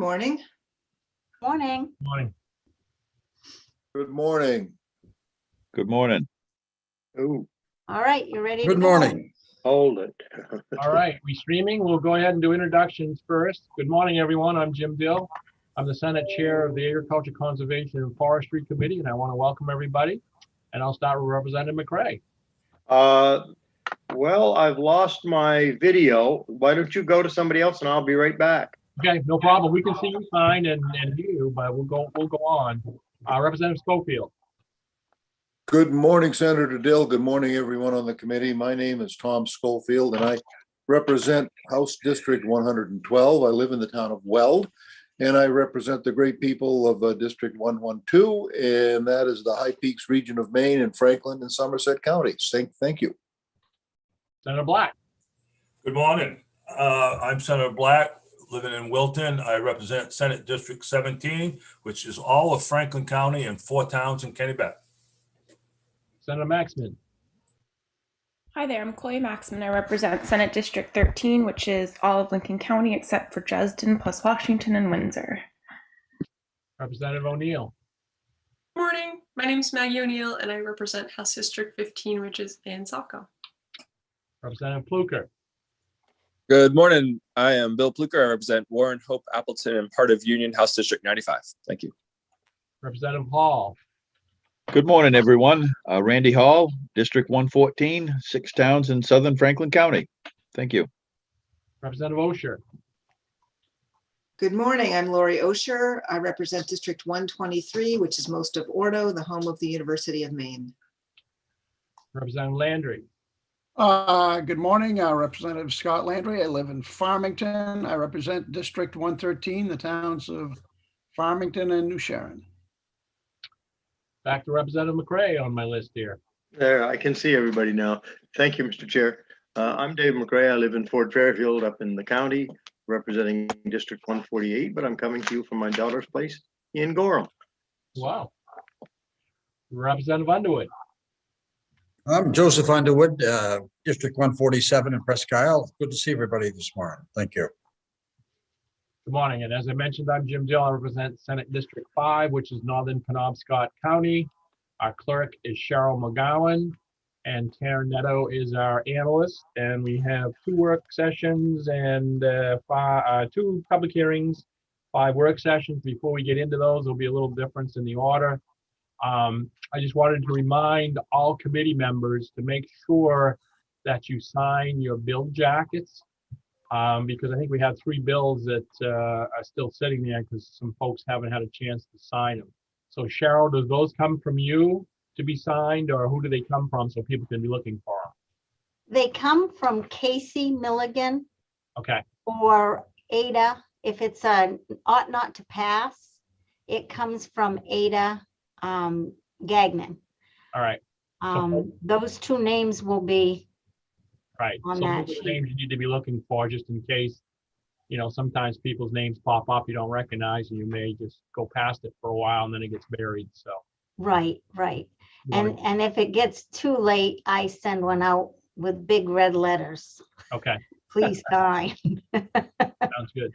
morning. Morning. Morning. Good morning. Good morning. Ooh, All right, you ready to Good go? morning. hold it. All right, we streaming. We'll go ahead and do introductions first. Good morning, everyone. I'm Jim Dill. I'm the Senate Chair of the Agriculture, Conservation, and Forestry Committee, and I want to welcome everybody. And I'll start with Representative McRae. Well, I've lost my video. Why don't you go to somebody else and I'll be right back. Okay, no problem. We can see you fine and hear you, but we'll go on. Representative Schofield. Good morning, Senator Dill. Good morning, everyone on the committee. My name is Tom Schofield and I represent House District 112. I live in the town of Weld and I represent the great people of District 112, and that is the High Peaks region of Maine and Franklin and Somerset counties. Thank you. Senator Black. Good morning. I'm Senator Black, living in Wilton. I represent Senate District 17, which is all of Franklin County and 4 towns in Kennebec. Senator Maxman. Hi there, I'm Chloe Maxman. I represent Senate District 13, which is all of Lincoln County except for Dresden, plus Washington and Windsor. Representative O'Neill. Morning, my name is Maggie O'Neill and I represent House District 15, which is in Saco. Representative Pluker. Good morning. I am Bill Pluker. I represent Warren, Hope, Appleton, and part of Union, House District 95. Thank you. Representative Hall. Good morning, everyone. Randy Hall, District 114, 6 towns in southern Franklin County. Thank you. Representative Osher. Good morning. I'm Lori Osher. I represent District 123, which is most of Ordo, the home of the University of Maine. Representative Landry. Good morning, Representative Scott Landry. I live in Farmington. I represent District 113, the towns of Farmington and New Sharon. Back to Representative McRae on my list here. There, I can see everybody now. Thank you, Mr. Chair. I'm Dave McRae. I live in Fort Fairfield up in the county, representing District 148, but I'm coming to you from my daughter's place in Gorham. Wow. Representative Underwood. I'm Joseph Underwood, District 147 in Presque Isle. Good to see everybody this morning. Thank you. Good morning, and as I mentioned, I'm Jim Dill. I represent Senate District 5, which is Northern Penobscot County. Our clerk is Cheryl McGowan, and Karen Netto is our analyst. And we have 2 work sessions and 2 public hearings, 5 work sessions. Before we get into those, there'll be a little difference in the order. I just wanted to remind all committee members to make sure that you sign your bill jackets. Because I think we have 3 bills that are still sitting there because some folks haven't had a chance to sign them. So Cheryl, does those come from you to be signed, or who do they come from so people can be looking for them? They come from Casey Milligan Okay, or Ada. If it's a ought not to pass, it comes from Ada Gagnon. all right, Those 2 names will be right. On So that those are sheet. the names you need to be looking for just in case, you know, sometimes people's names pop up you don't recognize and you may just go past it for a while and then it gets buried, so. right. And if it gets too late, I send one out with big red letters. Okay, Please sign. sounds good.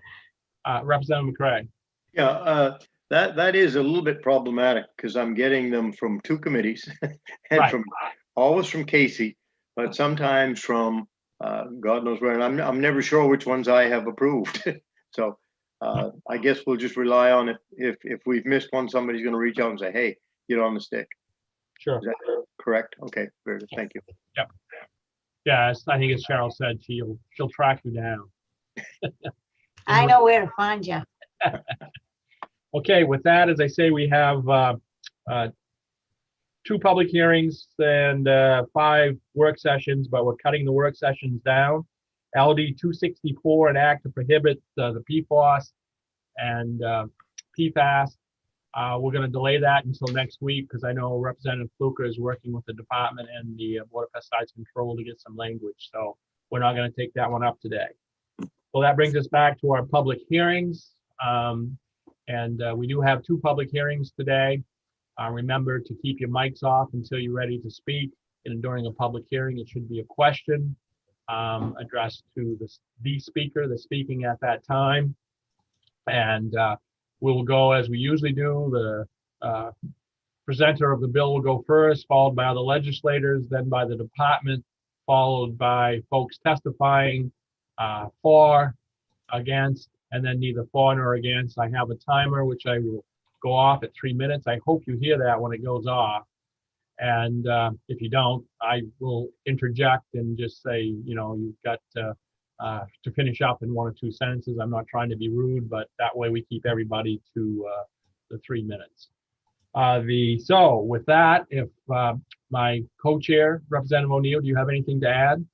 Representative McRae. Yeah, that is a little bit problematic because I'm getting them from 2 committees and Right. always from Casey, but sometimes from God knows where. And I'm never sure which ones I have approved. So I guess we'll just rely on it. If we've missed one, somebody's going to reach out and say, "Hey, get on the stick." Sure. Is that correct? Okay, very good. Thank you. Yeah, I think as Cheryl said, she'll track you down. I know where to find you. Okay, with that, as I say, we have 2 public hearings and 5 work sessions, but we're cutting the work sessions down. LD 264, an act to prohibit the PFOS and PFAS. We're going to delay that until next week because I know Representative Fluker is working with the department and the Board of Pesticides Control to get some language. So we're not going to take that one up today. So that brings us back to our public hearings. We do have 2 public hearings today. Remember to keep your mics off until you're ready to speak. And during a public hearing, it should be a question addressed to the speaker that's speaking at that time. And we'll go as we usually do. The presenter of the bill will go first, followed by other legislators, then by the department, followed by folks testifying for, against, and then neither for nor against. I have a timer which I will go off at 3 minutes. I hope you hear that when it goes off. And if you don't, I will interject and just say, you know, you've got to finish up in 1 or 2 sentences. I'm not trying to be rude, but that way we keep everybody to the 3 minutes. So with that, if my co-chair, Representative O'Neill, do you have anything to add?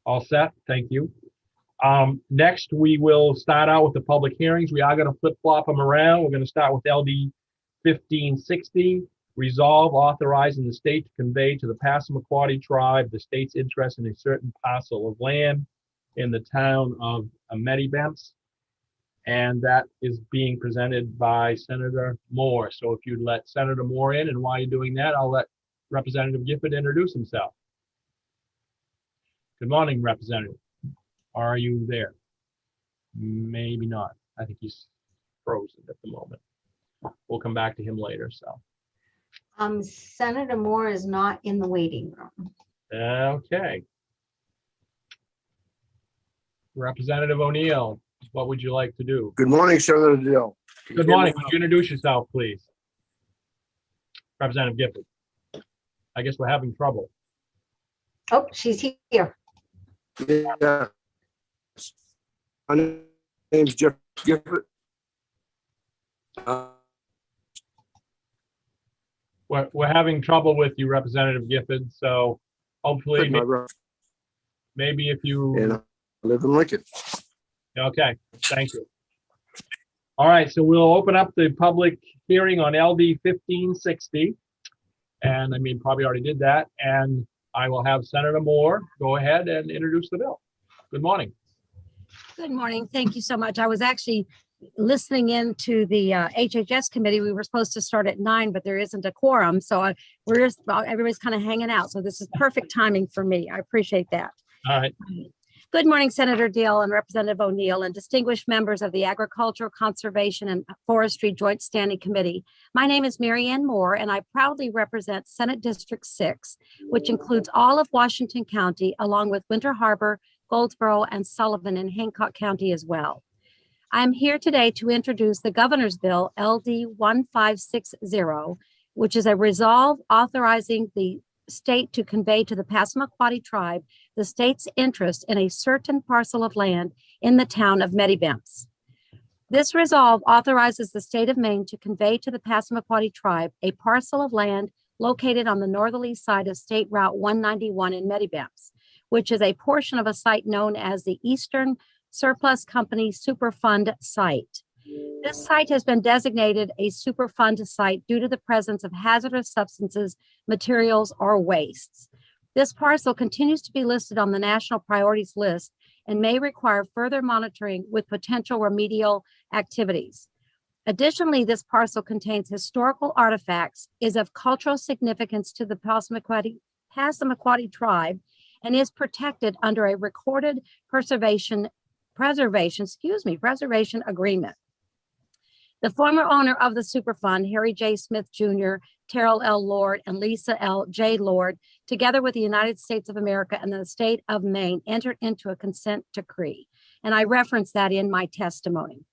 All set, thank you. Next, we will start out with the public hearings. We are going to flip-flop them around. We're going to start with LD 1560, resolve authorizing the state to convey to the Passamaquoddy tribe the state's interest in a certain parcel of land in the town of Meddybemps. And that is being presented by Senator Moore. So if you'd let Senator Moore in, and while you're doing that, I'll let Representative Gifford introduce himself. Good morning, Representative. Are you there? Maybe not. I think he's frozen at the moment. We'll come back to him later, so. Senator Moore is not in the waiting room. Okay. Representative O'Neill, what would you like to do? Good morning, Senator Dill. Good morning. Would you introduce yourself, please? Representative Gifford. I guess we're having trouble. Oh, she's here. Yeah. My name's Jeff Gifford. We're having trouble with you, Representative Gifford, so hopefully maybe if you... And I live in Lincoln. Okay, thank you. All right, so we'll open up the public hearing on LD 1560. And I mean, probably already did that. And I will have Senator Moore go ahead and introduce the bill. Good morning. Good morning. Thank you so much. I was actually listening into the HHS committee. We were supposed to start at 9, but there isn't a quorum. So everybody's kind of hanging out. So this is perfect timing for me. I appreciate that. All right. Good morning, Senator Deal and Representative O'Neill and distinguished members of the Agricultural, Conservation, and Forestry Joint Standing Committee. My name is Mary Ann Moore, and I proudly represent Senate District 6, which includes all of Washington County, along with Winter Harbor, Goldsboro, and Sullivan in Hancock County as well. I'm here today to introduce the Governor's Bill, LD 1560, which is a resolve authorizing the state to convey to the Passamaquoddy tribe the state's interest in a certain parcel of land in the town of Meddybemps. This resolve authorizes the state of Maine to convey to the Passamaquoddy tribe a parcel of land located on the northerly side of State Route 191 in Meddybemps, which is a portion of a site known as the Eastern Surplus Company Superfund site. This site has been designated a Superfund site due to the presence of hazardous substances, materials, or wastes. This parcel continues to be listed on the national priorities list and may require further monitoring with potential remedial activities. Additionally, this parcel contains historical artifacts, is of cultural significance to the Passamaquoddy tribe, and is protected under a recorded preservation agreement. The former owner of the Superfund, Harry J. Smith Jr., Terrell L. Lord, and Lisa L. J. Lord, together with the United States of America and the state of Maine, entered into a consent decree. And I referenced that in my testimony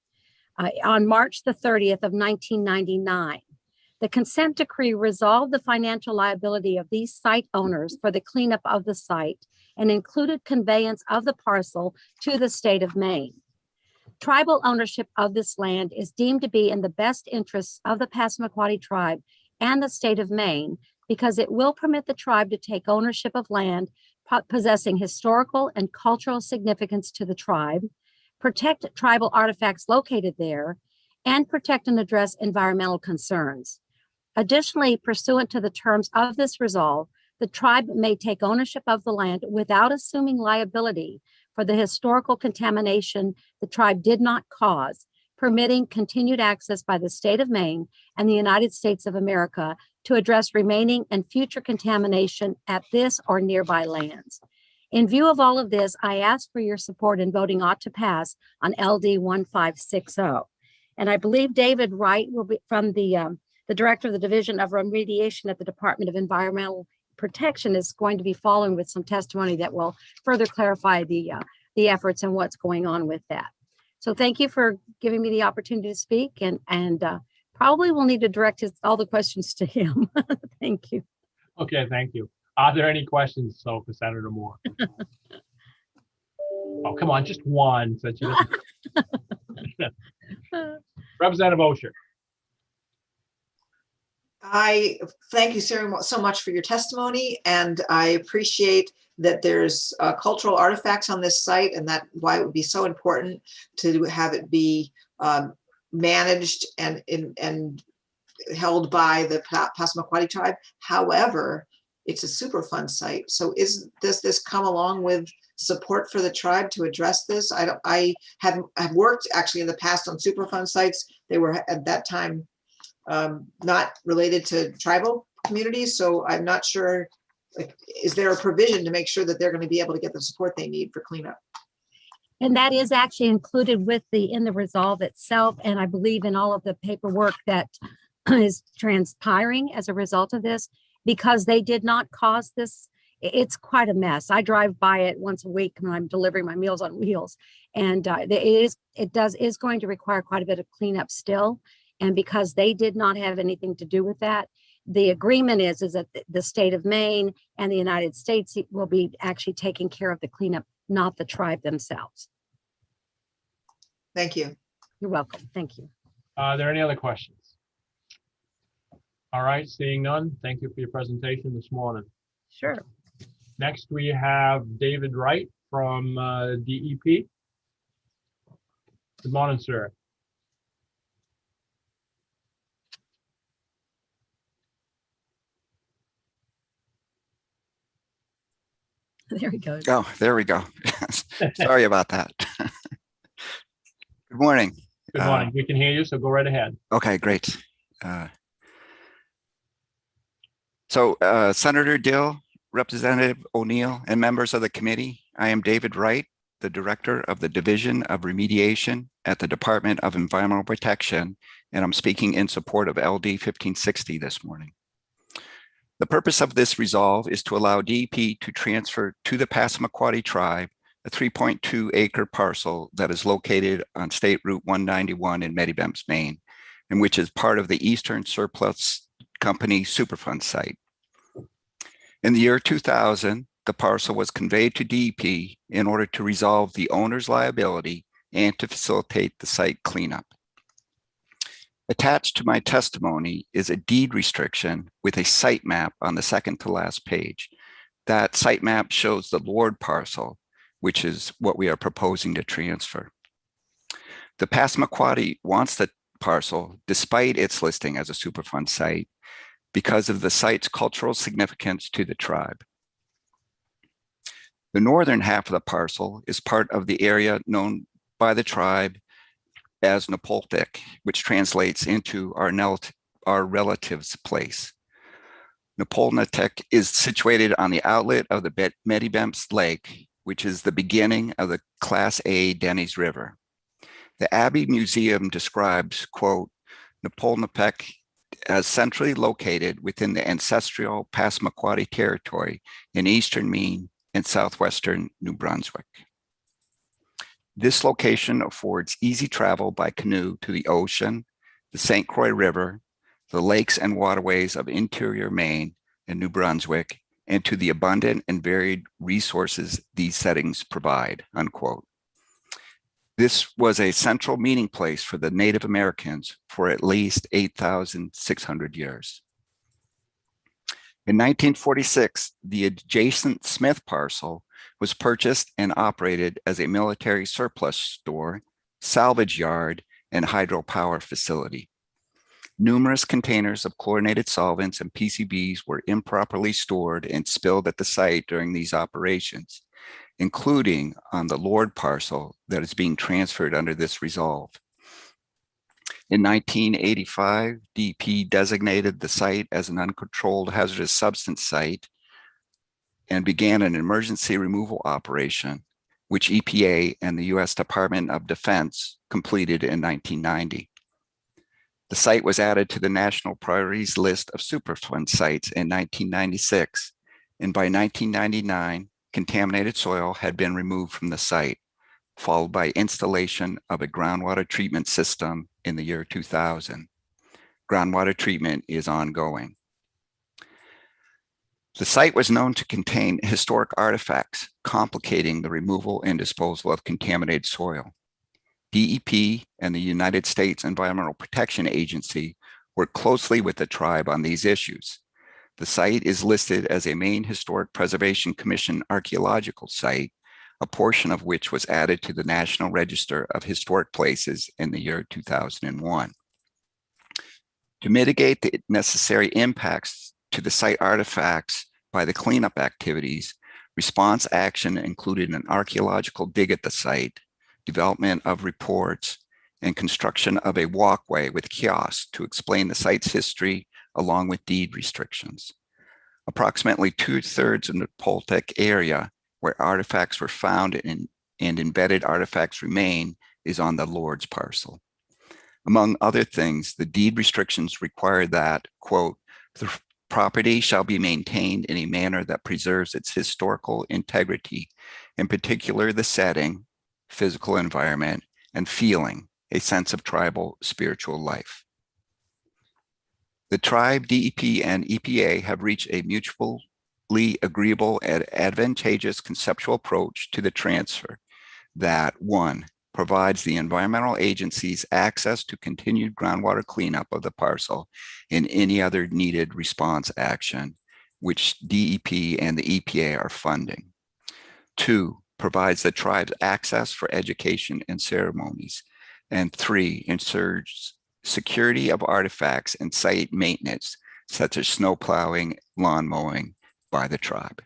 on March the 30th of 1999. The consent decree resolved the financial liability of these site owners for the cleanup of the site and included conveyance of the parcel to the state of Maine. Tribal ownership of this land is deemed to be in the best interests of the Passamaquoddy tribe and the state of Maine because it will permit the tribe to take ownership of land possessing historical and cultural significance to the tribe, protect tribal artifacts located there, and protect and address environmental concerns. Additionally, pursuant to the terms of this resolve, the tribe may take ownership of the land without assuming liability for the historical contamination the tribe did not cause, permitting continued access by the state of Maine and the United States of America to address remaining and future contamination at this or nearby lands. In view of all of this, I ask for your support in voting ought to pass on LD 1560. And I believe David Wright will be from the director of the Division of Remediation at the Department of Environmental Protection is going to be following with some testimony that will further clarify the efforts and what's going on with that. So thank you for giving me the opportunity to speak, and probably we'll need to direct all the questions to him. Thank you. Okay, thank you. Are there any questions for Senator Moore? Oh, come on, just one. Since you Representative Osher. I thank you so much for your testimony, and I appreciate that there's cultural artifacts on this site, and that why it would be so important to have it be managed and held by the Passamaquoddy tribe. However, it's a Superfund site. So does this come along with support for the tribe to address this? I have worked actually in the past on Superfund sites. They were at that time not related to tribal communities. So I'm not sure, like, is there a provision to make sure that they're going to be able to get the support they need for cleanup? And that is actually included in the resolve itself. And I believe in all of the paperwork that is transpiring as a result of this, because they did not cause this. It's quite a mess. I drive by it once a week when I'm delivering my Meals on Wheels. And it is going to require quite a bit of cleanup still. And because they did not have anything to do with that, the agreement is that the state of Maine and the United States will be actually taking care of the cleanup, not the tribe themselves. Thank you. You're welcome. Thank you. Are there any other questions? All right, seeing none, thank you for your presentation this morning. Sure. Next, we have David Wright from DEP. Good morning, sir. There he goes. Oh, there we go. Sorry about that. Good morning. Good morning. We can hear you, so go right ahead. Okay, great. Senator Dill, Representative O'Neill, and members of the committee, I am David Wright, the Director of the Division of Remediation at the Department of Environmental Protection, and I'm speaking in support of LD 1560 this morning. The purpose of this resolve is to allow DEP to transfer to the Passamaquoddy tribe a 3.2 acre parcel that is located on State Route 191 in Meddybemps, Maine, and which is part of the Eastern Surplus Company Superfund site. In the year 2000, the parcel was conveyed to DEP in order to resolve the owner's liability and to facilitate the site cleanup. Attached to my testimony is a deed restriction with a site map on the second to last page. That site map shows the Lord parcel, which is what we are proposing to transfer. The Passamaquoddy wants the parcel despite its listing as a Superfund site because of the site's cultural significance to the tribe. The northern half of the parcel is part of the area known by the tribe as Napoltic, which translates into our relative's place. Napolnatek is situated on the outlet of the Meddybemps Lake, which is the beginning of the Class A Denny's River. The Abbey Museum describes, quote, Napolnatek as centrally located within the ancestral Passamaquoddy territory in eastern Maine and southwestern New Brunswick. This location affords easy travel by canoe to the ocean, the St. Croix River, the lakes and waterways of interior Maine and New Brunswick, and to the abundant and varied resources these settings provide, unquote. This was a central meeting place for the Native Americans for at least 8,600 years. In 1946, the adjacent Smith parcel was purchased and operated as a military surplus store, salvage yard, and hydropower facility. Numerous containers of chlorinated solvents and PCBs were improperly stored and spilled at the site during these operations, including on the Lord parcel that is being transferred under this resolve. In 1985, DEP designated the site as an uncontrolled hazardous substance site, and began an emergency removal operation, which EPA and the U.S. Department of Defense completed in 1990. The site was added to the National Priorities List of Superfund sites in 1996, and by 1999, contaminated soil had been removed from the site, followed by installation of a groundwater treatment system in the year 2000. Groundwater treatment is ongoing. The site was known to contain historic artifacts, complicating the removal and disposal of contaminated soil. DEP and the United States Environmental Protection Agency work closely with the tribe on these issues. The site is listed as a Maine Historic Preservation Commission archaeological site, a portion of which was added to the National Register of Historic Places in the year 2001. To mitigate the necessary impacts to the site artifacts by the cleanup activities, response action included an archaeological dig at the site, development of reports, and construction of a walkway with kiosks to explain the site's history along with deed restrictions. Approximately 2/3 of the Napoltec area where artifacts were found and embedded artifacts remain is on the Lord's parcel. Among other things, the deed restrictions require that, quote, the property shall be maintained in a manner that preserves its historical integrity, in particular the setting, physical environment, and feeling, a sense of tribal spiritual life. The tribe, DEP, and EPA have reached a mutually agreeable and advantageous conceptual approach to the transfer that, one, provides the environmental agencies access to continued groundwater cleanup of the parcel and any other needed response action, which DEP and the EPA are funding. Two, provides the tribe access for education and ceremonies. And three, ensures security of artifacts and site maintenance, such as snow plowing, lawn mowing by the tribe.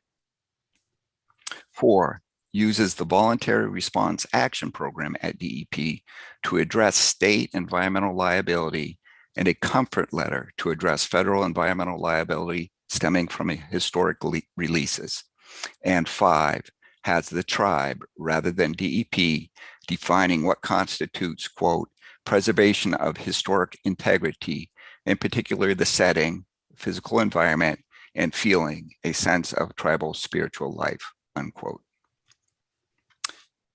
Four, uses the Voluntary Response Action Program at DEP to address state environmental liability and a comfort letter to address federal environmental liability stemming from historic releases. And five, has the tribe, rather than DEP, defining what constitutes, quote, preservation of historic integrity, in particular the setting, physical environment, and feeling a sense of tribal spiritual life, unquote.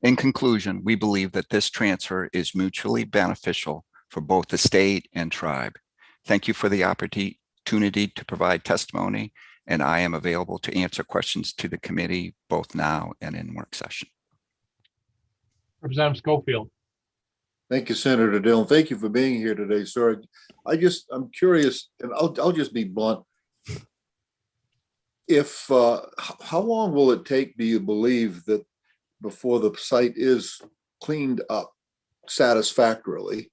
In conclusion, we believe that this transfer is mutually beneficial for both the state and tribe. Thank you for the opportunity to provide testimony, and I am available to answer questions to the committee both now and in work session. Representative Schofield. Thank you, Senator Dillon. Thank you for being here today, sir. I'm curious, and I'll just be blunt. If how long will it take, do you believe, that before the site is cleaned up satisfactorily?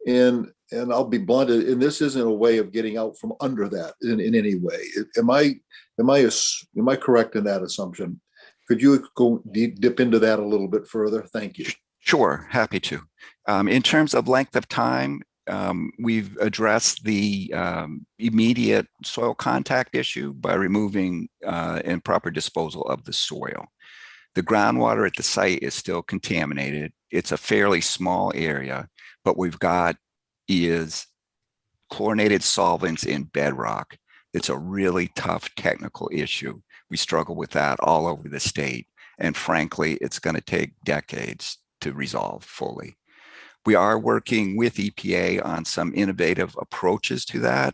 And I'll be blunt, and this isn't a way of getting out from under that in any way. Am I correct in that assumption? Could you go dip into that a little bit further? Thank you. Sure, happy to. In terms of length of time, we've addressed the immediate soil contact issue by removing improper disposal of the soil. The groundwater at the site is still contaminated. It's a fairly small area, but we've got is chlorinated solvents in bedrock. It's a really tough technical issue. We struggle with that all over the state. And frankly, it's going to take decades to resolve fully. We are working with EPA on some innovative approaches to that.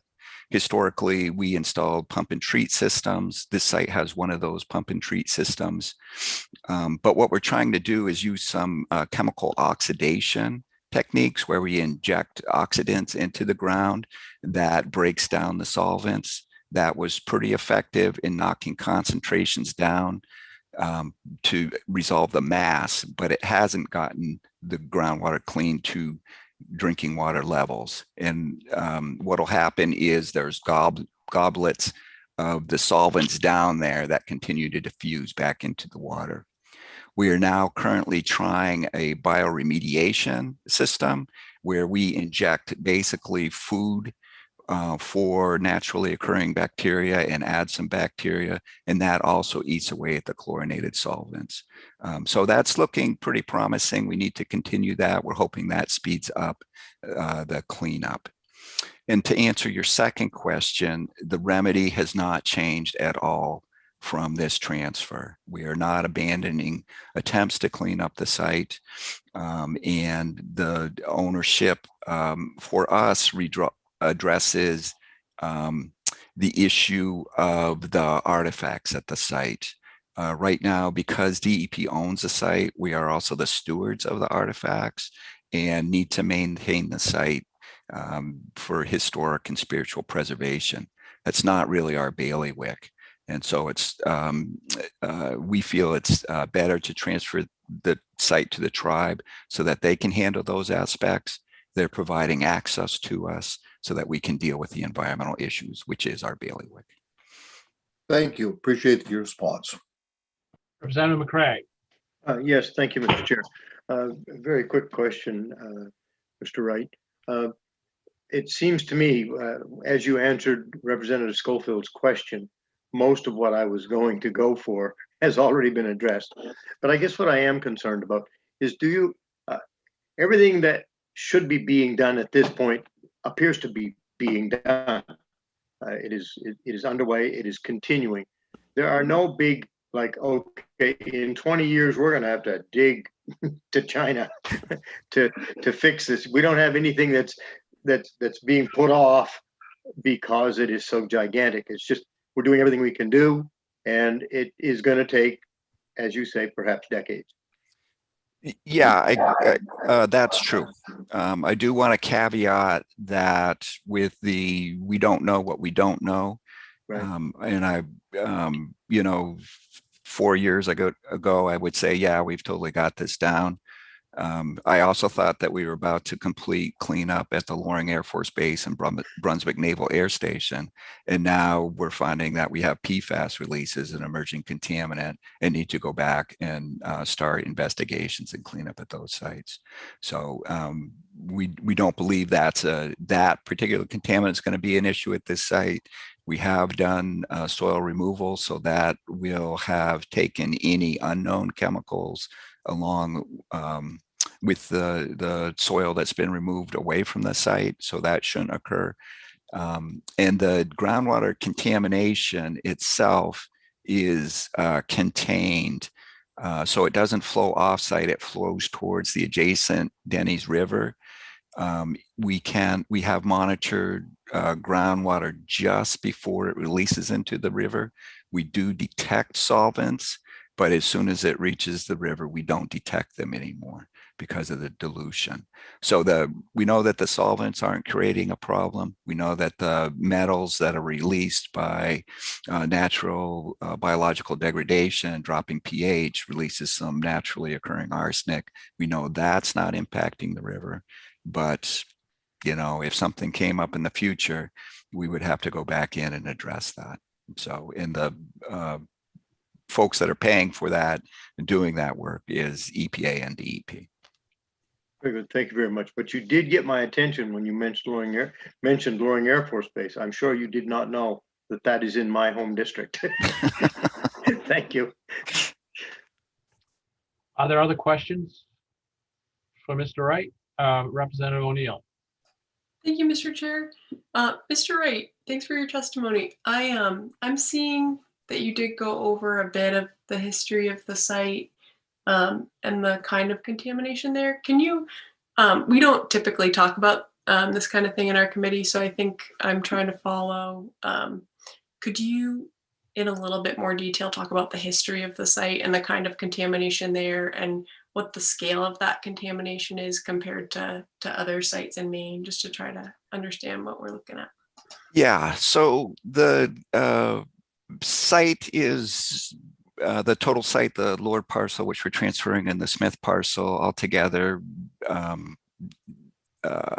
Historically, we installed pump and treat systems. This site has one of those pump and treat systems. But what we're trying to do is use some chemical oxidation techniques where we inject oxidants into the ground that breaks down the solvents. That was pretty effective in knocking concentrations down to resolve the mass, but it hasn't gotten the groundwater clean to drinking water levels. And what'll happen is there's goblets of the solvents down there that continue to diffuse back into the water. We are now currently trying a bioremediation system where we inject basically food for naturally occurring bacteria and add some bacteria, and that also eats away at the chlorinated solvents. So that's looking pretty promising. We need to continue that. We're hoping that speeds up the cleanup. And to answer your second question, the remedy has not changed at all from this transfer. We are not abandoning attempts to clean up the site, and the ownership for us addresses the issue of the artifacts at the site. Right now, because DEP owns the site, we are also the stewards of the artifacts and need to maintain the site for historic and spiritual preservation. That's not really our bailiwick. And so it's we feel it's better to transfer the site to the tribe so that they can handle those aspects. They're providing access to us so that we can deal with the environmental issues, which is our bailiwick. Thank you. Appreciate your response. Representative McCray. Yes, thank you, Mr. Chair. A very quick question, Mr. Wright. It seems to me, as you answered Representative Schofield's question, most of what I was going to go for has already been addressed. But I guess what I am concerned about is, do you, everything that should be being done at this point appears to be being done. It is underway. It is continuing. There are no big, like, okay, in 20 years we're going to have to dig to China to fix this. We don't have anything that's being put off because it is so gigantic. It's just we're doing everything we can do, and it is going to take, as you say, perhaps decades. Yeah, that's true. I do want to caveat that with the we don't know what we don't know. Right. And I, you know, 4 years ago, I would say, yeah, we've totally got this down. I also thought that we were about to complete cleanup at the Loring Air Force Base and Brunswick Naval Air Station. And now we're finding that we have PFAS releases, an emerging contaminant, and need to go back and start investigations and cleanup at those sites. So we don't believe that particular contaminant is going to be an issue at this site. We have done soil removal, so that will have taken any unknown chemicals along with the soil that's been removed away from the site, so that shouldn't occur. And the groundwater contamination itself is contained, so it doesn't flow off-site, it flows towards the adjacent Denny's River. We have monitored groundwater just before it releases into the river. We do detect solvents, but as soon as it reaches the river, we don't detect them anymore because of the dilution. So we know that the solvents aren't creating a problem. We know that the metals that are released by natural biological degradation, dropping pH, releases some naturally occurring arsenic. We know that's not impacting the river. But, you know, if something came up in the future, we would have to go back in and address that. So in the folks that are paying for that and doing that work is EPA and DEP. Very good. Thank you very much. But you did get my attention when you mentioned Loring Air Force Base. I'm sure you did not know that that is in my home district. Thank you. Are there other questions for Mr. Wright? Representative O'Neill. Thank you, Mr. Chair. Mr. Wright, thanks for your testimony. I'm seeing that you did go over a bit of the history of the site and the kind of contamination there. Can you, we don't typically talk about this kind of thing in our committee, so I think I'm trying to follow. Could you, in a little bit more detail, talk about the history of the site and the kind of contamination there and what the scale of that contamination is compared to other sites in Maine, just to try to understand what we're looking at? Yeah, so the site is the total site, the Lord parcel, which we're transferring, and the Smith parcel altogether.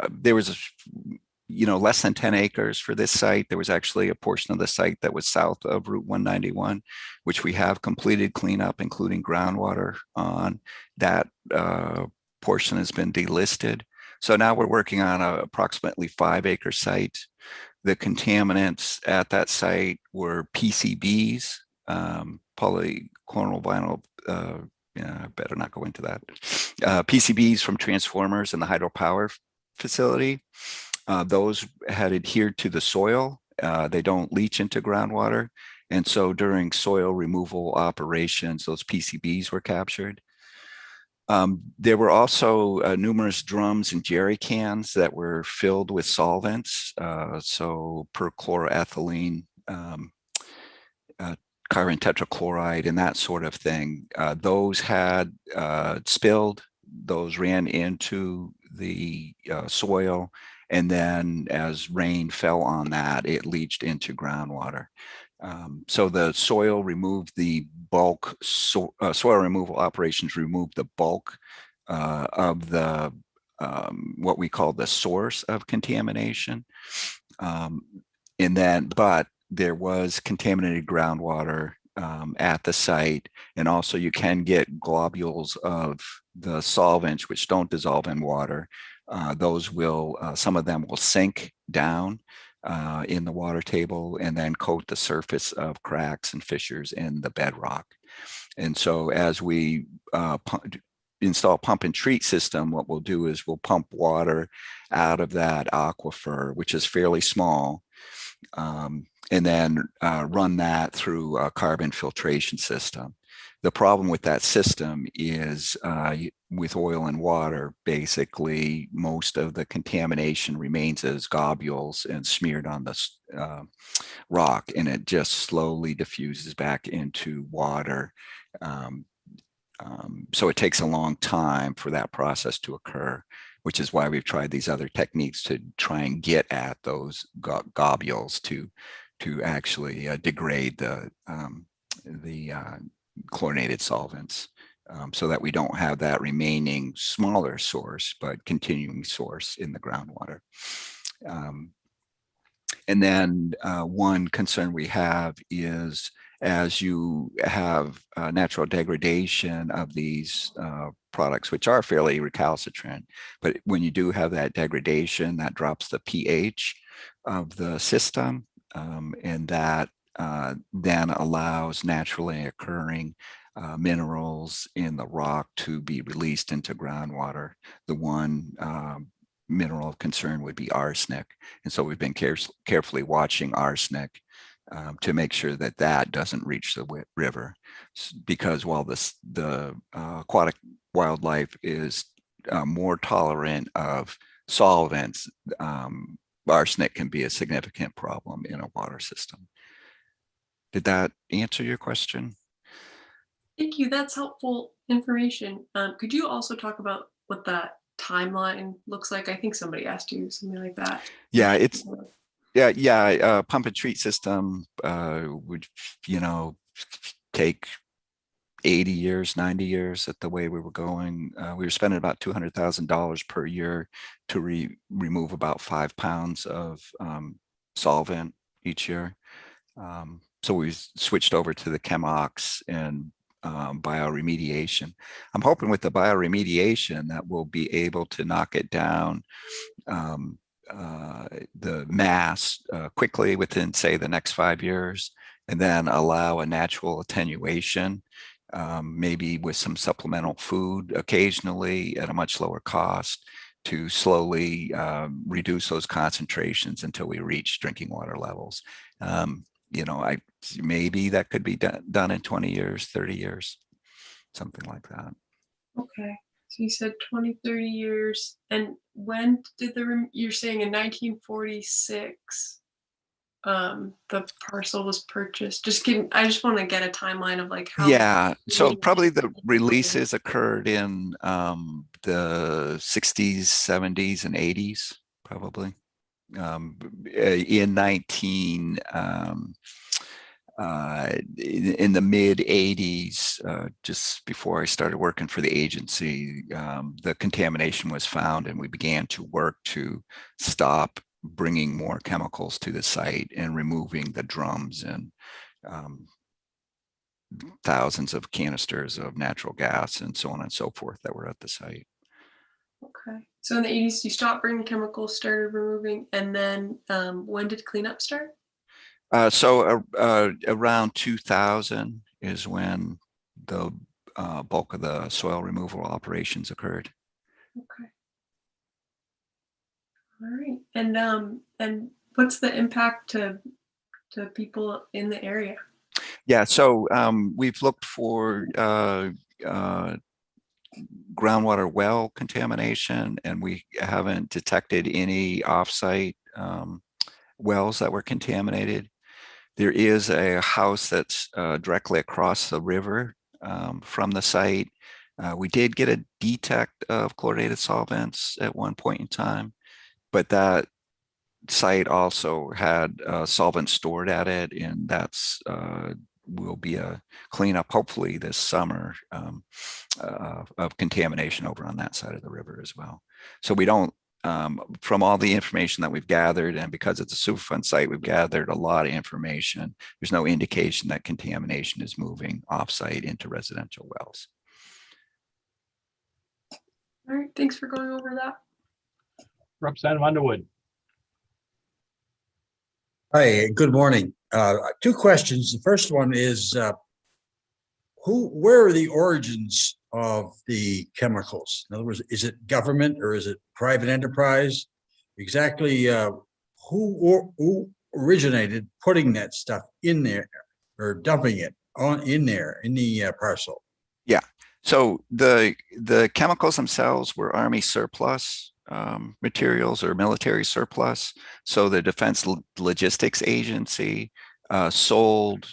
There was, less than 10 acres for this site. There was actually a portion of the site that was south of Route 191, which we have completed cleanup, including groundwater on. That portion has been delisted. So now we're working on a approximately 5-acre site. The contaminants at that site were PCBs, polychlorinated vinyl. I better not go into that. PCBs from transformers in the hydropower facility. Those had adhered to the soil. They don't leach into groundwater. And so during soil removal operations, those PCBs were captured. There were also numerous drums and jerry cans that were filled with solvents, so perchloroethylene, carbon tetrachloride, and that sort of thing. Those had spilled, those ran into the soil, and then as rain fell on that, it leached into groundwater. So the soil removed the bulk, soil removal operations removed the bulk of the what we call the source of contamination. But there was contaminated groundwater at the site, and also you can get globules of the solvents which don't dissolve in water. Those will, some of them will sink down in the water table and then coat the surface of cracks and fissures in the bedrock. And so as we install pump and treat system, what we'll do is we'll pump water out of that aquifer, which is fairly small, and then run that through a carbon filtration system. The problem with that system is with oil and water, basically most of the contamination remains as globules and smeared on the rock, and it just slowly diffuses back into water. So it takes a long time for that process to occur, which is why we've tried these other techniques to try and get at those globules to actually degrade the chlorinated solvents, so that we don't have that remaining smaller source, but continuing source in the groundwater. And then one concern we have is as you have natural degradation of these products, which are fairly recalcitrant, but when you do have that degradation, that drops the pH of the system, and that then allows naturally occurring minerals in the rock to be released into groundwater. The one mineral of concern would be arsenic. And so we've been carefully watching arsenic to make sure that that doesn't reach the river, because while the aquatic wildlife is more tolerant of solvents, arsenic can be a significant problem in a water system. Did that answer your question? Thank you. That's helpful information. Could you also talk about what that timeline looks like? I think somebody asked you something like that. Yeah, it's pump and treat system would, take 80 years, 90 years at the way we were going. We were spending about $200,000 per year to remove about 5 pounds of solvent each year. So we switched over to the chemox and bioremediation. I'm hoping with the bioremediation that we'll be able to knock it down, the mass quickly within, say, the next 5 years, and then allow a natural attenuation, maybe with some supplemental food occasionally at a much lower cost, to slowly reduce those concentrations until we reach drinking water levels. Maybe that could be done in 20 years, 30 years, something like that. Okay. So you said 20, 30 years. And when did you're saying in 1946, the parcel was purchased? I just want to get a timeline of like how. Yeah, so probably the releases occurred in the 60s, 70s, and 80s, probably. In the mid 80s, just before I started working for the agency, the contamination was found, and we began to work to stop bringing more chemicals to the site and removing the drums and thousands of canisters of natural gas and so on and so forth that were at the site. Okay. So in the 80s, you stopped bringing chemicals, started removing, and then when did cleanup start? Around 2000 is when the bulk of the soil removal operations occurred. Okay. All right. And what's the impact to people in the area? Yeah, so we've looked for groundwater well contamination, and we haven't detected any offsite wells that were contaminated. There is a house that's directly across the river from the site. We did get a detect of chlorinated solvents at one point in time, but that site also had solvent stored at it, and that's will be a cleanup hopefully this summer of contamination over on that side of the river as well. So we don't, from all the information that we've gathered, and because it's a Superfund site, we've gathered a lot of information. There's no indication that contamination is moving offsite into residential wells. All right. Thanks for going over that. Representative Underwood. Hi, good morning. Two questions. The first one is, where are the origins of the chemicals? In other words, is it government or is it private enterprise? Exactly, who originated putting that stuff in there or dumping it in there in the parcel? Yeah. So the chemicals themselves were Army surplus materials or military surplus. So the Defense Logistics Agency sold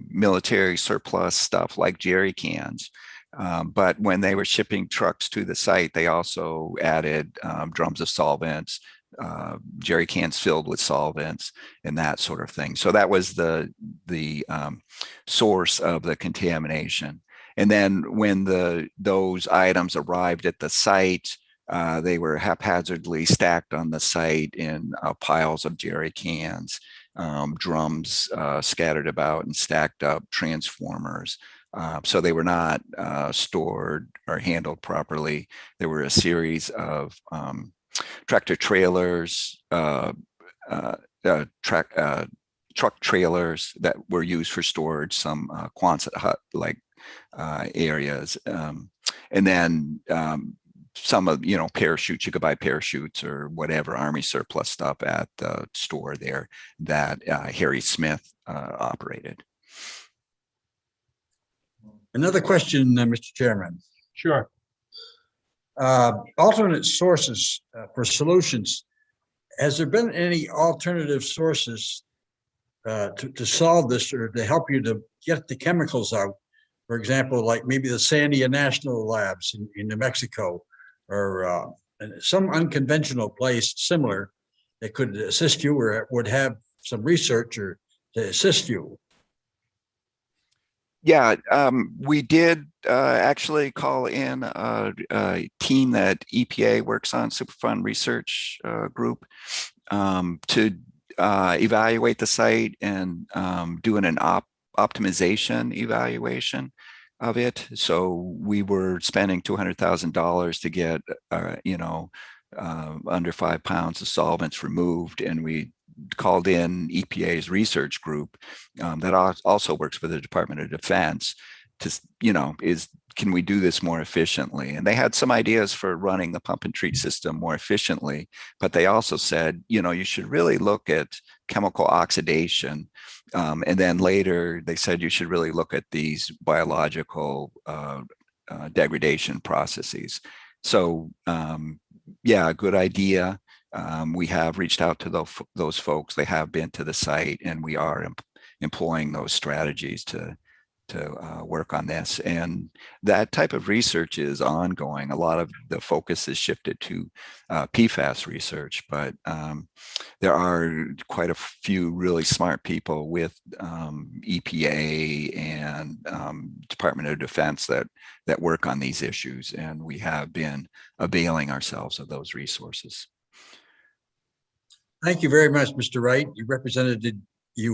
military surplus stuff like jerry cans. But when they were shipping trucks to the site, they also added drums of solvents, jerry cans filled with solvents, and that sort of thing. So that was the source of the contamination. And then when those items arrived at the site, they were haphazardly stacked on the site in piles of jerry cans, drums scattered about and stacked up, transformers. So they were not stored or handled properly. There were a series of tractor trailers, truck trailers that were used for storage, some Quonset hut like areas, and then some of, parachutes, you could buy parachutes or whatever Army surplus stuff at the store there that Harry Smith operated. Another question, Mr. Chairman. Sure. Alternate sources for solutions. Has there been any alternative sources to solve this or to help you to get the chemicals out? For example, like maybe the Sandia National Labs in New Mexico, or some unconventional place similar that could assist you or would have some researcher to assist you. Yeah, we did actually call in a team that EPA works on, Superfund research group, to evaluate the site and doing an optimization evaluation of it. So we were spending $200,000 to get, under 5 pounds of solvents removed, and we called in EPA's research group that also works for the Department of Defense to, can we do this more efficiently? And they had some ideas for running the pump and treat system more efficiently, but they also said, you should really look at chemical oxidation. And then later they said you should really look at these biological degradation processes. So yeah, good idea. We have reached out to those folks. They have been to the site, and we are employing those strategies to work on this. And that type of research is ongoing. A lot of the focus is shifted to PFAS research, but there are quite a few really smart people with EPA and Department of Defense that work on these issues, and we have been availing ourselves of those resources. Thank you very much, Mr. Wright. You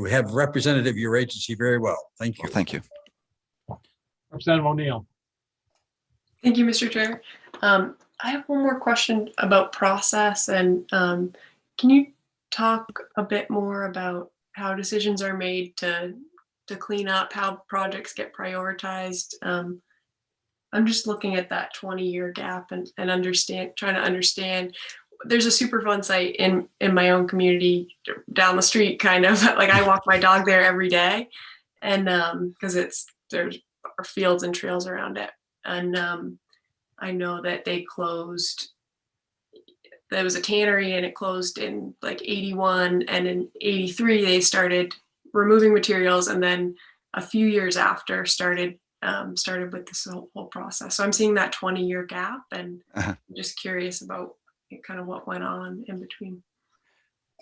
have represented your agency very well. Thank you. Well, thank you. Representative O'Neill. Thank you, Mr. Chair. I have one more question about process, and can you talk a bit more about how decisions are made to clean up, how projects get prioritized? I'm just looking at that 20-year gap and trying to understand. There's a Superfund site in my own community down the street, kind of like I walk my dog there every day, and because there's fields and trails around it, and I know that they closed. There was a tannery and it closed in like 81, and in 83 they started removing materials, and then a few years after started with this whole process. So I'm seeing that 20-year gap, and I'm just curious about kind of what went on in between.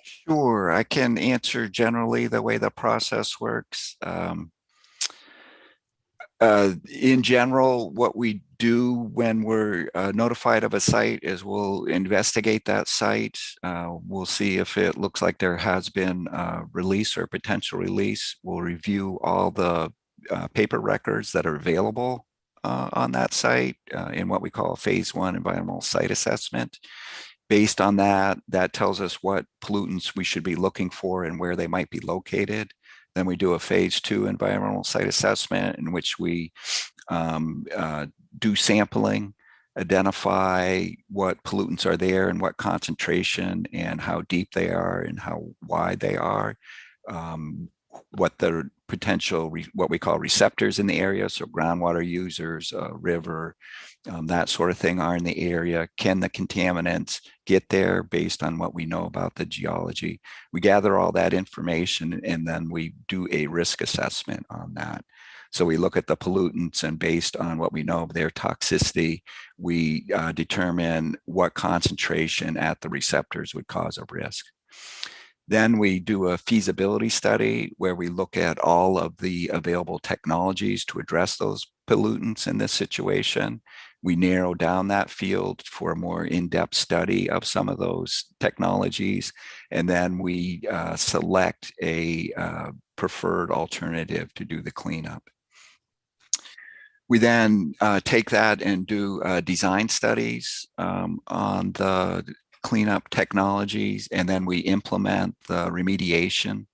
Sure, I can answer generally the way the process works. In general, what we do when we're notified of a site is we'll investigate that site. We'll see if it looks like there has been a release or potential release. We'll review all the paper records that are available on that site in what we call a phase 1 environmental site assessment. Based on that, that tells us what pollutants we should be looking for and where they might be located. Then we do a phase 2 environmental site assessment in which we do sampling, identify what pollutants are there and what concentration and how deep they are and how wide they are, what the potential, what we call receptors in the area, so groundwater users, river, that sort of thing are in the area. Can the contaminants get there based on what we know about the geology? We gather all that information and then we do a risk assessment on that. So we look at the pollutants, and based on what we know of their toxicity, we determine what concentration at the receptors would cause a risk. Then we do a feasibility study where we look at all of the available technologies to address those pollutants in this situation. We narrow down that field for a more in-depth study of some of those technologies, and then we select a preferred alternative to do the cleanup. We then take that and do design studies on the cleanup technologies, and then we implement the remediation.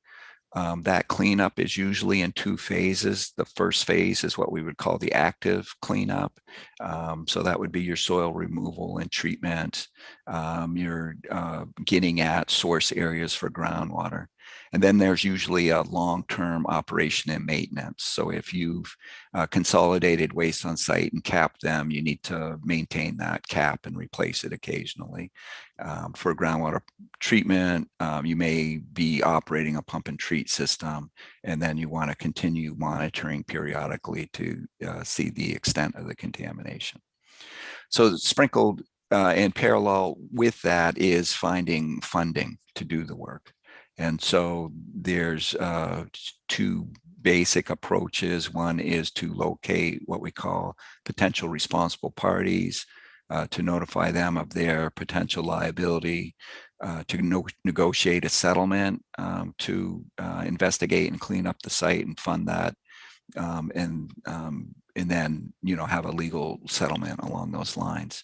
That cleanup is usually in 2 phases. The first phase is what we would call the active cleanup. So that would be your soil removal and treatment. You're getting at source areas for groundwater. And then there's usually a long-term operation and maintenance. So if you've consolidated waste on site and capped them, you need to maintain that cap and replace it occasionally. For groundwater treatment, you may be operating a pump and treat system, and then you want to continue monitoring periodically to see the extent of the contamination. So sprinkled in parallel with that is finding funding to do the work. And so there's 2 basic approaches. One is to locate what we call potential responsible parties, to notify them of their potential liability, to negotiate a settlement, to investigate and clean up the site and fund that, and then have a legal settlement along those lines.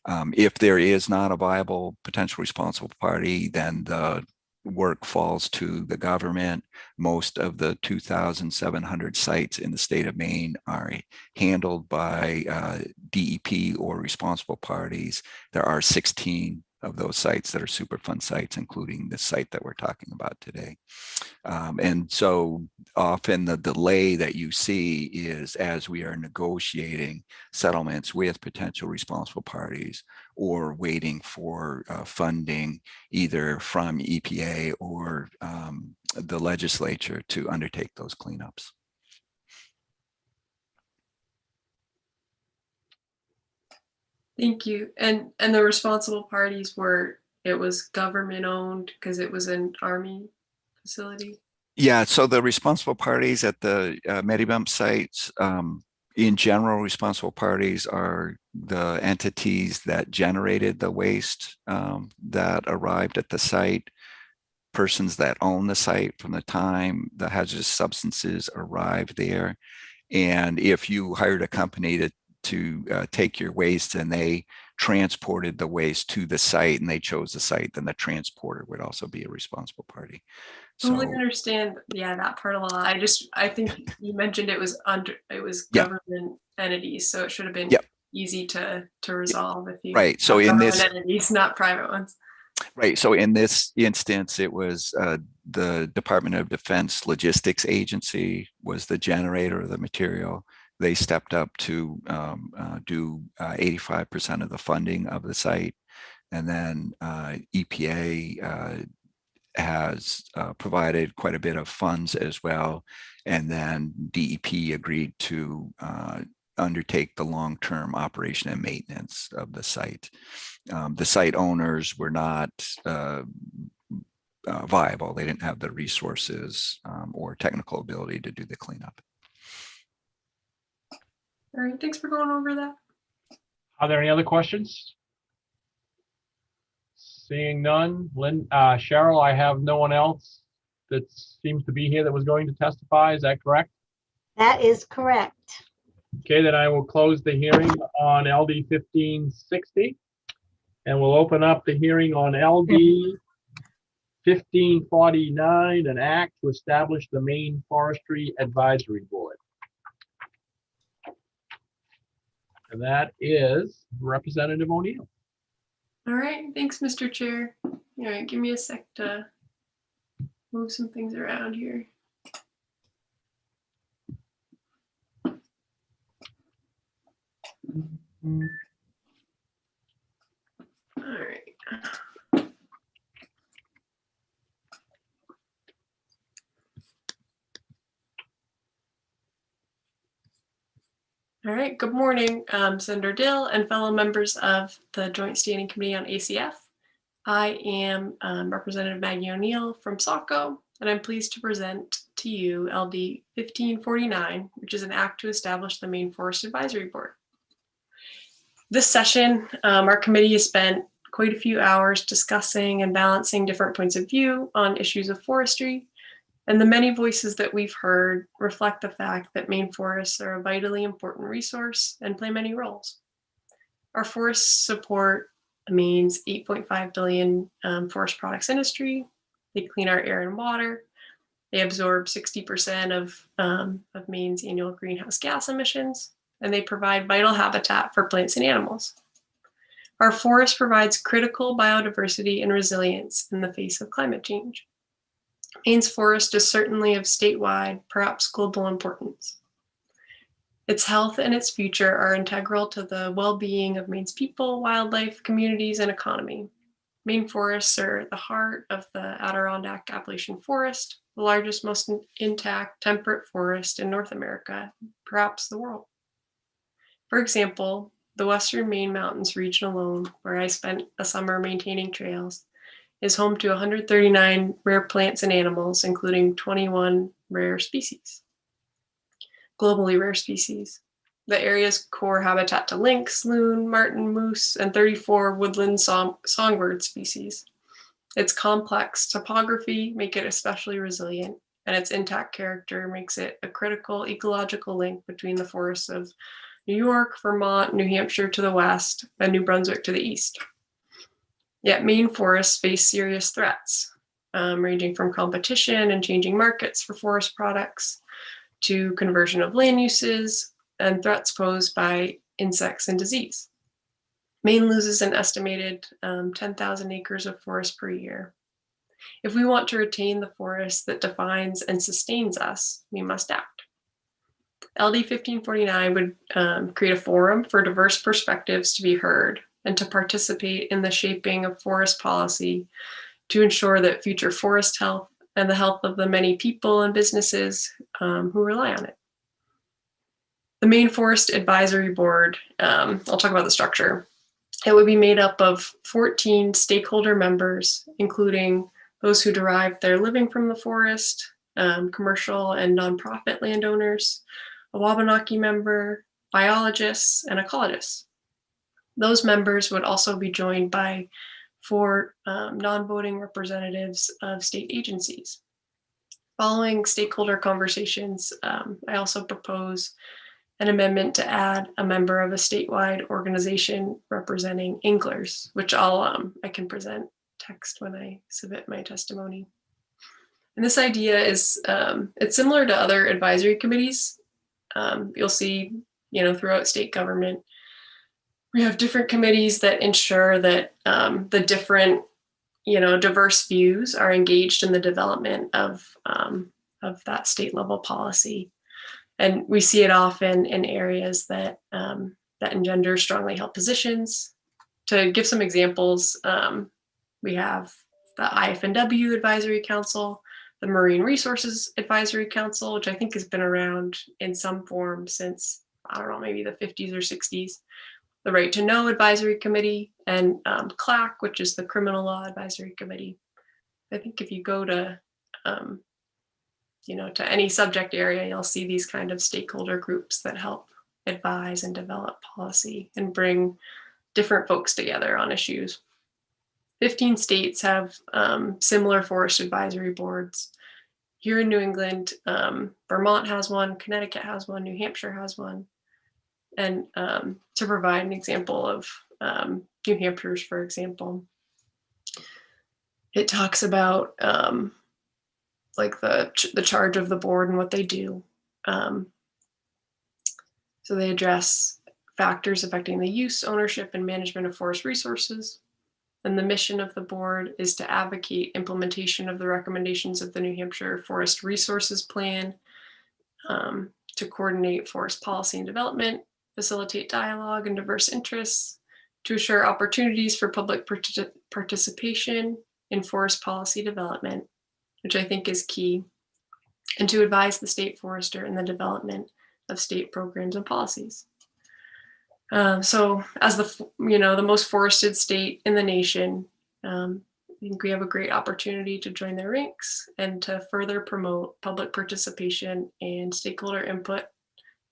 If there is not a viable potential responsible party, then the work falls to the government. Most of the 2,700 sites in the state of Maine are handled by DEP or responsible parties. There are 16 of those sites that are Superfund sites, including the site that we're talking about today. And so often the delay that you see is as we are negotiating settlements with potential responsible parties or waiting for funding either from EPA or the legislature to undertake those cleanups. Thank you. And the responsible parties it was government owned because it was an Army facility? Yeah, so the responsible parties at the Medibump sites, in general, responsible parties are the entities that generated the waste that arrived at the site, persons that own the site from the time the hazardous substances arrived there. And if you hired a company to take your waste, and they transported the waste to the site, and they chose the site, then the transporter would also be a responsible party. Totally So understand, yeah, that part a lot. I think you mentioned it was Yeah. government entities, so it should have been Yep. easy to resolve if you Right. So have in government this, entities, not private ones. right. So in this instance, it was the Department of Defense Logistics Agency was the generator of the material. They stepped up to do 85% of the funding of the site. And then EPA has provided quite a bit of funds as well. And then DEP agreed to undertake the long-term operation and maintenance of the site. The site owners were not viable. They didn't have the resources or technical ability to do the cleanup. All right, thanks for going over that. Are there any other questions? Seeing none, Cheryl, I have no one else that seems to be here that was going to testify. Is that correct? That is correct. Okay, then I will close the hearing on LD 1560. And we'll open up the hearing on LD 1549, an act to establish the Maine Forestry Advisory Board. And that is Representative O'Neill. All right, thanks, Mr. Chair. All right, give me a sec to move some things around here. All right. All right, good morning, Senator Dill and fellow members of the Joint Standing Committee on ACF. I am Representative Maggie O'Neill from Saco, and I'm pleased to present to you LD 1549, which is an act to establish the Maine Forest Advisory Board. This session, our committee has spent quite a few hours discussing and balancing different points of view on issues of forestry. And the many voices that we've heard reflect the fact that Maine forests are a vitally important resource and play many roles. Our forests support Maine's 8.5 billion forest products industry. They clean our air and water. They absorb 60% of Maine's annual greenhouse gas emissions, and they provide vital habitat for plants and animals. Our forest provides critical biodiversity and resilience in the face of climate change. Maine's forest is certainly of statewide, perhaps global importance. Its health and its future are integral to the well-being of Maine's people, wildlife, communities, and economy. Maine forests are at the heart of the Adirondack Appalachian Forest, the largest, most intact temperate forest in North America, perhaps the world. For example, the Western Maine Mountains region alone, where I spent a summer maintaining trails, is home to 139 rare plants and animals, including 21 rare species, globally rare species. The area's core habitat to lynx, loon, marten, moose, and 34 woodland songbird species. Its complex topography make it especially resilient, and its intact character makes it a critical ecological link between the forests of New York, Vermont, New Hampshire to the west, and New Brunswick to the east. Yet Maine forests face serious threats, ranging from competition and changing markets for forest products to conversion of land uses and threats posed by insects and disease. Maine loses an estimated 10,000 acres of forest per year. If we want to retain the forest that defines and sustains us, we must act. LD 1549 would create a forum for diverse perspectives to be heard and to participate in the shaping of forest policy to ensure that future forest health and the health of the many people and businesses who rely on it. The Maine Forest Advisory Board, I'll talk about the structure. It would be made up of 14 stakeholder members, including those who derive their living from the forest, commercial and nonprofit landowners, a Wabanaki member, biologists, and ecologists. Those members would also be joined by 4 non-voting representatives of state agencies. Following stakeholder conversations, I also propose an amendment to add a member of a statewide organization representing anglers, which I can present text when I submit my testimony. And this idea is, it's similar to other advisory committees. You'll see, throughout state government, we have different committees that ensure that the different, diverse views are engaged in the development of that state level policy. And we see it often in areas that engender strongly held positions. To give some examples, we have the IFNW Advisory Council, the Marine Resources Advisory Council, which I think has been around in some form since, I don't know, maybe the 50s or 60s, the Right to Know Advisory Committee, and CLAC, which is the Criminal Law Advisory Committee. I think if you go to, to any subject area, you'll see these kind of stakeholder groups that help advise and develop policy and bring different folks together on issues. 15 states have similar forest advisory boards. Here in New England, Vermont has one, Connecticut has one, New Hampshire has one. And to provide an example of New Hampshire's, for example, it talks about like the charge of the board and what they do. So they address factors affecting the use, ownership, and management of forest resources. And the mission of the board is to advocate implementation of the recommendations of the New Hampshire Forest Resources Plan, to coordinate forest policy and development, facilitate dialogue and diverse interests, to assure opportunities for public participation in forest policy development, which I think is key, and to advise the state forester in the development of state programs and policies. So as the most forested state in the nation, I think we have a great opportunity to join their ranks and to further promote public participation and stakeholder input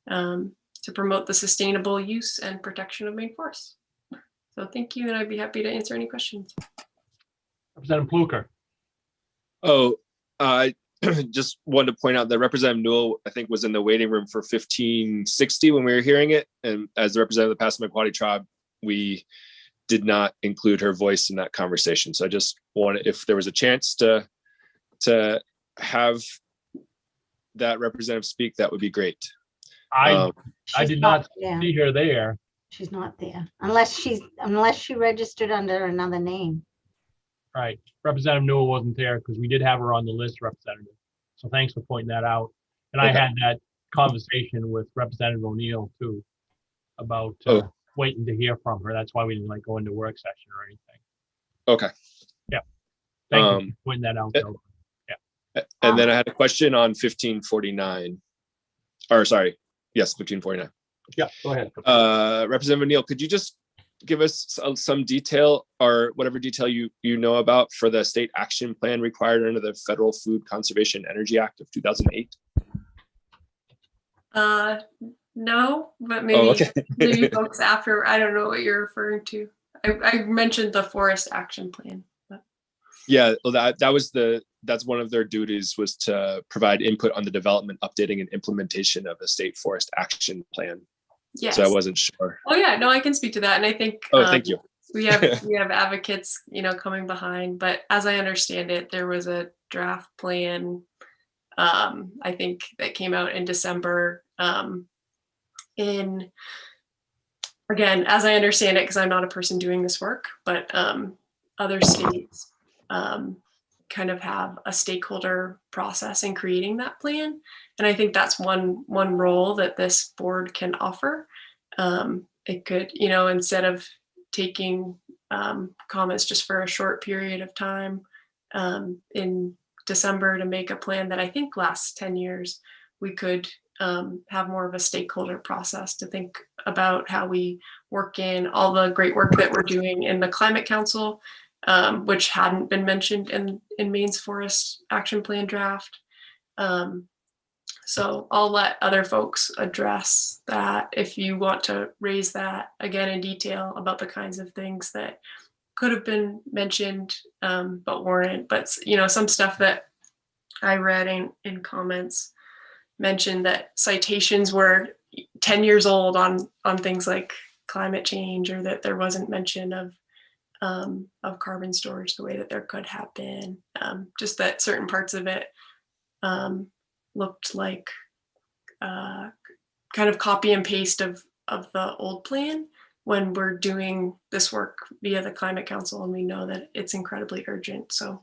to promote the sustainable use and protection of Maine forests. So thank you, and I'd be happy to answer any questions. Representative Pluker. Oh, I just wanted to point out that Representative Newell, I think, was in the waiting room for 1560 when we were hearing it. And as the representative of the Passamaquoddy tribe, we did not include her voice in that conversation. So I just wanted, if there was a chance to have that representative speak, that would be great. I did not there. see her there. She's not there unless she registered under another name. Right. Representative Newell wasn't there because we did have her on the list, Representative. So thanks for pointing that out. And I had that conversation with Representative O'Neill too about waiting to hear from her. That's why we didn't go into work session or anything. Okay. Yeah. Thank you for pointing that out. Though. Yeah. And then I had a question on 1549. Or sorry. Yes, 1549. Yeah, go ahead. Representative O'Neill, could you just give us some detail or whatever detail you know about for the state action plan required under the Federal Food Conservation Energy Act of 2008? No, but maybe maybe folks after, I don't know what you're referring to. I mentioned the Forest Action Plan. But. Yeah, well, that's one of their duties, was to provide input on the development, updating, and implementation of the State Forest Action Plan. Yes. So I wasn't sure. Oh yeah, no, I can speak to that, and I think. Thank you. we have advocates, coming behind, but as I understand it, there was a draft plan. I think that came out in December. Again, as I understand it, because I'm not a person doing this work, but other states kind of have a stakeholder process in creating that plan. And I think that's one role that this board can offer. It could, instead of taking comments just for a short period of time in December to make a plan that I think lasts 10 years, we could have more of a stakeholder process to think about how we work in all the great work that we're doing in the Climate Council, which hadn't been mentioned in Maine's Forest Action Plan draft. So I'll let other folks address that if you want to raise that again in detail about the kinds of things that could have been mentioned but weren't. But some stuff that I read in comments mentioned that citations were 10 years old on things like climate change, or that there wasn't mention of carbon storage the way that there could have been. Just that certain parts of it looked like kind of copy and paste of the old plan when we're doing this work via the Climate Council, and we know that it's incredibly urgent. So,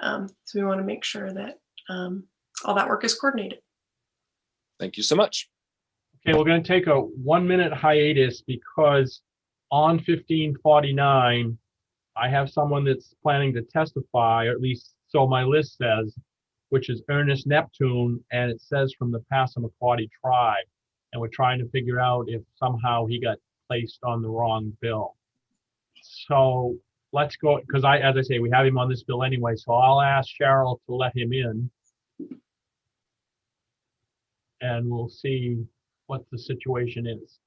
so we want to make sure that all that work is coordinated. Thank you so much. Okay, we're going to take a 1-minute hiatus because on 1549, I have someone that's planning to testify, or at least so my list says, which is Ernest Neptune, and it says from the Passamaquoddy tribe. And we're trying to figure out if somehow he got placed on the wrong bill. So let's go, because as I say, we have him on this bill anyway, so I'll ask Cheryl to let him in. And we'll see what the situation is.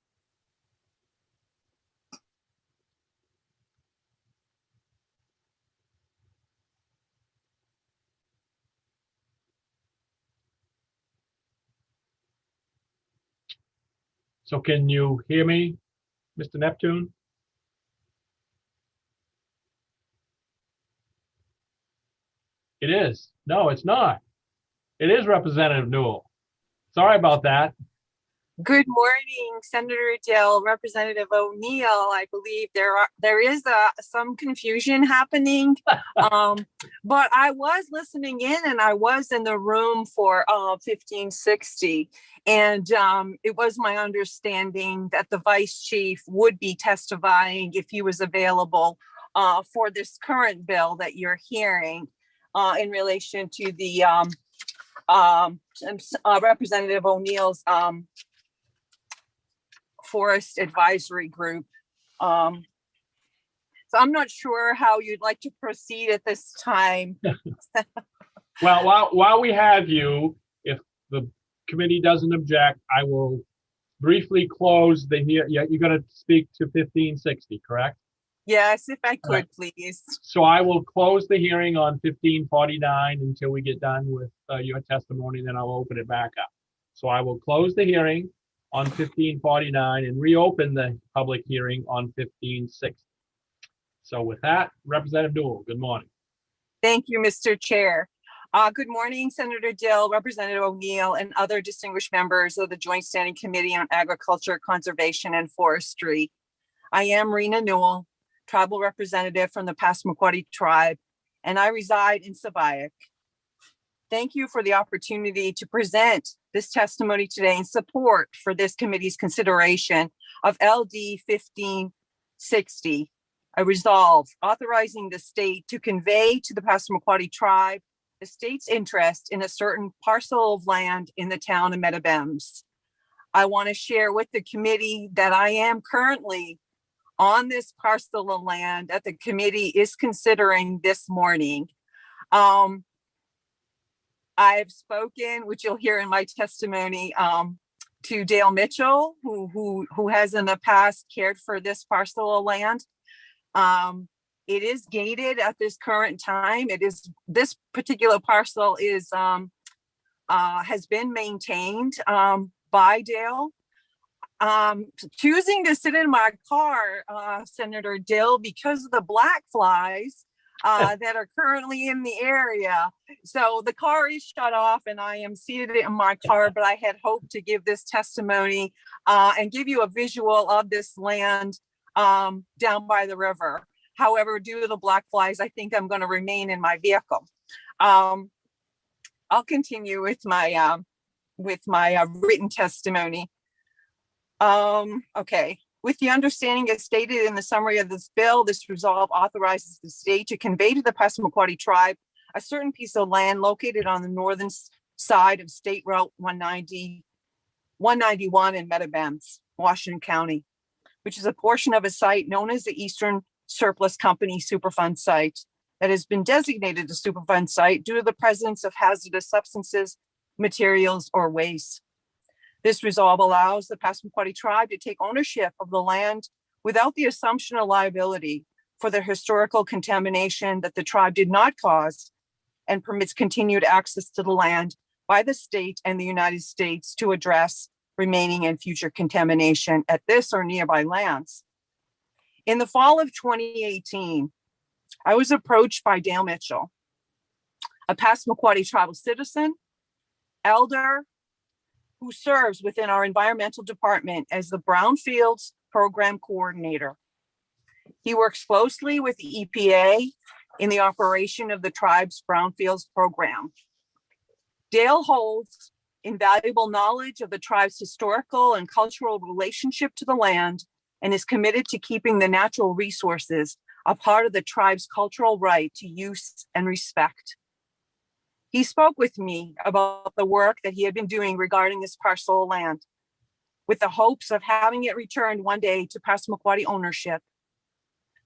So can you hear me, Mr. Neptune? It is. No, it's not. It is Representative Newell. Sorry about that. Good morning, Senator Dill, Representative O'Neill. I believe there is some confusion happening, but I was listening in, and I was in the room for 1560, and it was my understanding that the vice chief would be testifying if he was available for this current bill that you're hearing in relation to the Representative O'Neill's Forest Advisory Group. So I'm not sure how you'd like to proceed at this time. Well, while we have you, if the committee doesn't object, I will briefly close the hearing. Yeah, you're going to speak to 1560, correct? Yes, if I could, Right. please. So I will close the hearing on 1549 until we get done with your testimony, then I'll open it back up. So I will close the hearing on 1549 and reopen the public hearing on 1560. So with that, Representative Newell, good morning. Thank you, Mr. Chair. Good morning, Senator Dill, Representative O'Neill, and other distinguished members of the Joint Standing Committee on Agriculture, Conservation, and Forestry. I am Rena Newell, tribal representative from the Passamaquoddy tribe, and I reside in Sabayak. Thank you for the opportunity to present this testimony today in support for this committee's consideration of LD 1560, a resolve authorizing the state to convey to the Passamaquoddy tribe the state's interest in a certain parcel of land in the town of Medebems. I want to share with the committee that I am currently on this parcel of land that the committee is considering this morning. I've spoken, which you'll hear in my testimony, to Dale Mitchell, who has in the past cared for this parcel of land. It is gated at this current time. This particular parcel has been maintained by Dale. Choosing to sit in my car, Senator Dill, because of the black flies that are currently in the area. So the car is shut off and I am seated in my car, but I had hoped to give this testimony and give you a visual of this land down by the river. However, due to the black flies, I think I'm going to remain in my vehicle. I'll continue with my written testimony. Okay. With the understanding as stated in the summary of this bill, this resolve authorizes the state to convey to the Passamaquoddy tribe a certain piece of land located on the northern side of State Route 191 in Medebems, Washington County, which is a portion of a site known as the Eastern Surplus Company Superfund site that has been designated a Superfund site due to the presence of hazardous substances, materials, or waste. This resolve allows the Passamaquoddy tribe to take ownership of the land without the assumption of liability for the historical contamination that the tribe did not cause, and permits continued access to the land by the state and the United States to address remaining and future contamination at this or nearby lands. In the fall of 2018, I was approached by Dale Mitchell, a Passamaquoddy tribal citizen, elder, who serves within our environmental department as the Brownfields Program Coordinator. He works closely with the EPA in the operation of the tribe's Brownfields program. Dale holds invaluable knowledge of the tribe's historical and cultural relationship to the land and is committed to keeping the natural resources a part of the tribe's cultural right to use and respect. He spoke with me about the work that he had been doing regarding this parcel of land, with the hopes of having it returned one day to Passamaquoddy ownership.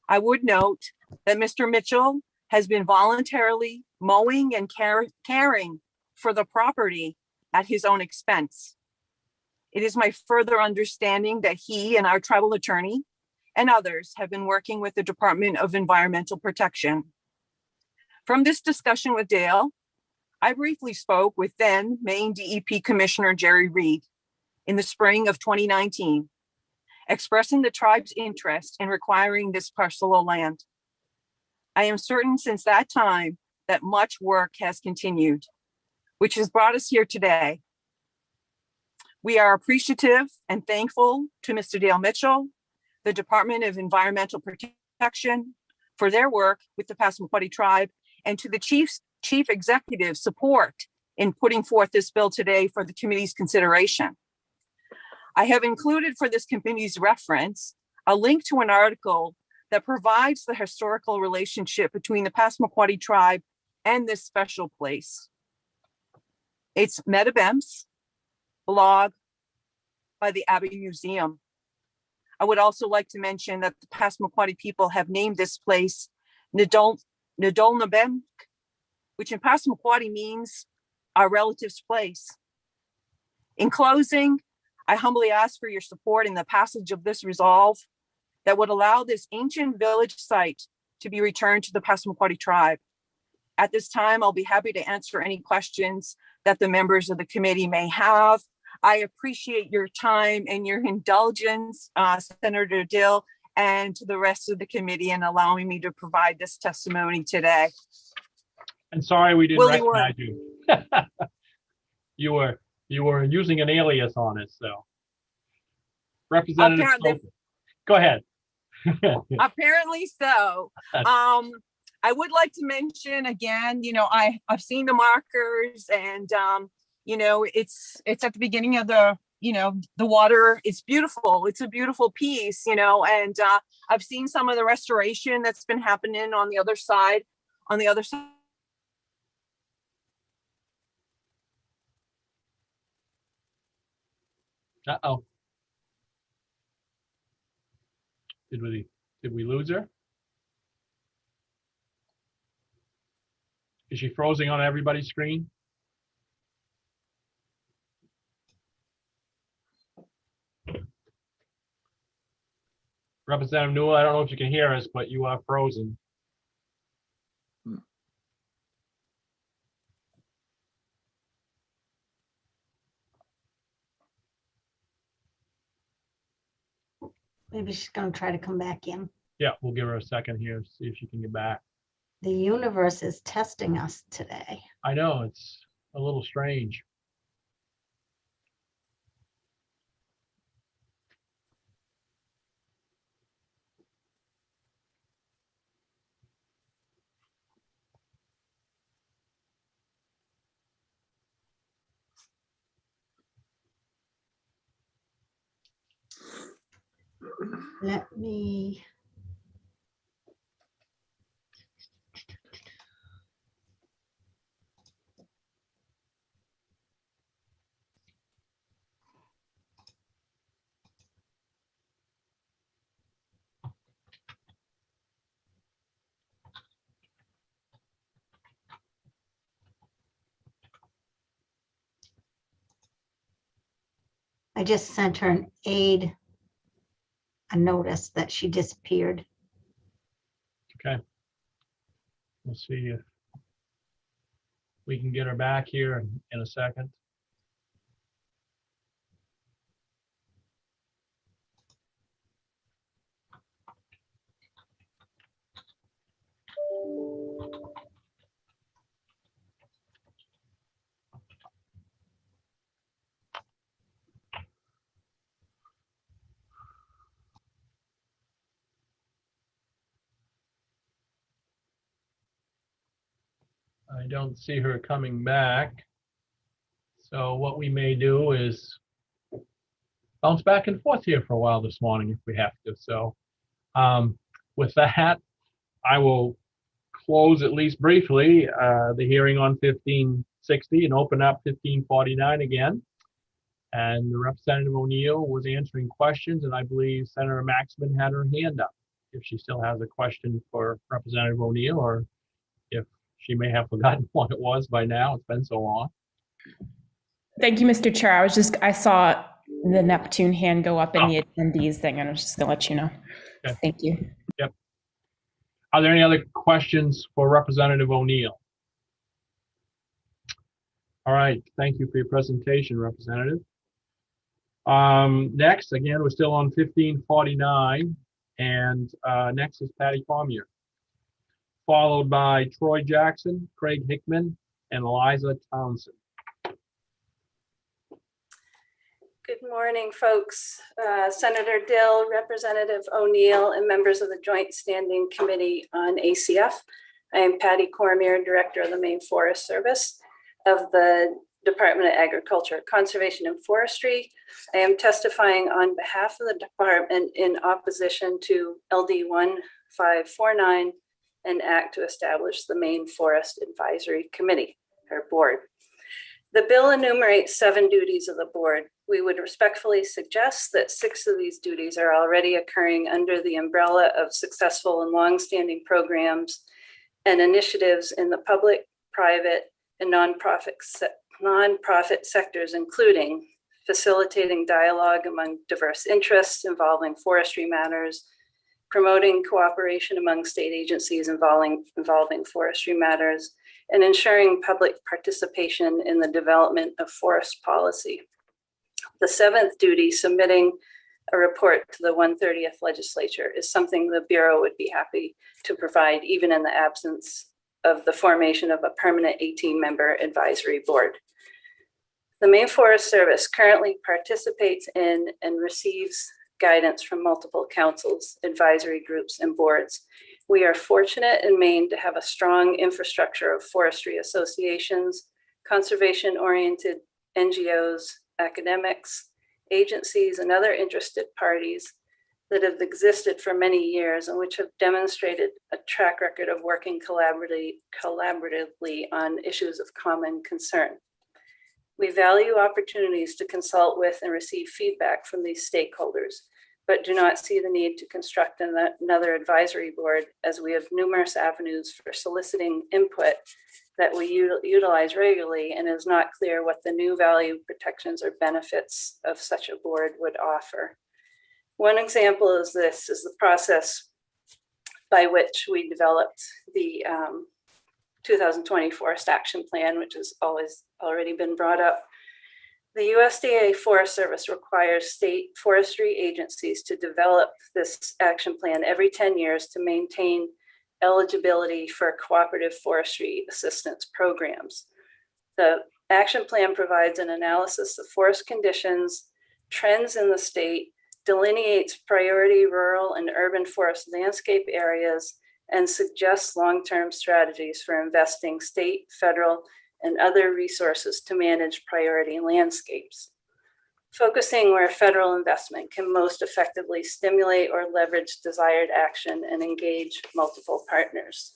I would note that Mr. Mitchell has been voluntarily mowing and caring for the property at his own expense. It is my further understanding that he and our tribal attorney and others have been working with the Department of Environmental Protection. From this discussion with Dale, I briefly spoke with then Maine DEP Commissioner Jerry Reed in the spring of 2019, expressing the tribe's interest in requiring this parcel of land. I am certain since that time that much work has continued, which has brought us here today. We are appreciative and thankful to Mr. Dale Mitchell, the Department of Environmental Protection, for their work with the Passamaquoddy tribe, and to the chief executive support in putting forth this bill today for the committee's consideration. I have included for this committee's reference a link to an article that provides the historical relationship between the Passamaquoddy tribe and this special place. It's Metabem's blog by the Abbey Museum. I would also like to mention that the Passamaquoddy people have named this place Ndolnabem, which in Passamaquoddy means our relative's place. In closing, I humbly ask for your support in the passage of this resolve that would allow this ancient village site to be returned to the Passamaquoddy tribe. At this time, I'll be happy to answer any questions that the members of the committee may have. I appreciate your time and your indulgence, Senator Dill, and to the rest of the committee in allowing me to provide this testimony today. And sorry we didn't Willie recognize you. You were using an alias on it, so. Representative Schofield. Go ahead. Apparently so. I would like to mention again, I've seen the markers, and it's at the beginning of the water. It's beautiful. It's a beautiful piece, and I've seen some of the restoration that's been happening on the other side. Uh-oh. Did we lose her? Is she frozen on everybody's screen? Representative Newell, I don't know if you can hear us, but you are frozen. Maybe she's going to try to come back in. Yeah, we'll give her a second here, see if she can get back. The universe is testing us today. I know, it's a little strange. Let me. I just sent her an aide a notice that she disappeared. Okay. We'll see if we can get her back here in a second. I don't see her coming back. So what we may do is bounce back and forth here for a while this morning if we have to. So with that, I will close at least briefly the hearing on 1560 and open up 1549 again. And Representative O'Neill was answering questions, and I believe Senator Maxman had her hand up if she still has a question for Representative O'Neill, or if she may have forgotten what it was by now. It's been so long. Thank you, Mr. Chair. I saw the Neptune hand go up in the attendees thing, and I was just going to let you know. Okay. Thank you. Yep. Are there any other questions for Representative O'Neill? All right. Thank you for your presentation, Representative. Next, again, we're still on 1549, and next is Patty Cormier, followed by Troy Jackson, Craig Hickman, and Eliza Townsend. Good morning, folks. Senator Dill, Representative O'Neill, and members of the Joint Standing Committee on ACF. I am Patty Cormier, Director of the Maine Forest Service of the Department of Agriculture, Conservation and Forestry. I am testifying on behalf of the department in opposition to LD 1549, an act to establish the Maine Forest Advisory Committee, or board. The bill enumerates 7 duties of the board. We would respectfully suggest that 6 of these duties are already occurring under the umbrella of successful and longstanding programs and initiatives in the public, private, and nonprofit sectors, including facilitating dialogue among diverse interests involving forestry matters, promoting cooperation among state agencies involving forestry matters, and ensuring public participation in the development of forest policy. The 7th duty, submitting a report to the 130th legislature, is something the Bureau would be happy to provide even in the absence of the formation of a permanent 18-member advisory board. The Maine Forest Service currently participates in and receives guidance from multiple councils, advisory groups, and boards. We are fortunate in Maine to have a strong infrastructure of forestry associations, conservation-oriented NGOs, academics, agencies, and other interested parties that have existed for many years and which have demonstrated a track record of working collaboratively on issues of common concern. We value opportunities to consult with and receive feedback from these stakeholders, but do not see the need to construct another advisory board, as we have numerous avenues for soliciting input that we utilize regularly, and it is not clear what the new value, protections, or benefits of such a board would offer. One example is the process by which we developed the 2020 Forest Action Plan, which has already been brought up. The USDA Forest Service requires state forestry agencies to develop this action plan every 10 years to maintain eligibility for cooperative forestry assistance programs. The action plan provides an analysis of forest conditions, trends in the state, delineates priority rural and urban forest landscape areas, and suggests long-term strategies for investing state, federal, and other resources to manage priority landscapes, focusing where federal investment can most effectively stimulate or leverage desired action and engage multiple partners.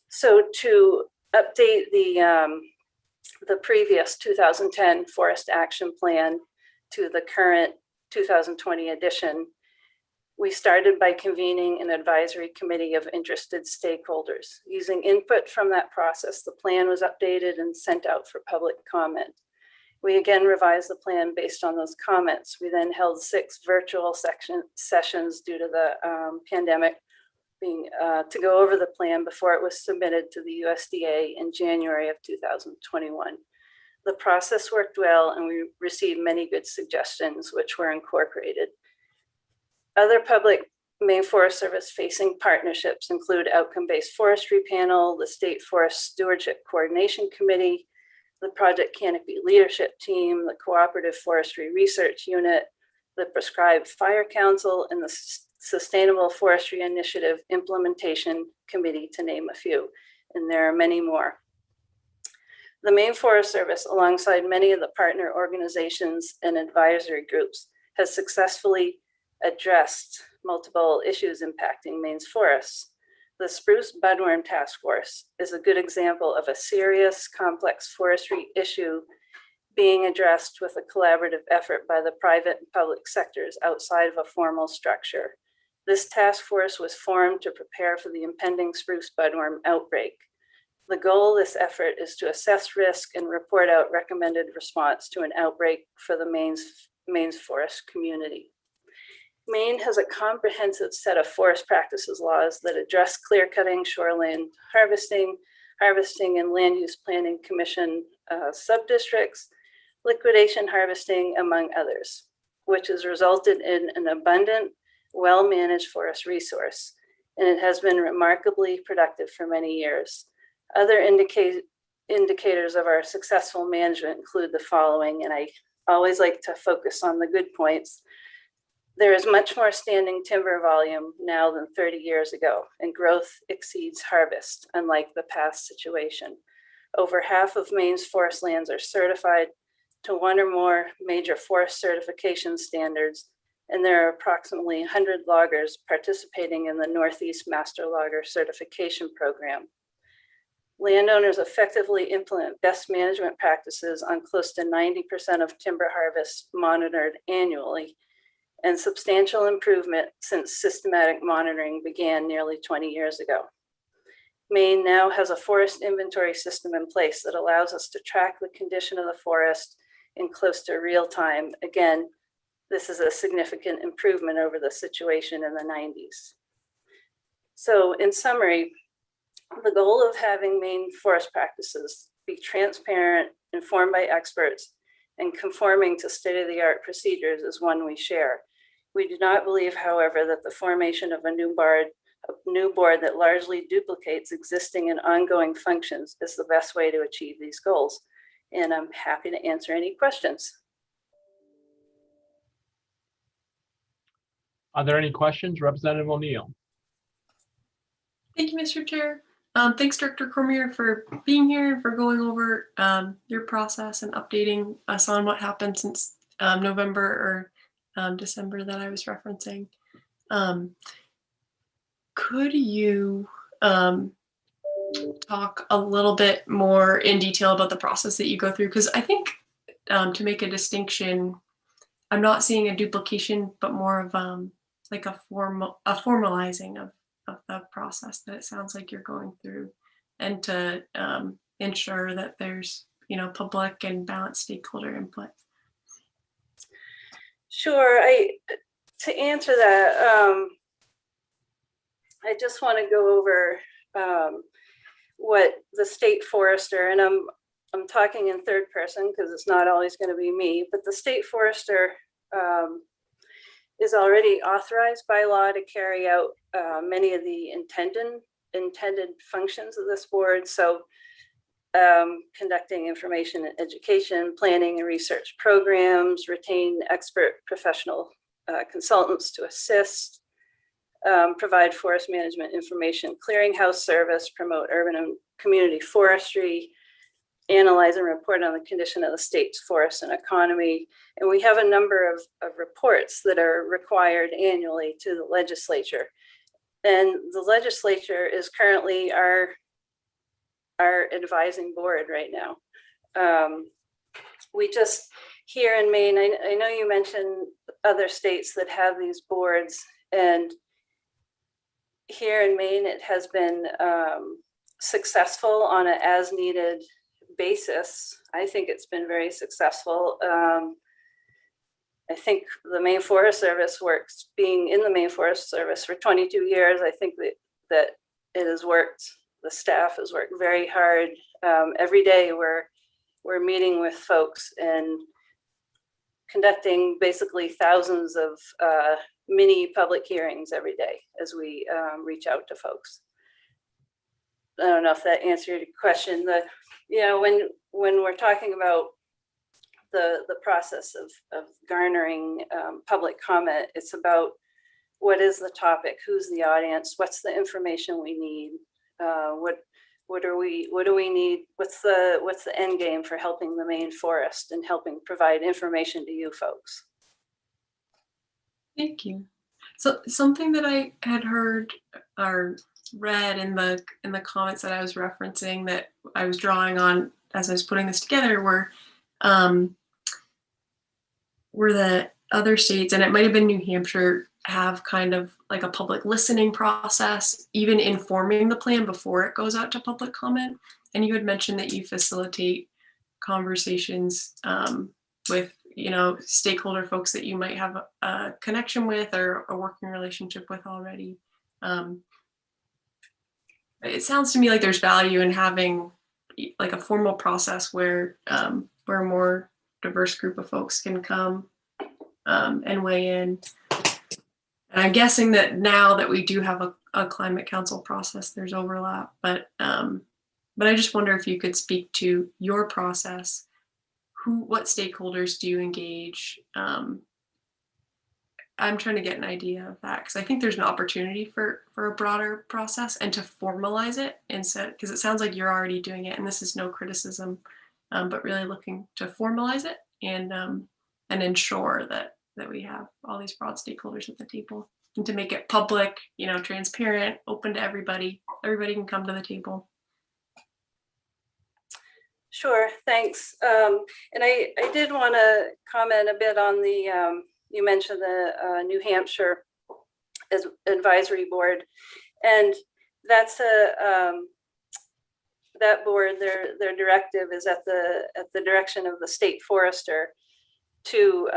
So to update the previous 2010 Forest Action Plan to the current 2020 edition, we started by convening an advisory committee of interested stakeholders. Using input from that process, the plan was updated and sent out for public comment. We again revised the plan based on those comments. We then held 6 virtual sessions due to the pandemic to go over the plan before it was submitted to the USDA in January of 2021. The process worked well, and we received many good suggestions, which were incorporated. Other public Maine Forest Service facing partnerships include Outcome-Based Forestry Panel, the State Forest Stewardship Coordination Committee, the Project Canopy Leadership Team, the Cooperative Forestry Research Unit, the Prescribed Fire Council, and the Sustainable Forestry Initiative Implementation Committee, to name a few. and there are many more. The Maine Forest Service, alongside many of the partner organizations and advisory groups, has successfully addressed multiple issues impacting Maine's forests. The Spruce Budworm Task Force is a good example of a serious, complex forestry issue being addressed with a collaborative effort by the private and public sectors outside of a formal structure. This task force was formed to prepare for the impending spruce budworm outbreak. The goal of this effort is to assess risk and report out recommended response to an outbreak for the Maine's forest community. Maine has a comprehensive set of forest practices laws that address clear cutting, shoreline harvesting, and land use planning commission sub-districts, liquidation harvesting, among others, which has resulted in an abundant, well-managed forest resource, and it has been remarkably productive for many years. Other indicators of our successful management include the following, and I always like to focus on the good points. There is much more standing timber volume now than 30 years ago, and growth exceeds harvest, unlike the past situation. Over half of Maine's forest lands are certified to one or more major forest certification standards, and there are approximately 100 loggers participating in the Northeast Master Logger Certification Program. Landowners effectively implement best management practices on close to 90% of timber harvests monitored annually, and substantial improvement since systematic monitoring began nearly 20 years ago. Maine now has a forest inventory system in place that allows us to track the condition of the forest in close to real time. Again, this is a significant improvement over the situation in the 90s. So in summary, the goal of having Maine forest practices be transparent, informed by experts, and conforming to state-of-the-art procedures is one we share. We do not believe, however, that the formation of a new board that largely duplicates existing and ongoing functions is the best way to achieve these goals. And I'm happy to answer any questions. Are there any questions? Representative O'Neill. Thank you, Mr. Chair. Thanks, Director Cormier, for being here and for going over your process and updating us on what happened since November or December that I was referencing. Could you talk a little bit more in detail about the process that you go through? Because I think to make a distinction, I'm not seeing a duplication, but more of like a formalizing of the process that it sounds like you're going through, and to ensure that there's public and balanced stakeholder input. Sure. To answer that, I just want to go over what the state forester, and I'm talking in third person because it's not always going to be me, but the state forester is already authorized by law to carry out many of the intended functions of this board. So conducting information and education, planning and research programs, retain expert professional consultants to assist, provide forest management information, clearinghouse service, promote urban and community forestry, analyze and report on the condition of the state's forests and economy. And we have a number of reports that are required annually to the legislature. And the legislature is currently our advising board right now. We just, here in Maine, I know you mentioned other states that have these boards, and here in Maine, it has been successful on an as-needed basis. I think it's been very successful. I think the Maine Forest Service works, being in the Maine Forest Service for 22 years, I think that it has worked. The staff has worked very hard. Every day we're meeting with folks and conducting basically thousands of mini public hearings every day as we reach out to folks. I don't know if that answered your question. When we're talking about the process of garnering public comment, it's about what is the topic, who's the audience, what's the information we need, what do we need? What's the end game for helping the Maine forest and helping provide information to you folks? Thank you. So something that I had heard or read in the comments that I was referencing that I was drawing on as I was putting this together were the other states, and it might have been New Hampshire, have kind of like a public listening process, even informing the plan before it goes out to public comment. And you had mentioned that you facilitate conversations with, you know, stakeholder folks that you might have a connection with or a working relationship with already. It sounds to me like there's value in having like a formal process where a more diverse group of folks can come and weigh in. And I'm guessing that now that we do have a climate council process, there's overlap, but I just wonder if you could speak to your process. What stakeholders do you engage? I'm trying to get an idea of that because I think there's an opportunity for a broader process and to formalize it instead, because it sounds like you're already doing it, and this is no criticism, but really looking to formalize it and ensure that we have all these broad stakeholders at the table, and to make it public, you know, transparent, open to everybody. Everybody can come to the table. Sure, thanks. And I did want to comment a bit on the, you mentioned the New Hampshire advisory board, and that's that board, their directive is at the direction of the state forester to,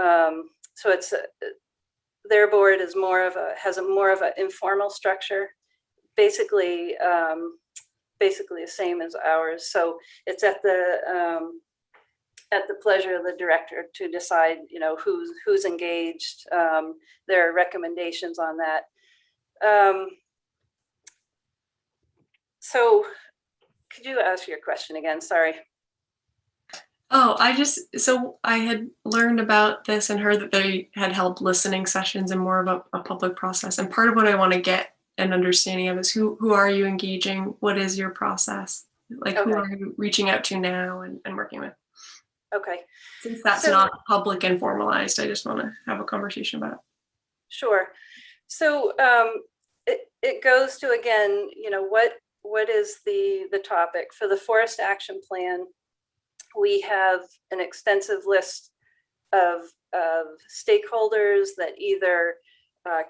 so it's their board is has a more of an informal structure, basically the same as ours. So it's at the pleasure of the director to decide, you know, who's engaged. There are recommendations on that. So could you ask your question again? Sorry. Oh, so I had learned about this and heard that they had held listening sessions and more of a public process. And part of what I want to get an understanding of is who are you engaging? What is your process? Like, okay, who are you reaching out to now and working with? Okay. Since that's not public and formalized, I just want to have a conversation about it. Sure. So it goes to, again, you know, what is the topic for the Forest Action Plan? We have an extensive list of stakeholders that either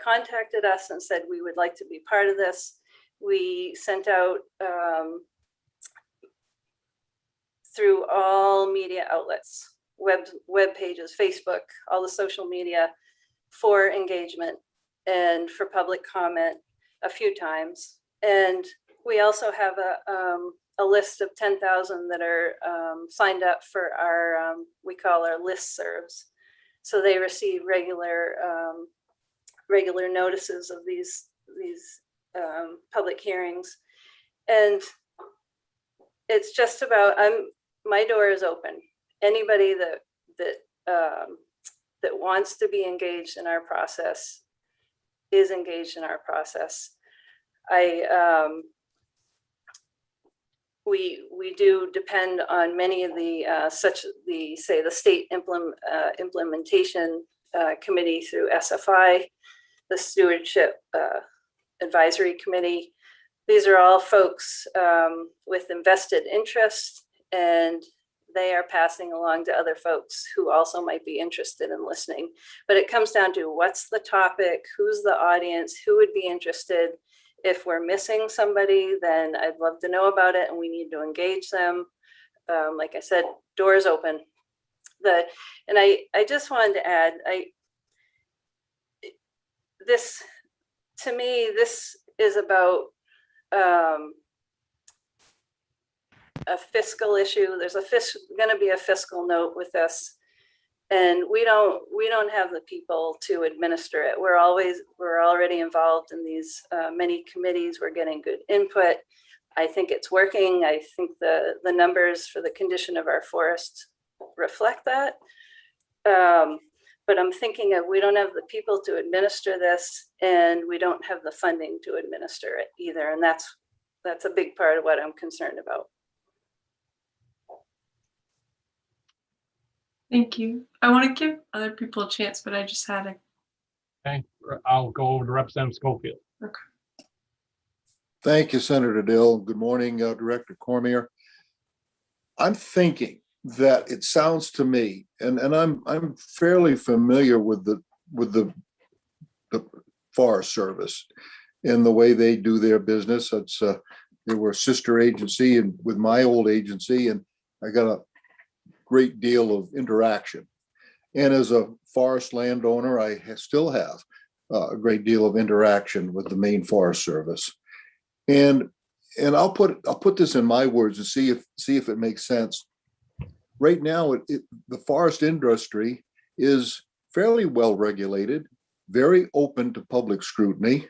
contacted us and said we would like to be part of this. We sent out through all media outlets, web pages, Facebook, all the social media, for engagement and for public comment a few times. And we also have a list of 10,000 that are signed up for our, we call our listservs. So they receive regular notices of these public hearings. And it's just about, my door is open. Anybody that wants to be engaged in our process is engaged in our process. We do depend on many of the the state implementation committee through SFI, the Stewardship Advisory Committee. These are all folks with invested interest, and they are passing along to other folks who also might be interested in listening. But it comes down to what's the topic, who's the audience, who would be interested. If we're missing somebody, then I'd love to know about it and we need to engage them. Like I said, doors open. And I just wanted to add, to me, this is about a fiscal issue. There's going to be a fiscal note with this, and we don't have the people to administer it. We're already involved in these many committees. We're getting good input. I think it's working. I think the numbers for the condition of our forests reflect that. But I'm thinking of, we don't have the people to administer this, and we don't have the funding to administer it either. And that's that's a big part of what I'm concerned about. Thank you. I want to give other people a chance, but I just had a. Okay, I'll go over to Representative Schofield. Okay. Thank you, Senator Dill. Good morning, Director Cormier. I'm thinking that it sounds to me, and I'm fairly familiar with the Forest Service in the way they do their business. It's they were a sister agency and with my old agency, and I got a great deal of interaction. And as a forest landowner, I still have a great deal of interaction with the Maine Forest Service. And I'll put this in my words and see if it makes sense. Right now, the forest industry is fairly well regulated, very open to public scrutiny,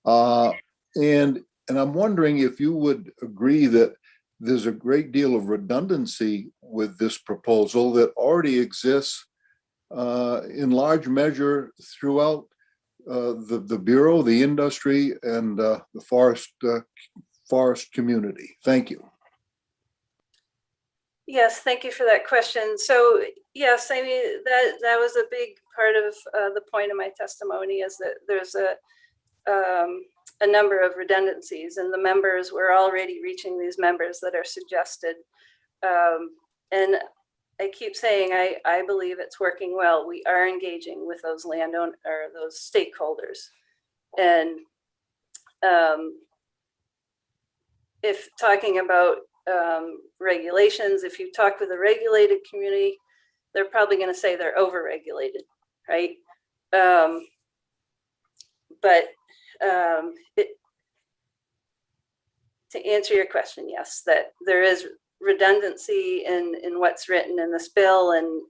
and I'm wondering if you would agree that there's a great deal of redundancy with this proposal that already exists in large measure throughout the Bureau, the industry, and the forest community. Thank you. Yes, thank you for that question. So yes, I mean, that was a big part of the point of my testimony, is that there's a number of redundancies, and the members, we're already reaching these members that are suggested. And I keep saying, I believe it's working well. We are engaging with those landowners or those stakeholders. And if talking about regulations, if you talk with a regulated community, they're probably going to say they're over-regulated, right? To answer your question, yes, that there is redundancy in what's written in this bill, and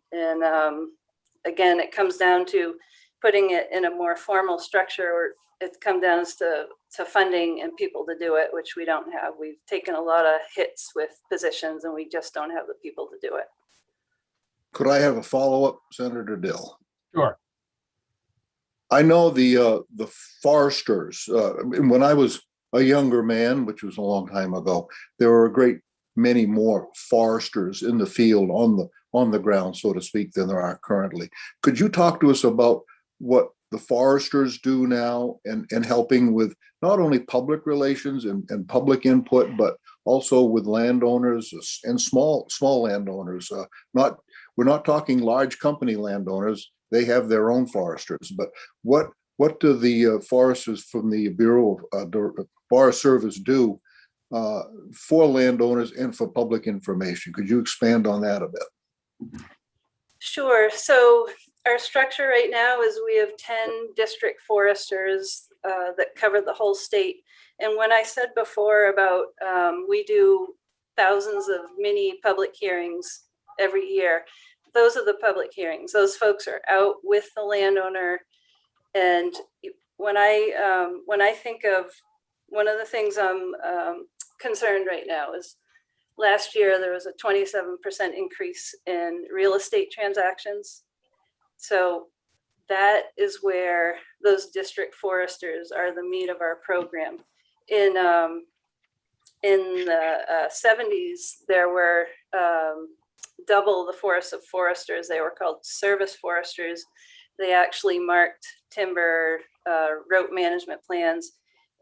again, it comes down to putting it in a more formal structure, or it comes down to funding and people to do it, which we don't have. We've taken a lot of hits with positions, and we just don't have the people to do it. Could I have a follow-up, Senator Dill? Sure. I know the foresters. When I was a younger man, which was a long time ago, there were a great many more foresters in the field, on the ground, so to speak, than there are currently. Could you talk to us about what the foresters do now, and helping with not only public relations and public input, but also with landowners and small landowners? We're not talking large company landowners. They have their own foresters, but what do the foresters from the Bureau of Forest Service do for landowners and for public information? Could you expand on that a bit? Sure. So our structure right now is we have 10 district foresters that cover the whole state. And when I said before about we do thousands of mini public hearings every year, those are the public hearings. Those folks are out with the landowner. And when I think of, one of the things I'm concerned right now is last year there was a 27% increase in real estate transactions. So that is where those district foresters are the meat of our program. In the 70s, there were double the force of foresters. They were called service foresters. They actually marked timber, rope management plans.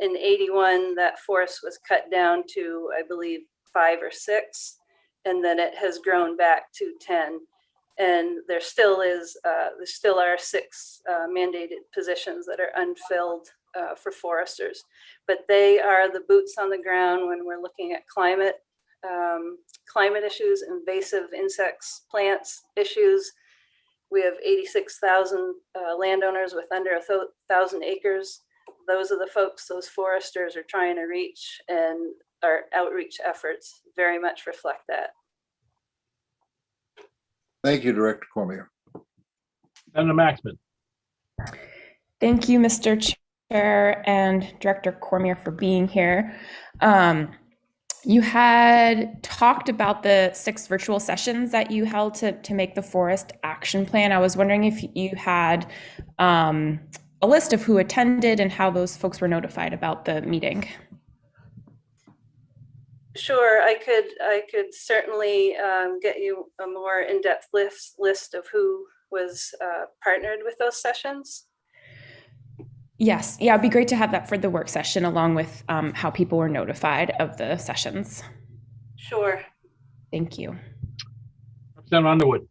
In 81, that force was cut down to, I believe, 5 or 6, and then it has grown back to 10. And there still are 6 mandated positions that are unfilled for foresters, but they are the boots on the ground when we're looking at climate issues, invasive insects, plants issues. We have 86,000 landowners with under 1,000 acres. Those are the folks those foresters are trying to reach, and our outreach efforts very much reflect that. Thank you, Director Cormier. Senator Maxman. Thank you, Mr. Chair and Director Cormier, for being here. You had talked about the 6 virtual sessions that you held to make the forest action plan. I was wondering if you had a list of who attended and how those folks were notified about the meeting. Sure, I could certainly get you a more in-depth list of who was partnered with those sessions. Yes, yeah, it'd be great to have that for the work session along with how people were notified of the sessions. Sure. Thank you. Representative Underwood.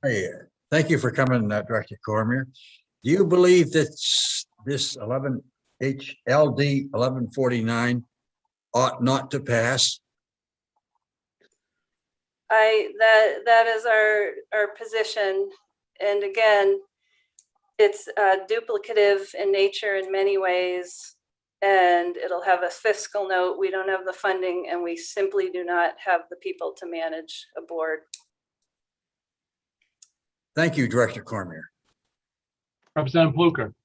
Hey, thank you for coming, Director Cormier. Do you believe that this 11 HLD 1149 ought not to pass? That is our position, and again, it's duplicative in nature in many ways, and it'll have a fiscal note. We don't have the funding, and we simply do not have the people to manage a board. Thank you, Director Cormier. Representative Blucher.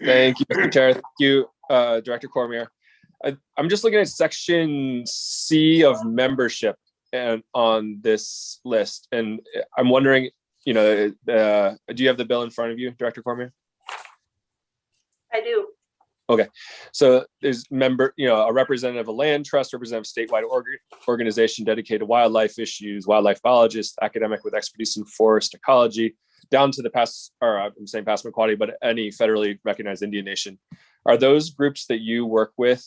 Thank you, Mr. Chair. Thank you, Director Cormier. I'm just looking at section C of membership and on this list, and I'm wondering, you know, do you have the bill in front of you, Director Cormier? I do. Okay, so there's a representative of a land trust, representative of statewide organization dedicated to wildlife issues, wildlife biologist, academic with expertise in forest ecology, down to the I'm saying Passamaquoddy, but any federally recognized Indian nation. Are those groups that you work with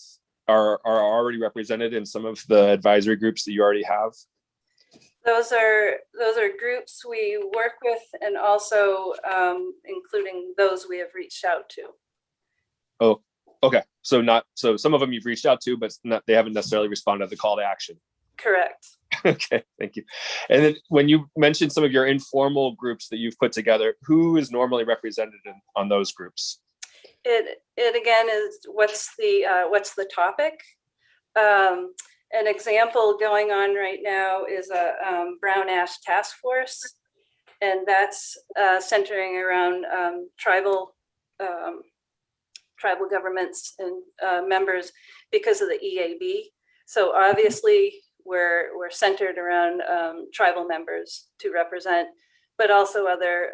are already represented in some of the advisory groups that you already have? Those are groups we work with, and also including those we have reached out to. Oh, okay. So some of them you've reached out to, but they haven't necessarily responded to the call to action. Correct. Okay, thank you. And then when you mentioned some of your informal groups that you've put together, who is normally represented on those groups? It again is what's the topic. An example going on right now is a brown ash task force, and that's centering around tribal governments and members because of the EAB. So obviously we're centered around tribal members to represent, but also other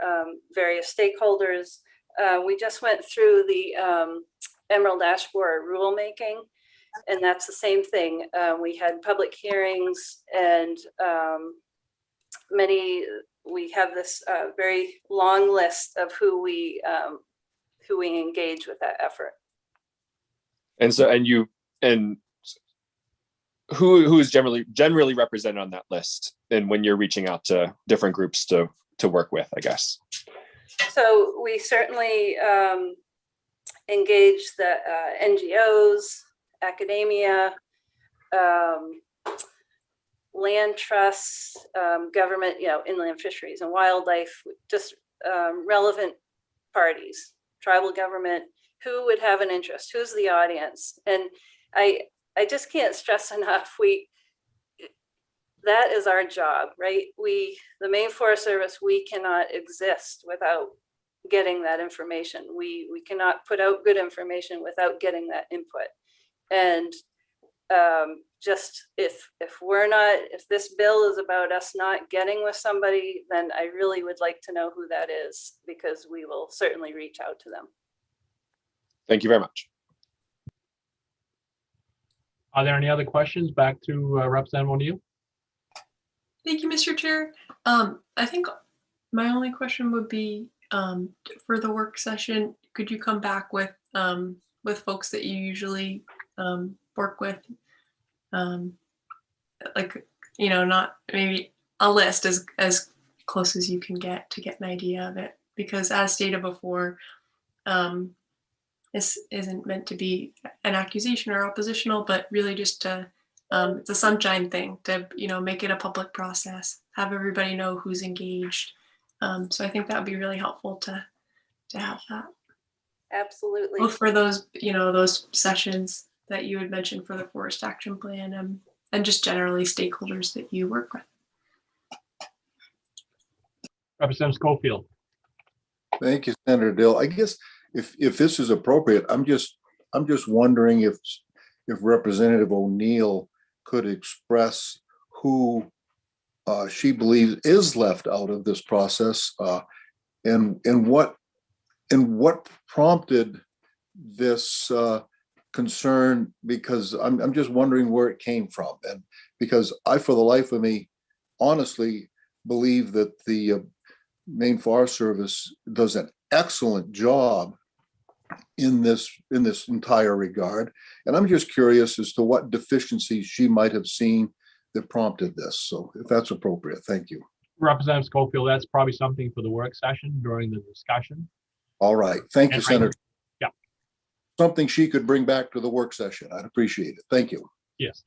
various stakeholders. We just went through the Emerald Ash Borer rulemaking, and that's the same thing. We had public hearings, and we have this very long list of who we engage with that effort. And so, and who is generally represented on that list, and when you're reaching out to different groups to work with, I guess. So we certainly engage the NGOs, academia, land trusts, government, inland fisheries and wildlife, just relevant parties, tribal government, who would have an interest, who's the audience. And I just can't stress enough, that is our job, right? The Maine Forest Service, we cannot exist without getting that information. We cannot put out good information without getting that input. And just if this bill is about us not getting with somebody, then I really would like to know who that is, because we will certainly reach out to them. Thank you very much. Are there any other questions? Back to Representative O'Neill. Thank you, Mr. Chair. I think my only question would be for the work session, could you come back with folks that you usually work with? Not maybe a list as close as you can get to get an idea of it, because as stated before, this isn't meant to be an accusation or oppositional, but really just to it's a sunshine thing to make it a public process, have everybody know who's engaged. So I think that would be really helpful to have that. Absolutely. Both for those those sessions that you had mentioned for the Forest Action Plan, and just generally stakeholders that you work with. Representative Schofield. Thank you, Senator Dill. I guess if this is appropriate, I'm just wondering if Representative O'Neill could express who she believes is left out of this process, and what prompted this concern because I'm just wondering where it came from. And because I, for the life of me, honestly believe that the Maine Forest Service does an excellent job in this entire regard. And I'm just curious as to what deficiencies she might have seen that prompted this. So if that's appropriate, thank you. Representative Schofield, that's probably something for the work session during the discussion. All right. Thank you, And Senator. Yeah. Something she could bring back to the work session. I'd appreciate it. Thank you. Yes.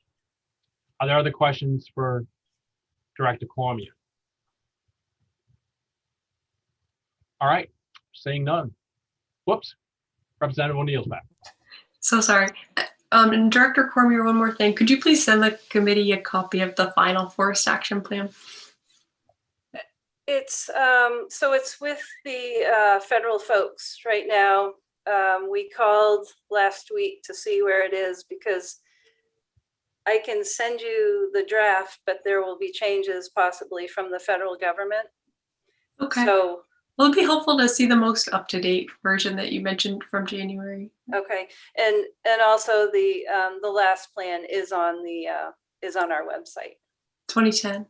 Are there other questions for Director Cormier? All right, seeing none. Whoops. Representative O'Neill's back. So sorry. And Director Cormier, one more thing. Could you please send the committee a copy of the final forest action plan? It's so it's with the federal folks right now. We called last week to see where it is because I can send you the draft, but there will be changes possibly from the federal government. Okay. So well, it'd be helpful to see the most up-to-date version that you mentioned from January. okay, and also the last plan is on our website. 2010.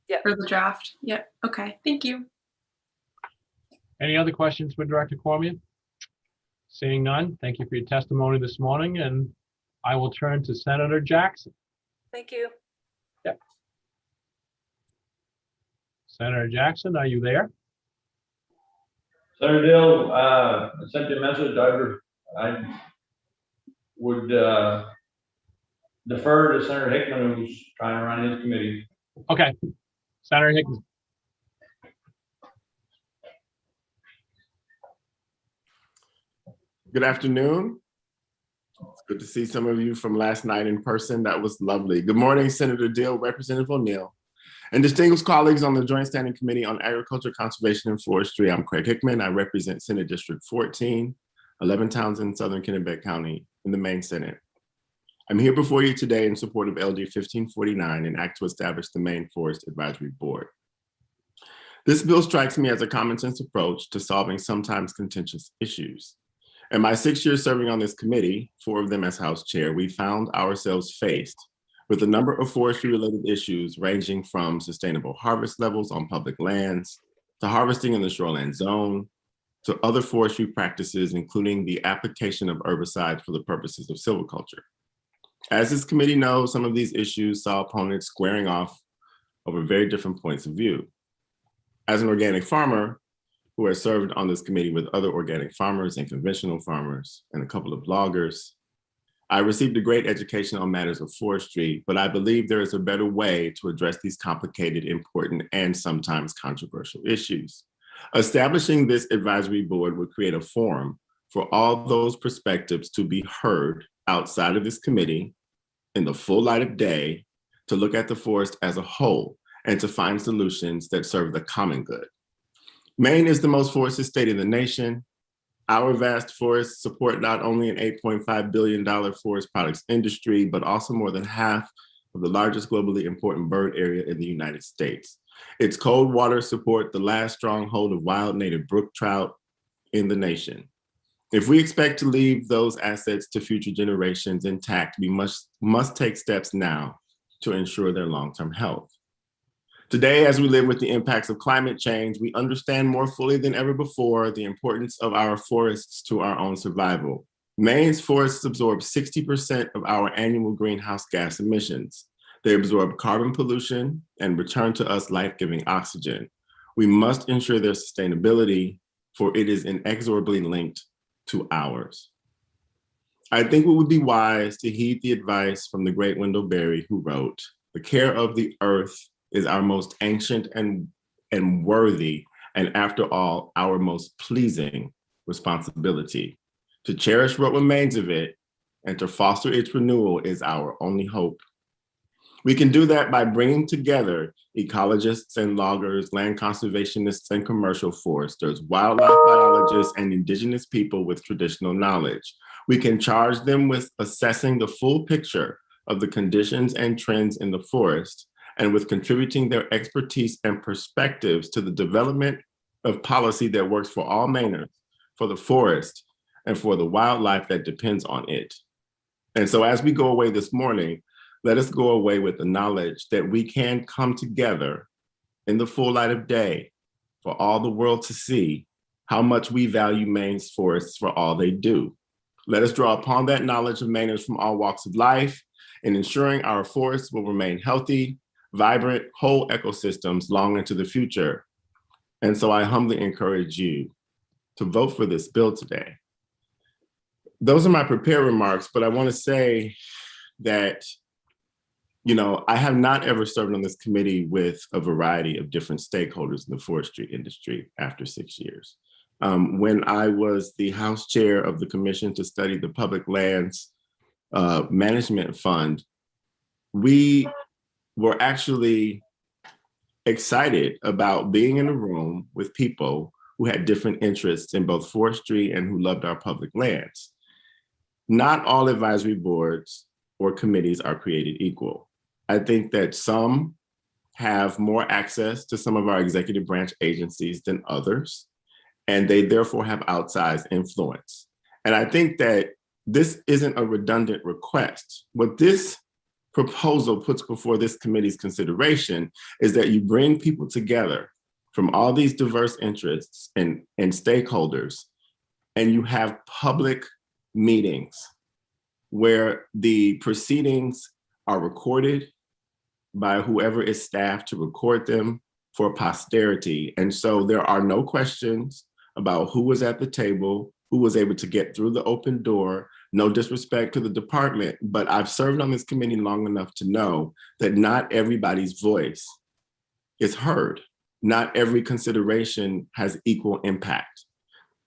Yeah. For the draft. Yeah. Okay. Thank you. Any other questions for Director Cormier? Seeing none, thank you for your testimony this morning, and I will turn to Senator Jackson. Thank you. Yep. Senator Jackson, are you there? Senator Dill, I sent you a message. I would defer to Senator Hickman, who's trying to run his committee. Okay, Senator Hickman. Good afternoon. It's good to see some of you from last night in person. That was lovely. Good morning, Senator Dill, Representative O'Neill, and distinguished colleagues on the Joint Standing Committee on Agriculture, Conservation, and Forestry. I'm Craig Hickman. I represent Senate District 14, 11 towns in Southern Kennebec County in the Maine Senate. I'm here before you today in support of LD 1549, an act to establish the Maine Forest Advisory Board. This bill strikes me as a common sense approach to solving sometimes contentious issues. In my 6 years serving on this committee, 4 of them as House Chair, we found ourselves faced with a number of forestry-related issues ranging from sustainable harvest levels on public lands, to harvesting in the shoreland zone, to other forestry practices, including the application of herbicides for the purposes of silviculture. As this committee knows, some of these issues saw opponents squaring off over very different points of view. As an organic farmer, who has served on this committee with other organic farmers and conventional farmers and a couple of bloggers, I received a great education on matters of forestry, but I believe there is a better way to address these complicated, important, and sometimes controversial issues. Establishing this advisory board would create a forum for all those perspectives to be heard outside of this committee in the full light of day, to look at the forest as a whole and to find solutions that serve the common good. Maine is the most forested state in the nation. Our vast forests support not only an $8.5 billion forest products industry, but also more than half of the largest globally important bird area in the United States. Its cold waters support the last stronghold of wild native brook trout in the nation. If we expect to leave those assets to future generations intact, we must take steps now to ensure their long-term health. Today, as we live with the impacts of climate change, we understand more fully than ever before the importance of our forests to our own survival. Maine's forests absorb 60% of our annual greenhouse gas emissions. They absorb carbon pollution and return to us life-giving oxygen. We must ensure their sustainability, for it is inexorably linked to ours. I think it would be wise to heed the advice from the great Wendell Berry, who wrote, "The care of the earth is our most ancient and worthy, and after all, our most pleasing responsibility. To cherish what remains of it and to foster its renewal is our only hope." We can do that by bringing together ecologists and loggers, land conservationists and commercial foresters, wildlife biologists and indigenous people with traditional knowledge. We can charge them with assessing the full picture of the conditions and trends in the forest, and with contributing their expertise and perspectives to the development of policy that works for all Mainers, for the forest, and for the wildlife that depends on it. And so as we go away this morning, let us go away with the knowledge that we can come together in the full light of day for all the world to see how much we value Maine's forests for all they do. Let us draw upon that knowledge of Mainers from all walks of life in ensuring our forests will remain healthy, vibrant, whole ecosystems long into the future. And so I humbly encourage you to vote for this bill today. Those are my prepared remarks, but I want to say that, you know, I have not ever served on this committee with a variety of different stakeholders in the forestry industry after 6 years. When I was the House Chair of the Commission to Study the Public Lands Management Fund, we were actually excited about being in a room with people who had different interests in both forestry and who loved our public lands. Not all advisory boards or committees are created equal. I think that some have more access to some of our executive branch agencies than others, and they therefore have outsized influence. And I think that this isn't a redundant request. What this proposal puts before this committee's consideration is that you bring people together from all these diverse interests and stakeholders, and you have public meetings where the proceedings are recorded by whoever is staffed to record them for posterity. And so there are no questions about who was at the table, who was able to get through the open door. No disrespect to the department, but I've served on this committee long enough to know that not everybody's voice is heard. Not every consideration has equal impact.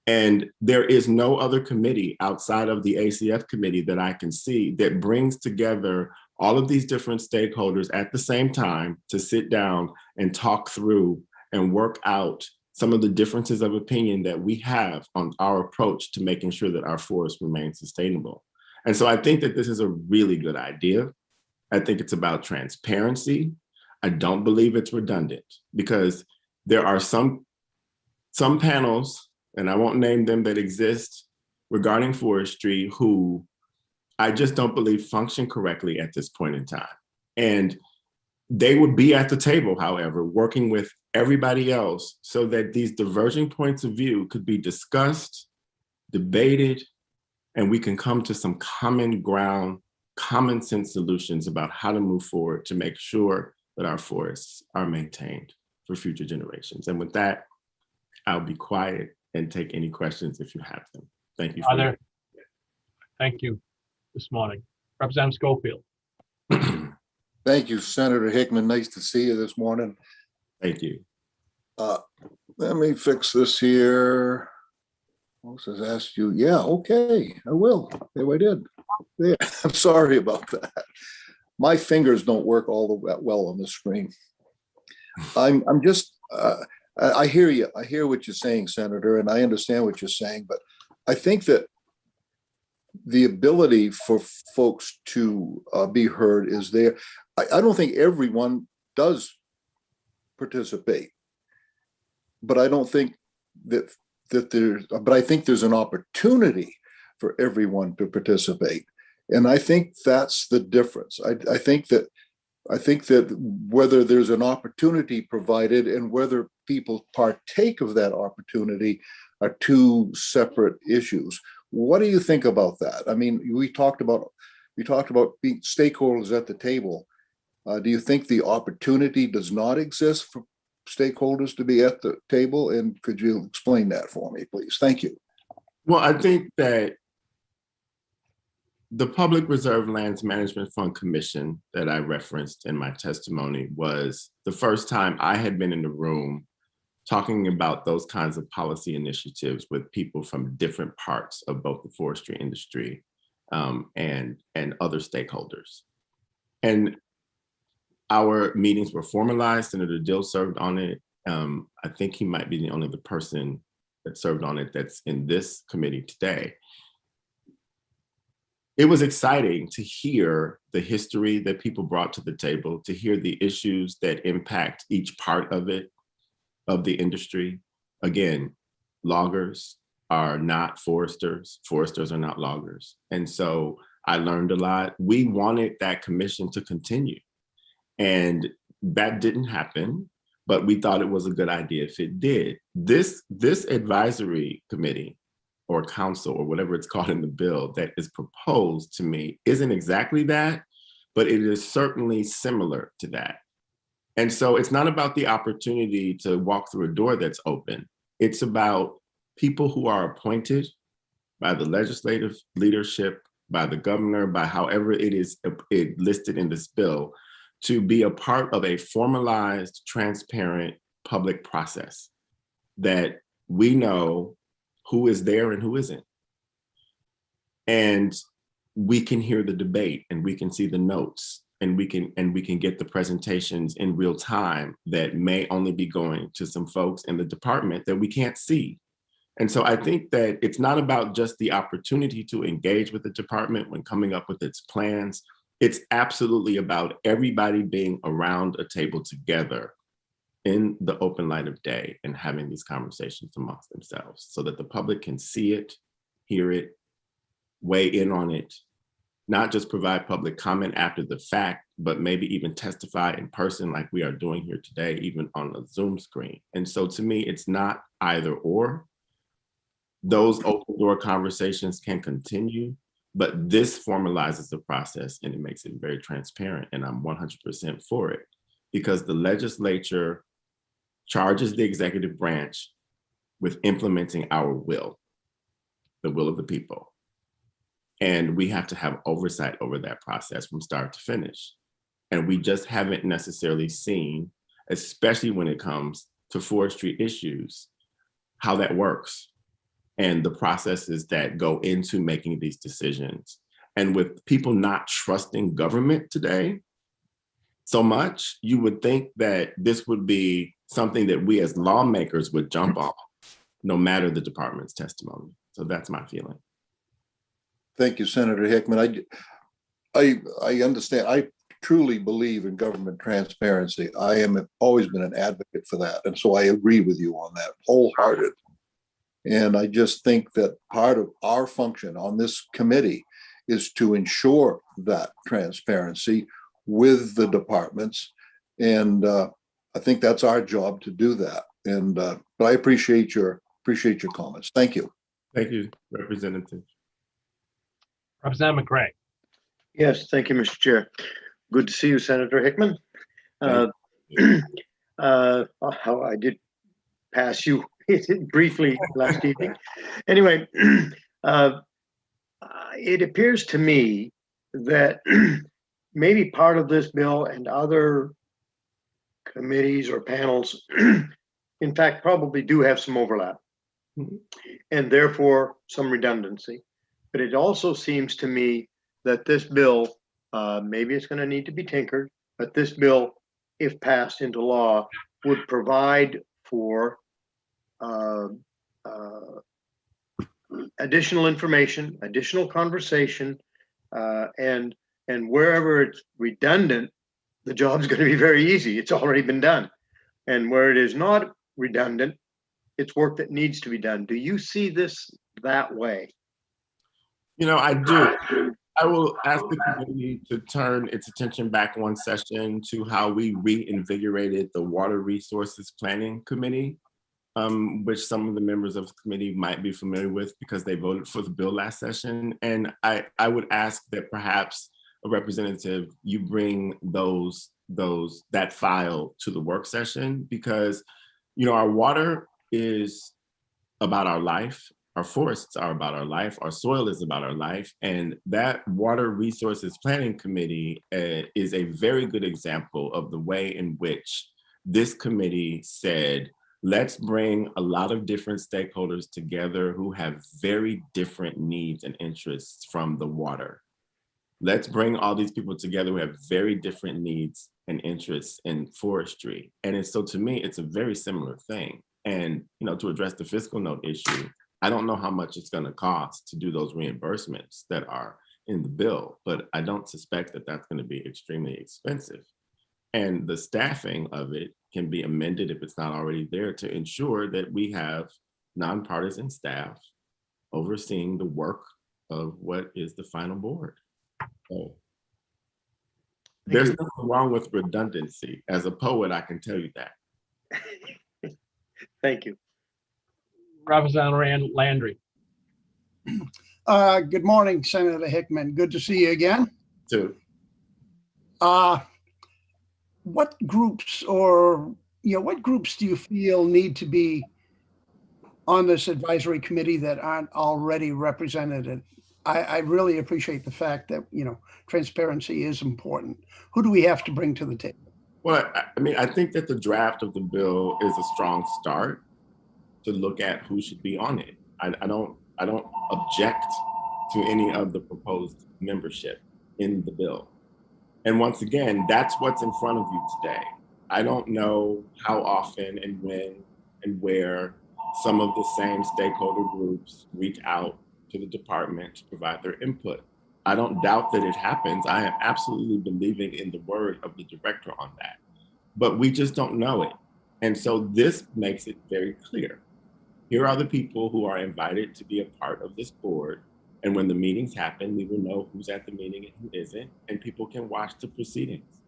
And there is no other committee outside of the ACF committee that I can see that brings together all of these different stakeholders at the same time to sit down and talk through and work out some of the differences of opinion that we have on our approach to making sure that our forests remain sustainable. And so I think that this is a really good idea. I think it's about transparency. I don't believe it's redundant because there are some panels, and I won't name them, that exist regarding forestry who I just don't believe function correctly at this point in time. And they would be at the table, however, working with everybody else so that these diverging points of view could be discussed, debated, and we can come to some common ground, common sense solutions about how to move forward to make sure that our forests are maintained for future generations. And with that, I'll be quiet and take any questions if you have them. Thank you. Thank you this morning. Representative Schofield. Thank you, Senator Hickman. Nice to see you this morning. Thank you. Let me fix this here. Moses asked you. Yeah, okay, I will. Yeah, I did. Yeah, I'm sorry about that. My fingers don't work all the well on the screen. I'm just, I hear you. I hear what you're saying, Senator, and I understand what you're saying, but I think that the ability for folks to be heard is there. I don't think everyone does participate, but I don't think that but I think there's an opportunity for everyone to participate. And I think that's the difference. I think that whether there's an opportunity provided and whether people partake of that opportunity are two separate issues. What do you think about that? I mean, we talked about being stakeholders at the table. Do you think the opportunity does not exist for stakeholders to be at the table? And could you explain that for me, please? Thank you. Well, I think that the Public Reserve Lands Management Fund Commission that I referenced in my testimony was the first time I had been in the room talking about those kinds of policy initiatives with people from different parts of both the forestry industry and other stakeholders. And our meetings were formalized. Senator Dill served on it. I think he might be the only other person that served on it that's in this committee today. It was exciting to hear the history that people brought to the table, to hear the issues that impact each part of it, of the industry. Again, loggers are not foresters. Foresters are not loggers. And so I learned a lot. We wanted that commission to continue. And that didn't happen, but we thought it was a good idea if it did. This advisory committee or council or whatever it's called in the bill that is proposed to me isn't exactly that, but it is certainly similar to that. And so it's not about the opportunity to walk through a door that's open. It's about people who are appointed by the legislative leadership, by the governor, by however it is listed in this bill, to be a part of a formalized, transparent public process that we know who is there and who isn't. And we can hear the debate and we can see the notes and we can get the presentations in real time that may only be going to some folks in the department that we can't see. And so I think that it's not about just the opportunity to engage with the department when coming up with its plans. It's absolutely about everybody being around a table together in the open light of day and having these conversations amongst themselves so that the public can see it, hear it, weigh in on it, not just provide public comment after the fact, but maybe even testify in person like we are doing here today, even on a Zoom screen. And so to me, it's not either or. Those open door conversations can continue, but this formalizes the process and it makes it very transparent. And I'm 100% for it because the legislature charges the executive branch with implementing our will, the will of the people. And we have to have oversight over that process from start to finish. And we just haven't necessarily seen, especially when it comes to forestry issues, how that works and the processes that go into making these decisions. And with people not trusting government today so much, you would think that this would be something that we as lawmakers would jump on, no matter the department's testimony. So that's my feeling. Thank you, Senator Hickman. I understand. I truly believe in government transparency. I have always been an advocate for that. And so I agree with you on that wholeheartedly. And I just think that part of our function on this committee is to ensure that transparency with the departments. And I think that's our job to do that. And but I appreciate your comments. Thank you. Thank you, Representative. Representative McRae. Yes, thank you, Mr. Chair. Good to see you, Senator Hickman. I did pass you briefly last evening. Anyway, it appears to me that maybe part of this bill and other committees or panels, in fact, probably do have some overlap and therefore some redundancy. But it also seems to me that this bill, maybe it's going to need to be tinkered, but this bill, if passed into law, would provide for additional information, additional conversation, and wherever it's redundant, the job's going to be very easy. It's already been done. And where it is not redundant, it's work that needs to be done. Do you see this that way? You know, I do. I will ask the committee to turn its attention back one session to how we reinvigorated the Water Resources Planning Committee, which some of the members of the committee might be familiar with because they voted for the bill last session. And I would ask that perhaps a representative, you bring that file to the work session because, you know, our water is about our life. Our forests are about our life. Our soil is about our life. And that Water Resources Planning Committee is a very good example of the way in which this committee said, let's bring a lot of different stakeholders together who have very different needs and interests from the water. Let's bring all these people together who have very different needs and interests in forestry. And so to me, it's a very similar thing. And, you know, to address the fiscal note issue, I don't know how much it's going to cost to do those reimbursements that are in the bill, but I don't suspect that that's going to be extremely expensive. And the staffing of it can be amended if it's not already there to ensure that we have nonpartisan staff overseeing the work of what is the final board. So there's nothing wrong with redundancy. As a poet, I can tell you that. Thank you. Representative Landry. Good morning, Senator Hickman. Good to see you again. Too. What groups what groups do you feel need to be on this advisory committee that aren't already represented? I really appreciate the fact that, transparency is important. Who do we have to bring to the table? Well, I mean, I think that the draft of the bill is a strong start to look at who should be on it. I don't object to any of the proposed membership in the bill. And once again, that's what's in front of you today. I don't know how often and when and where some of the same stakeholder groups reach out to the department to provide their input. I don't doubt that it happens. I am absolutely believing in the word of the director on that, but we just don't know it. And so this makes it very clear. Here are the people who are invited to be a part of this board. And when the meetings happen, we will know who's at the meeting and who isn't, and people can watch the proceedings.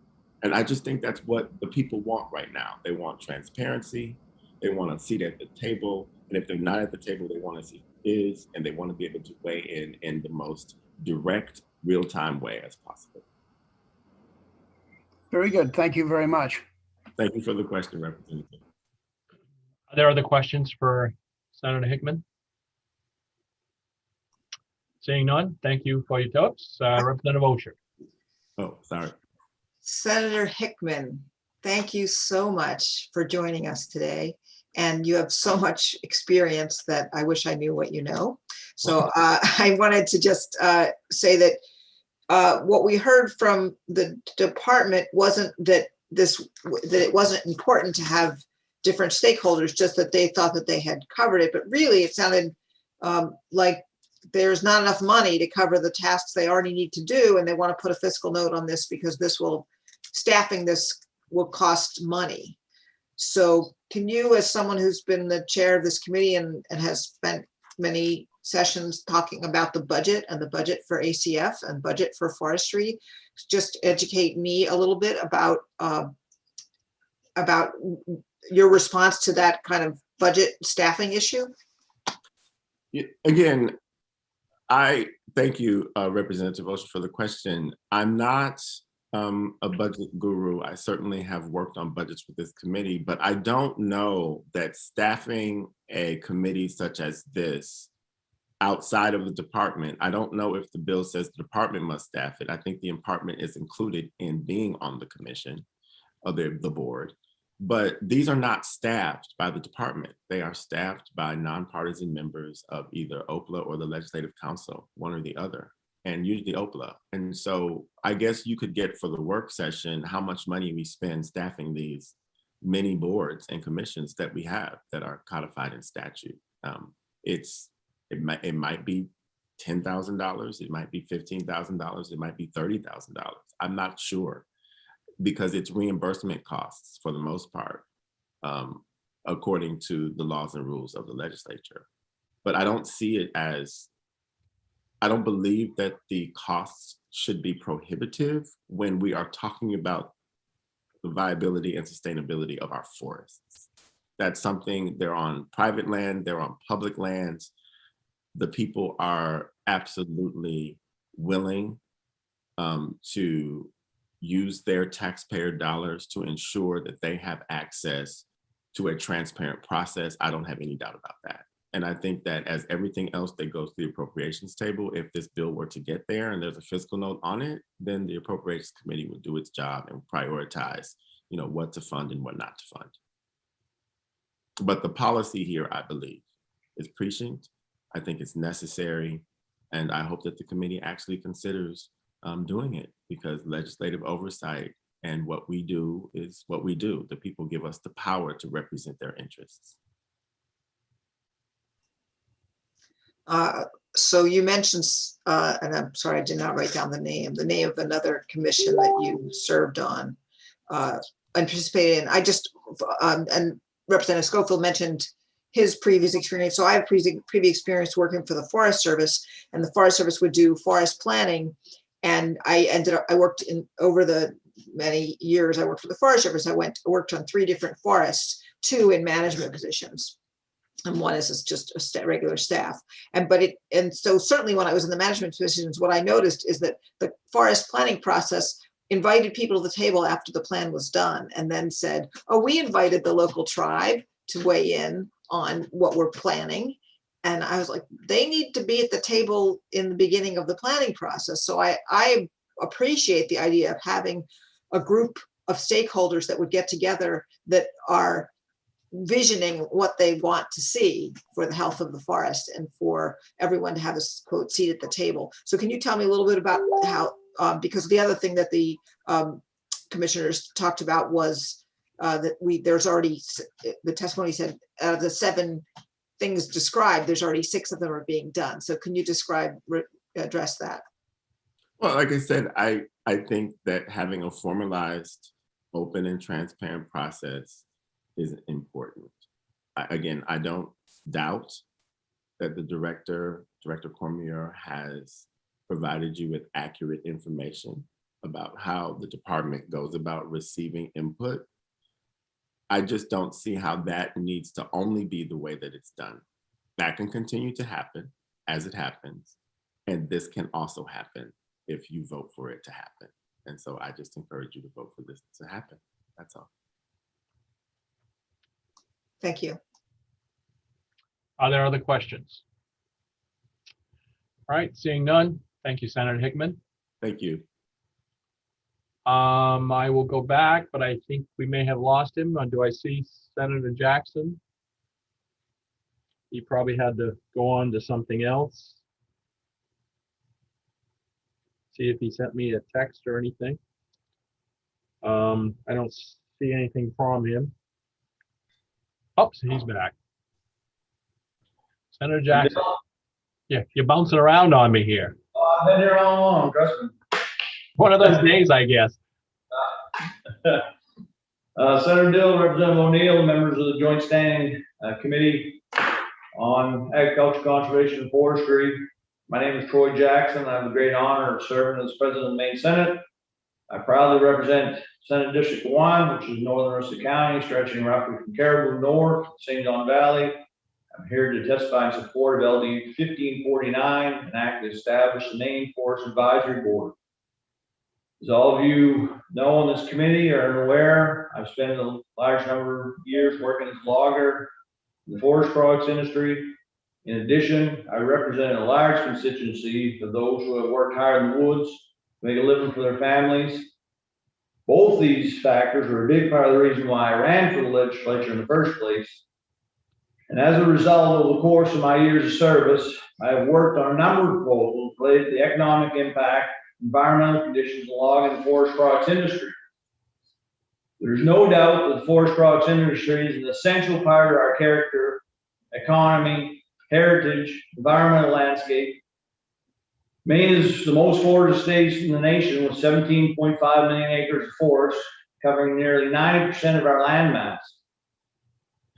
And I just think that's what the people want right now. They want transparency. They want a seat at the table. And if they're not at the table, they want to see who is, and they want to be able to weigh in the most direct, real-time way as possible. Very good. Thank you very much. Thank you for the question, Representative. Are there other questions for Senator Hickman? Seeing none, thank you for your thoughts. Representative Osher. Oh, sorry. Senator Hickman, thank you so much for joining us today. And you have so much experience that I wish I knew what you know. So I wanted to just say that what we heard from the department wasn't that it wasn't important to have different stakeholders, just that they thought that they had covered it. But really, it sounded like there's not enough money to cover the tasks they already need to do, and they want to put a fiscal note on this because staffing this will cost money. So can you, as someone who's been the chair of this committee and has spent many sessions talking about the budget and the budget for ACF and budget for forestry, just educate me a little bit about your response to that kind of budget staffing issue? Again, I thank you, Representative Osher, for the question. I'm not a budget guru. I certainly have worked on budgets with this committee, but I don't know that staffing a committee such as this outside of the department, I don't know if the bill says the department must staff it. I think the department is included in being on the commission of the board. But these are not staffed by the department. They are staffed by nonpartisan members of either OPLA or the Legislative Council, one or the other, and usually OPLA. And so I guess you could get for the work session how much money we spend staffing these many boards and commissions that we have that are codified in statute. It might be $10,000, it might be $15,000, it might be $30,000. I'm not sure, because it's reimbursement costs for the most part, according to the laws and rules of the legislature. But I don't see it as, I don't believe that the costs should be prohibitive when we are talking about the viability and sustainability of our forests. That's something, they're on private land, they're on public lands. The people are absolutely willing to use their taxpayer dollars to ensure that they have access to a transparent process. I don't have any doubt about that. And I think that as everything else that goes to the appropriations table, if this bill were to get there and there's a fiscal note on it, then the appropriations committee would do its job and prioritize, what to fund and what not to fund. But the policy here, I believe, is prescient. I think it's necessary. And I hope that the committee actually considers doing it, because legislative oversight and what we do is what we do. The people give us the power to represent their interests. So you mentioned, and I'm sorry, I did not write down the name of another commission that you served on and participated in. And Representative Schofield mentioned his previous experience. So I have previous experience working for the Forest Service, and the Forest Service would do forest planning. And I worked over the many years, I worked for the Forest Service. I worked on 3 different forests, 2 in management positions. And 1 is just a regular staff. And so certainly when I was in the management positions, what I noticed is that the forest planning process invited people to the table after the plan was done and then said, oh, we invited the local tribe to weigh in on what we're planning. And I was like, they need to be at the table in the beginning of the planning process. So I appreciate the idea of having a group of stakeholders that would get together that are visioning what they want to see for the health of the forest and for everyone to have a quote seat at the table. So can you tell me a little bit about how, because the other thing that the commissioners talked about was that there's already, the testimony said out of the 7 things described, there's already 6 of them are being done. So can you address that? Well, like I said, I think that having a formalized, open and transparent process is important. Again, I don't doubt that the Director Cormier, has provided you with accurate information about how the department goes about receiving input. I just don't see how that needs to only be the way that it's done. That can continue to happen as it happens. And this can also happen if you vote for it to happen. And so I just encourage you to vote for this to happen. That's all. Thank you. Are there other questions? All right, seeing none. Thank you, Senator Hickman. Thank you. I will go back, but I think we may have lost him. Do I see Senator Jackson? He probably had to go on to something else. See if he sent me a text or anything. I don't see anything from him. Oh, so he's back. Senator Jackson. Yeah, you're bouncing around on me here. Oh, I've been here all along, trust me. One of those days, I guess. Senator Dill, Representative O'Neill, members of the Joint Standing Committee on Agriculture, Conservation, and Forestry. My name is Troy Jackson. I have the great honor of serving as President of the Maine Senate. I proudly represent Senate District 1, which is northern Mercer County, stretching roughly from Caribou North to St. John Valley. I'm here to testify in support of LD 1549, an act that established the Maine Forest Advisory Board. As all of you know on this committee or are aware, I've spent a large number of years working as a logger in the forest products industry. In addition, I represent a large constituency of those who have worked hard in the woods to make a living for their families. Both these factors were a big part of the reason why I ran for the legislature in the first place. And as a result of the course of my years of service, I have worked on a number of proposals related to the economic impact, environmental conditions, and logging and forest products industry. There's no doubt that the forest products industry is an essential part of our character, economy, heritage, environmental landscape. Maine is the most forested state in the nation with 17.5 million acres of forest, covering nearly 90% of our land mass.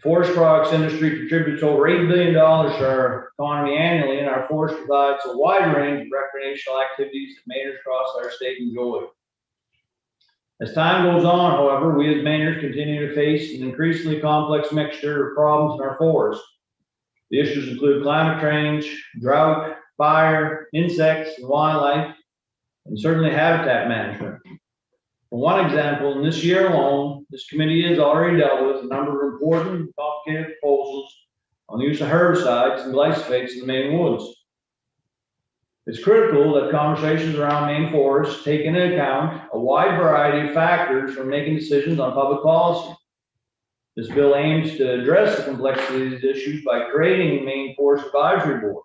Forest products industry contributes over $8 billion to our economy annually, and our forest provides a wide range of recreational activities that Mainers across our state enjoy. As time goes on, however, we as Mainers continue to face an increasingly complex mixture of problems in our forests. The issues include climate change, drought, fire, insects, and wildlife, and certainly habitat management. For one example, in this year alone, this committee has already dealt with a number of important and complicated proposals on the use of herbicides and glyphosates in the Maine woods. It's critical that conversations around Maine forests take into account a wide variety of factors when making decisions on public policy. This bill aims to address the complexity of these issues by creating a Maine Forest Advisory Board.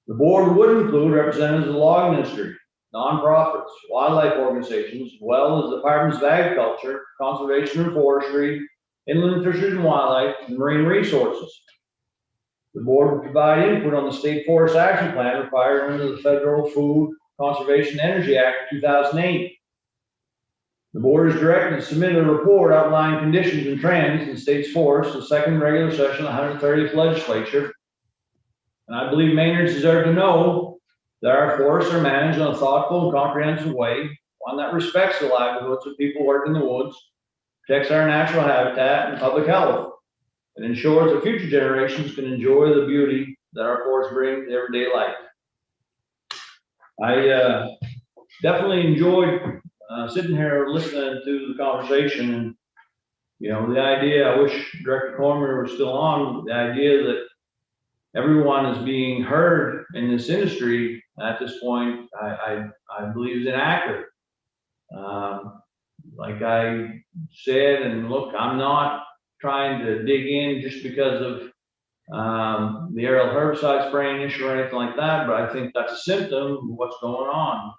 The board would include representatives of the logging industry, nonprofits, wildlife organizations, as well as departments of agriculture, conservation and forestry, inland fisheries and wildlife, and marine resources. The board would provide input on the State Forest Action Plan required under the Federal Food Conservation and Energy Act of 2008. The board is directed to submit a report outlining conditions and trends in the state's forests to the second regular session of the 130th legislature. And I believe Mainers deserve to know that our forests are managed in a thoughtful and comprehensive way, one that respects the livelihoods of people working in the woods, protects our natural habitat and public health, and ensures that future generations can enjoy the beauty that our forests bring to everyday life. I definitely enjoyed sitting here listening to the conversation, and the idea, I wish Director Cormier was still on, the idea that everyone is being heard in this industry at this point, I believe is inaccurate. Like I said, and look, I'm not trying to dig in just because of the aerial herbicide spraying issue or anything like that, but I think that's a symptom of what's going on.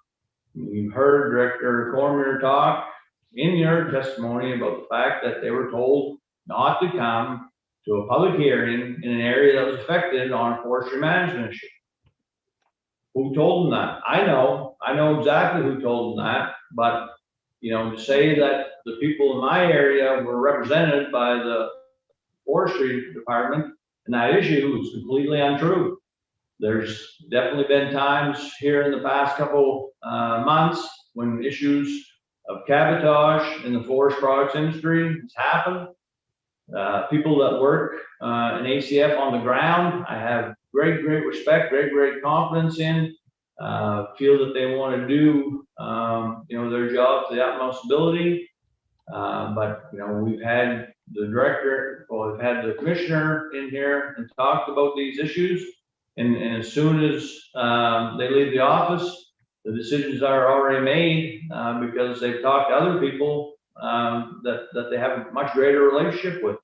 You've heard Director Cormier talk in your testimony about the fact that they were told not to come to a public hearing in an area that was affected on a forestry management issue. Who told them that? I know exactly who told them that, but to say that the people in my area were represented by the forestry department and that issue is completely untrue. There's definitely been times here in the past couple months when issues of cabotage in the forest products industry has happened. People that work in ACF on the ground, I have great respect, great confidence in, feel that they want to do, their job to the utmost ability. But we've had the director, we've had the commissioner in here and talked about these issues. And as soon as they leave the office, the decisions are already made because they've talked to other people that they have a much greater relationship with.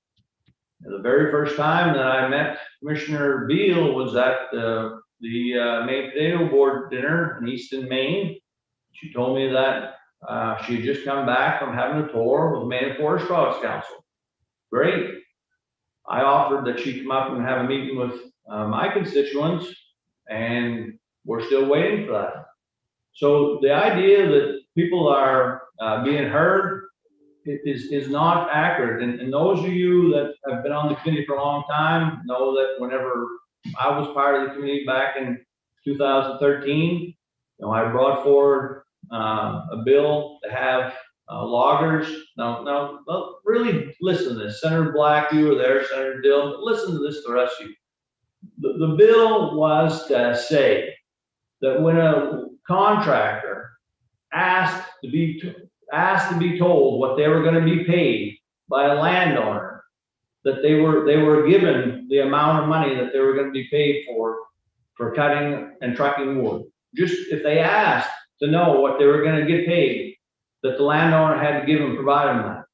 The very first time that I met Commissioner Beal was at the Maine Potato Board dinner in Easton, Maine. She told me that she had just come back from having a tour with the Maine Forest Products Council. Great. I offered that she come up and have a meeting with my constituents, and we're still waiting for that. So the idea that people are being heard is not accurate. And those of you that have been on the committee for a long time know that whenever I was part of the committee back in 2013, I brought forward a bill to have loggers. Now, really listen to this. Senator Black, you were there, Senator Dill, listen to this, the rest of you. The bill was to say that when a contractor asked to be told what they were going to be paid by a landowner, that they were given the amount of money that they were going to be paid for cutting and trucking wood. Just if they asked to know what they were going to get paid, that the landowner had to provide them that.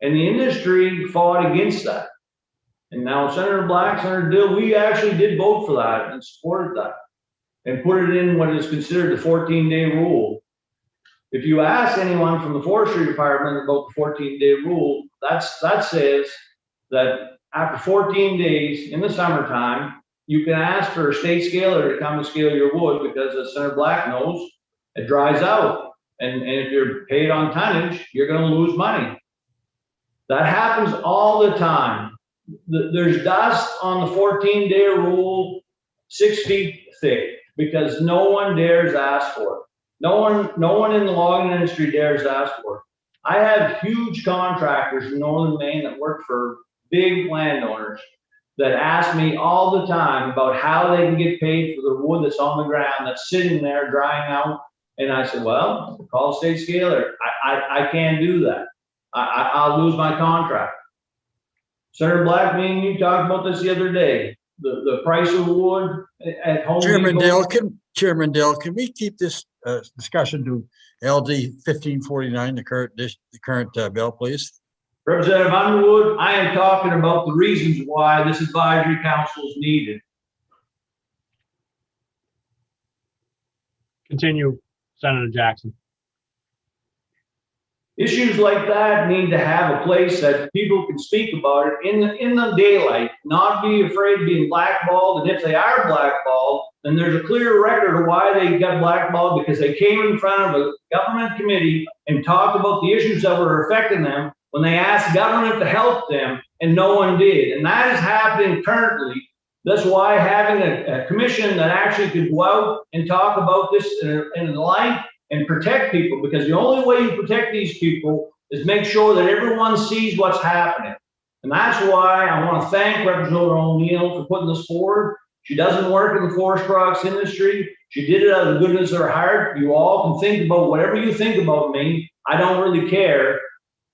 And the industry fought against that. And now Senator Black, Senator Dill, we actually did vote for that and supported that and put it in what is considered the 14-day rule. If you ask anyone from the forestry department about the 14-day rule, that says that after 14 days in the summertime, you can ask for a state scaler to come and scale your wood because, as Senator Black knows, it dries out. And if you're paid on tonnage, you're going to lose money. That happens all the time. There's dust on the 14-day rule 6 feet thick because no one dares ask for it. No one in the logging industry dares ask for it. I have huge contractors in northern Maine that work for big landowners that ask me all the time about how they can get paid for the wood that's on the ground that's sitting there drying out. And I said, well, call a state scaler. I can't do that. I'll lose my contract. Senator Black, me and you talked about this the other day. The price of wood at home. Chairman Dale, can we keep this discussion to LD 1549, the current bill, please? Representative Underwood, I am talking about the reasons why this advisory council is needed. Continue, Senator Jackson. Issues like that need to have a place that people can speak about it in the daylight, not be afraid of being blackballed. And if they are blackballed, then there's a clear record of why they got blackballed, because they came in front of a government committee and talked about the issues that were affecting them when they asked government to help them, and no one did. And that is happening currently That's why having a commission that actually could go out and talk about this in the light and protect people, because the only way you protect these people is make sure that everyone sees what's happening. And that's why I want to thank Representative O'Neill for putting this forward. She doesn't work in the forest products industry. She did it out of the goodness of her heart. You all can think about whatever you think about me. I don't really care.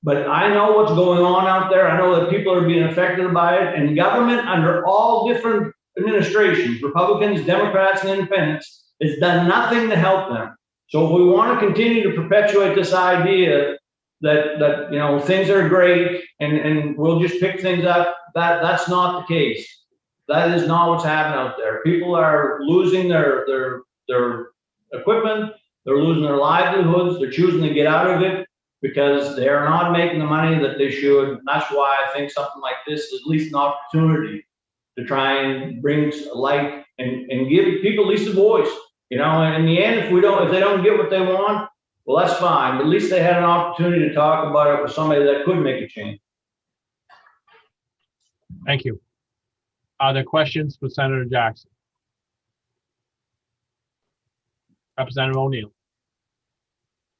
But I know what's going on out there. I know that people are being affected by it, and government under all different administrations, Republicans, Democrats, and independents, has done nothing to help them. So if we want to continue to perpetuate this idea that you know things are great and we'll just pick things up, that's not the case. That is not what's happening out there. People are losing their equipment, they're losing their livelihoods, they're choosing to get out of it because they are not making the money that they should. And that's why I think something like this is at least an opportunity to try and bring light and give people at least a voice. You know, and in the end, if they don't get what they want, well, that's fine. But at least they had an opportunity to talk about it with somebody that could make a change. Thank you. Are there questions for Senator Jackson? Representative O'Neill.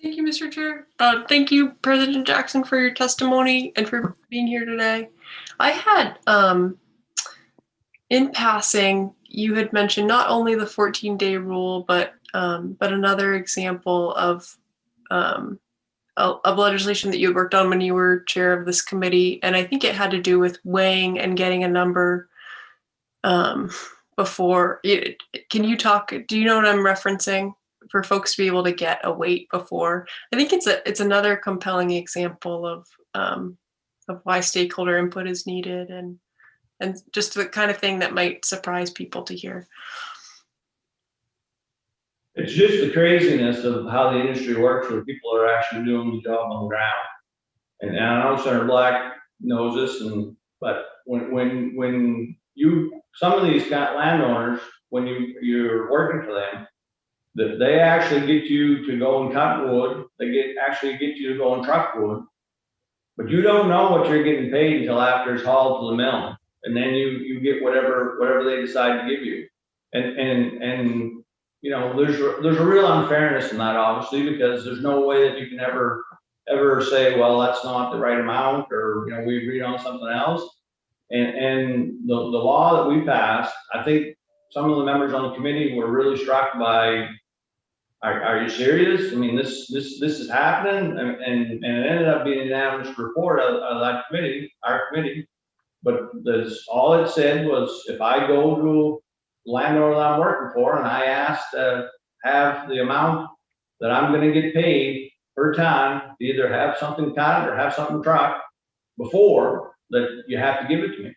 Thank you, Mr. Chair. Thank you, President Jackson, for your testimony and for being here today. I had, in passing, you had mentioned not only the 14-day rule, but another example of legislation that you had worked on when you were chair of this committee, and I think it had to do with weighing and getting a number before. Can you talk? Do you know what I'm referencing? For folks to be able to get a weight before, I think it's another compelling example of why stakeholder input is needed, and just the kind of thing that might surprise people to hear. It's just the craziness of how the industry works, where people are actually doing the job on the ground. And I know Senator Black knows this, but when you some of these landowners, when you're working for them, that they actually get you to go and cut wood, actually get you to go and truck wood, but you don't know what you're getting paid until after it's hauled to the mill, and then you get whatever they decide to give you, and you know there's a real unfairness in that, obviously, because there's no way that you can ever say, well, that's not the right amount, or you know we agreed on something else, and the law that we passed, I think some of the members on the committee were really struck by. Are you serious? I mean, this is happening, and it ended up being an unanimous report of that committee, our committee. But all it said was, if I go to the landowner that I'm working for and I ask to have the amount that I'm going to get paid per ton, to either have something cut or have something trucked before, that you have to give it to me.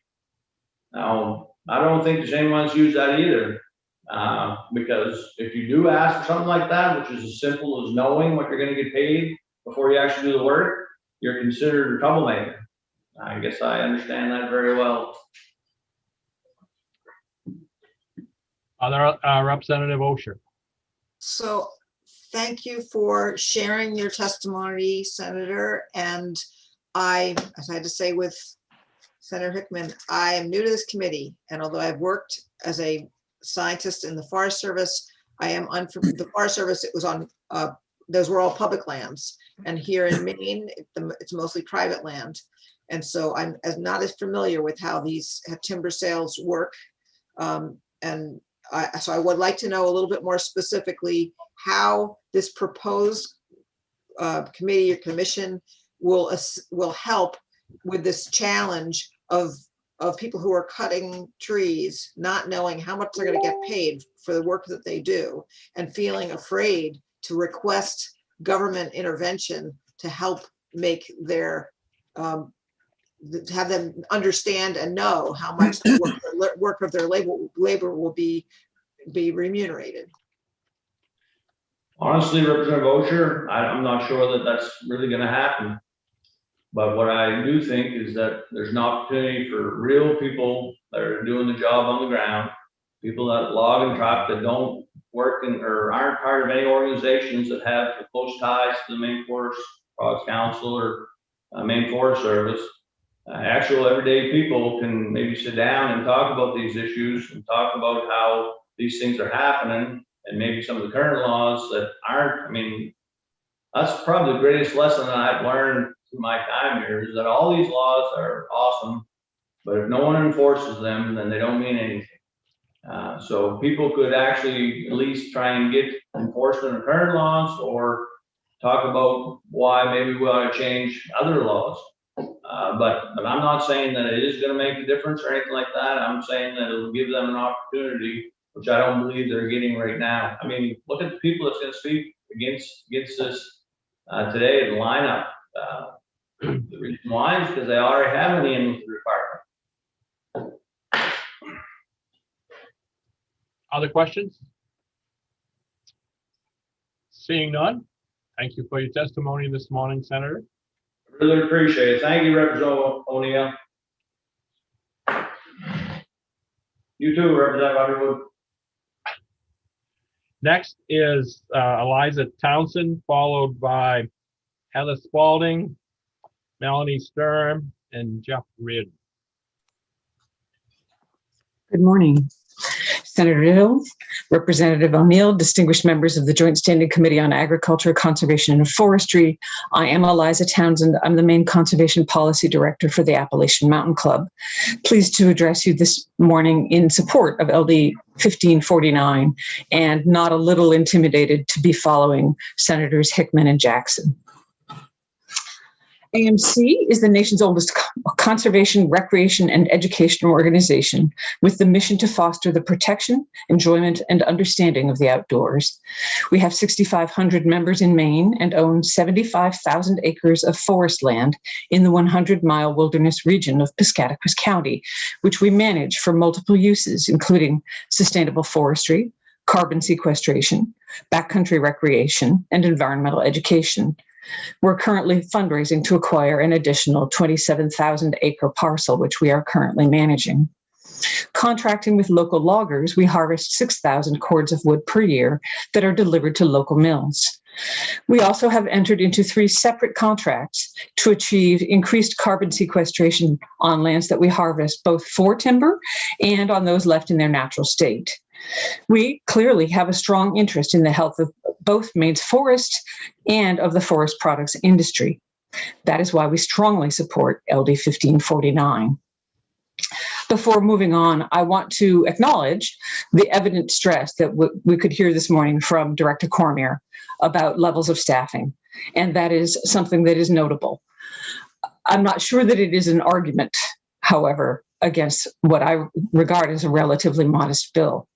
Now, I don't think there's anyone that's used that either. Because if you do ask for something like that, which is as simple as knowing what you're going to get paid before you actually do the work, you're considered a troublemaker. I guess I understand that very well. Other Representative Osher. So thank you for sharing your testimony, Senator. And as I had to say with Senator Hickman, I am new to this committee. And although I've worked as a scientist in the Forest Service, I am unfamiliar. The Forest Service, it was on, those were all public lands. And here in Maine, it's mostly private land. And so I'm not as familiar with how these timber sales work. So I would like to know a little bit more specifically how this proposed committee or commission will help with this challenge of people who are cutting trees, not knowing how much they're going to get paid for the work that they do, and feeling afraid to request government intervention to help make their, have them understand and know how much the work of their labor will be remunerated. Honestly, Representative Osher, I'm not sure that that's really going to happen. But what I do think is that there's an opportunity for real people that are doing the job on the ground, people that log and truck, that don't work or aren't part of any organizations that have close ties to the Maine Forest Products Council or Maine Forest Service, actual everyday people can maybe sit down and talk about these issues and talk about how these things are happening and maybe some of the current laws that aren't. I mean, that's probably the greatest lesson that I've learned through my time here is that all these laws are awesome, but if no one enforces them, then they don't mean anything. So people could actually at least try and get enforcement of current laws or talk about why maybe we ought to change other laws. But I'm not saying that it is going to make a difference or anything like that. I'm saying that it'll give them an opportunity, which I don't believe they're getting right now. I mean, look at the people that's going to speak against this today in the lineup. The reason why is because they already have an in requirement. Other questions? Seeing none, thank you for your testimony this morning, Senator. Really appreciate it. Thank you, Representative O'Neill. You too, Representative Underwood. Next is Eliza Townsend, followed by Heather Spalding, Melanie Sturm, and Jeff Reardon. Good morning. Senator Hill, Representative O'Neill, distinguished members of the Joint Standing Committee on Agriculture, Conservation, and Forestry. I am Eliza Townsend. I'm the main Conservation Policy Director for the Appalachian Mountain Club. Pleased to address you this morning in support of LD 1549 and not a little intimidated to be following Senators Hickman and Jackson. AMC is the nation's oldest conservation, recreation, and educational organization with the mission to foster the protection, enjoyment, and understanding of the outdoors. We have 6,500 members in Maine and own 75,000 acres of forest land in the 100-mile wilderness region of Piscataquis County, which we manage for multiple uses, including sustainable forestry, carbon sequestration, backcountry recreation, and environmental education. We're currently fundraising to acquire an additional 27,000-acre parcel, which we are currently managing. Contracting with local loggers, we harvest 6,000 cords of wood per year that are delivered to local mills. We also have entered into 3 separate contracts to achieve increased carbon sequestration on lands that we harvest, both for timber and on those left in their natural state. We clearly have a strong interest in the health of both Maine's forests and of the forest products industry. That is why we strongly support LD 1549. Before moving on, I want to acknowledge the evident stress that we could hear this morning from Director Cormier about levels of staffing, and that is something that is notable. I'm not sure that it is an argument, however, against what I regard as a relatively modest bill.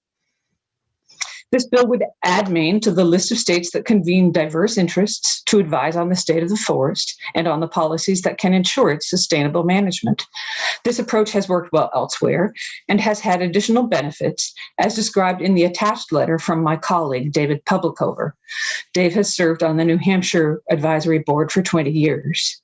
This bill would add Maine to the list of states that convene diverse interests to advise on the state of the forest and on the policies that can ensure its sustainable management. This approach has worked well elsewhere and has had additional benefits, as described in the attached letter from my colleague, David Publicover. Dave has served on the New Hampshire Advisory Board for 20 years.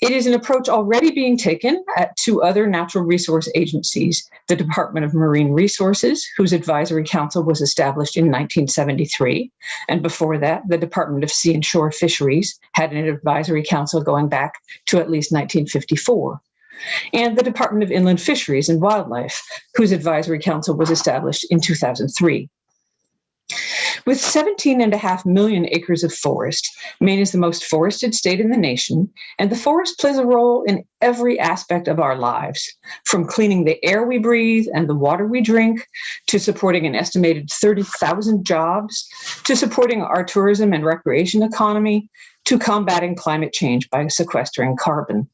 It is an approach already being taken at 2 other natural resource agencies, the Department of Marine Resources, whose advisory council was established in 1973, and before that, the Department of Sea and Shore Fisheries had an advisory council going back to at least 1954, and the Department of Inland Fisheries and Wildlife, whose advisory council was established in 2003. With 17.5 million acres of forest, Maine is the most forested state in the nation, and the forest plays a role in every aspect of our lives, from cleaning the air we breathe and the water we drink, to supporting an estimated 30,000 jobs, to supporting our tourism and recreation economy, to combating climate change by sequestering carbon.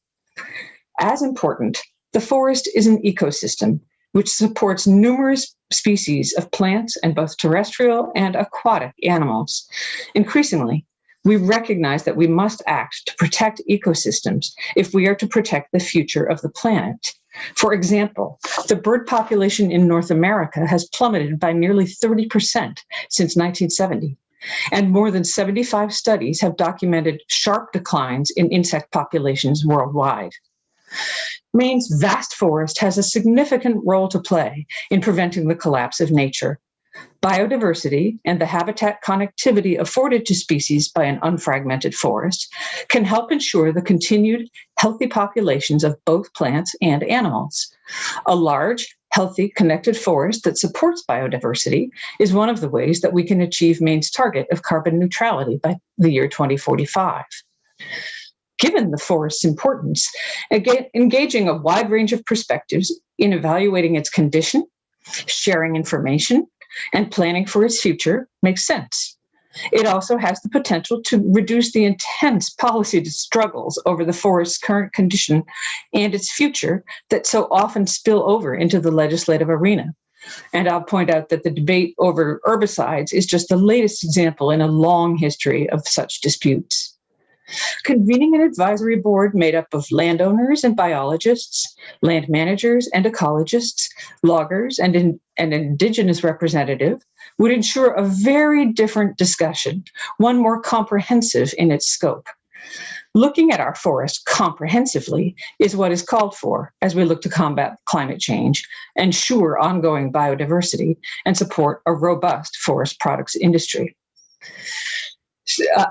As important, the forest is an ecosystem which supports numerous species of plants and both terrestrial and aquatic animals. Increasingly, we recognize that we must act to protect ecosystems if we are to protect the future of the planet. For example, the bird population in North America has plummeted by nearly 30% since 1970, and more than 75 studies have documented sharp declines in insect populations worldwide. Maine's vast forest has a significant role to play in preventing the collapse of nature. biodiversity, and the habitat connectivity afforded to species by an unfragmented forest can help ensure the continued healthy populations of both plants and animals. A large, healthy, connected forest that supports biodiversity is one of the ways that we can achieve Maine's target of carbon neutrality by the year 2045. Given the forest's importance, engaging a wide range of perspectives in evaluating its condition, sharing information, and planning for its future makes sense. It also has the potential to reduce the intense policy struggles over the forest's current condition and its future that so often spill over into the legislative arena. And I'll point out that the debate over herbicides is just the latest example in a long history of such disputes. Convening an advisory board made up of landowners and biologists, land managers and ecologists, loggers and an indigenous representative would ensure a very different discussion, one more comprehensive in its scope. Looking at our forest comprehensively is what is called for as we look to combat climate change, ensure ongoing biodiversity, and support a robust forest products industry.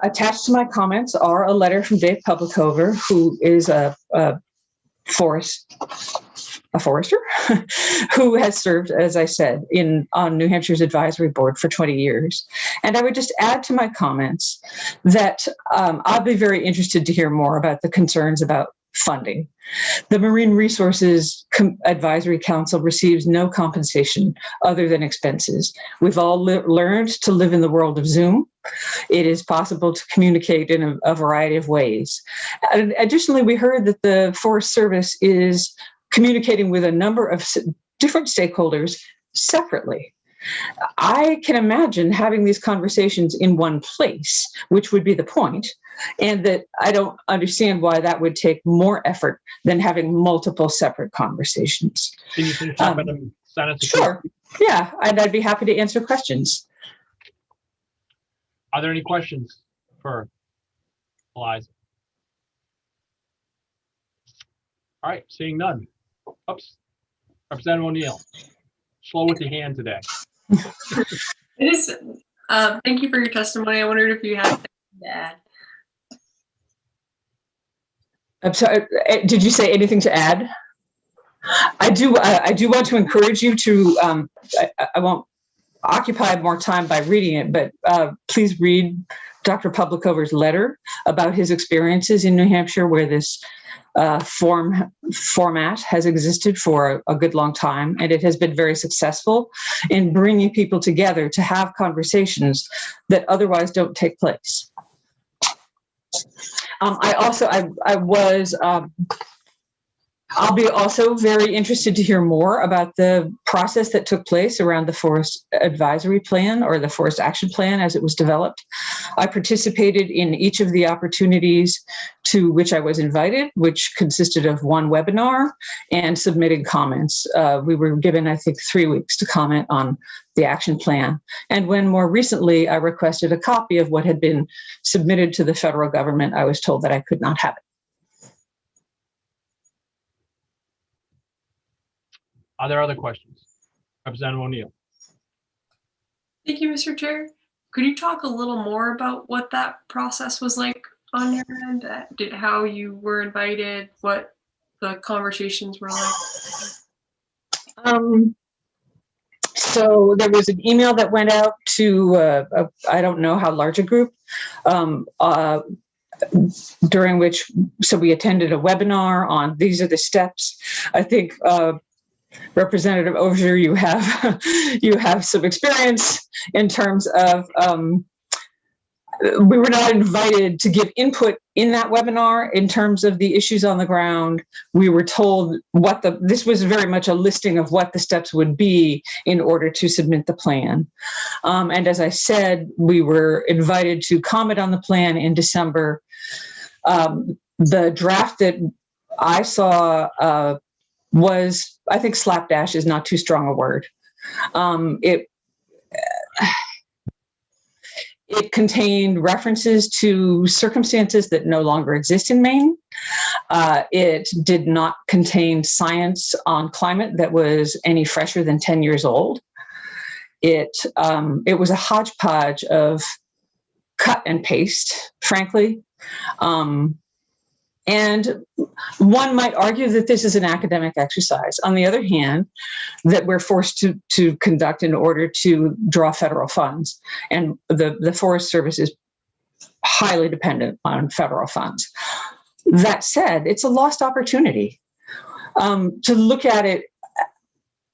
Attached to my comments are a letter from Dave Publicover, who is a forester who has served, as I said, on New Hampshire's advisory board for 20 years. And I would just add to my comments that I'll be very interested to hear more about the concerns about funding. The Marine Resources Advisory Council receives no compensation other than expenses. We've all learned to live in the world of Zoom. It is possible to communicate in a variety of ways. And additionally, we heard that the Forest Service is communicating with a number of different stakeholders separately. I can imagine having these conversations in one place, which would be the point, and that I don't understand why that would take more effort than having multiple separate conversations. Can you please jump in and send us a Sure. Yeah, I'd be happy to answer questions. Are there any questions for Eliza? All right, seeing none. Oops. Representative O'Neill, slow with your hand today. It is. Thank you for your testimony. I wondered if you had anything to add. I'm sorry, did you say anything to add? I do want to encourage you to, I won't occupy more time by reading it, but please read Dr. Publicover's letter about his experiences in New Hampshire, where this format has existed for a good long time, and it has been very successful in bringing people together to have conversations that otherwise don't take place. I'll be also very interested to hear more about the process that took place around the Forest Advisory Plan, or the Forest Action Plan as it was developed. I participated in each of the opportunities to which I was invited, which consisted of one webinar and submitting comments. We were given, I think, 3 weeks to comment on the action plan. And when more recently I requested a copy of what had been submitted to the federal government, I was told that I could not have it. Are there other questions? Representative O'Neill. Thank you, Mr. Chair. Could you talk a little more about what that process was like on your end? How you were invited, what the conversations were like? So there was an email that went out to, I don't know how large a group, during which, so we attended a webinar on these are the steps. I think Representative Ogier, you have some experience in terms of, we were not invited to give input in that webinar in terms of the issues on the ground. We were told this was very much a listing of what the steps would be in order to submit the plan. And as I said, we were invited to comment on the plan in December. The draft that I saw was, I think slapdash is not too strong a word. It contained references to circumstances that no longer exist in Maine. It did not contain science on climate that was any fresher than 10 years old. It was a hodgepodge of cut and paste, frankly. And one might argue that this is an academic exercise. On the other hand, that we're forced to conduct in order to draw federal funds. And the Forest Service is highly dependent on federal funds. That said, it's a lost opportunity to look at it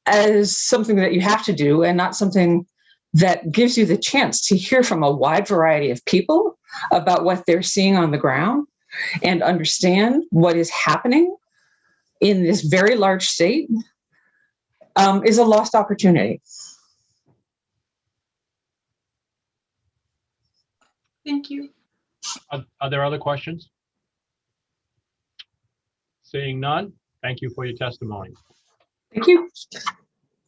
as something that you have to do and not something that gives you the chance to hear from a wide variety of people about what they're seeing on the ground and understand what is happening in this very large state is a lost opportunity. Thank you. Are there other questions? Seeing none, thank you for your testimony. Thank you.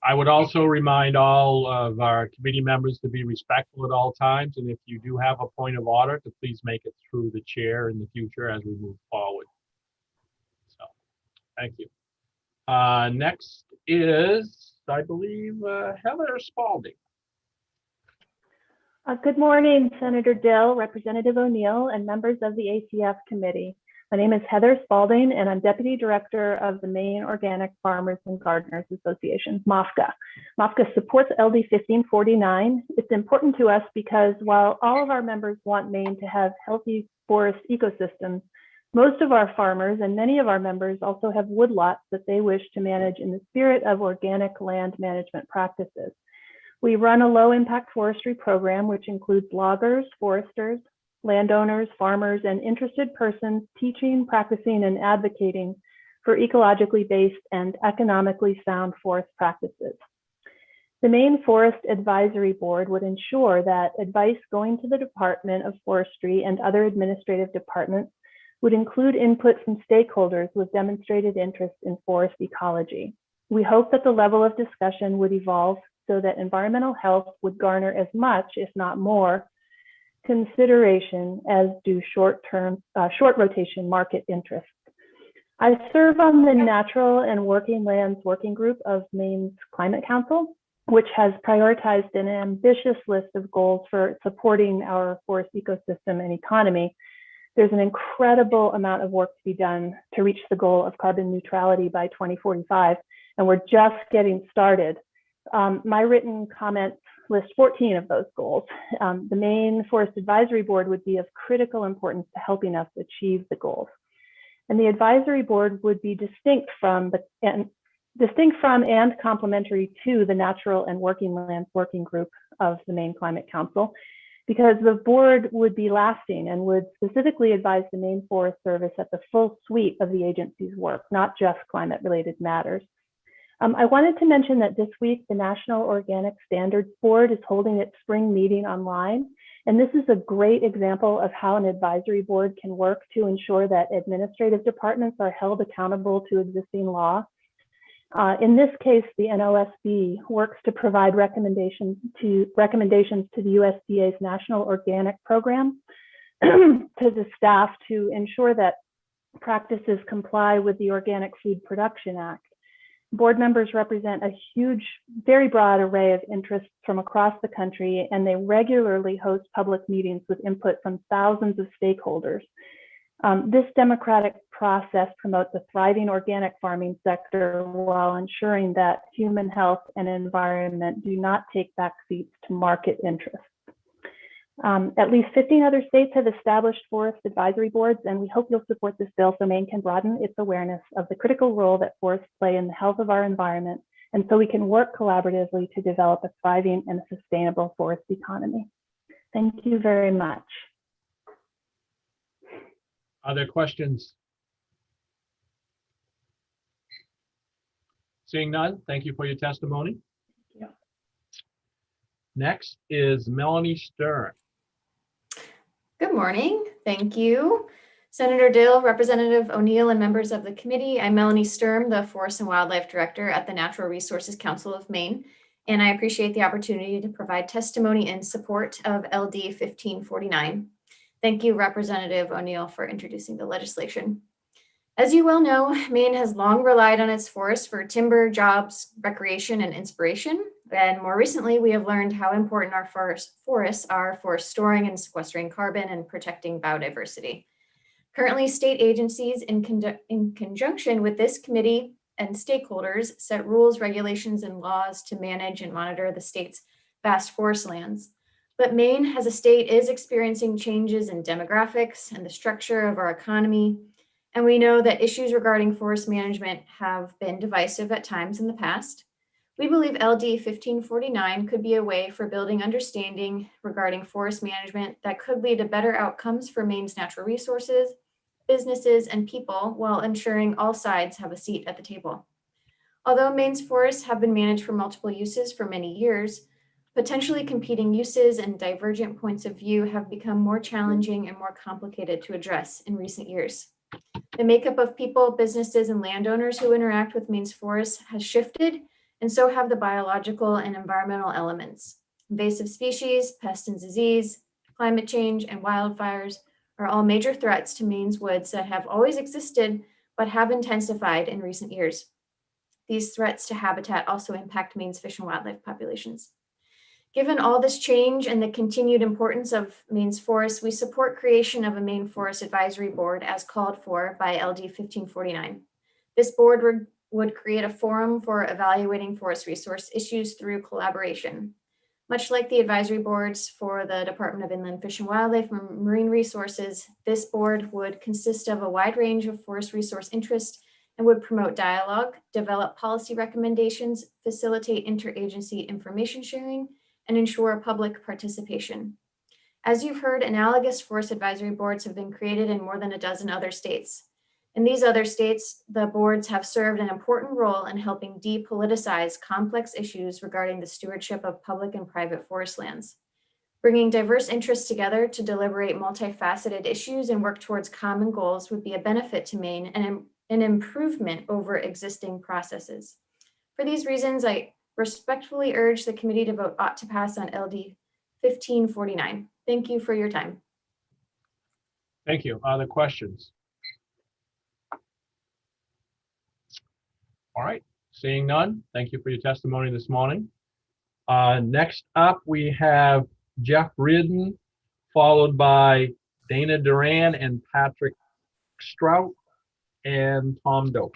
I would also remind all of our committee members to be respectful at all times, and if you do have a point of order, to please make it through the chair in the future as we move forward. So, thank you. Next is, I believe, Heather Spalding. Good morning, Senator Dill, Representative O'Neill, and members of the ACF committee. My name is Heather Spalding, and I'm Deputy Director of the Maine Organic Farmers and Gardeners Association, MOFGA. MOFGA supports LD 1549. It's important to us because while all of our members want Maine to have healthy forest ecosystems, most of our farmers and many of our members also have woodlots that they wish to manage in the spirit of organic land management practices. We run a low-impact forestry program, which includes loggers, foresters, landowners, farmers, and interested persons teaching, practicing, and advocating for ecologically based and economically sound forest practices. The Maine Forest Advisory Board would ensure that advice going to the Department of Forestry and other administrative departments would include input from stakeholders with demonstrated interest in forest ecology. We hope that the level of discussion would evolve so that environmental health would garner as much, if not more, consideration as do short rotation market interests. I serve on the Natural and Working Lands Working Group of Maine's Climate Council, which has prioritized an ambitious list of goals for supporting our forest ecosystem and economy. There's an incredible amount of work to be done to reach the goal of carbon neutrality by 2045, and we're just getting started. My written comments list 14 of those goals. The Maine Forest Advisory Board would be of critical importance to helping us achieve the goals. And the advisory board would be distinct from and complementary to the Natural and Working Lands Working Group of the Maine Climate Council, because the board would be lasting and would specifically advise the Maine Forest Service at the full suite of the agency's work, not just climate-related matters. I wanted to mention that this week, the National Organic Standards Board is holding its spring meeting online. And this is a great example of how an advisory board can work to ensure that administrative departments are held accountable to existing law. In this case, the NOSB works to provide recommendations to the USDA's National Organic Program to the staff to ensure that practices comply with the Organic Food Production Act. Board members represent a huge, very broad array of interests from across the country, and they regularly host public meetings with input from thousands of stakeholders. This democratic process promotes a thriving organic farming sector while ensuring that human health and environment do not take back seats to market interests. At least 15 other states have established forest advisory boards, and we hope you'll support this bill so Maine can broaden its awareness of the critical role that forests play in the health of our environment, and so we can work collaboratively to develop a thriving and sustainable forest economy. Thank you very much. Are there questions? Seeing none, thank you for your testimony. Thank you. Next is Melanie Stern. Good morning. Thank you. Senator Dill, Representative O'Neill, and members of the committee. I'm Melanie Sturm, the Forest and Wildlife Director at the Natural Resources Council of Maine, and I appreciate the opportunity to provide testimony in support of LD 1549. Thank you, Representative O'Neill, for introducing the legislation. As you well know, Maine has long relied on its forests for timber, jobs, recreation, and inspiration. And more recently, we have learned how important our forests are for storing and sequestering carbon and protecting biodiversity. Currently, state agencies in conjunction with this committee and stakeholders set rules, regulations, and laws to manage and monitor the state's vast forest lands. But Maine as a state is experiencing changes in demographics and the structure of our economy. And we know that issues regarding forest management have been divisive at times in the past. We believe LD 1549 could be a way for building understanding regarding forest management that could lead to better outcomes for Maine's natural resources, businesses, and people, while ensuring all sides have a seat at the table. Although Maine's forests have been managed for multiple uses for many years, potentially competing uses and divergent points of view have become more challenging and more complicated to address in recent years. The makeup of people, businesses, and landowners who interact with Maine's forests has shifted, and so have the biological and environmental elements. Invasive species, pests and disease, climate change, and wildfires are all major threats to Maine's woods that have always existed, but have intensified in recent years. These threats to habitat also impact Maine's fish and wildlife populations. Given all this change and the continued importance of Maine's forests, we support creation of a Maine Forest Advisory Board as called for by LD 1549. This board would create a forum for evaluating forest resource issues through collaboration. Much like the advisory boards for the Department of Inland Fish and Wildlife and Marine Resources, this board would consist of a wide range of forest resource interests and would promote dialogue, develop policy recommendations, facilitate interagency information sharing, and ensure public participation. As you've heard, analogous forest advisory boards have been created in more than a dozen other states. In these other states, the boards have served an important role in helping depoliticize complex issues regarding the stewardship of public and private forest lands. Bringing diverse interests together to deliberate multifaceted issues and work towards common goals would be a benefit to Maine and an improvement over existing processes. For these reasons, I respectfully urge the committee to vote ought to pass on LD 1549. Thank you for your time. Thank you. Other questions? All right, seeing none, thank you for your testimony this morning. Next up, we have Jeff Reardon, followed by Dana Duran and Patrick Strout and Tom Doak.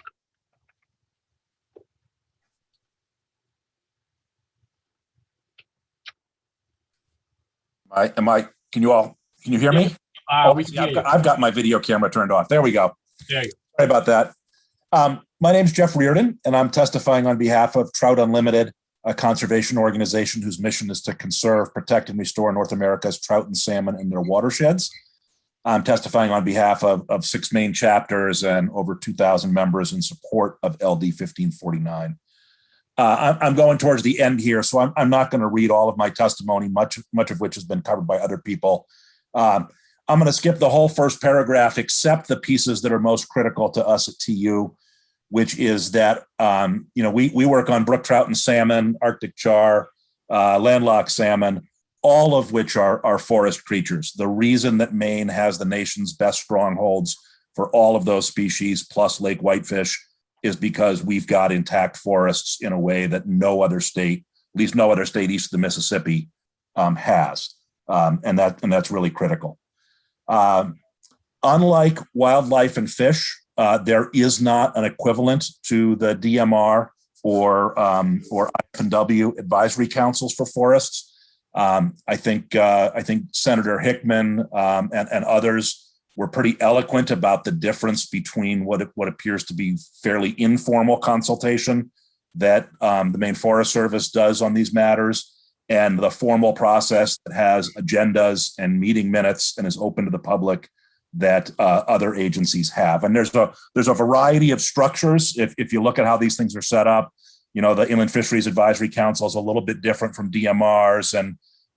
Can you hear me? I've got my video camera turned off. There we go. There you go. Sorry about that. My name's Jeff Reardon, and I'm testifying on behalf of Trout Unlimited, a conservation organization whose mission is to conserve, protect, and restore North America's trout and salmon in their watersheds. I'm testifying on behalf of 6 Maine chapters and over 2,000 members in support of LD 1549. I'm going towards the end here, so I'm not going to read all of my testimony, much of which has been covered by other people. I'm going to skip the whole first paragraph, except the pieces that are most critical to us at TU, which is that we work on brook trout and salmon, Arctic char, landlocked salmon, all of which are forest creatures. The reason that Maine has the nation's best strongholds for all of those species, plus lake whitefish, is because we've got intact forests in a way that no other state, at least no other state east of the Mississippi, has. And that's really critical. Unlike wildlife and fish, there is not an equivalent to the DMR or IFNW advisory councils for forests. I think Senator Hickman and others were pretty eloquent about the difference between what appears to be fairly informal consultation that the Maine Forest Service does on these matters and the formal process that has agendas and meeting minutes and is open to the public that other agencies have. And there's a variety of structures. If you look at how these things are set up, the Inland Fisheries Advisory Council is a little bit different from DMRs,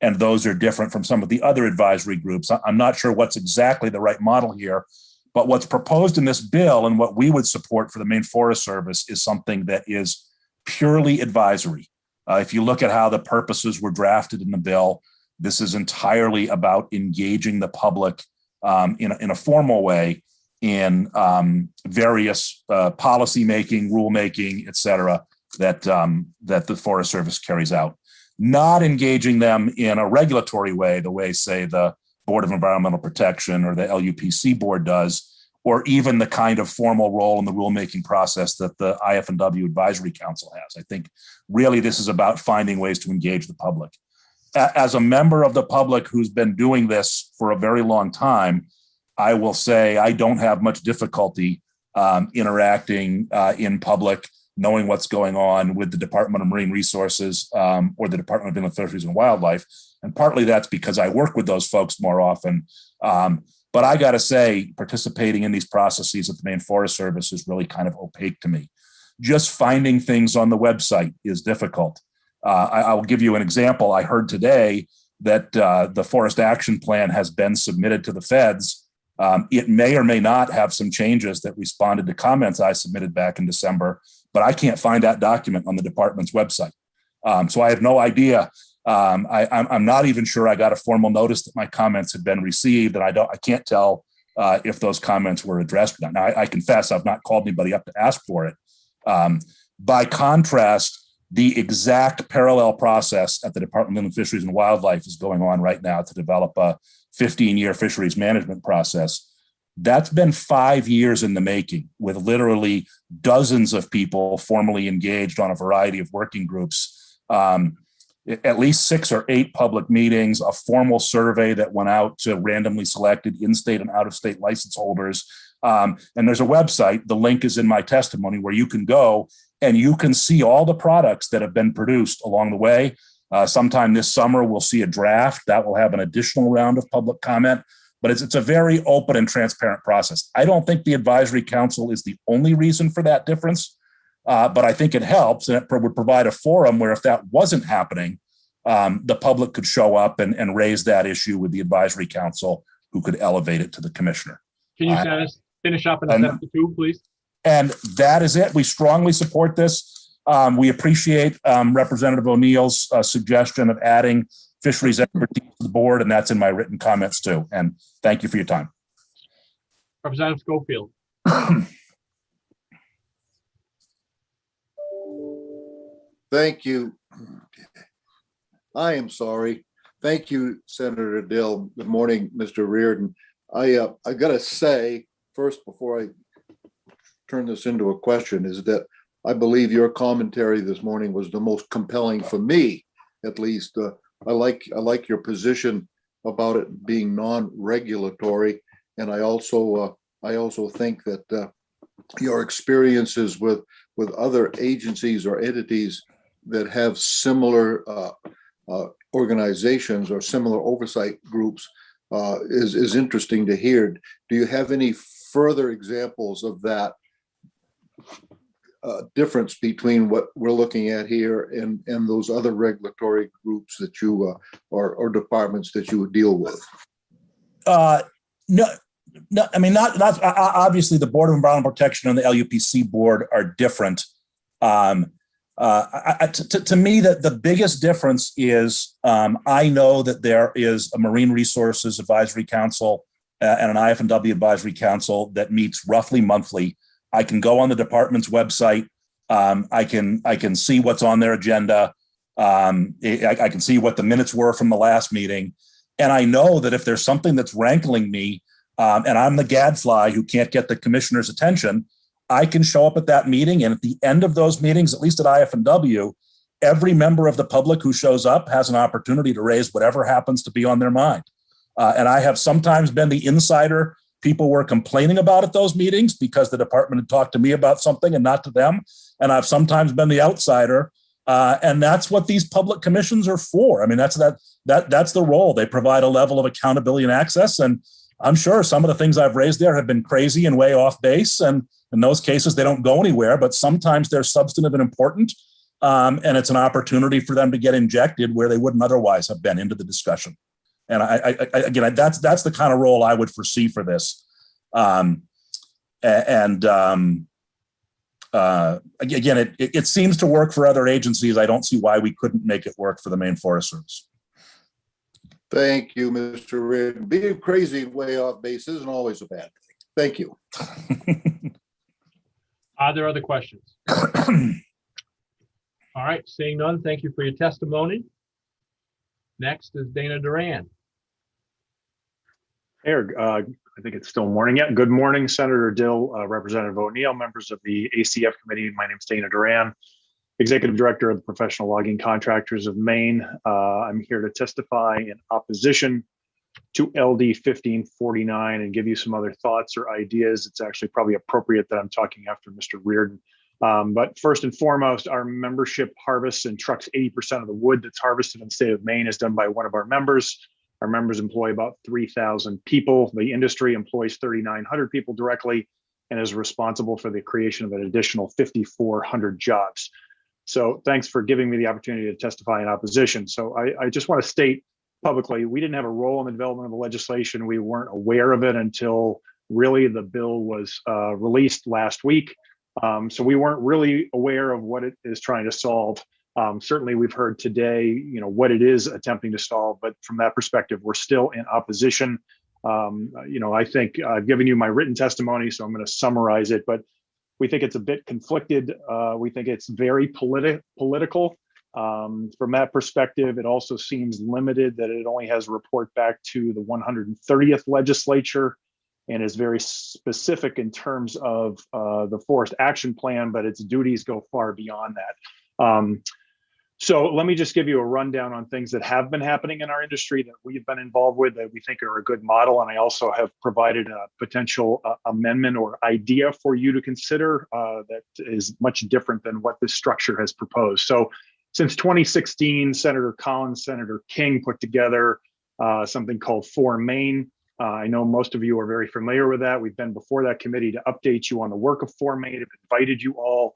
and those are different from some of the other advisory groups. I'm not sure what's exactly the right model here, but what's proposed in this bill and what we would support for the Maine Forest Service is something that is purely advisory. If you look at how the purposes were drafted in the bill, this is entirely about engaging the public in a formal way in various policy making, rulemaking, et cetera, that the Forest Service carries out. not engaging them in a regulatory way, the way, say, the Board of Environmental Protection or the LUPC board does, or even the kind of formal role in the rulemaking process that the IF&W Advisory Council has. I think really this is about finding ways to engage the public. As a member of the public who's been doing this for a very long time, I will say I don't have much difficulty interacting in public, knowing what's going on with the Department of Marine Resources or the Department of Inland Fisheries and Wildlife. And partly that's because I work with those folks more often. But I got to say, participating in these processes at the Maine Forest Service is really kind of opaque to me. Just finding things on the website is difficult. I'll give you an example. I heard today that the Forest Action Plan has been submitted to the feds. It may or may not have some changes that responded to comments I submitted back in December, but I can't find that document on the department's website. So I have no idea. I'm not even sure I got a formal notice that my comments had been received, and I can't tell if those comments were addressed or not. Now, I confess I've not called anybody up to ask for it. By contrast, the exact parallel process at the Department of Inland Fisheries and Wildlife is going on right now to develop a 15-year fisheries management process. That's been 5 years in the making, with literally dozens of people formally engaged on a variety of working groups, at least 6 or 8 public meetings, a formal survey that went out to randomly selected in-state and out-of-state license holders. And there's a website, the link is in my testimony, where you can go and you can see all the products that have been produced along the way. Sometime this summer, we'll see a draft that will have an additional round of public comment, but it's a very open and transparent process. I don't think the advisory council is the only reason for that difference, but I think it helps, and it would provide a forum where if that wasn't happening, the public could show up and raise that issue with the advisory council, who could elevate it to the commissioner. Can you finish up in a step two, please? And that is it. We strongly support this. We appreciate Representative O'Neill's suggestion of adding fisheries expertise to the board, and that's in my written comments too. And thank you for your time. Representative Schofield. Thank you. I am sorry. Thank you, Senator Dill. Good morning, Mr. Reardon. I got to say first, before I turn this into a question, is that I believe your commentary this morning was the most compelling for me, at least. I like your position about it being non-regulatory, and I also think that your experiences with other agencies or entities that have similar organizations or similar oversight groups is interesting to hear. Do you have any further examples of that difference between what we're looking at here and those other regulatory groups that you or departments that you would deal with? No, I mean, not obviously the Board of Environmental Protection and the LUPC board are different. To me, the biggest difference is I know that there is a Marine Resources Advisory Council and an IF&W Advisory Council that meets roughly monthly. I can go on the department's website. I can see what's on their agenda. I can see what the minutes were from the last meeting. And I know that if there's something that's rankling me, and I'm the gadfly who can't get the commissioner's attention, I can show up at that meeting. And at the end of those meetings, at least at IF&W, every member of the public who shows up has an opportunity to raise whatever happens to be on their mind. And I have sometimes been the insider people were complaining about at those meetings because the department had talked to me about something and not to them. And I've sometimes been the outsider. And that's what these public commissions are for. I mean, that's the role. They provide a level of accountability and access. And I'm sure some of the things I've raised there have been crazy and way off base. And in those cases, they don't go anywhere, but sometimes they're substantive and important. And it's an opportunity for them to get injected where they wouldn't otherwise have been into the discussion. And again, that's the kind of role I would foresee for this. Again, it seems to work for other agencies. I don't see why we couldn't make it work for the Maine Forest Service. Thank you, Mr. Reardon. Being crazy way off base isn't always a bad thing. Thank you. Are there other questions? All right, seeing none, thank you for your testimony. Next is Dana Duran. Here, I think it's still morning yet. Good morning, Senator Dill, Representative O'Neill, members of the ACF committee. My name is Dana Duran, Executive Director of the Professional Logging Contractors of Maine. I'm here to testify in opposition to LD 1549 and give you some other thoughts or ideas. It's actually probably appropriate that I'm talking after Mr. Reardon. But first and foremost, our membership harvests and trucks 80% of the wood that's harvested in the state of Maine is done by one of our members. Our members employ about 3,000 people. The industry employs 3,900 people directly and is responsible for the creation of an additional 5,400 jobs. So thanks for giving me the opportunity to testify in opposition. So I just want to state publicly, we didn't have a role in the development of the legislation. We weren't aware of it until really the bill was released last week. So we weren't really aware of what it is trying to solve. Certainly we've heard today, what it is attempting to solve, but from that perspective, we're still in opposition. I think I've given you my written testimony, so I'm going to summarize it, but we think it's a bit conflicted. We think it's very political. From that perspective, it also seems limited that it only has a report back to the 130th legislature and is very specific in terms of the Forest Action Plan, but its duties go far beyond that. So let me just give you a rundown on things that have been happening in our industry that we've been involved with that we think are a good model. And I also have provided a potential amendment or idea for you to consider that is much different than what this structure has proposed. So since 2016, Senator Collins, Senator King put together something called For Maine. I know most of you are very familiar with that. We've been before that committee to update you on the work of For Maine. I've invited you all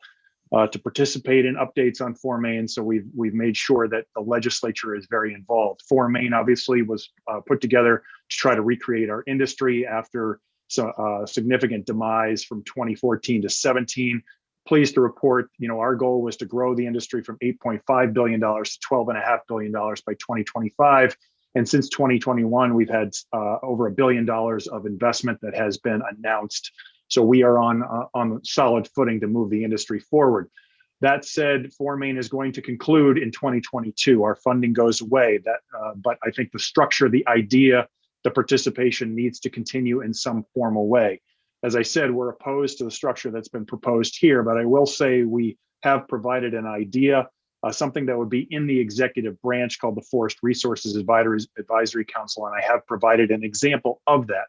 to participate in updates on For Maine. So we've made sure that the legislature is very involved. For Maine obviously was put together to try to recreate our industry after significant demise from 2014 to 17. Pleased to report, our goal was to grow the industry from $8.5 billion to $12.5 billion by 2025. And since 2021, we've had over $1 billion of investment that has been announced. So we are on solid footing to move the industry forward. That said, For Maine is going to conclude in 2022. Our funding goes away. But I think the structure, the idea, the participation needs to continue in some formal way. As I said, we're opposed to the structure that's been proposed here, but I will say we have provided an idea, something that would be in the executive branch called the Forest Resources Advisory Council, and I have provided an example of that.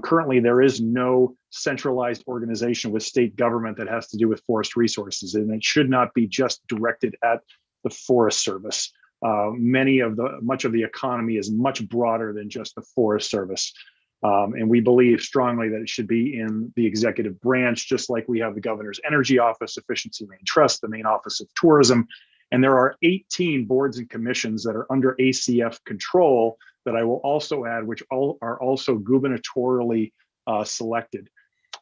Currently, there is no centralized organization with state government that has to do with forest resources, and it should not be just directed at the Forest Service. Much of the economy is much broader than just the Forest Service. And we believe strongly that it should be in the executive branch, just like we have the Governor's Energy Office, Efficiency Maine Trust, the Maine Office of Tourism. And there are 18 boards and commissions that are under ACF control that I will also add, which are also gubernatorially selected.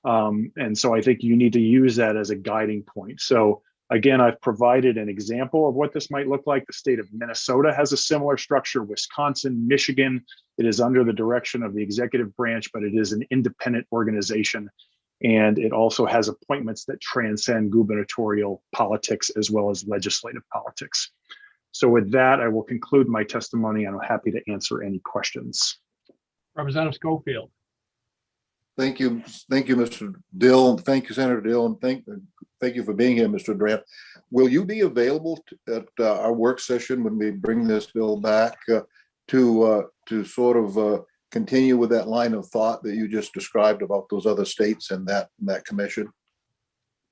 And so I think you need to use that as a guiding point. So again, I've provided an example of what this might look like. The state of Minnesota has a similar structure, Wisconsin, Michigan. It is under the direction of the executive branch, but it is an independent organization. And it also has appointments that transcend gubernatorial politics as well as legislative politics. So with that, I will conclude my testimony, and I'm happy to answer any questions. Representative Schofield. Thank you, Mr. Dill. Thank you, Senator Dill, and thank you for being here, Mr. Duran. Will you be available at our work session when we bring this bill back to sort of continue with that line of thought that you just described about those other states and that commission?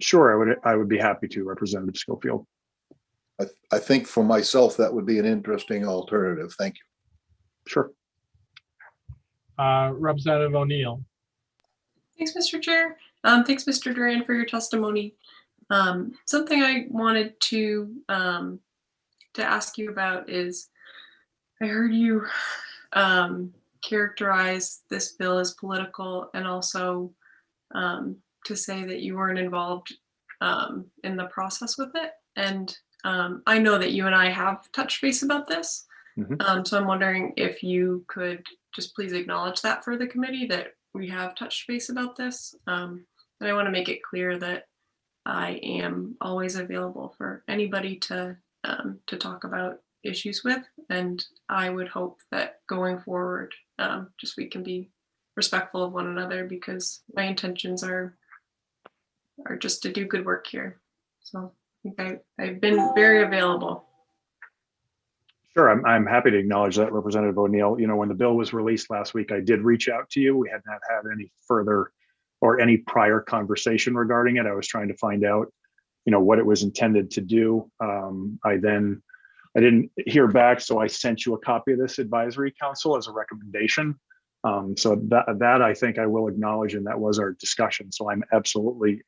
Sure, I would be happy to, Representative Schofield. I think for myself that would be an interesting alternative. Thank you. Sure. Representative O'Neill. Thanks, Mr. Chair. Thanks, Mr. Duran, for your testimony. Something I wanted to ask you about is, I heard you characterize this bill as political, and also to say that you weren't involved in the process with it. And I know that you and I have touched base about this. Mm-hmm. So I'm wondering if you could just please acknowledge that for the committee, that we have touched base about this. And I want to make it clear that I am always available for anybody to talk about issues with. And I would hope that going forward, just we can be respectful of one another, because my intentions are just to do good work here. So I think I've been very available. Sure, I'm happy to acknowledge that, Representative O'Neill. You know, when the bill was released last week, I did reach out to you. We had not had any further or any prior conversation regarding it. I was trying to find out, you know, what it was intended to do. I didn't hear back, so I sent you a copy of this advisory council as a recommendation. So that I think I will acknowledge, and that was our discussion. So I'm absolutely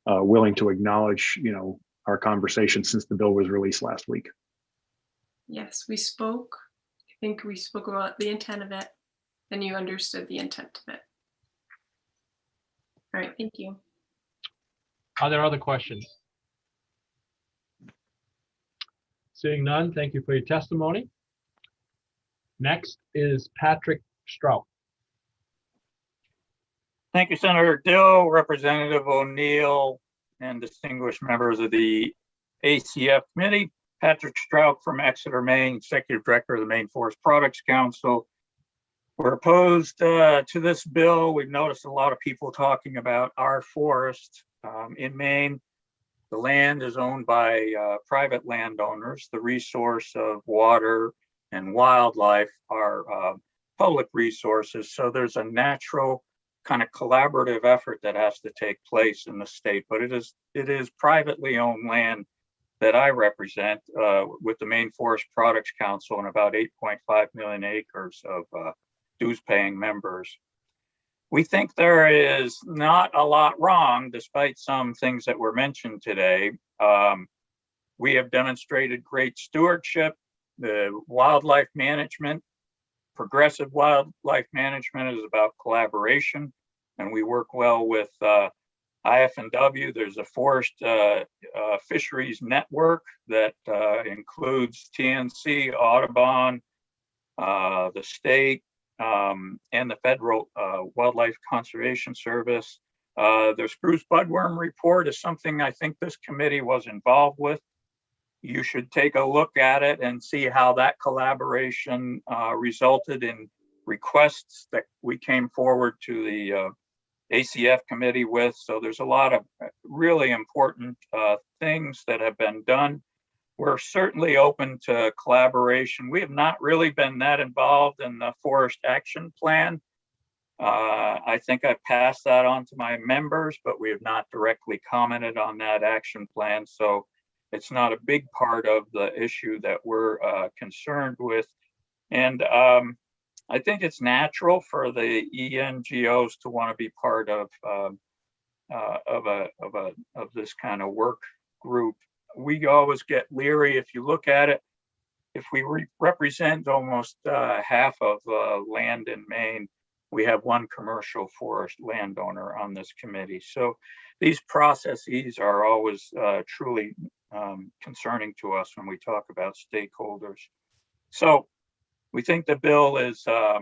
willing to acknowledge, you know, our conversation since the bill was released last week. Yes, we spoke. I think we spoke about the intent of it, and you understood the intent of it. All right, thank you. Are there other questions? Seeing none, thank you for your testimony. Next is Patrick Strout. Thank you, Senator Dill, Representative O'Neill, and distinguished members of the ACF committee. Patrick Strout from Exeter, Maine, Executive Director of the Maine Forest Products Council. We're opposed to this bill. We've noticed a lot of people talking about our forest in Maine. The land is owned by private landowners. The resource of water and wildlife are public resources. So there's a natural kind of collaborative effort that has to take place in the state, but it is privately owned land that I represent with the Maine Forest Products Council and about 8.5 million acres of dues-paying members. We think there is not a lot wrong, despite some things that were mentioned today. We have demonstrated great stewardship, the wildlife management. Progressive wildlife management is about collaboration, and we work well with IF&W. There's a forest fisheries network that includes TNC, Audubon, the state, and the federal Wildlife Conservation Service. The spruce budworm report is something I think this committee was involved with. You should take a look at it and see how that collaboration resulted in requests that we came forward to the ACF committee with. So there's a lot of really important things that have been done. We're certainly open to collaboration. We have not really been that involved in the Forest Action Plan. I think I passed that on to my members, but we have not directly commented on that action plan. So it's not a big part of the issue that we're concerned with. And I think it's natural for the ENGOs to want to be part of this kind of work group. We always get leery if you look at it. If we represent almost half of land in Maine, we have one commercial forest landowner on this committee. So these processes are always truly concerning to us when we talk about stakeholders. So we think the bill is a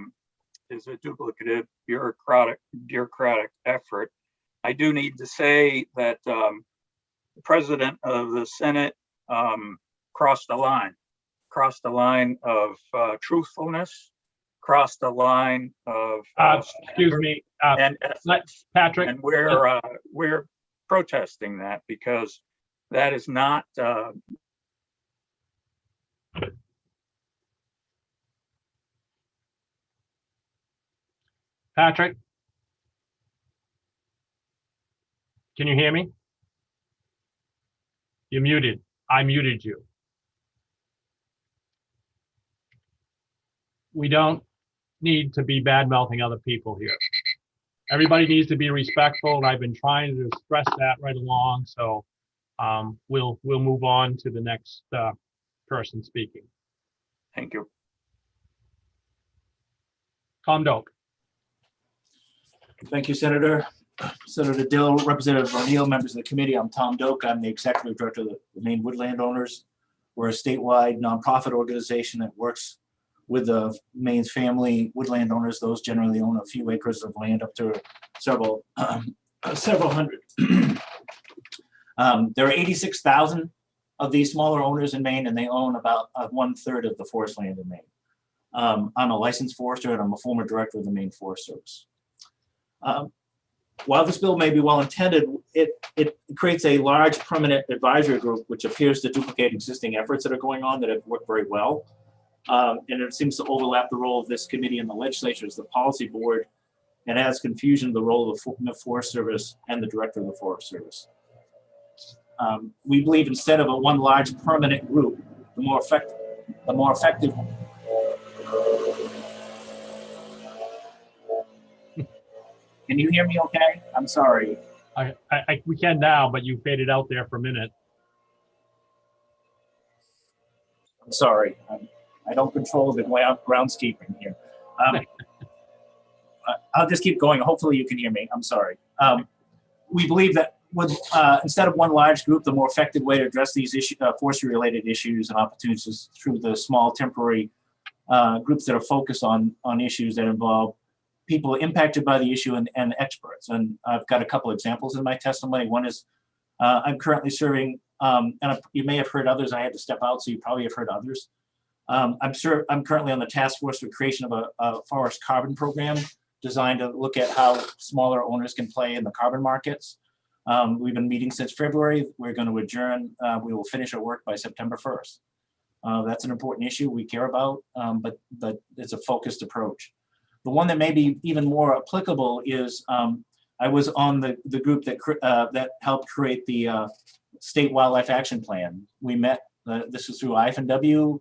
duplicative bureaucratic effort. I do need to say that the president of the Senate crossed the line of truthfulness, crossed the line of excuse me, and Patrick, and we're protesting that because that is not Patrick, can you hear me? You're muted. I muted you. We don't need to be bad-mouthing other people here. Everybody needs to be respectful, and I've been trying to stress that right along. So we'll move on to the next person speaking. Thank you. Tom Doak. Thank you, Senator. Senator Dill, Representative O'Neill, members of the committee. I'm Tom Doak. I'm the Executive Director of the Maine Woodland Owners. We're a statewide nonprofit organization that works with the Maine's family woodland owners. Those generally own a few acres of land up to several hundred. There are 86,000 of these smaller owners in Maine, and they own about 1/3 of the forest land in Maine. I'm a licensed forester, and I'm a former director of the Maine Forest Service. While this bill may be well intended, it creates a large permanent advisory group, which appears to duplicate existing efforts that are going on that have worked very well. And it seems to overlap the role of this committee in the legislature as the policy board, and adds confusion to the role of the Forest Service and the director of the Forest Service. We believe instead of one large permanent group, the more effective. Can you hear me okay? I'm sorry. We can now, but you faded out there for a minute. I'm sorry. I don't control the groundskeeping here. I'll just keep going. Hopefully you can hear me. I'm sorry. We believe that instead of one large group, the more effective way to address these forestry-related issues and opportunities is through the small temporary groups that are focused on issues that involve people impacted by the issue and experts. And I've got a couple examples in my testimony. One is I'm currently serving, and you may have heard others. I had to step out, so you probably have heard others. I'm currently on the task force for creation of a forest carbon program designed to look at how smaller owners can play in the carbon markets. We've been meeting since February. We're going to adjourn. We will finish our work by September 1st. That's an important issue we care about, but it's a focused approach. The one that may be even more applicable is I was on the group that helped create the State Wildlife Action Plan. We met, this was through IFNW.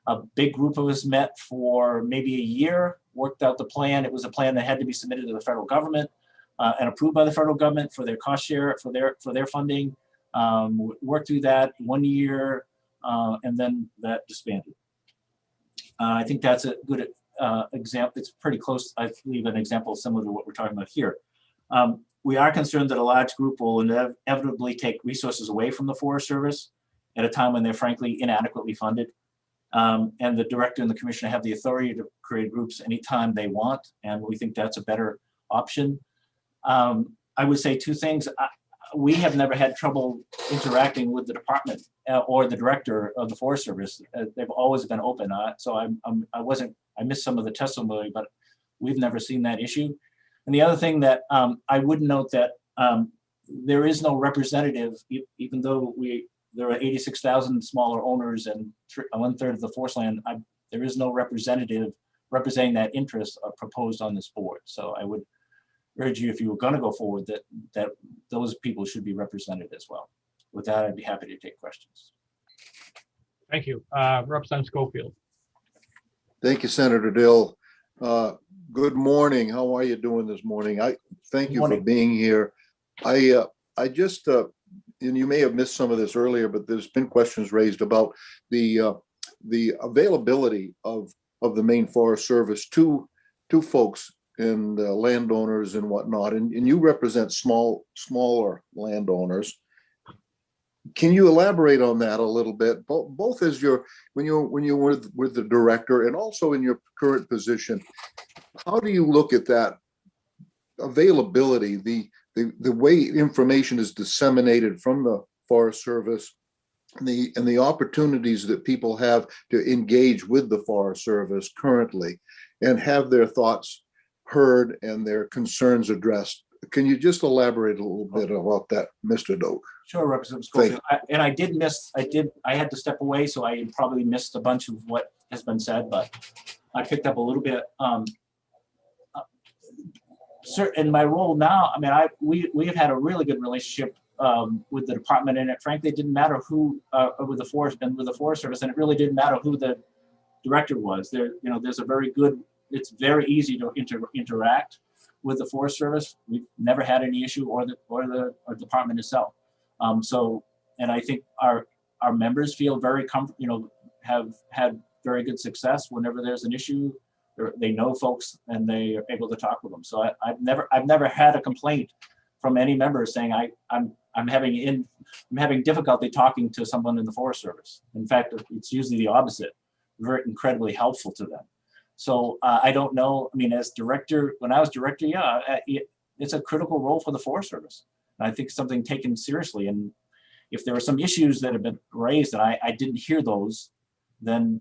A big group of us met for maybe a year, worked out the plan. It was a plan that had to be submitted to the federal government and approved by the federal government for their cost share, for their funding. Worked through that 1 year, and then that disbanded. I think that's a good example. It's pretty close, I believe, an example similar to what we're talking about here. We are concerned that a large group will inevitably take resources away from the Forest Service at a time when they're frankly inadequately funded. And the director and the commissioner have the authority to create groups anytime they want, and we think that's a better option. I would say two things. We have never had trouble interacting with the department or the director of the Forest Service. They've always been open. So I missed some of the testimony, but we've never seen that issue. And the other thing that I would note that there is no representative, even though there are 86,000 smaller owners and 1/3 of the forest land. There is no representative representing that interest proposed on this board. So I would urge you, if you were going to go forward, that those people should be represented as well. With that, I'd be happy to take questions. Thank you. Representative Schofield. Thank you, Senator Dill. Good morning. How are you doing this morning? I thank you for being here. I just and you may have missed some of this earlier, but there's been questions raised about the availability of the Maine Forest Service to folks and landowners and whatnot. And you represent smaller landowners. Can you elaborate on that a little bit, both as when you were with the director and also in your current position? How do you look at that availability, the way information is disseminated from the Forest Service, and the opportunities that people have to engage with the Forest Service currently and have their thoughts heard and their concerns addressed? Can you just elaborate a little bit about that, Mr. Doak? Sure, Representative Schofield. I had to step away, so I probably missed a bunch of what has been said, but I picked up a little bit. Sir, in my role now, I mean, we have had a really good relationship with the department, and it frankly didn't matter who with the Forest Service, and it really didn't matter who the director was. There's a very good. It's very easy to interact with the Forest Service. We've never had any issue, or the department itself. And I think our members feel very comfortable. Have had very good success whenever there's an issue. They know folks and they are able to talk with them. So I've never had a complaint from any member saying I'm having difficulty talking to someone in the Forest Service. In fact, it's usually the opposite. Very incredibly helpful to them. So I don't know. I mean, as director, when I was director, it's a critical role for the Forest Service. And I think something taken seriously. And if there are some issues that have been raised and I didn't hear those, then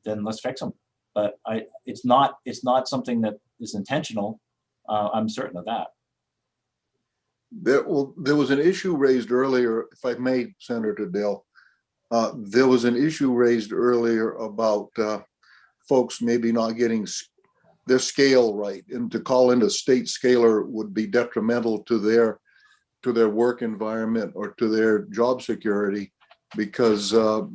let's fix them. But it's not something that is intentional. I'm certain of that. There was an issue raised earlier, if I may, Senator Dale. There was an issue raised earlier about folks maybe not getting their scale right, and to call in a state scaler would be detrimental to their work environment or to their job security because of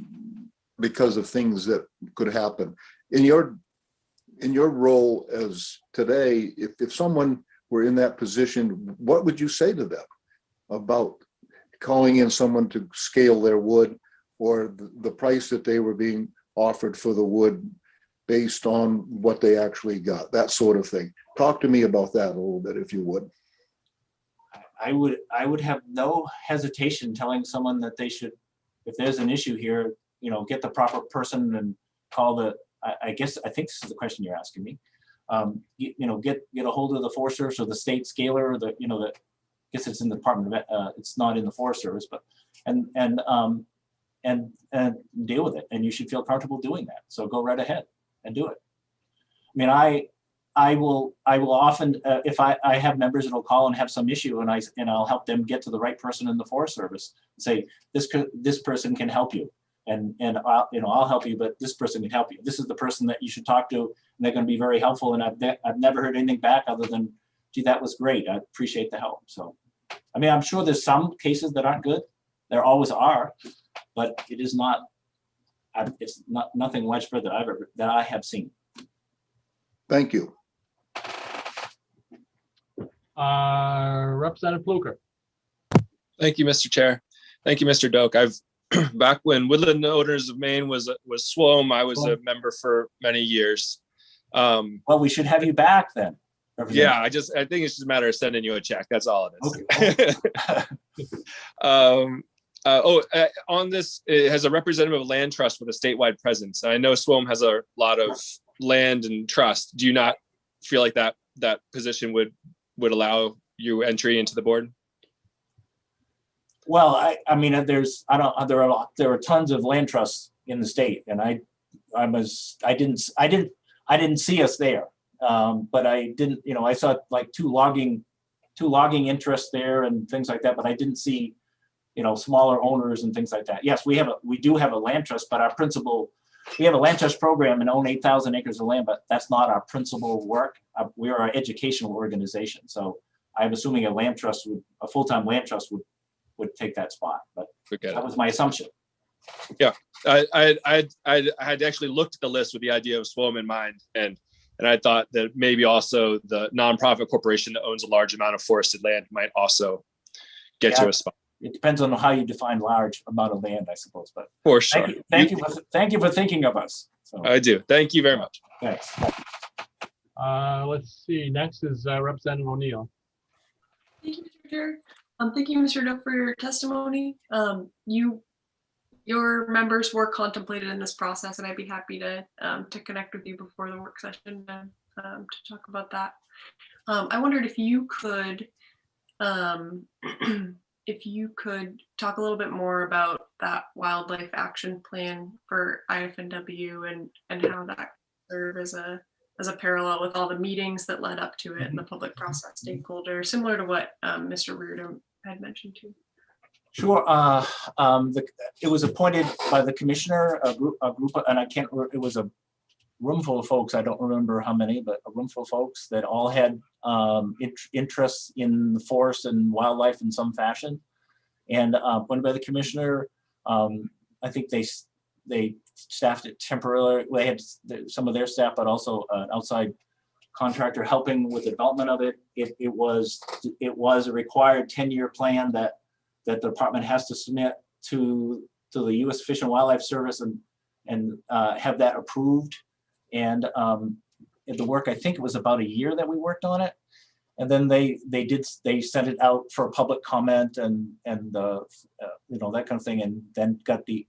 things that could happen. In your role as today, if someone were in that position, what would you say to them about calling in someone to scale their wood, or the price that they were being offered for the wood based on what they actually got, that sort of thing? Talk to me about that a little bit, if you would. I would have no hesitation telling someone that they should, if there's an issue here, get the proper person and call I think this is the question you're asking me. Get a hold of the Forest Service or the state scaler, or I guess it's in the Department of it's not in the Forest Service, but and deal with it. And you should feel comfortable doing that. So go right ahead and do it. I mean, I will often, if I have members that'll call and have some issue, and I'll help them get to the right person in the Forest Service and say, this person can help you, and I'll help you, but this person can help you. This is the person that you should talk to, and they're going to be very helpful. And I've never heard anything back other than, gee, that was great. I appreciate the help. So, I mean, I'm sure there's some cases that aren't good. There always are, but it is not. It's not nothing widespread that I have seen. Thank you. Representative Fluker. Thank you, Mr. Chair. Thank you, Mr. Doak. I've back when Woodland Owners of Maine was SWOM, I was a member for many years. Well, we should have you back then. Yeah, I think it's just a matter of sending you a check. That's all it is. Okay. On this, it has a representative of land trust with a statewide presence. I know SWOM has a lot of land and trust. Do you not feel like that position would allow you entry into the board? Well, I mean, there are tons of land trusts in the state, and I didn't see us there, but I didn't, I saw like two logging interests there and things like that, but I didn't see, smaller owners and things like that. Yes, we do have a land trust, but we have a land trust program and own 8,000 acres of land, but that's not our principal work. We are an educational organization, so I'm assuming a full-time land trust would take that spot, but that was my assumption. Yeah, I had actually looked at the list with the idea of SWOM in mind, and I thought that maybe also the nonprofit corporation that owns a large amount of forested land might also get you a spot. It depends on how you define large amount of land, I suppose. But for sure. Thank you for thinking of us. So. I do. Thank you very much. Thanks. Let's see. Next is Representative O'Neill. Thank you, Mr. Chair. Thank you, Mr. Doak, for your testimony. Your members were contemplated in this process, and I'd be happy to connect with you before the work session to talk about that. I wondered if you could talk a little bit more about that wildlife action plan for IFNW and how that served as a parallel with all the meetings that led up to it and the public process stakeholder, similar to what Mr. Reardon had mentioned too. Sure. It was appointed by the commissioner, a group, and it was a room full of folks. I don't remember how many, but a room full of folks that all had interests in the forest and wildlife in some fashion. And appointed by the commissioner, I think they staffed it temporarily. They had some of their staff, but also an outside contractor helping with the development of it. It was a required 10-year plan that the department has to submit to the U.S. Fish and Wildlife Service and have that approved. And the work, I think it was about a year that we worked on it. And then they sent it out for public comment and that kind of thing, and then got the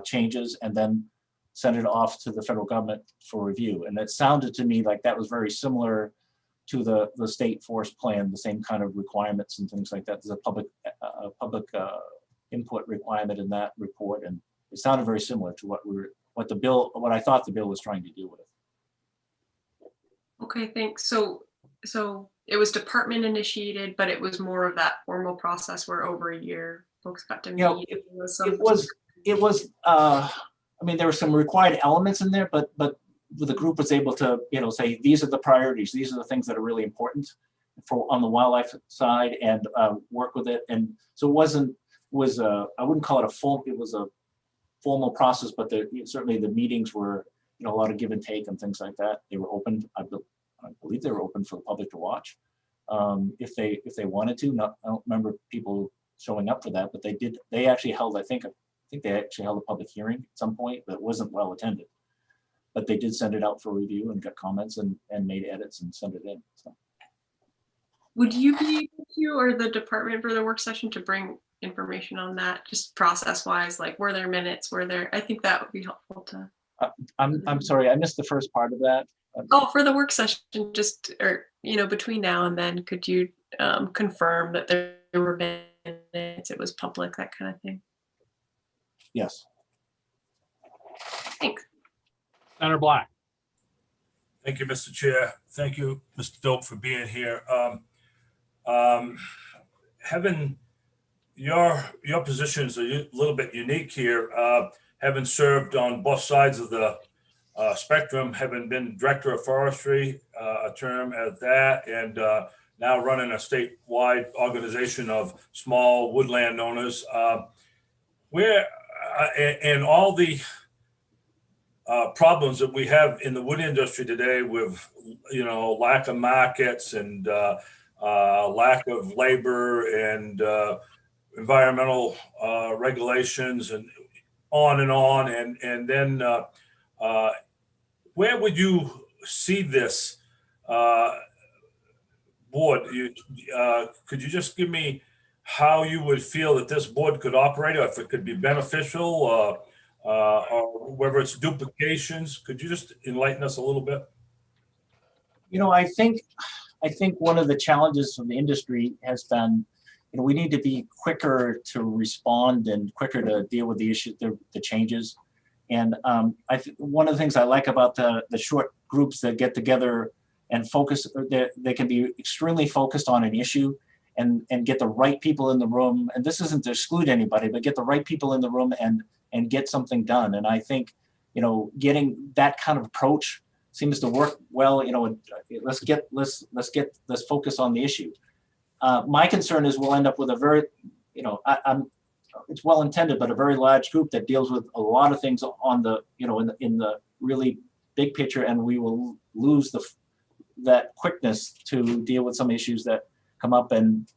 changes and then sent it off to the federal government for review. And it sounded to me like that was very similar to the state forest plan, the same kind of requirements and things like that. There's a public input requirement in that report, and it sounded very similar to what I thought the bill was trying to do with. Okay, thanks. So it was department initiated, but it was more of that formal process where over a year folks got to meet. You know, it was I mean, there were some required elements in there, but the group was able to, say, these are the priorities, these are the things that are really important for on the wildlife side, and work with it. And so I wouldn't call it it was a formal process, but certainly the meetings were, a lot of give and take and things like that. They were open. I believe they were open for the public to watch if they wanted to. I don't remember people showing up for that, but they did. They actually held, I think they actually held a public hearing at some point, but it wasn't well attended. But they did send it out for review and got comments and made edits and sent it in. So. Would you be able to, or the department for the work session, to bring information on that, just process wise, like were there minutes, I think that would be helpful to. I'm sorry, I missed the first part of that. Oh, for the work session, between now and then, could you confirm that there were minutes, it was public, that kind of thing? Yes. Thanks. Senator Black. Thank you, Mr. Chair. Thank you, Mr. Doak, for being here. Having your position is a little bit unique here. Having served on both sides of the spectrum, having been director of forestry, a term at that, and now running a statewide organization of small woodland owners, where and all the problems that we have in the wood industry today with, lack of markets and lack of labor and environmental regulations and on, and then where would you see this board? Could you just give me how you would feel that this board could operate, or if it could be beneficial, or whether it's duplications? Could you just enlighten us a little bit? I think one of the challenges of the industry has been, we need to be quicker to respond and quicker to deal with the issues, the changes. And one of the things I like about the short groups that get together and focus, they can be extremely focused on an issue and get the right people in the room. And this isn't to exclude anybody, but get the right people in the room and get something done. And I think, getting that kind of approach seems to work well. Let's focus on the issue. My concern is we'll end up with a very, it's well intended, but a very large group that deals with a lot of things on the, in the really big picture, and we will lose that quickness to deal with some issues that come up, and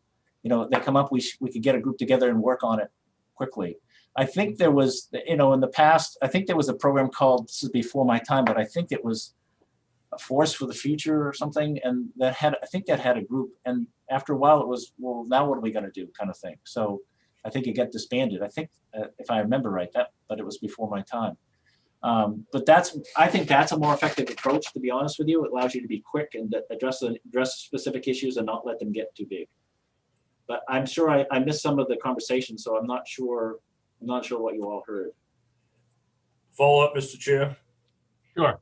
they come up. We could get a group together and work on it quickly. I think there was, in the past, I think there was a program called, this is before my time, but I think it was a Force for the Future or something, and I think that had a group, and after a while it was, well, now what are we going to do, kind of thing. So I think it got disbanded. I think, if I remember right, but it was before my time. But I think that's a more effective approach, to be honest with you. It allows you to be quick and address specific issues and not let them get too big. But I'm sure I missed some of the conversation, so I'm not sure what you all heard. Follow up, Mr. Chair. Sure.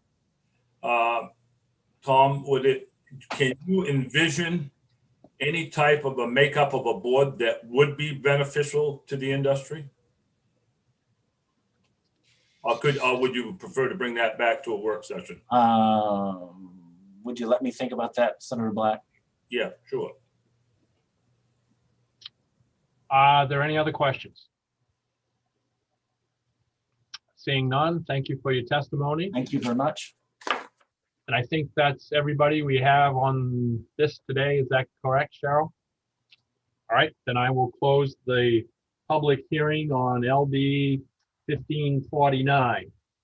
Tom, can you envision any type of a makeup of a board that would be beneficial to the industry? Or would you prefer to bring that back to a work session? Would you let me think about that, Senator Black? Yeah, sure. Are there any other questions? Seeing none, thank you for your testimony. Thank you very much. And I think that's everybody we have on this today. Is that correct, Cheryl? All right, then I will close the public hearing on LD 1549.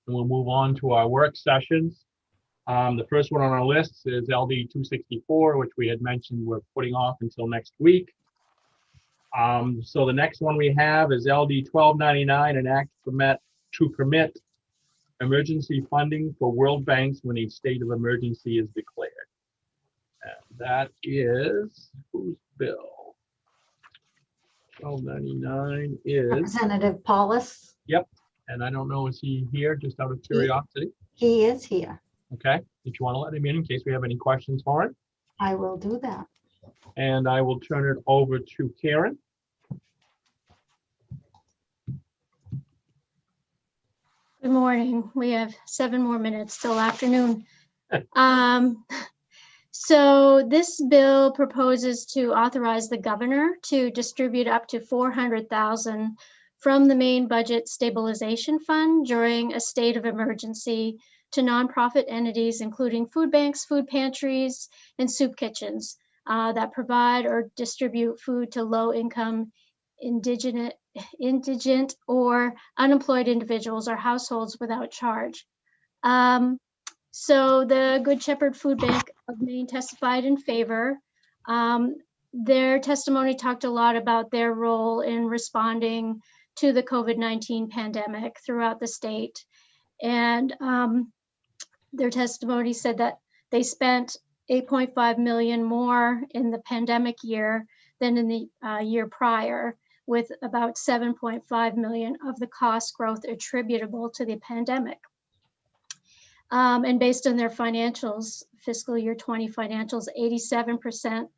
And we'll move on to our work sessions. The first one on our list is LD 264, which we had mentioned we're putting off until next week. So the next one we have is LD 1299, an act to permit emergency funding for world banks when a state of emergency is declared. And that is, whose bill? 1299 is, Representative Paulus. yep. And I don't know, is he here just out of curiosity? He is here. Okay. Did you want to let him in case we have any questions for him? I will do that. And I will turn it over to Karen. Good morning. We have 7 more minutes till afternoon. So this bill proposes to authorize the governor to distribute up to $400,000 from the Maine Budget Stabilization Fund during a state of emergency to nonprofit entities, including food banks, food pantries, and soup kitchens that provide or distribute food to low-income, indigent or unemployed individuals or households without charge. So the Good Shepherd Food Bank of Maine testified in favor. Their testimony talked a lot about their role in responding to the COVID-19 pandemic throughout the state. And their testimony said that they spent $8.5 million more in the pandemic year than in the year prior, with about $7.5 million of the cost growth attributable to the pandemic. And based on their financials, fiscal year 20 financials, 87%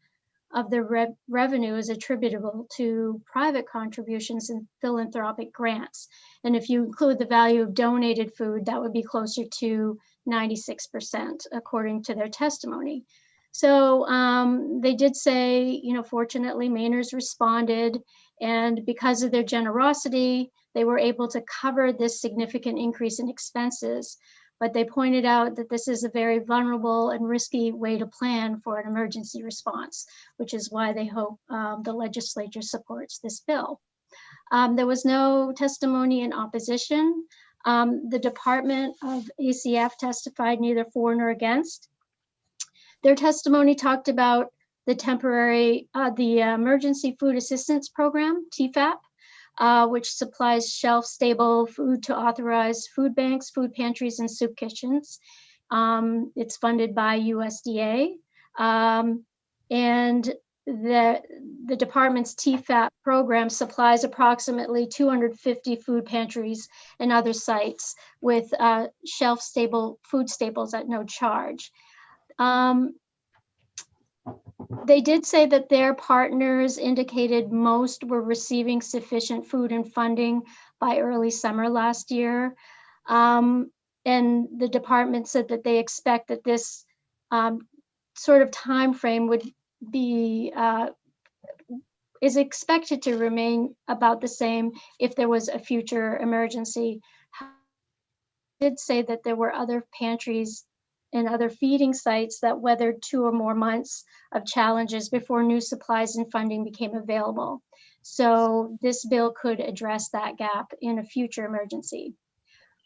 of the revenue is attributable to private contributions and philanthropic grants. And if you include the value of donated food, that would be closer to 96%, according to their testimony. So they did say, fortunately, Mainers responded, and because of their generosity, they were able to cover this significant increase in expenses. But they pointed out that this is a very vulnerable and risky way to plan for an emergency response, which is why they hope the legislature supports this bill. There was no testimony in opposition. The Department of ACF testified neither for nor against. Their testimony talked about the Emergency Food Assistance Program, TFAP, which supplies shelf-stable food to authorized food banks, food pantries, and soup kitchens. It's funded by USDA. And the department's TFAP program supplies approximately 250 food pantries and other sites with shelf-stable food staples at no charge. They did say that their partners indicated most were receiving sufficient food and funding by early summer last year. And the department said that they expect that this sort of time frame would be, is expected to remain about the same if there was a future emergency. They did say that there were other pantries and other feeding sites that weathered 2 or more months of challenges before new supplies and funding became available. So this bill could address that gap in a future emergency.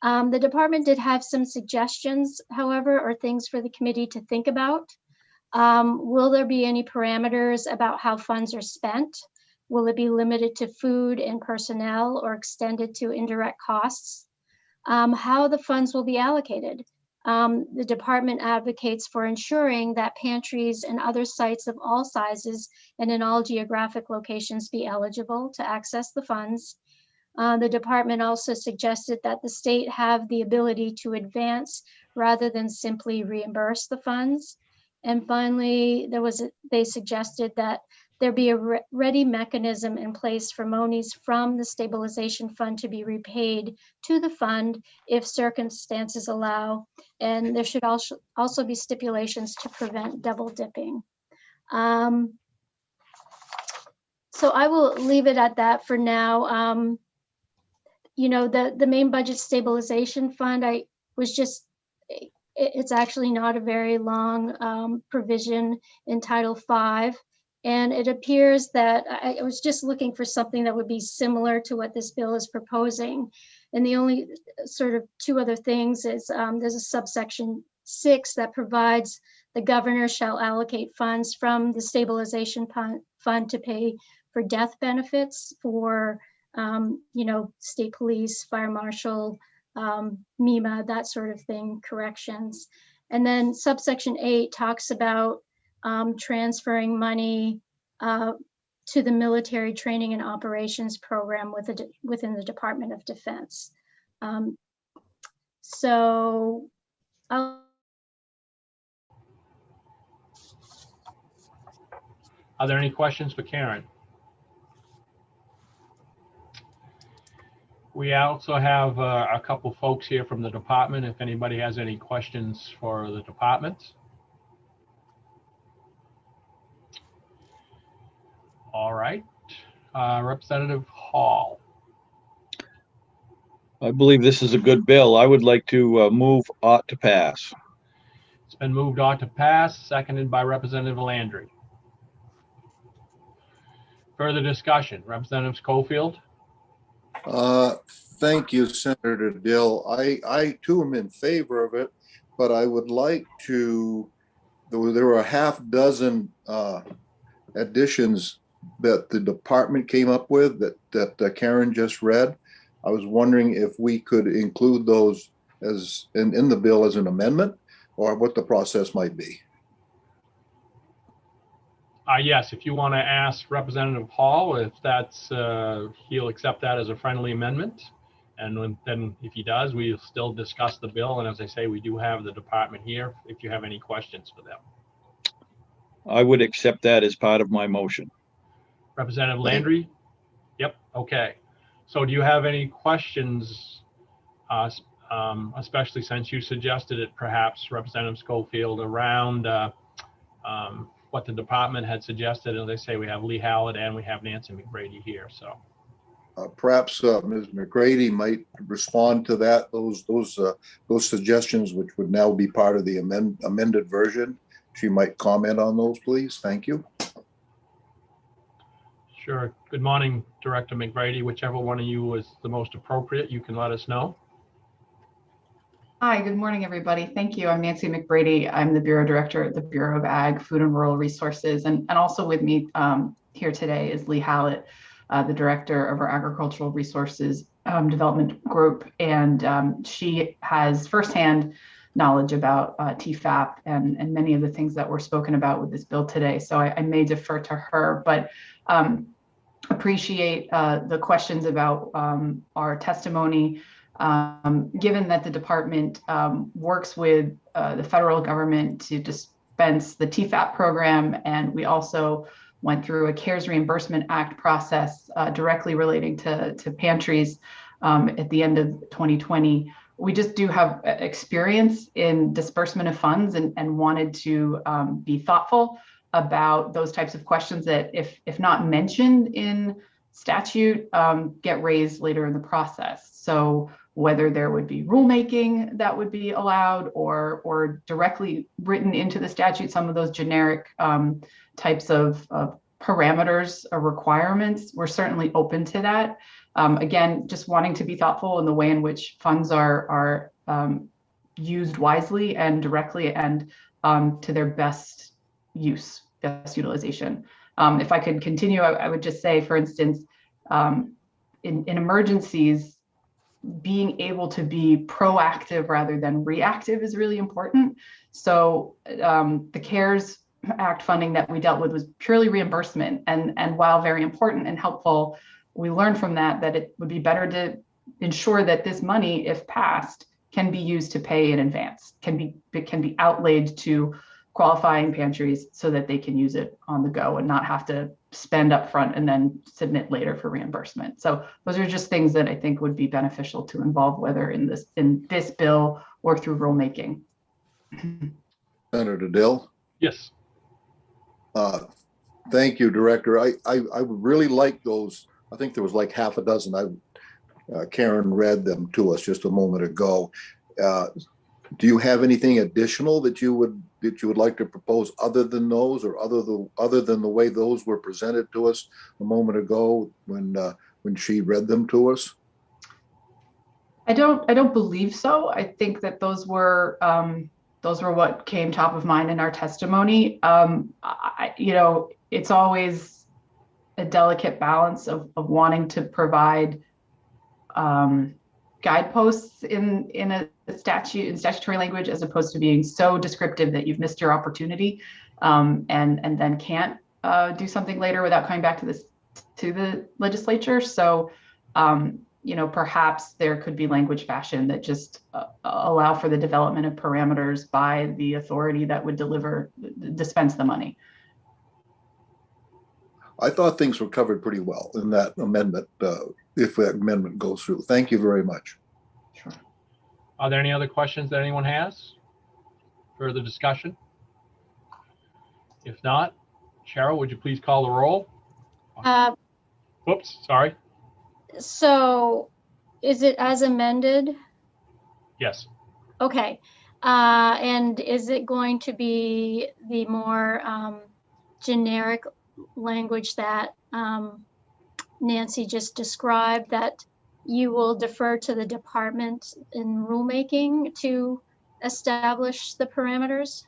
The department did have some suggestions, however, or things for the committee to think about. Will there be any parameters about how funds are spent? Will it be limited to food and personnel or extended to indirect costs? How the funds will be allocated? The department advocates for ensuring that pantries and other sites of all sizes and in all geographic locations be eligible to access the funds. The department also suggested that the state have the ability to advance rather than simply reimburse the funds. And finally, they suggested that there be a ready mechanism in place for monies from the stabilization fund to be repaid to the fund if circumstances allow. And there should also be stipulations to prevent double dipping. So I will leave it at that for now. The Maine Budget Stabilization Fund, it's actually not a very long provision in Title V. And it appears that I was just looking for something that would be similar to what this bill is proposing. And the only sort of 2 other things is there's a subsection 6 that provides the governor shall allocate funds from the stabilization fund to pay for death benefits for, state police, fire marshal, MEMA, that sort of thing, corrections. And then subsection 8 talks about transferring money to the Military Training and Operations Program within the Department of Defense. So I'll Are there any questions for Karen? We also have a couple folks here from the department, if anybody has any questions for the department. All right, Representative Hall. I believe this is a good bill. I would like to move ought to pass. It's been moved ought to pass, seconded by Representative Landry. Further discussion, Representative Schofield. Thank you, Senator Dill. I too am in favor of it, but I would like to, there were a half dozen additions that the department came up with that Karen just read. I was wondering if we could include those as in the bill as an amendment, or what the process might be. Yes, if you want to ask Representative Hall if that's, he'll accept that as a friendly amendment. And then if he does, we'll still discuss the bill. And as I say, we do have the department here if you have any questions for them. I would accept that as part of my motion. Representative Landry? Yep, okay. So do you have any questions, especially since you suggested it, perhaps Representative Schofield, around what the department had suggested? As I say, we have Lee Hallett and we have Nancy McBrady here, so. Perhaps Ms. McGrady might respond to that, those suggestions, which would now be part of the amended version. She might comment on those, please. Thank you. Sure. Good morning, Director McBrady. Whichever one of you is the most appropriate, you can let us know. Hi, good morning, everybody. Thank you. I'm Nancy McBrady. I'm the Bureau Director at the Bureau of Ag, Food and Rural Resources. And also with me here today is Lee Hallett, the Director of our Agricultural Resources Development Group. And she has firsthand knowledge about TFAP and many of the things that were spoken about with this bill today. So I may defer to her, but appreciate the questions about our testimony. Given that the department works with the federal government to dispense the TFAP program, and we also went through a CARES Reimbursement Act process directly relating to pantries at the end of 2020, we just do have experience in disbursement of funds and wanted to be thoughtful about those types of questions that if not mentioned in statute, get raised later in the process. So whether there would be rulemaking that would be allowed or directly written into the statute, some of those generic types of parameters or requirements, we're certainly open to that. Again, just wanting to be thoughtful in the way in which funds are used wisely and directly and to their best use, best utilization. If I could continue, I would just say, for instance, in emergencies, being able to be proactive rather than reactive is really important. So the CARES Act funding that we dealt with was purely reimbursement. And while very important and helpful, we learned from that it would be better to ensure that this money, if passed, can be used to pay in advance, can be outlaid to qualifying pantries so that they can use it on the go and not have to spend up front and then submit later for reimbursement. So those are just things that I think would be beneficial to involve, whether in this bill or through rulemaking. Senator Dill? Yes. Thank you, Director. I would really like those. I think there was like half a dozen. Karen read them to us just a moment ago. Do you have anything additional that you would like to propose other than those, or other than the way those were presented to us a moment ago when she read them to us? I don't believe so. I think that those were what came top of mind in our testimony. It's always a delicate balance of wanting to provide guideposts in a statute, in statutory language, as opposed to being so descriptive that you've missed your opportunity and then can't do something later without coming back to the legislature. So, perhaps there could be language fashion that just allow for the development of parameters by the authority that would dispense the money. I thought things were covered pretty well in that amendment, if that amendment goes through. Thank you very much. Sure. Are there any other questions that anyone has? Further discussion? If not, Cheryl, would you please call the roll? Whoops, sorry. So is it as amended? Yes. Okay. And is it going to be the more generic language that Nancy just described, that you will defer to the department in rulemaking to establish the parameters,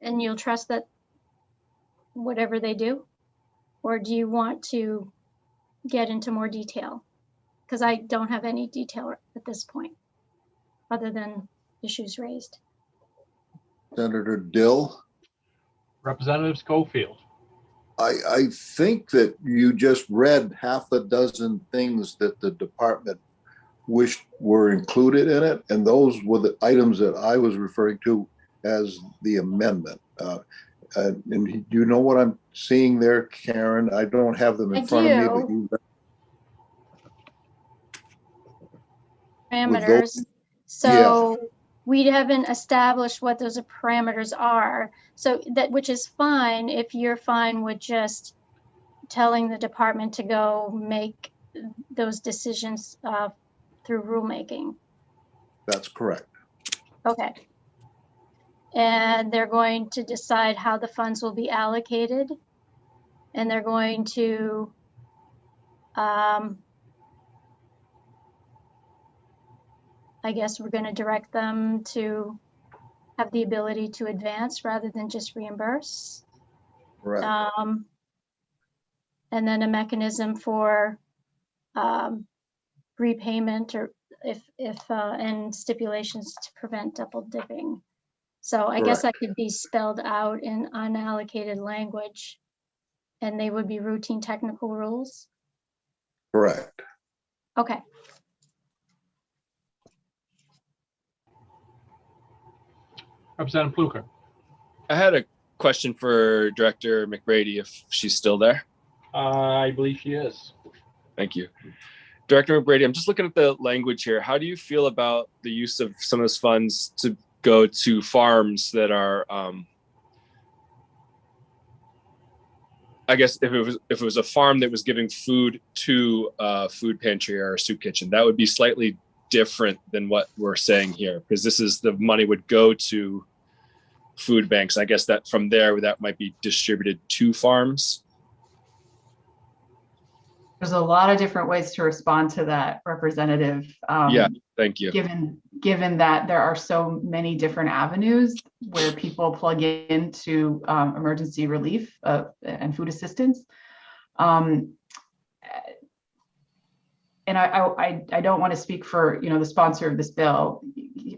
and you'll trust that whatever they do? Or do you want to get into more detail? Because I don't have any detail at this point, other than issues raised. Senator Dill. Representative Schofield. I think that you just read half a dozen things that the department wished were included in it, and those were the items that I was referring to as the amendment. And you know what I'm seeing there, Karen? I don't have them in front of me, but you parameters. So we haven't established what those parameters are. So that, which is fine if you're fine with just telling the department to go make those decisions through rulemaking. That's correct. Okay. And they're going to decide how the funds will be allocated. And they're going to I guess we're going to direct them to have the ability to advance rather than just reimburse. Right. And then a mechanism for repayment, or if and stipulations to prevent double dipping. So I guess that could be spelled out in unallocated language, and they would be routine technical rules. Correct. Okay. Representative Pluker. I had a question for Director McBrady, if she's still there. I believe she is. Thank you. Director McBrady, I'm just looking at the language here. How do you feel about the use of some of those funds to go to farms that are, I guess if it was a farm that was giving food to a food pantry or a soup kitchen, that would be slightly different than what we're saying here, because this is the money would go to food banks. I guess that from there, that might be distributed to farms. There's a lot of different ways to respond to that, Representative. Yeah, thank you. Given that there are so many different avenues where people plug into emergency relief and food assistance. And I don't want to speak for the sponsor of this bill.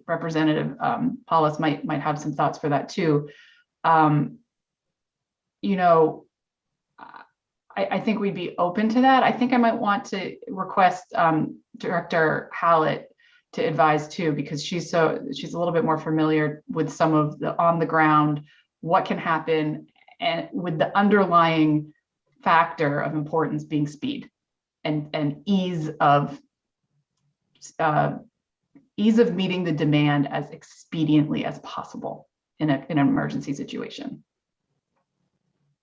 Representative Paulus might have some thoughts for that too. I think we'd be open to that. I think I might want to request Director Hallett to advise too, because she's a little bit more familiar with some of the on the ground, what can happen, and with the underlying factor of importance being speed and ease of meeting the demand as expediently as possible in an emergency situation.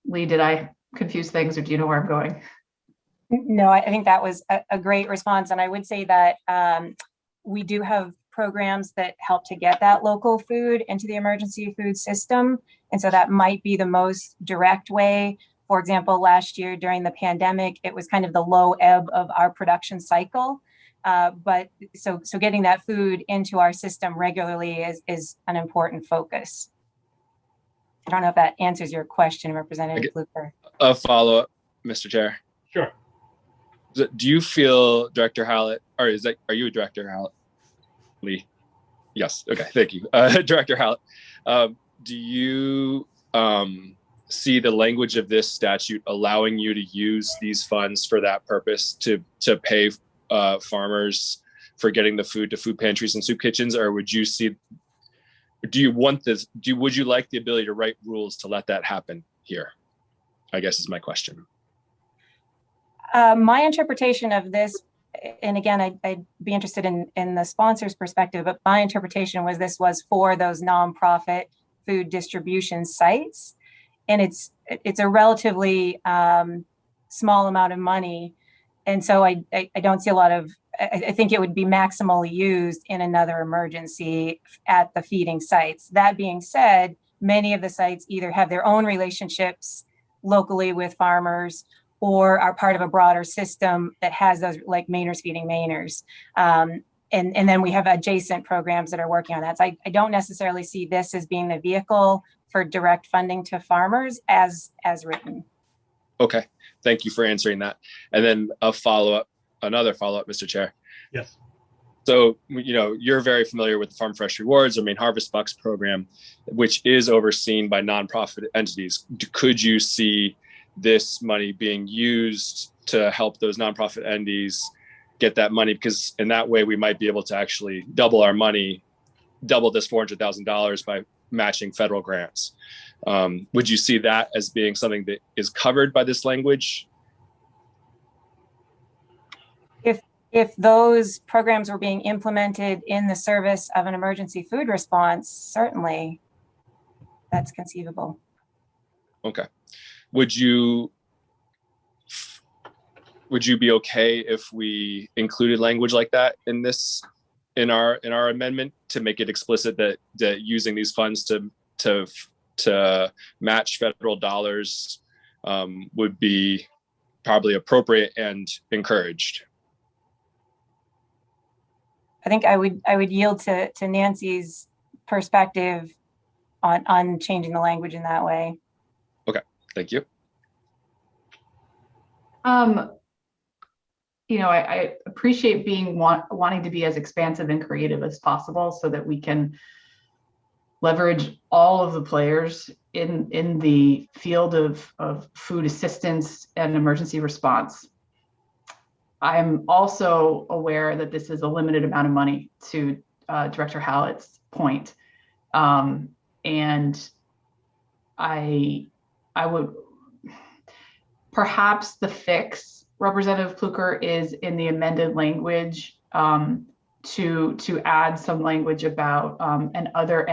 Lee, did I confuse things, or do you know where I'm going? No, I think that was a great response. And I would say that we do have programs that help to get that local food into the emergency food system. And so that might be the most direct way. For example, last year during the pandemic, it was kind of the low ebb of our production cycle. But so getting that food into our system regularly is an important focus. I don't know if that answers your question, Representative Pluker. A follow-up, Mr. Chair. Sure. Do you feel, Director Hallett, or are you a Director Hallett? Lee? Yes. Okay. Thank you, Director Hallett. Do you see the language of this statute allowing you to use these funds for that purpose to pay farmers for getting the food to food pantries and soup kitchens, or would you see? Do you want this? Would you like the ability to write rules to let that happen here? I guess is my question. My interpretation of this, and again, I'd be interested in the sponsor's perspective, but my interpretation was this was for those nonprofit food distribution sites. And it's a relatively small amount of money. And so I don't see a lot of, I think it would be maximally used in another emergency at the feeding sites. That being said, many of the sites either have their own relationships locally with farmers or are part of a broader system that has those, like Mainers Feeding Mainers. And then we have adjacent programs that are working on that. So I don't necessarily see this as being the vehicle for direct funding to farmers as written. Okay, thank you for answering that. And then another follow-up, Mr. Chair. Yes. So, you're very familiar with the Farm Fresh Rewards or Maine Harvest Bucks program, which is overseen by nonprofit entities. Could you see this money being used to help those nonprofit entities get that money? Because in that way, we might be able to actually double our money, double this $400,000 by matching federal grants. Would you see that as being something that is covered by this language? If those programs were being implemented in the service of an emergency food response, certainly that's conceivable. Okay. Would you be okay if we included language like that in our amendment to make it explicit that using these funds to match federal dollars would be probably appropriate and encouraged? I think I would yield to Nancy's perspective on changing the language in that way. Okay, thank you. I appreciate wanting to be as expansive and creative as possible so that we can leverage all of the players in the field of food assistance and emergency response. I'm also aware that this is a limited amount of money, to Director Hallett's point. And I would, perhaps the fix, Representative Pluker, is in the amended language to add some language about and other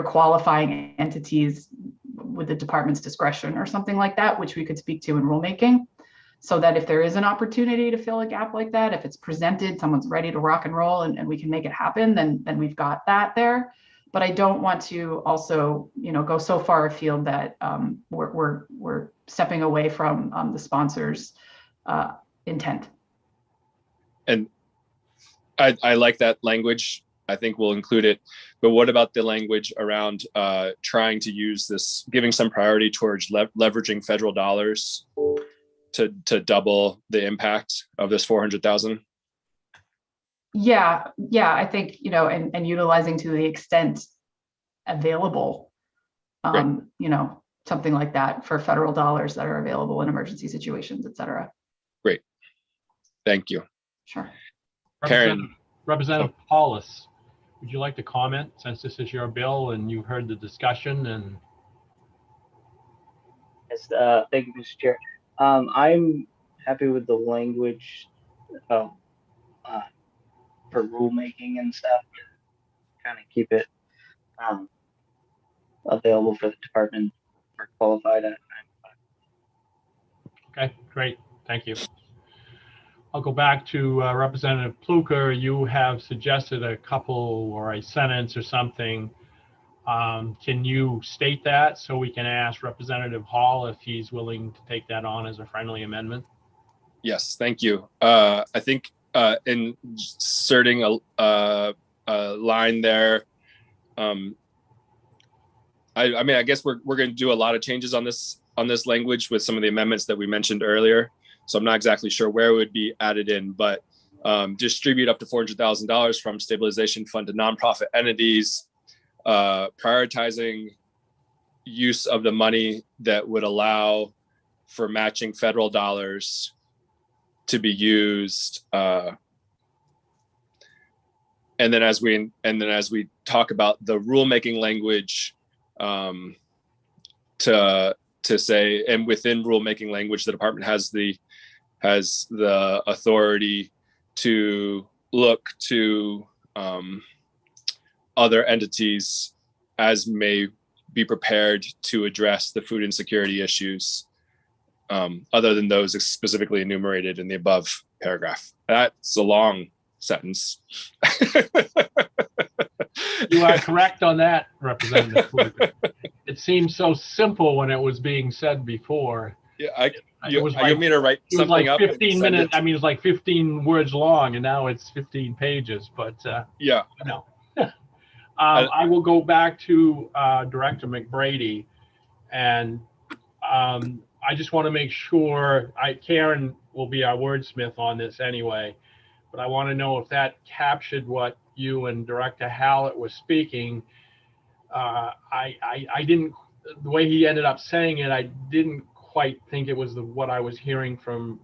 qualifying entities with the department's discretion or something like that, which we could speak to in rulemaking. So that if there is an opportunity to fill a gap like that, if it's presented, someone's ready to rock and roll and we can make it happen, then we've got that there. But I don't want to also, go so far afield that we're stepping away from the sponsor's intent. And I like that language. I think we'll include it. But what about the language around trying to use this, giving some priority towards leveraging federal dollars to double the impact of this 400,000? Yeah, I think, and utilizing to the extent available, something like that for federal dollars that are available in emergency situations, et cetera. Great. Thank you. Sure. Karen. Representative Paulus, would you like to comment since this is your bill and you heard the discussion? And yes, thank you, Mr. Chair. I'm happy with the language for rulemaking and stuff, kind of keep it available for the department for qualified at. Okay, great. Thank you. I'll go back to Representative Pluker. You have suggested a couple or a sentence or something. Can you state that so we can ask Representative Hall if he's willing to take that on as a friendly amendment? Yes, thank you. I think inserting a line there. I guess we're going to do a lot of changes on this language with some of the amendments that we mentioned earlier. So I'm not exactly sure where it would be added in, but distribute up to $400,000 from stabilization fund to nonprofit entities, prioritizing use of the money that would allow for matching federal dollars to be used. And then as we talk about the rulemaking language, to say, and within rulemaking language, the department has the authority to look to other entities as may be prepared to address the food insecurity issues, other than those specifically enumerated in the above paragraph. That's a long sentence. You are correct on that, Representative Kluger. It seemed so simple when it was being said before. Yeah, It was you mean to write it was something like up? and 15 send minutes. it? I mean, it's like 15 words long, and now it's 15 pages. But Yeah, no. I will go back to Director McBrady, and I just want to make sure. Karen will be our wordsmith on this anyway, but I want to know if that captured what you and Director Hallett were speaking. I didn't. The way he ended up saying it, I didn't quite think it was what I was hearing from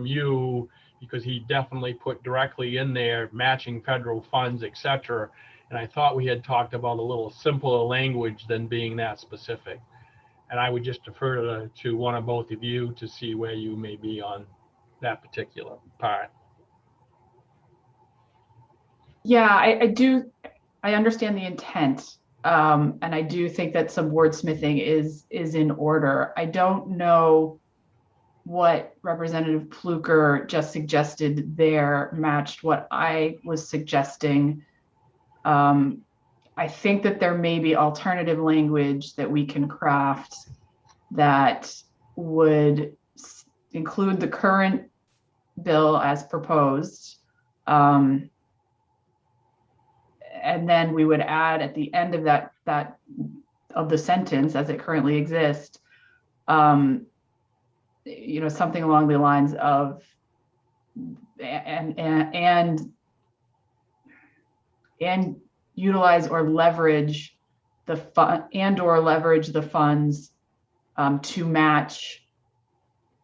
you, because he definitely put directly in there matching federal funds, etc. And I thought we had talked about a little simpler language than being that specific. And I would just defer to one or both of you to see where you may be on that particular part. Yeah, I do. I understand the intent. And I do think that some wordsmithing is in order. I don't know what Representative Pluker just suggested there matched what I was suggesting. I think that there may be alternative language that we can craft that would include the current bill as proposed. And then we would add at the end of that of the sentence as it currently exists, something along the lines of and utilize or leverage the funds to match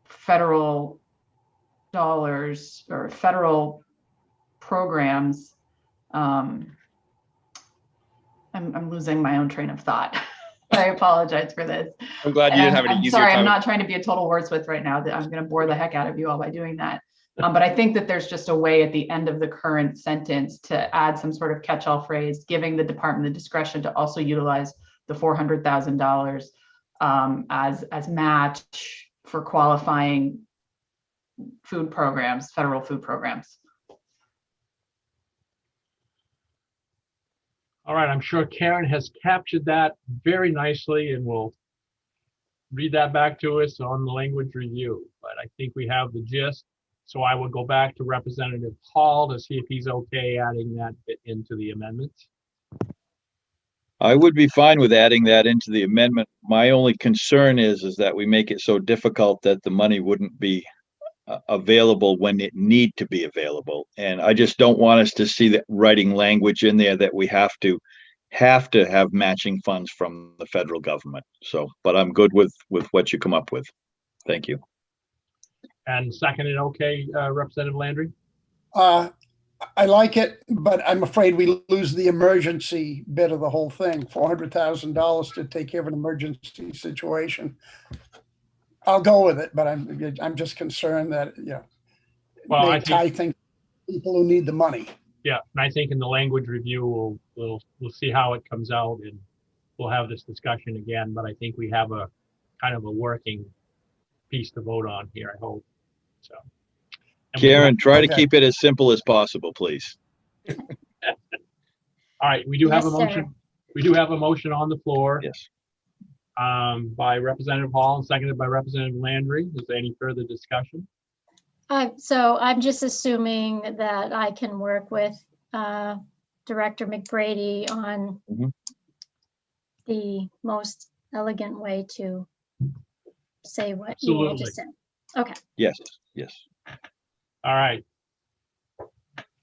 federal dollars or federal programs. I'm losing my own train of thought. I apologize for this. I'm glad you didn't have any I'm easier sorry, time. I'm not trying to be a total wordsmith right now. I'm going to bore the heck out of you all by doing that. But I think that there's just a way at the end of the current sentence to add some sort of catch-all phrase, giving the department the discretion to also utilize the $400,000 as match for qualifying food programs, federal food programs. All right, I'm sure Karen has captured that very nicely and will read that back to us on the language review. But I think we have the gist. So I will go back to Representative Hall to see if he's okay adding that bit into the amendment. I would be fine with adding that into the amendment. My only concern is that we make it so difficult that the money wouldn't be available when it need to be available. And I just don't want us to see that writing language in there that we have to have matching funds from the federal government. So, but I'm good with what you come up with. Thank you. And seconded, okay, Representative Landry? I like it, but I'm afraid we lose the emergency bit of the whole thing, $400,000 to take care of an emergency situation. I'll go with it, but I'm just concerned that, Well, may tie things to people who need the money. Yeah, and I think in the language review, we'll see how it comes out, and we'll have this discussion again, but I think we have a kind of a working piece to vote on here, I hope. So, Karen, try to keep it as simple as possible, please. All right, we do have a Yes, motion. sir. We do have a motion on the floor. Yes. By Representative Hall and seconded by Representative Landry. Is there any further discussion? So I'm just assuming that I can work with Director McBrady on the most elegant way to say what you all just said. Okay. Yes, yes. All right.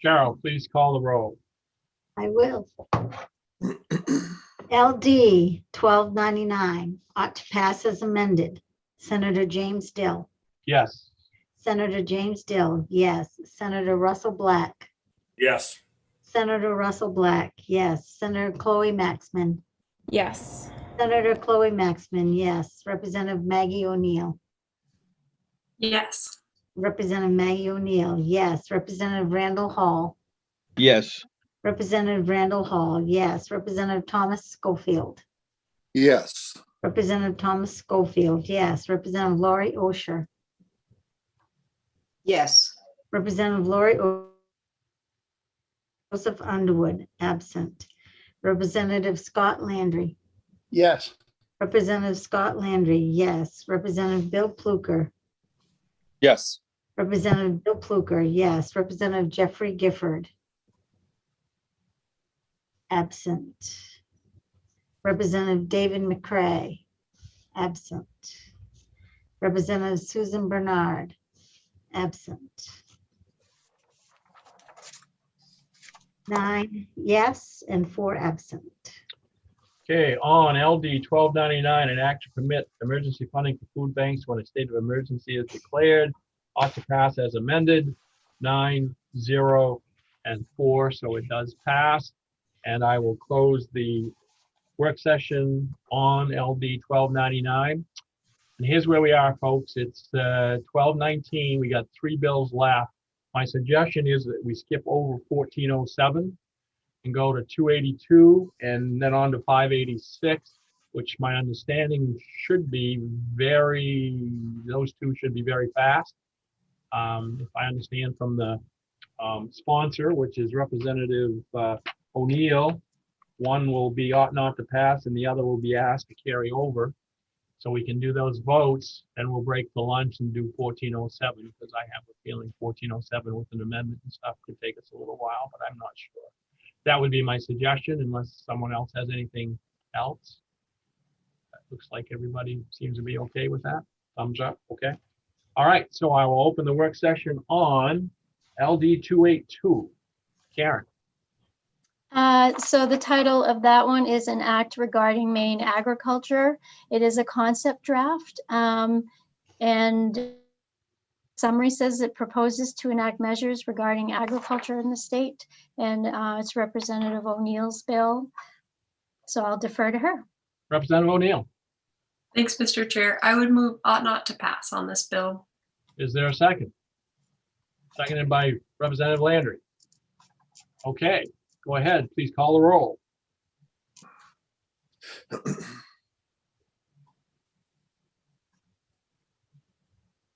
Cheryl, please call the roll. I will. LD 1299 ought to pass as amended. Senator James Dill. Yes. Senator James Dill, yes. Senator Russell Black. Yes. Senator Russell Black, yes. Senator Chloe Maxman. Yes. Senator Chloe Maxman, yes. Representative Maggie O'Neill. Yes. Representative Maggie O'Neill, yes. Representative Randall Hall. Yes. Representative Randall Hall, yes. Representative Thomas Schofield. Yes. Representative Thomas Schofield, yes. Representative Lori Osher. Yes. Representative Lori Joseph Underwood, absent. Representative Scott Landry. Yes. Representative Scott Landry, yes. Representative Bill Pluker. Yes. Representative Bill Pluker, yes. Representative Jeffrey Gifford. Absent. Representative David McCray. Absent. Representative Susan Bernard. Absent. 9 yes and 4 absent. Okay, on LD 1299, an act to permit emergency funding for food banks when a state of emergency is declared, ought to pass as amended, 9, 0, and 4, so it does pass. And I will close the work session on LD 1299. And here's where we are, folks. It's 1219. We got 3 bills left. My suggestion is that we skip over 1407 and go to 282 and then on to 586, which my understanding should be those two should be very fast. If I understand from the sponsor, which is Representative O'Neill, one will be ought not to pass and the other will be asked to carry over. So we can do those votes and we'll break for lunch and do 1407 because I have a feeling 1407 with an amendment and stuff could take us a little while, but I'm not sure. That would be my suggestion unless someone else has anything else. That looks like everybody seems to be okay with that. Thumbs up, okay. All right, so I will open the work session on LD 282. Karen. So the title of that one is an act regarding Maine agriculture. It is a concept draft. And summary says it proposes to enact measures regarding agriculture in the state. And it's Representative O'Neill's bill. So I'll defer to her. Representative O'Neill. Thanks, Mr. Chair. I would move ought not to pass on this bill. Is there a second? Seconded by Representative Landry. Okay, go ahead. Please call the roll.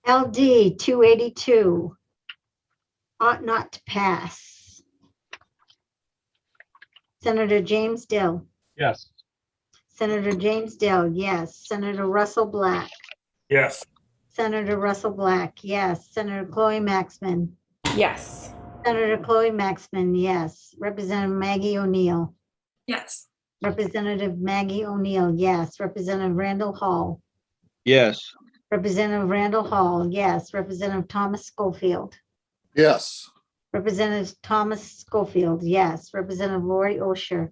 LD 282 ought not to pass. Senator James Dill. Yes. Senator James Dill, yes. Senator Russell Black. Yes. Senator Russell Black, yes. Senator Chloe Maxman. Yes. Senator Chloe Maxman, yes. Representative Maggie O'Neill. Yes. Representative Maggie O'Neill, yes. Representative Randall Hall. Yes. Representative Randall Hall, yes. Representative Thomas Schofield. Yes. Representative Thomas Schofield, yes. Representative Lori Osher.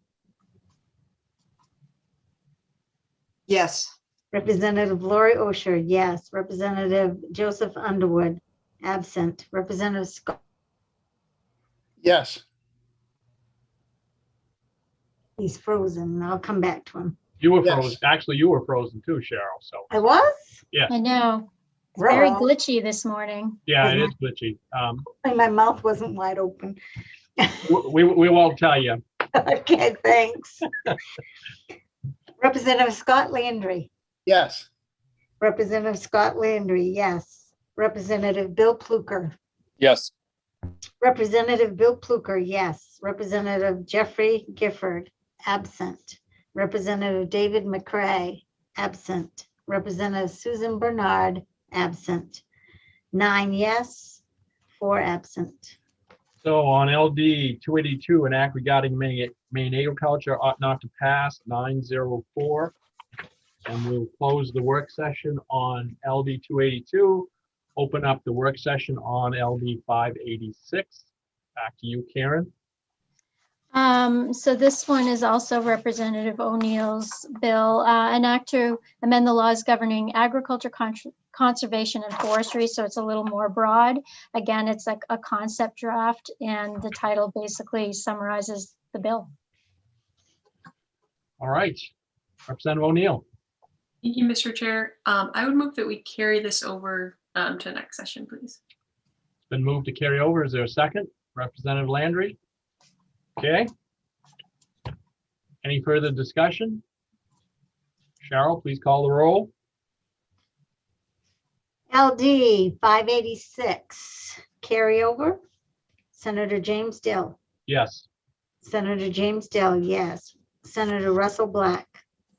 Yes. Representative Lori Osher, yes. Representative Joseph Underwood, absent. Representative Scott. Yes. He's frozen. I'll come back to him. You were Yes. frozen. Actually, you were frozen too, Cheryl. So I was? yes. I know. It's very Ruh-roh. glitchy this morning. Yeah, it is glitchy. My mouth wasn't wide open. We won't tell you. Okay, thanks. Representative Scott Landry. Yes. Representative Scott Landry, yes. Representative Bill Pluker. Yes. Representative Bill Pluker, yes. Representative Jeffrey Gifford, absent. Representative David McCray, absent. Representative Susan Bernard, absent. 9 yes, 4 absent. So on LD 282, an act regarding Maine agriculture ought not to pass, 904. And we'll close the work session on LD 282. Open up the work session on LD 586. Back to you, Karen. So this one is also Representative O'Neill's bill, an act to amend the laws governing agriculture, conservation, and forestry. So it's a little more broad. Again, it's like a concept draft, and the title basically summarizes the bill. All right, Representative O'Neill. Thank you, Mr. Chair. I would move that we carry this over to next session, please. It's been moved to carry over. Is there a second? Representative Landry? Okay. Any further discussion? Cheryl, please call the roll. LD 586, carryover. Senator James Dill. Yes. Senator James Dill, yes. Senator Russell Black.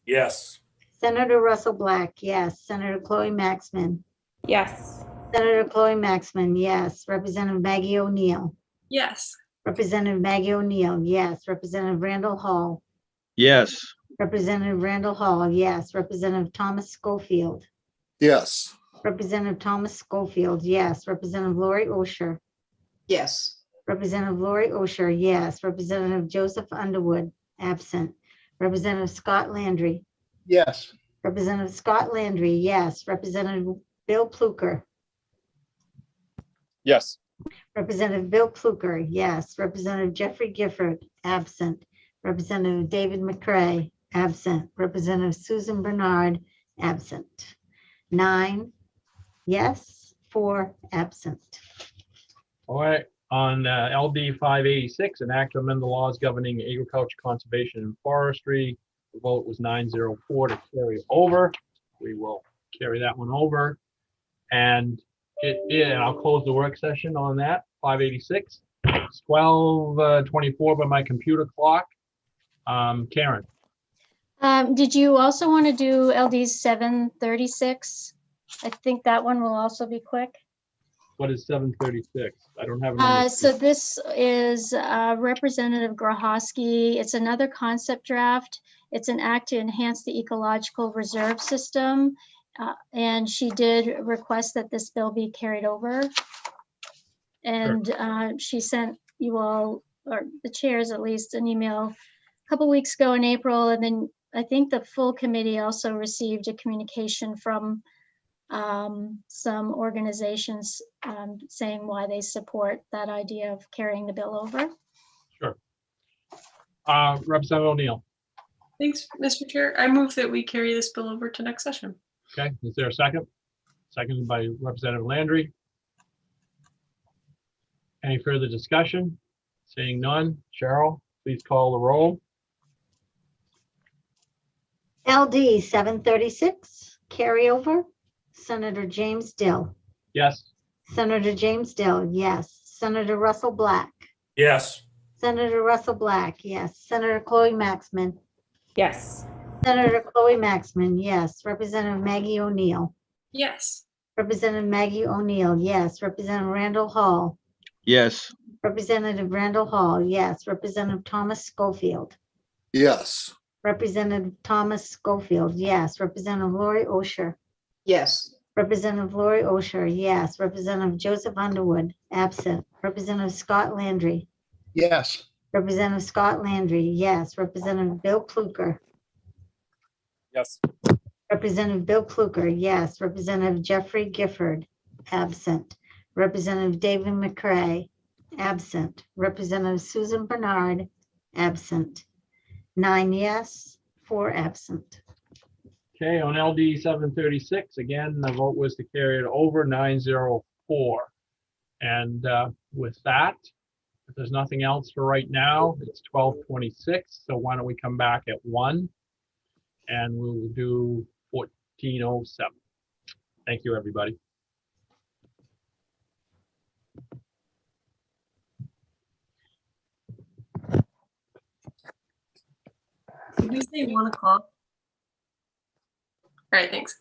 Yes. Senator Russell Black, yes. Senator Chloe Maxman. Yes. Senator Chloe Maxman, yes. Representative Maggie O'Neill. Yes. Representative Maggie O'Neill, yes. Representative Randall Hall. Yes. Representative Randall Hall, yes. Representative Thomas Schofield. Yes. Representative Thomas Schofield, yes. Representative Lori Osher. Yes. Representative Lori Osher, yes. Representative Joseph Underwood, absent. Representative Scott Landry. Yes. Representative Scott Landry, yes. Representative Bill Pluker. Yes. Representative Bill Pluker, yes. Representative Jeffrey Gifford, absent. Representative David McCray, absent. Representative Susan Bernard, absent. 9 yes, 4 absent. All right, on LD 586, an act to amend the laws governing agriculture, conservation, and forestry. The vote was 904 to carry over. We will carry that one over. And and I'll close the work session on that, 586. It's 12:24 by my computer clock. Karen, Did you also want to do LD 736? I think that one will also be quick. what is 736? I don't have a number. So this is Representative Grohosky. It's another concept draft. It's an act to enhance the ecological reserve system. And she did request that this bill be carried over. And she sent you all, or the chairs at least, an email a couple weeks ago in April. And then I think the full committee also received a communication from some organizations saying why they support that idea of carrying the bill over. Sure. Representative O'Neill. Thanks, Mr. Chair. I move that we carry this bill over to next session. Okay, is there a second? Seconded by Representative Landry. Any further discussion? Seeing none. Cheryl, please call the roll. LD 736, carryover. Senator James Dill. Yes. Senator James Dill, yes. Senator Russell Black. Yes. Senator Russell Black, yes. Senator Chloe Maxman. Yes. Senator Chloe Maxman, yes. Representative Maggie O'Neill. Yes. Representative Maggie O'Neill, yes. Representative Randall Hall. Yes. Representative Randall Hall, yes. Representative Thomas Schofield. Yes. Representative Thomas Schofield, yes. Representative Lori Osher. Yes. Representative Lori Osher, yes. Representative Joseph Underwood, absent. Representative Scott Landry. Yes. Representative Scott Landry, yes. Representative Bill Pluker. Yes. Representative Bill Pluker, yes. Representative Jeffrey Gifford, absent. Representative David McCray, absent. Representative Susan Bernard, absent. 9 yes, 4 absent. Okay, on LD 736, again, the vote was to carry it over 904. And with that, if there's nothing else for right now, it's 12:26. So why don't we come back at 1 and we'll do 14:07. Thank you, everybody. Did we say 1 o'clock? All right, thanks.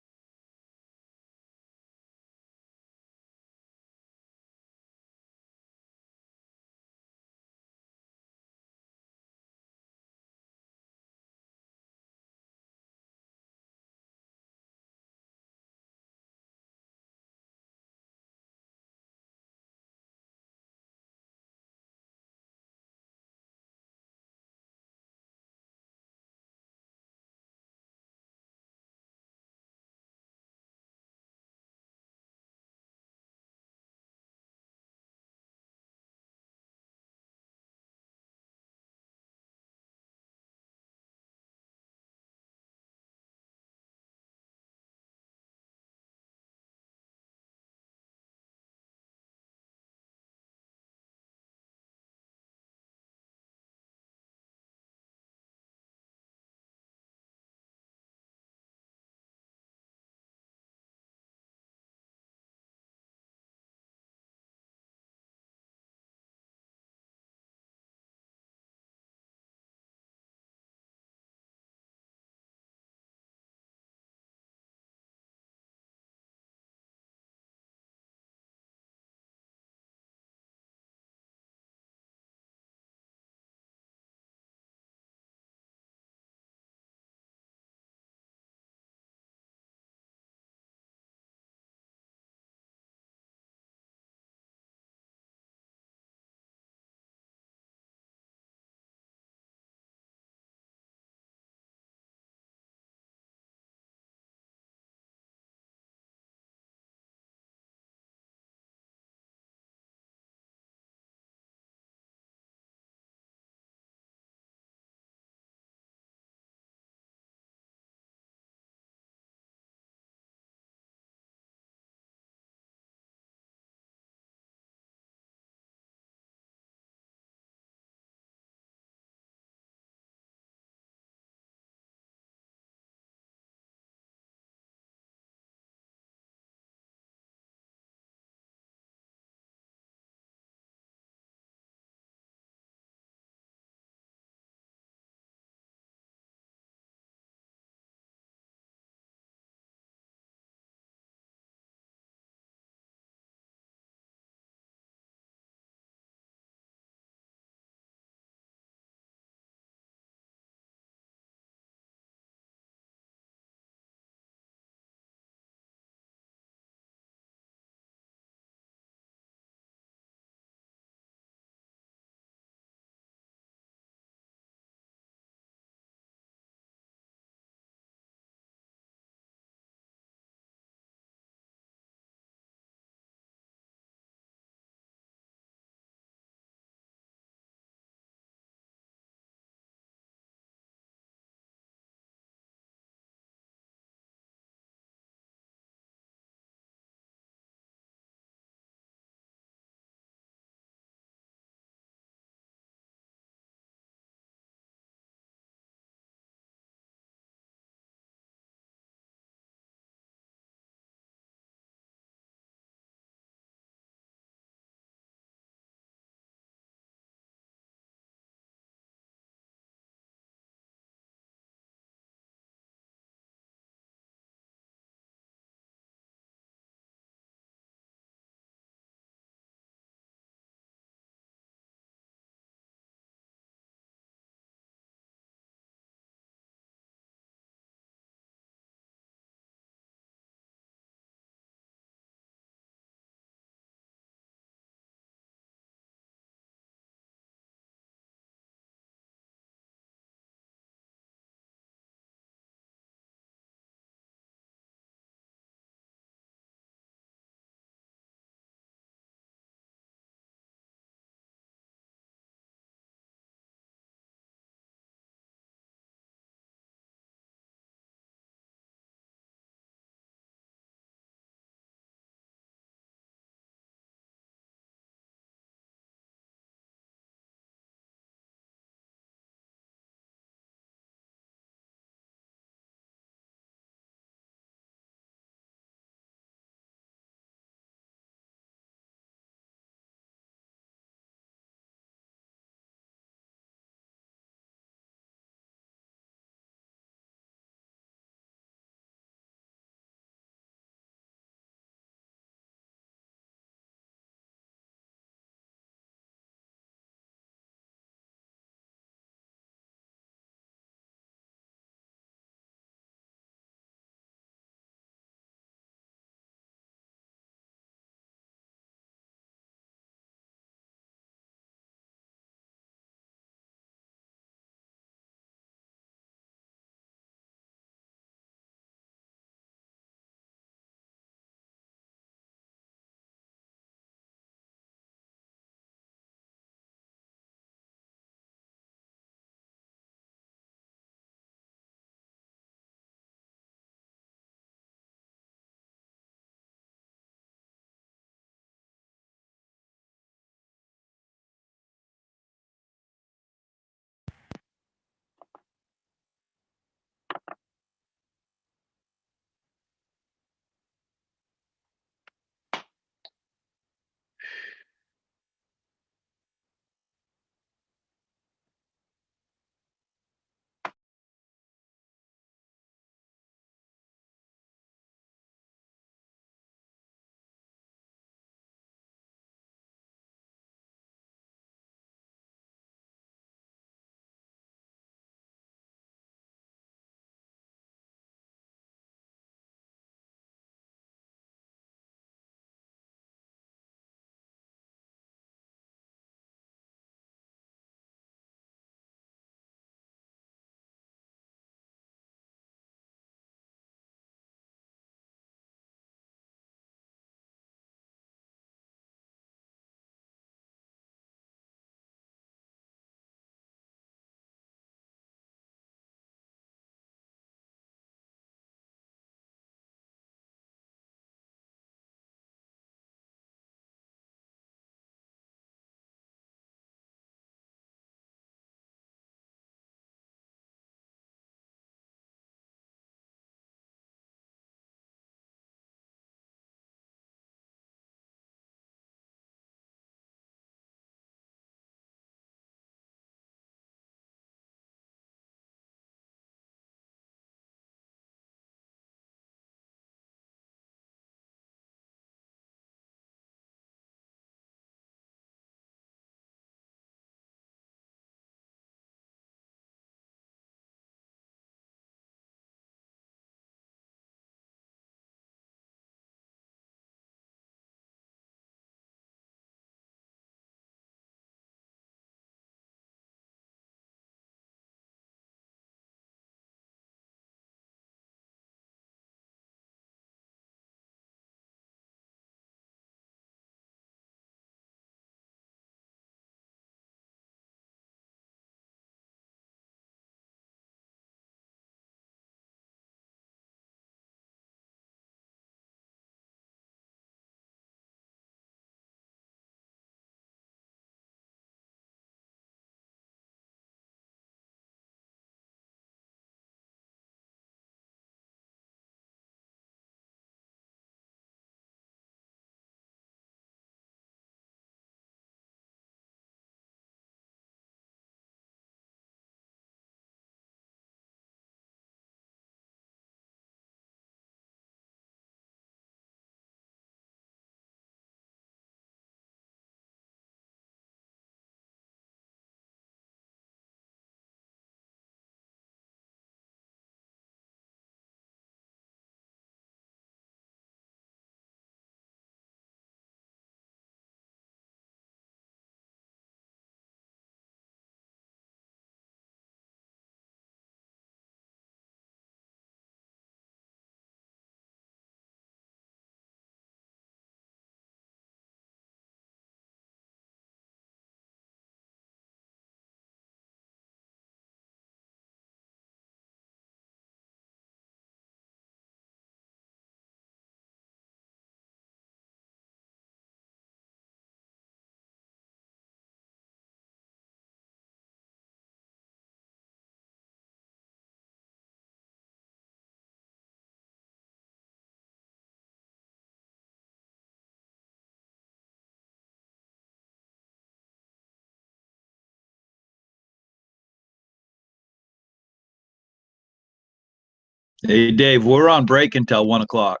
Hey, Dave, we're on break until 1 o'clock.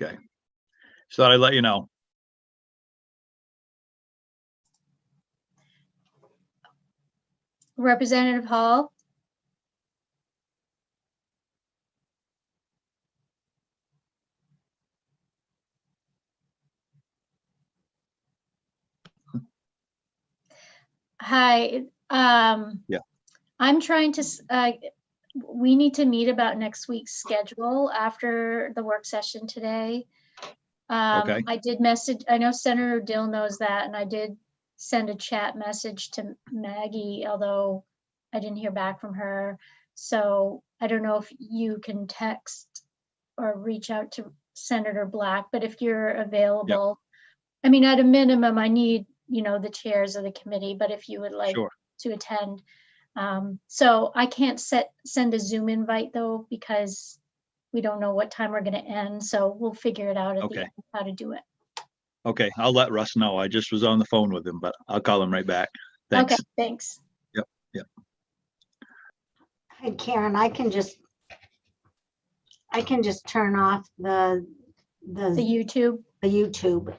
Okay. So I'd let you know. Representative Hall, hi. Yeah. I'm trying to, we need to meet about next week's schedule after the work session today. Okay. I did message, I know Senator Dill knows that, and I did send a chat message to Maggie, although I didn't hear back from her. So I don't know if you can text or reach out to Senator Black, but if you're available, I mean, at a minimum, I need, the chairs of the committee, but if you would like Sure. to attend. So I can't send a Zoom invite though, because we don't know what time we're going to end. So we'll figure it out at the Okay. end how to do it. Okay, I'll let Russ know. I just was on the phone with him, but I'll call him right back. Thanks. Okay, thanks. Yep, yep. Hey, Karen, I can just turn off the YouTube,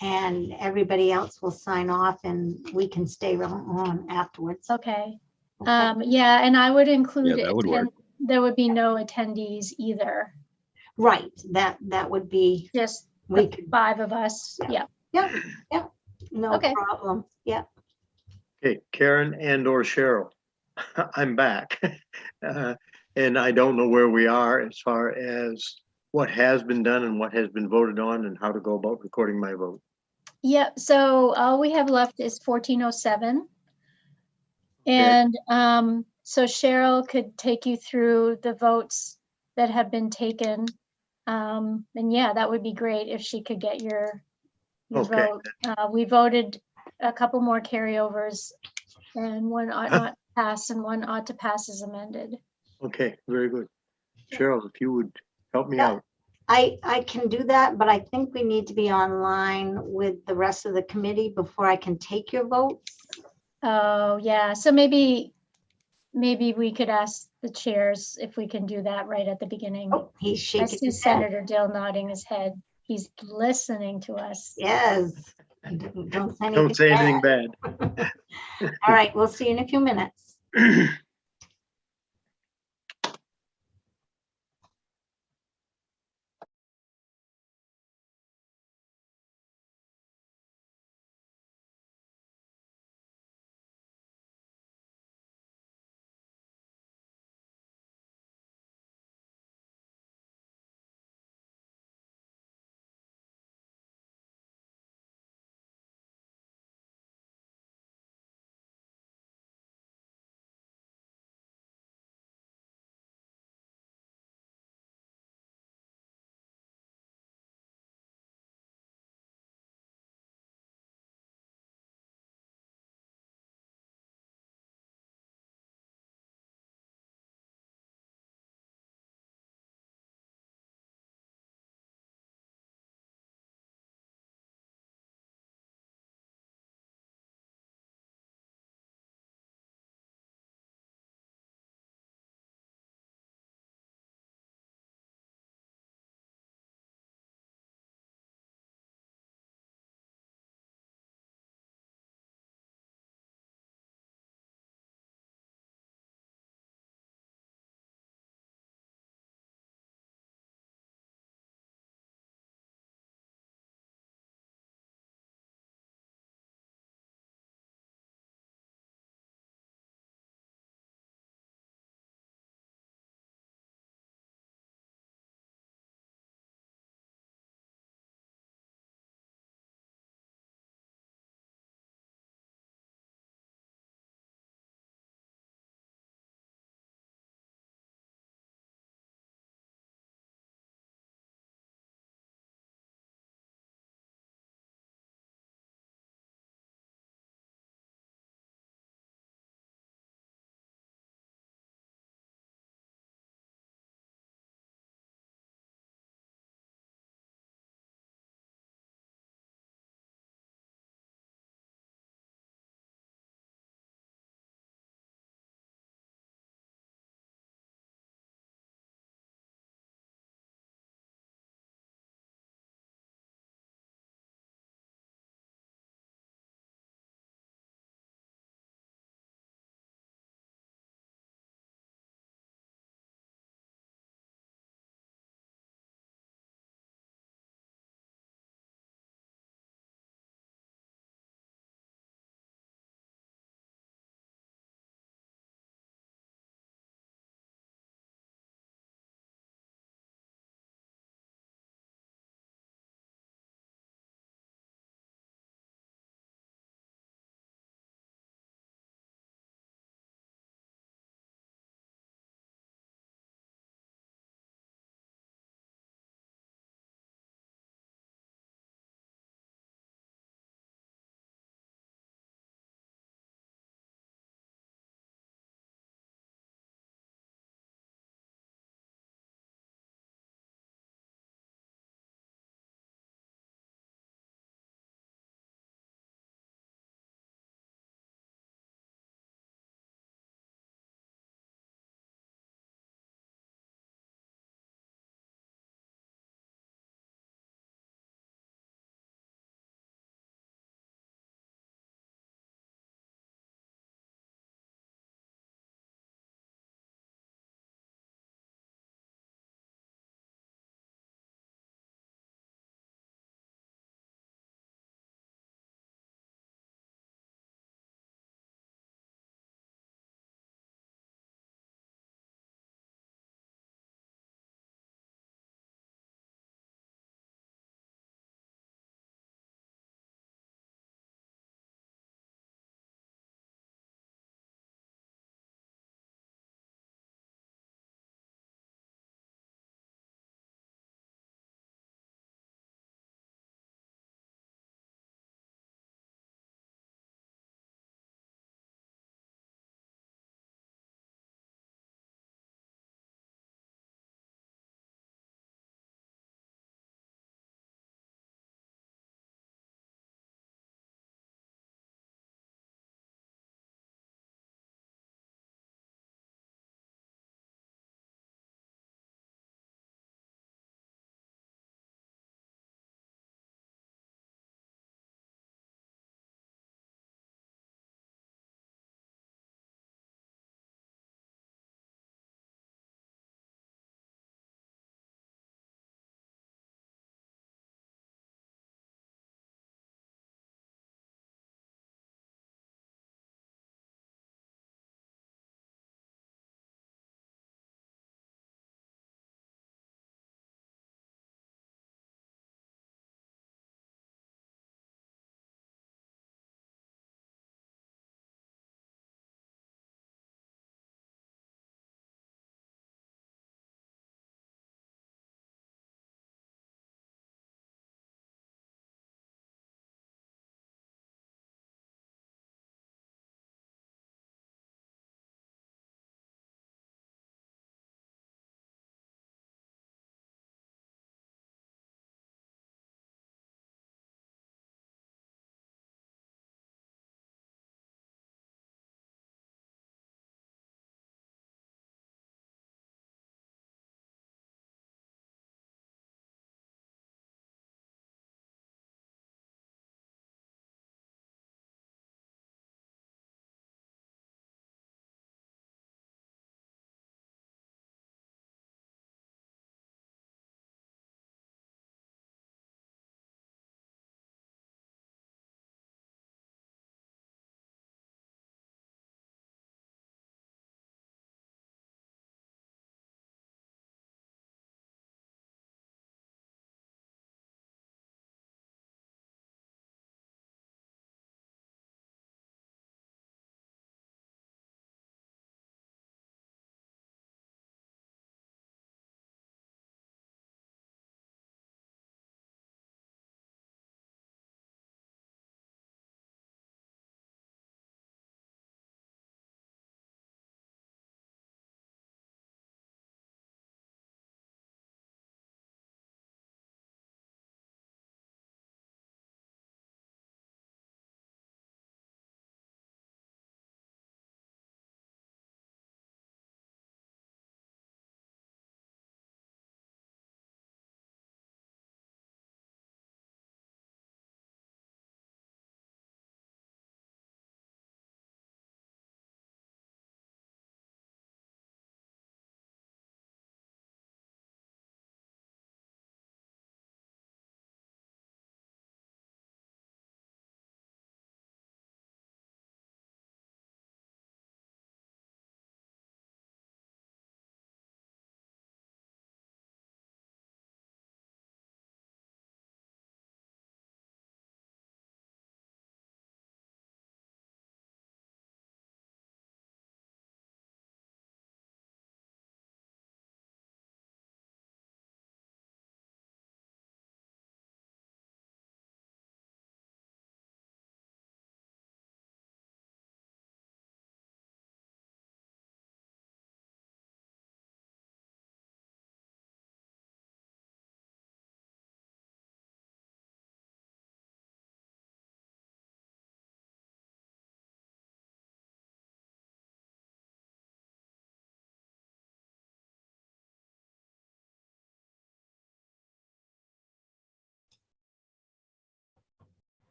and everybody else will sign off and we can stay on afterwards. Okay. Yeah, and I would include Yeah, that would work. there would be no attendees either. Right, that would be Just we the 5 of us. Yeah. Yeah, no Okay. problem. Yeah. Okay, Karen and/or Cheryl, I'm back. And I don't know where we are as far as what has been done and what has been voted on and how to go about recording my vote. Yep. So all we have left is 1407. And so Cheryl could take you through the votes that have been taken. And yeah, that would be great if she could get your Okay. vote. We voted a couple more carryovers, and one ought not pass and one ought to pass as amended. Okay, very good. Cheryl, if you would help me Yeah. out. I can do that, but I think we need to be online with the rest of the committee before I can take your votes. Oh, yeah. So maybe we could ask the chairs if we can do that right at the beginning. Oh, he's I shaking see his head. Senator Dill nodding his head. He's listening to us. Yes. Don't say anything bad. All right, we'll see you in a few minutes.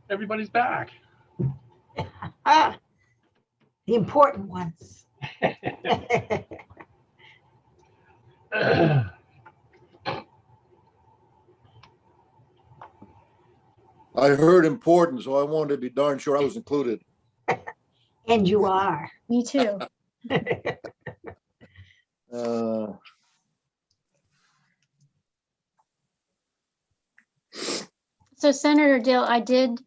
Everybody's back. Ah, the important ones. I heard important, so I wanted to be darn sure I was included. And you are. Me too. Uh, So Senator Dill, I did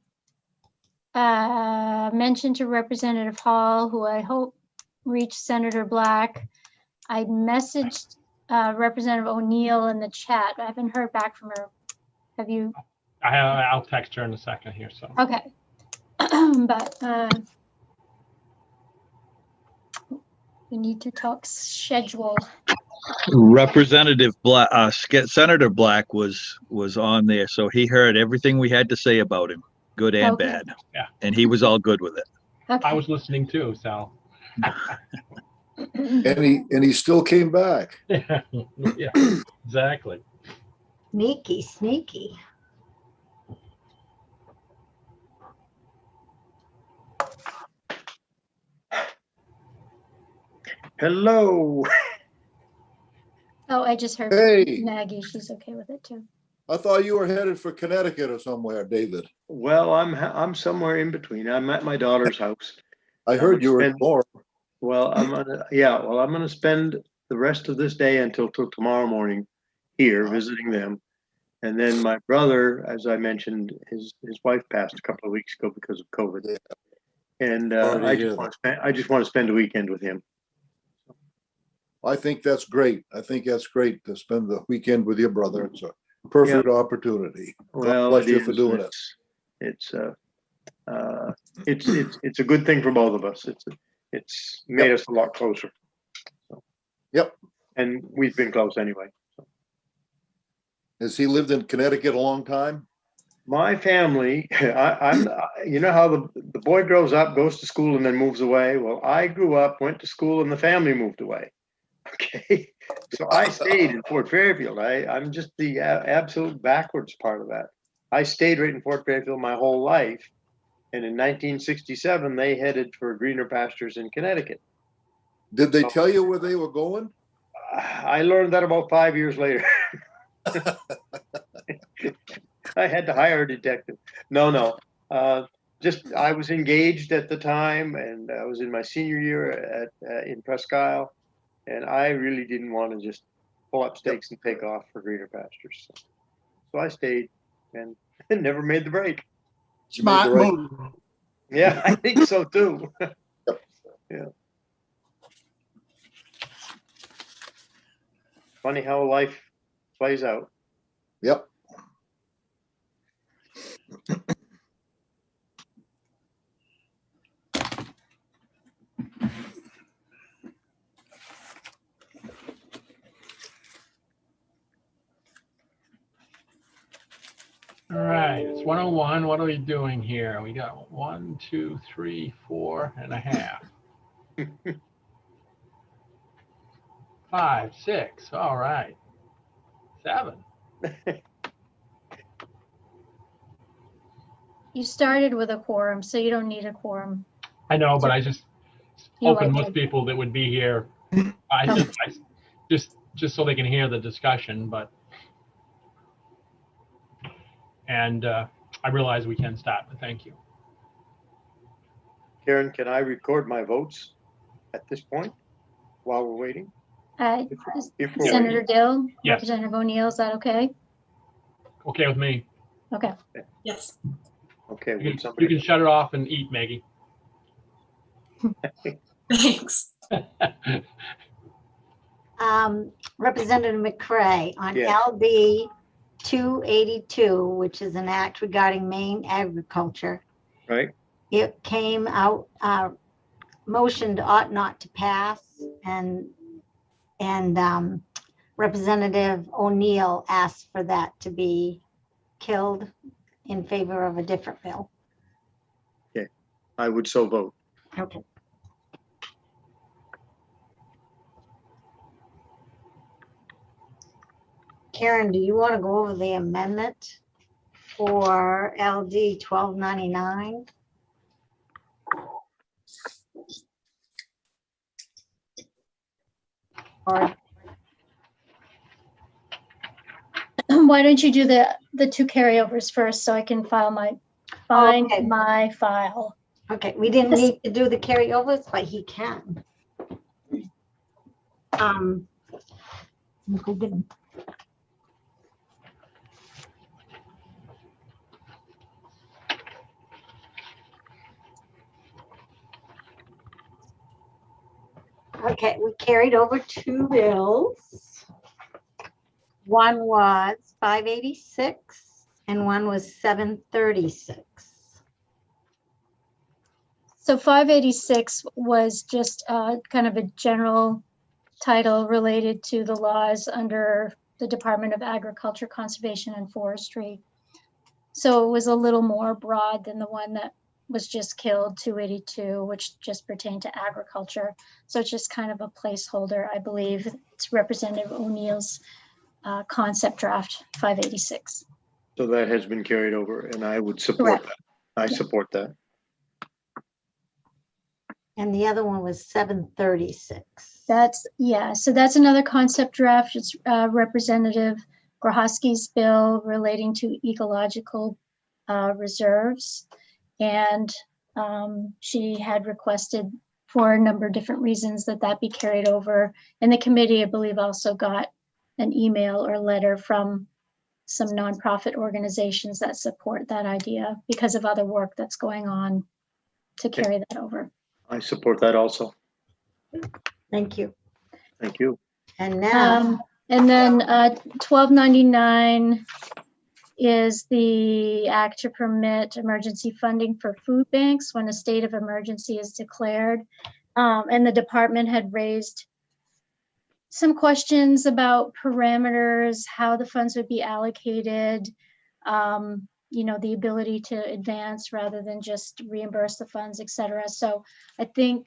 mention to Representative Hall, who I hope reached Senator Black. I messaged Representative O'Neill in the chat. I haven't heard back from her. Have you? I'll text her in a second here. So Okay. But we need to talk schedule. Representative Black, Senator Black was on there, so he heard everything we had to say about him, good and Okay. bad. Yeah. And he was all good with it. Okay. I was listening too, Sal. and he still came back. Yeah, exactly. Sneaky, sneaky. Hello. Oh, I just heard Hey. Maggie. She's okay with it too. I thought you were headed for Connecticut or somewhere, David. Well, I'm somewhere in between. I'm at my daughter's house. I heard you were in Laurel. Well, I'm gonna spend the rest of this day until tomorrow morning here visiting them. And then my brother, as I mentioned, his wife passed a couple of weeks ago because of COVID. And I just want to spend a weekend with him. I think that's great. I think that's great to spend the weekend with your brother. It's a perfect opportunity. God bless you for doing it. It's a good thing for both of us. It's made us a lot closer. So. Yep. And we've been close anyway. So. Has he lived in Connecticut a long time? My family, I'm you know how the boy grows up, goes to school, and then moves away. Well, I grew up, went to school, and the family moved away. Okay, so I stayed in Fort Fairfield. I'm just the absolute backwards part of that. I stayed right in Fort Fairfield my whole life, and in 1967 they headed for greener pastures in Connecticut. Did they tell you where they were going? I learned that about 5 years later. I had to hire a detective. No. Just I was engaged at the time, and I was in my senior year in Presque Isle, and I really didn't want to just pull up stakes and take off for greener pastures. So I stayed and never made the break. Smart move. Yeah, I think so too. Yeah. Funny how life plays out. Yep. All right, it's 1:01. What are we doing here? We got 1, 2, 3, 4.5. 5, 6. All right. 7. You started with a quorum, so you don't need a quorum. I know, but I just You hoping like most it. people that would be here, just so they can hear the discussion, but. And I realize we can stop, but thank you. Karen, can I record my votes at this point while we're waiting? If we're Senator waiting. Dill, Yes. Representative O'Neill, is that okay? Okay with me. Okay. Yes. Okay. You can shut it off and eat, Maggie. Thanks. Representative McCray on Yes. LB 282, which is an act regarding Maine agriculture. Right. It came out, motioned ought not to pass, and Representative O'Neill asked for that to be killed in favor of a different bill. Okay. I would so vote. Okay. Karen, do you want to go over the amendment? for LD 1299. Or Why don't you do the two carryovers first so I can find Okay. my file. Okay, we didn't Yes. need to do the carryovers, but he can. Who didn't? Okay, we carried over two bills. One was 586 and one was 736. So 586 was just kind of a general title related to the laws under the Department of Agriculture, Conservation, and Forestry. So it was a little more broad than the one that was just killed, 282, which just pertained to agriculture. So it's just kind of a placeholder. I believe it's Representative O'Neill's concept draft 586. So that has been carried over, and I would support Correct. that. I support that. And the other one was 736. So that's another concept draft. It's Representative Grohowski's bill relating to ecological reserves. And she had requested for a number of different reasons that be carried over. And the committee, I believe, also got an email or letter from some nonprofit organizations that support that idea because of other work that's going on to carry that over. I support that also. Thank you. Thank you. And now, And then 1299 is the act to permit emergency funding for food banks when a state of emergency is declared. And the department had raised some questions about parameters, how the funds would be allocated, the ability to advance rather than just reimburse the funds, et cetera. So I think,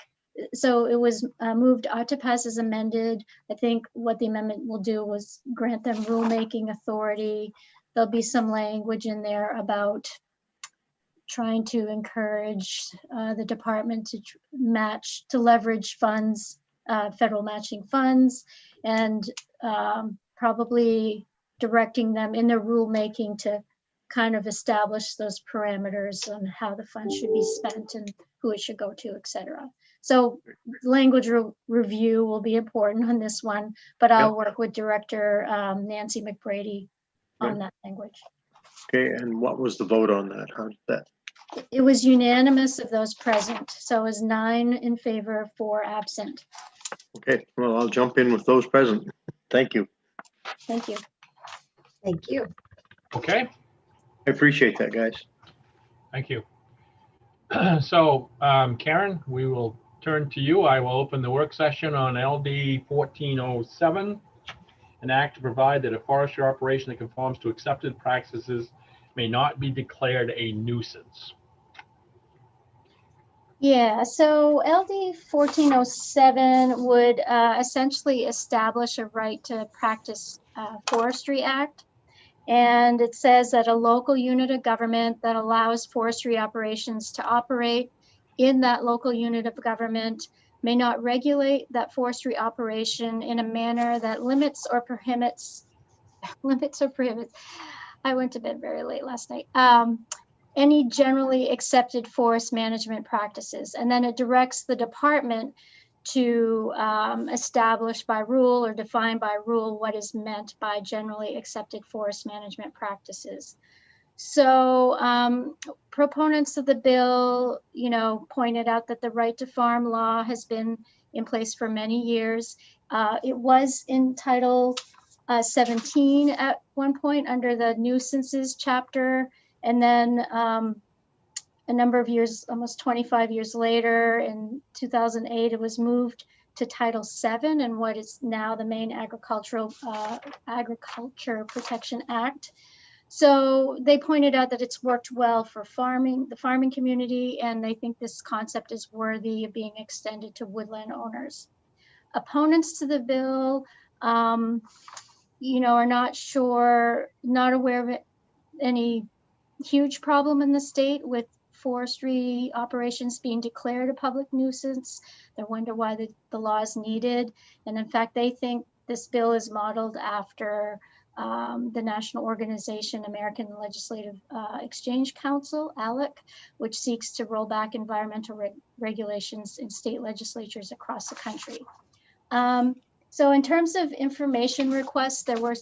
so it was moved to pass as amended. I think what the amendment will do was grant them rulemaking authority. There'll be some language in there about trying to encourage the department to leverage funds, federal matching funds, and probably directing them in their rulemaking to kind of establish those parameters on how the funds should be spent and who it should go to, et cetera. So language review will be important on this one, but I'll work with Director Nancy McBrady on that language. Okay, and what was the vote on that? How did that? It was unanimous of those present. So it was 9 in favor, 4 absent. Okay, well, I'll jump in with those present. Thank you. Thank you. Thank you. Okay, I appreciate that, guys. thank you. So, Karen, we will turn to you. I will open the work session on LD 1407, an act to provide that a forestry operation that conforms to accepted practices may not be declared a nuisance. Yeah, so LD 1407 would essentially establish a right to practice forestry act. And it says that a local unit of government that allows forestry operations to operate in that local unit of government may not regulate that forestry operation in a manner that limits or prohibits, I went to bed very late last night, any generally accepted forest management practices. And then it directs the department to establish by rule or define by rule what is meant by generally accepted forest management practices. So proponents of the bill, pointed out that the right to farm law has been in place for many years. It was in Title 17 at one point under the nuisances chapter. And then a number of years, almost 25 years later, in 2008, it was moved to Title VII and what is now the Maine Agriculture Protection Act. So they pointed out that it's worked well for the farming community, and they think this concept is worthy of being extended to woodland owners. Opponents to the bill, are not aware of any huge problem in the state with forestry operations being declared a public nuisance. They wonder why the law is needed. And in fact, they think this bill is modeled after the national organization, American Legislative Exchange Council, ALEC, which seeks to roll back environmental regulations in state legislatures across the country. So in terms of information requests, there were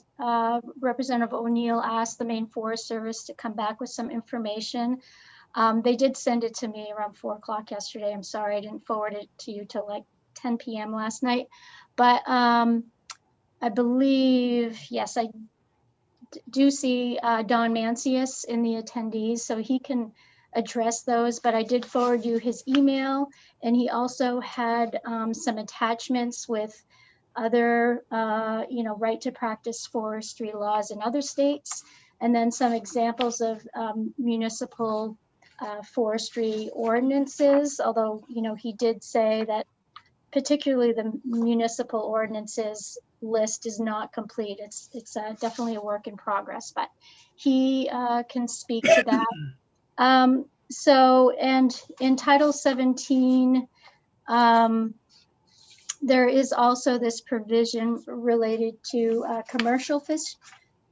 Representative O'Neill asked the Maine Forest Service to come back with some information. They did send it to me around 4 o'clock yesterday. I'm sorry I didn't forward it to you till like 10 p.m. last night. But I believe, yes, I do see Don Mancius in the attendees, so he can address those. But I did forward you his email, and he also had some attachments with other, right to practice forestry laws in other states, and then some examples of municipal forestry ordinances, although, he did say that particularly the municipal ordinances list is not complete. It's definitely a work in progress, but he can speak to that. So, and in Title 17, there is also this provision related to commercial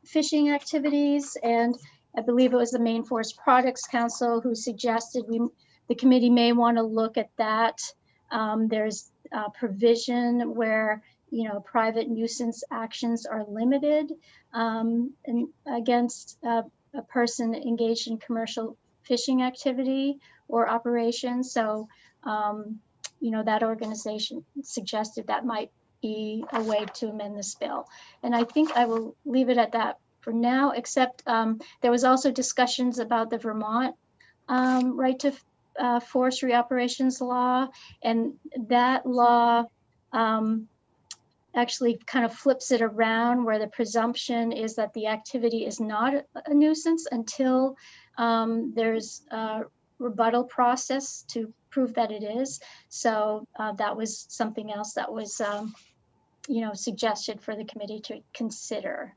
fishing activities, and I believe it was the Maine Forest Products Council who suggested the committee may want to look at that. There's a provision where private nuisance actions are limited and against a person engaged in commercial fishing activity or operation. So that organization suggested that might be a way to amend this bill. And I think I will leave it at that for now, except there was also discussions about the Vermont right to forestry operations law, and that law actually kind of flips it around, where the presumption is that the activity is not a nuisance until there's a rebuttal process to prove that it is. So that was something else that was suggested for the committee to consider.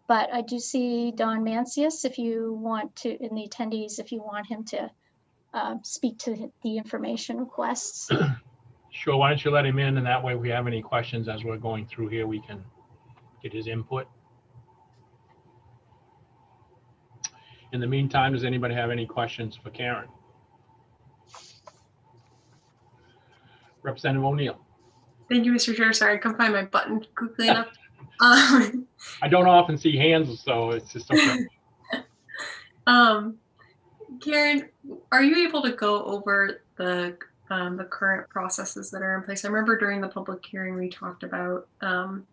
But I do see Don Mancius, if you want to, in the attendees, if you want him to speak to the information requests. Sure, why don't you let him in, and that way if we have any questions as we're going through here, we can get his input. In the meantime, does anybody have any questions for Karen? Representative O'Neill. Thank you, Mr. Chair. Sorry, I couldn't find my button quickly enough. I don't often see hands, so it's just okay. Karen, are you able to go over the current processes that are in place? I remember during the public hearing we talked about, I'm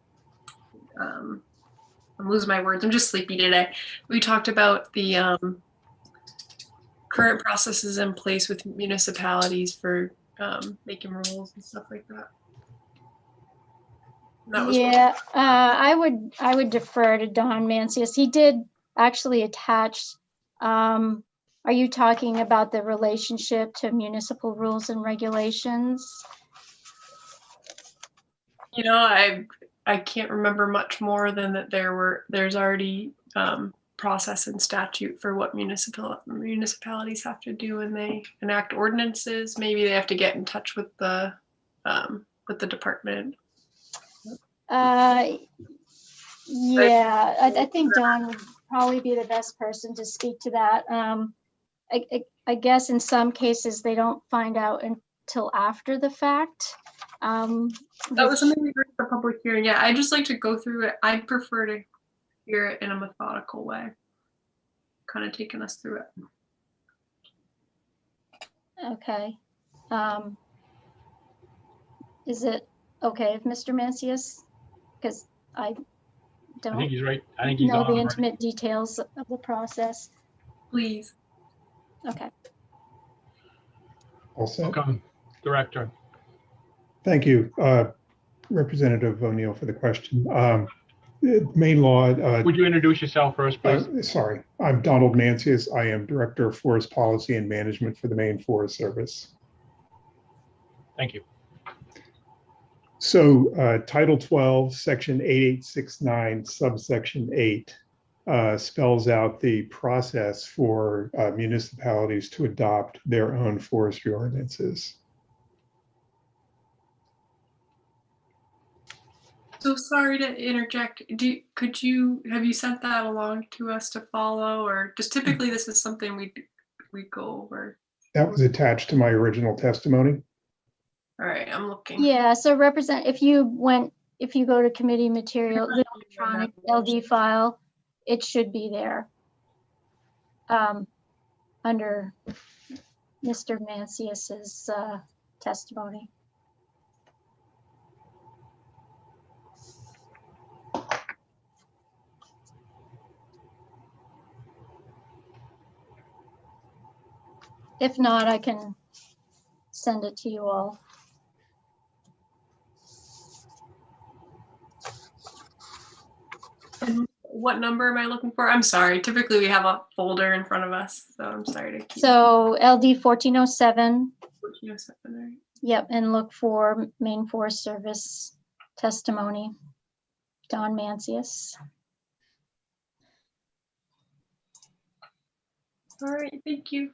losing my words, I'm just sleepy today. We talked about the current processes in place with municipalities for making rules and stuff like that. Yeah, I would defer to Don Mancius. He did actually attach. Are you talking about the relationship to municipal rules and regulations? I can't remember much more than that there's already process and statute for what municipalities have to do when they enact ordinances. Maybe they have to get in touch with the department. Yeah, I think Don would probably be the best person to speak to that. I guess in some cases they don't find out until after the fact. That was something we heard in the public hearing. Yeah, I just like to go through it. I'd prefer to hear it in a methodical way, kind of taking us through it. Okay. Is it okay if Mr. Mancius? Because I don't think he's right. I think he's know on the right. intimate details of the process. Please. Okay. All set. Welcome, Director. Thank you, Representative O'Neill, for the question. Maine law. Would you introduce yourself first, please? Sorry, I'm Donald Mancius. I am Director of Forest Policy and Management for the Maine Forest Service. Thank you. So Title 12, Section 8869, subsection 8 spells out the process for municipalities to adopt their own forestry ordinances. So sorry to interject. Have you sent that along to us to follow, or just typically this is something we go over? That was attached to my original testimony. All right, I'm looking. Yeah, so if you go to committee material, the electronic LD file, it should be there. Under Mr. Mancius's testimony. If not, I can send it to you all. And what number am I looking for? I'm sorry. Typically we have a folder in front of us, so I'm sorry to keep. So LD 1407. 1407, right? Yep, and look for Maine Forest Service testimony. Don Mancius. All right, thank you.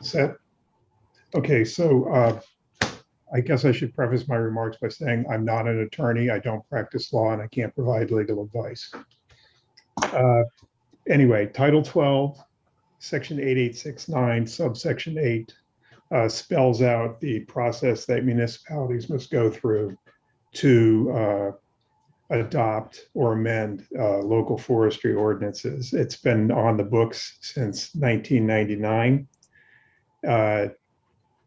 Set. Okay, so I guess I should preface my remarks by saying I'm not an attorney, I don't practice law, and I can't provide legal advice. Anyway, Title 12, Section 8869, subsection 8, spells out the process that municipalities must go through to adopt or amend local forestry ordinances. It's been on the books since 1999.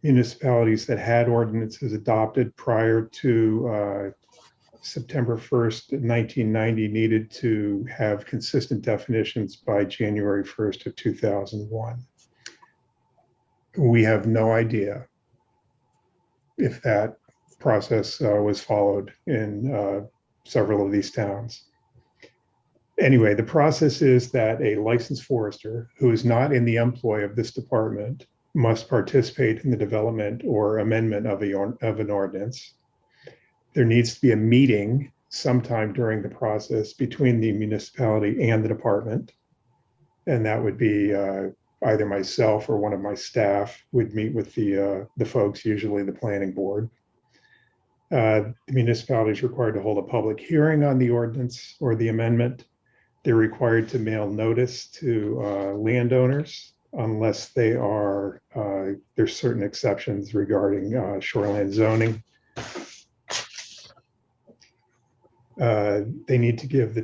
Municipalities that had ordinances adopted prior to September 1st, 1990 needed to have consistent definitions by January 1st of 2001. We have no idea if that process was followed in several of these towns. Anyway, the process is that a licensed forester who is not in the employ of this department must participate in the development or amendment of an ordinance. There needs to be a meeting sometime during the process between the municipality and the department. And that would be either myself or one of my staff would meet with the folks, usually the planning board. The municipality is required to hold a public hearing on the ordinance or the amendment. They're required to mail notice to landowners unless they are, there's certain exceptions regarding shoreline zoning. They need to give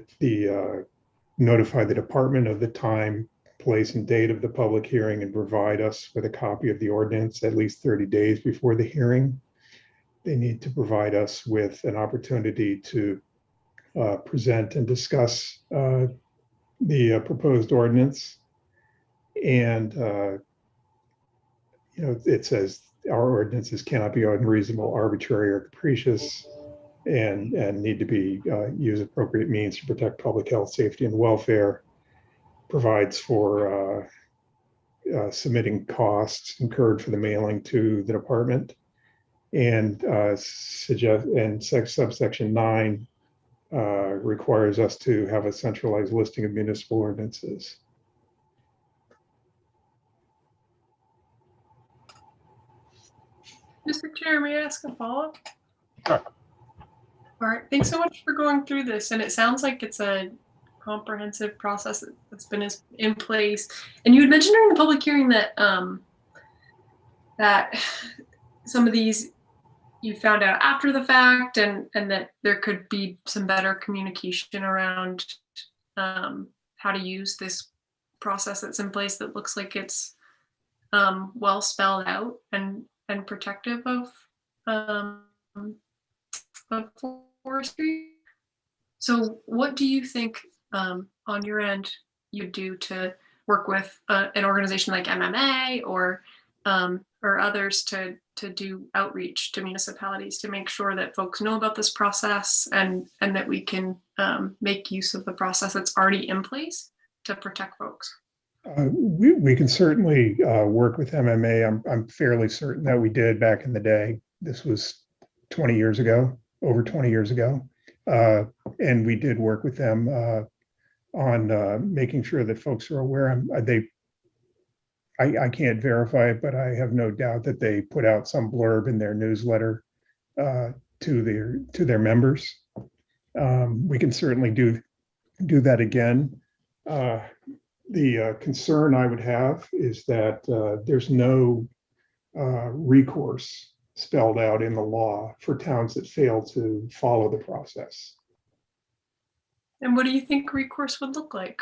notify the department of the time, place, and date of the public hearing and provide us with a copy of the ordinance at least 30 days before the hearing. They need to provide us with an opportunity to present and discuss the proposed ordinance. And, it says our ordinances cannot be unreasonable, arbitrary, or capricious, and need to be use appropriate means to protect public health, safety, and welfare. Provides for submitting costs incurred for the mailing to the department, and subsection 9 requires us to have a centralized listing of municipal ordinances. Mr. Chair, may I ask a follow-up? Sure. All right, thanks so much for going through this. And it sounds like it's a comprehensive process that's been in place. And you had mentioned during the public hearing that that some of these you found out after the fact, and that there could be some better communication around how to use this process that's in place that looks like it's well spelled out and protective of forestry. So what do you think on your end you'd do to work with an organization like MMA or others to do outreach to municipalities to make sure that folks know about this process and that we can make use of the process that's already in place to protect folks? We can certainly work with MMA. I'm fairly certain that we did back in the day. This was 20 years ago. over 20 years ago. And we did work with them on making sure that folks are aware. I can't verify it, but I have no doubt that they put out some blurb in their newsletter to their members. We can certainly do that again. The concern I would have is that there's no recourse spelled out in the law for towns that fail to follow the process. And what do you think recourse would look like?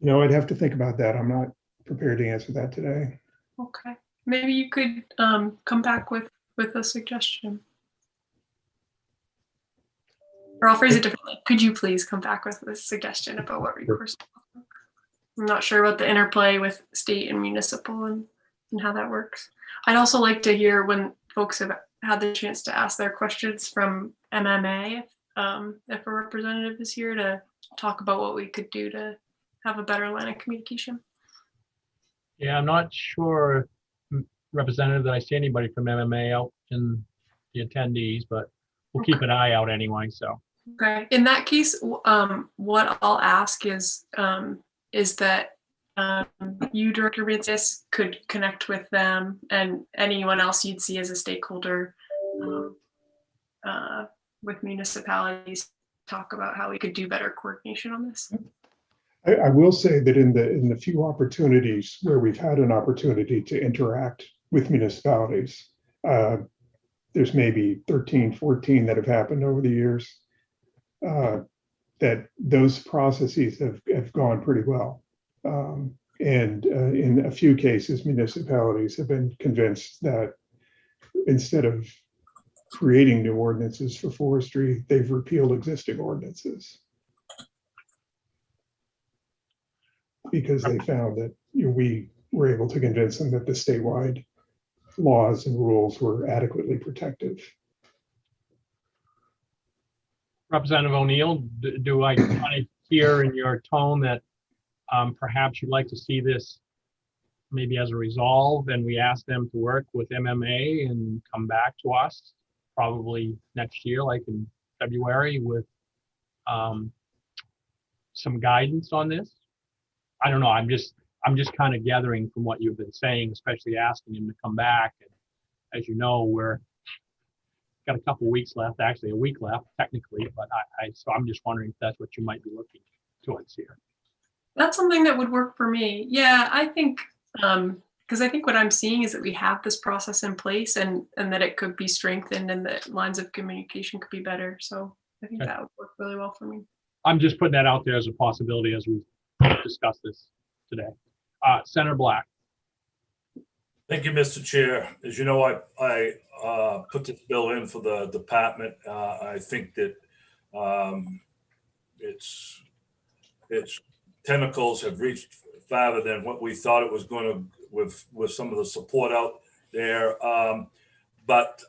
I'd have to think about that. I'm not prepared to answer that today. Okay, maybe you could come back with a suggestion. Or I'll phrase it differently. Could you please come back with a suggestion about what recourse? I'm not sure about the interplay with state and municipal and how that works. I'd also like to hear when folks have had the chance to ask their questions from MMA, if a representative is here to talk about what we could do to have a better line of communication. Yeah, I'm not sure, Representative, that I see anybody from MMA out in the attendees, but we'll keep an eye out anyway, so. Okay, in that case, what I'll ask is that you, Director Francis, could connect with them and anyone else you'd see as a stakeholder with municipalities, talk about how we could do better coordination on this. I will say that in the few opportunities where we've had an opportunity to interact with municipalities, there's maybe 13, 14 that have happened over the years, that those processes have gone pretty well. And in a few cases, municipalities have been convinced that instead of creating new ordinances for forestry, they've repealed existing ordinances, because they found that we were able to convince them that the statewide laws and rules were adequately protective. Representative O'Neill, do I kind of hear in your tone that perhaps you'd like to see this maybe as a resolve, and we ask them to work with MMA and come back to us probably next year, like in February, with some guidance on this? I don't know. I'm just kind of gathering from what you've been saying, especially asking him to come back. And as you know, we're got a couple weeks left, actually a week left technically, but so I'm just wondering if that's what you might be looking towards here. That's something that would work for me. Yeah, I think, because I think what I'm seeing is that we have this process in place and that it could be strengthened and that lines of communication could be better. So I think that would work really well for me. I'm just putting that out there as a possibility as we discuss this today. Senator Black. Thank you, Mr. Chair. As you know, I put this bill in for the department. I think that its tentacles have reached farther than what we thought it was going to with some of the support out there. But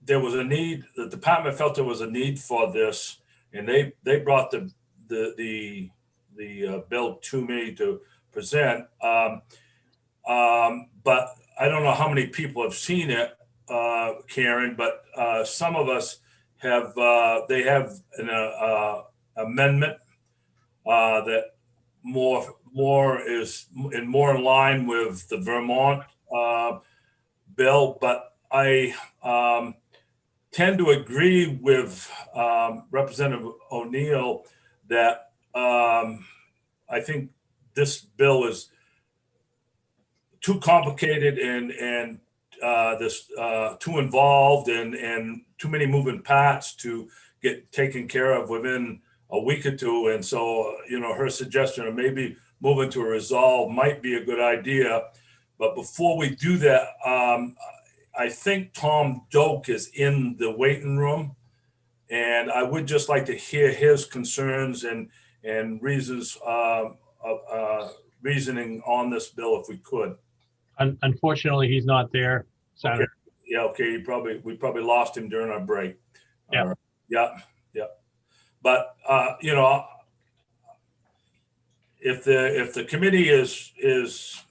there was a need. The department felt there was a need for this, and they brought the bill to me to present. But I don't know how many people have seen it, Karen, but some of us have, they have an amendment that more in line with the Vermont bill, but I tend to agree with Representative O'Neill that I think this bill is too complicated and this too involved and too many moving parts to get taken care of within a week or two. And so, her suggestion of maybe moving to a resolve might be a good idea. But before we do that, I think Tom Doak is in the waiting room, and I would just like to hear his concerns and reasons reasoning on this bill if we could. Unfortunately, he's not there, Senator. Okay. Yeah, okay. We probably lost him during our break. Yeah. Yeah. But if the committee is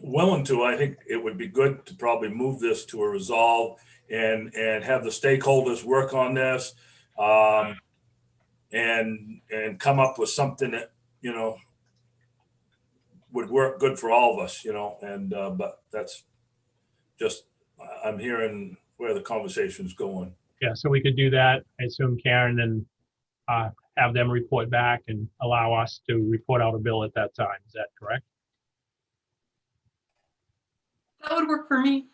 willing to, I think it would be good to probably move this to a resolve and have the stakeholders work on this, and come up with something that, you know, would work good for all of us, you know, and, but that's just, I'm hearing where the conversation's going. Yeah, so we could do that, I assume, Karen, and have them report back and allow us to report out a bill at that time. Is that correct? That would work for me.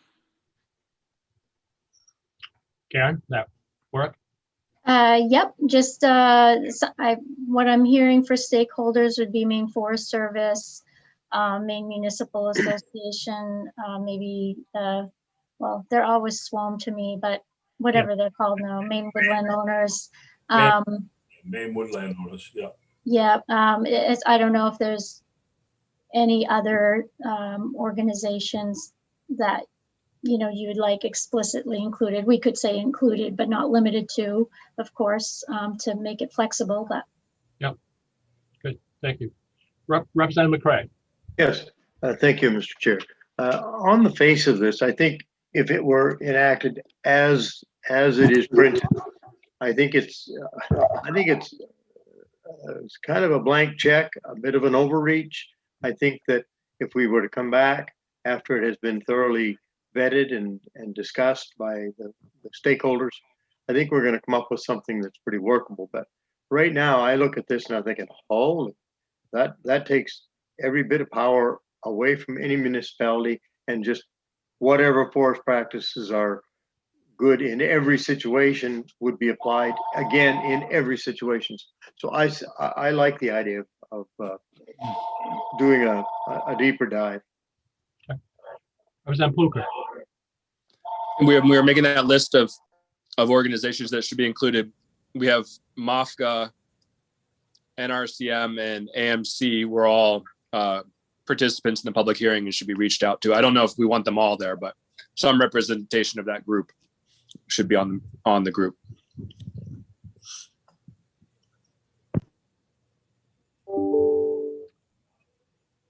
Karen, that work? Yep, just what I'm hearing for stakeholders would be Maine Forest Service, Maine Municipal Association, maybe well, they're always SWAM to me, but whatever they're called now, Maine Woodland Owners. Maine Woodland Owners, yeah. Yeah, I don't know if there's any other organizations that, you know, you would like explicitly included. We could say included, but not limited to, of course, to make it flexible, but. Yep. Good, thank you. Representative McCray. Yes, thank you, Mr. Chair. On the face of this, I think if it were enacted as it is printed, I think it's kind of a blank check, a bit of an overreach. I think that if we were to come back after it has been thoroughly vetted and discussed by the stakeholders, I think we're going to come up with something that's pretty workable. But right now, I look at this and I'm thinking, holy, that takes every bit of power away from any municipality, and just whatever forest practices are good in every situation would be applied again in every situation. So I like the idea of doing a deeper dive. Representative Pluker. We're making that list of organizations that should be included. We have MOFGA, NRCM, and AMC. We're all participants in the public hearing and should be reached out to. I don't know if we want them all there, but some representation of that group should be on the group.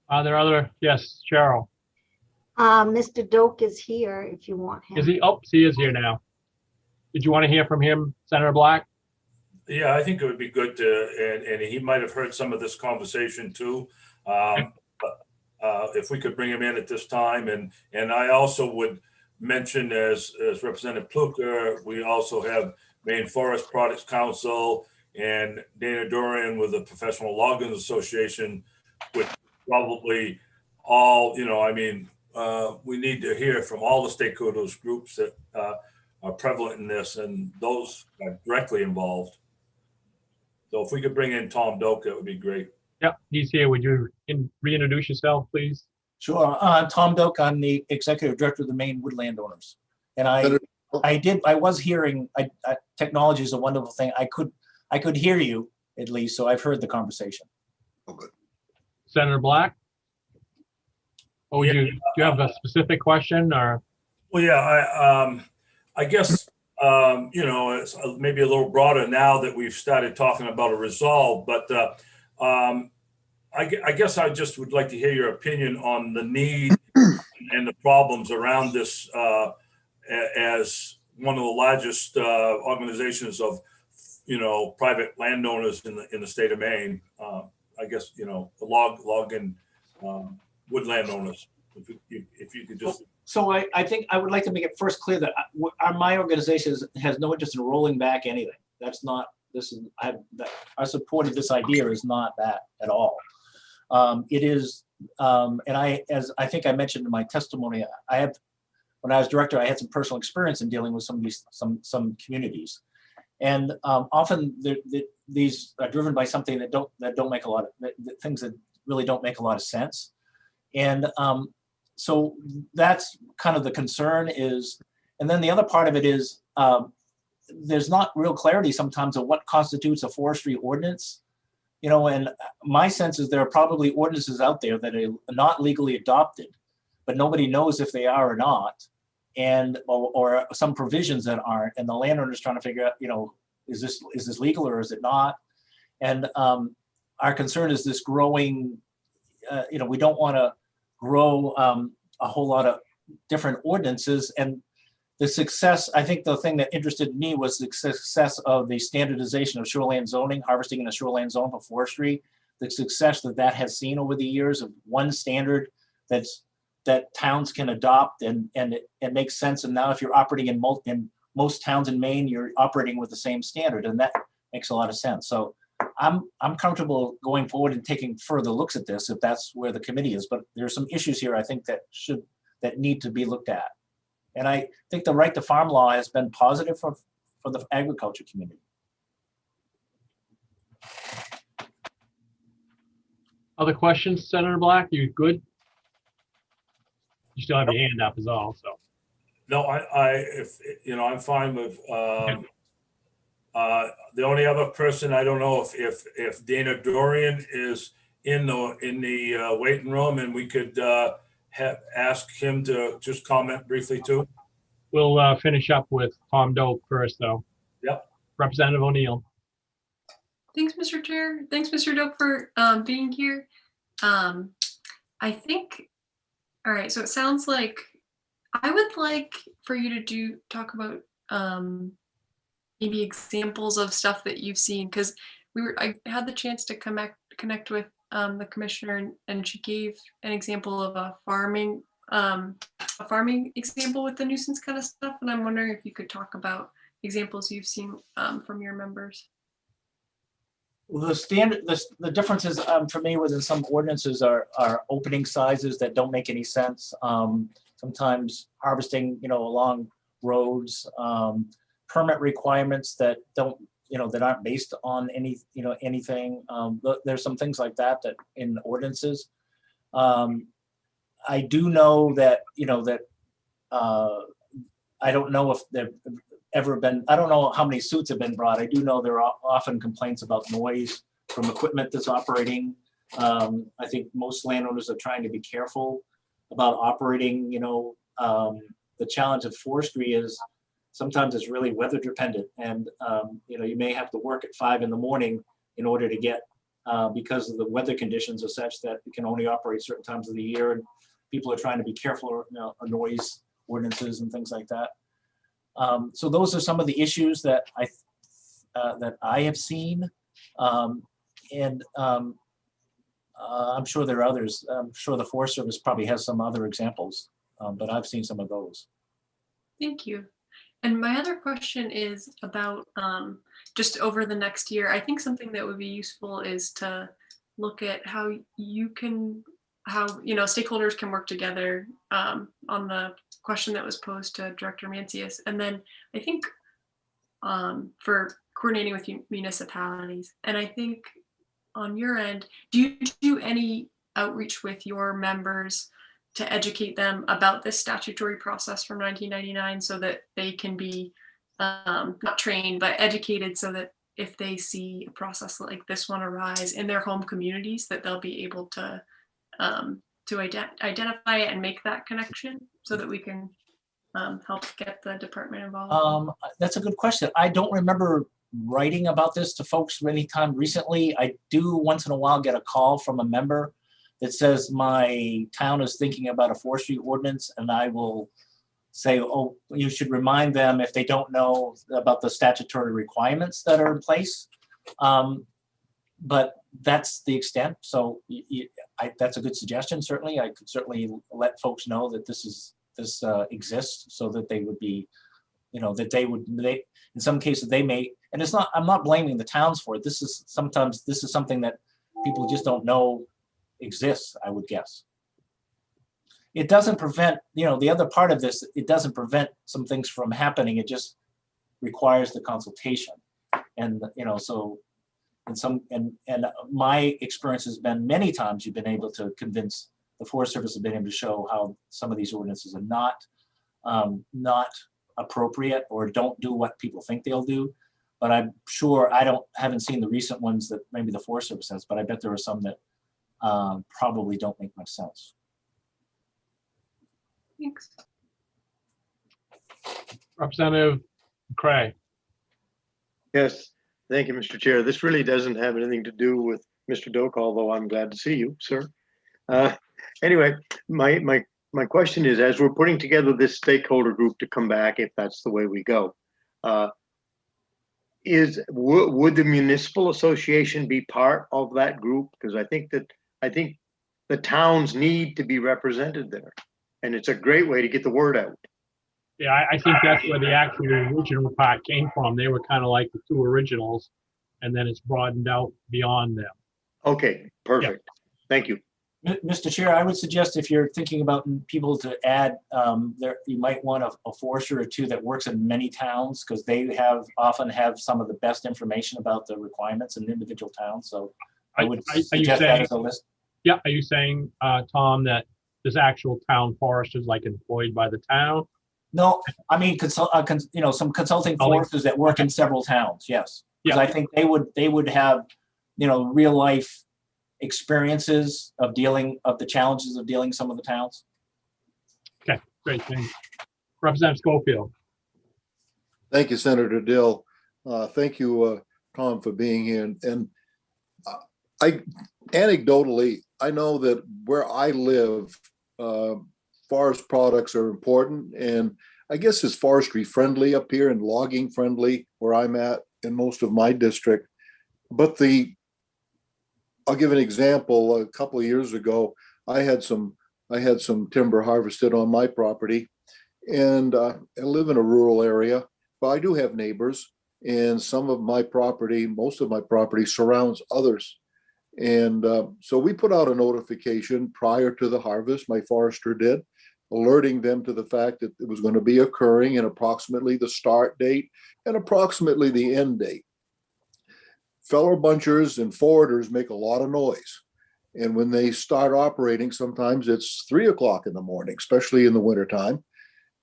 Are there other? Yes, Cheryl. Mr. Doak is here if you want him. Is he? Oh, he is here now. Did you want to hear from him, Senator Black? Yeah, I think it would be good to, and he might have heard some of this conversation too. But if we could bring him in at this time, and I also would mention, as Representative Pluker, we also have Maine Forest Products Council and Dana Dorian with the Professional Loggers Association, which probably all, you know, I mean, we need to hear from all the stakeholders groups that are prevalent in this, and those are directly involved. So if we could bring in Tom Doak, that would be great. Yep, he's here. Would you reintroduce yourself, please? Sure. Tom Doak, I'm the executive director of the Maine Woodland Owners. And I was hearing, technology is a wonderful thing. I could hear you at least, so I've heard the conversation. Oh, good. Senator Black? Or do you have a specific question or? Well, yeah, I guess, you know, it's maybe a little broader now that we've started talking about a resolve, but I guess I just would like to hear your opinion on the need and the problems around this as one of the largest organizations of, you know, private landowners in the state of Maine. I guess, you know, the log and woodland owners. If you could just. So I think I would like to make it first clear that my organization has no interest in rolling back anything. That's not, our support of this idea is not that at all. It is, and as I think I mentioned in my testimony, when I was director, I had some personal experience in dealing with some of these, some communities. And often these are driven by something that don't make a lot of, things that really don't make a lot of sense. And so that's kind of the concern is, and then the other part of it is there's not real clarity sometimes of what constitutes a forestry ordinance. You know, and my sense is there are probably ordinances out there that are not legally adopted, but nobody knows if they are or not, and or some provisions that aren't, and the landowner's trying to figure out, you know, is this legal or is it not? And our concern is this growing, you know, we don't want to grow a whole lot of different ordinances, and the success, I think the thing that interested me was the success of the standardization of shoreline zoning, harvesting in a shoreline zone for forestry, the success that that has seen over the years of one standard that towns can adopt and it makes sense. And now if you're operating in most towns in Maine, you're operating with the same standard, and that makes a lot of sense. So I'm comfortable going forward and taking further looks at this if that's where the committee is. But there's some issues here I think that need to be looked at. And I think the right to farm law has been positive for the agriculture community. Other questions, Senator Black? You good? You still have your hand up is all, so. No, if, I'm fine with, the only other person, I don't know if Dana Dorian is in the waiting room, and we could ask him to just comment briefly too. We'll finish up with Tom Doak first, though. Yep. Representative O'Neill. Thanks, Mr. Chair. Thanks, Mr. Doak, for being here. I think, all right, so it sounds like I would like for you to talk about maybe examples of stuff that you've seen, because I had the chance to connect with the commissioner, and she gave an example of a farming example with the nuisance kind of stuff, and I'm wondering if you could talk about examples you've seen from your members. Well, the differences I'm familiar with in some ordinances are opening sizes that don't make any sense. Sometimes harvesting, along roads, permit requirements that don't, that aren't based on anything. There's some things like that in ordinances. I do know that, I don't know if there ever been, I don't know how many suits have been brought. I do know there are often complaints about noise from equipment that's operating. I think most landowners are trying to be careful about operating, the challenge of forestry is sometimes it's really weather dependent, and you may have to work at 5 a.m. in order to get, because of the weather conditions are such that it can only operate certain times of the year, and people are trying to be careful of noise ordinances and things like that. So those are some of the issues that I have seen, and I'm sure there are others. I'm sure the Forest Service probably has some other examples, but I've seen some of those. Thank you. And my other question is about just over the next year. I think something that would be useful is to look at how stakeholders can work together on the question that was posed to Director Mancius. And then I think for coordinating with municipalities. And I think on your end, do you do any outreach with your members to educate them about this statutory process from 1999 so that they can be not trained, but educated, so that if they see a process like this one arise in their home communities, that they'll be able to identify it and make that connection so that we can help get the department involved? That's a good question. I don't remember writing about this to folks anytime recently. I do once in a while get a call from a member that says my town is thinking about a forestry ordinance, and I will say, oh, you should remind them if they don't know about the statutory requirements that are in place. But that's the extent. So that's a good suggestion. Certainly, I could certainly let folks know that this exists, so that they would be, that they in some cases they may, and it's not, I'm not blaming the towns for it. This is something that people just don't know exists, I would guess. It doesn't prevent, the other part of this, it doesn't prevent some things from happening. It just requires the consultation. And, so and my experience has been many times you've been able to convince, the Forest Service has been able to show how some of these ordinances are not appropriate or don't do what people think they'll do. But I'm sure, haven't seen the recent ones that maybe the Forest Service has, but I bet there are some that probably don't make much sense. Thanks. Representative Cray. Yes, thank you, Mr. Chair. This really doesn't have anything to do with Mr. Doak, although I'm glad to see you, sir. Anyway, my My question is, as we're putting together this stakeholder group to come back, if that's the way we go, would the municipal association be part of that group? Because I think the towns need to be represented there, and it's a great way to get the word out. Yeah, I think that's where the actual original part came from. They were kind of like the two originals, and then it's broadened out beyond them. Okay, perfect. Thank you. Mr. Chair, I would suggest if you're thinking about people to add, you might want a forester or two that works in many towns, because they often have some of the best information about the requirements in individual towns. So I would suggest that as a list. Yeah, are you saying, Tom, that there's actual town foresters like employed by the town? No, I mean, some consulting foresters that work in several towns. Yes, because I think they would have, real life experiences of the challenges of dealing some of the towns. Okay, great, thanks. Representative Schofield. Thank you, Senator Dill. Thank you, Tom, for being here. And anecdotally, I know that where I live, forest products are important, and I guess it's forestry friendly up here and logging friendly where I'm at in most of my district. But I'll give an example. A couple of years ago, I had some timber harvested on my property, and I live in a rural area, but I do have neighbors, and most of my property surrounds others. And so we put out a notification prior to the harvest, my forester did, alerting them to the fact that it was going to be occurring, and approximately the start date and approximately the end date. Fellow bunchers and forwarders make a lot of noise. And when they start operating, sometimes it's 3 o'clock in the morning, especially in the wintertime.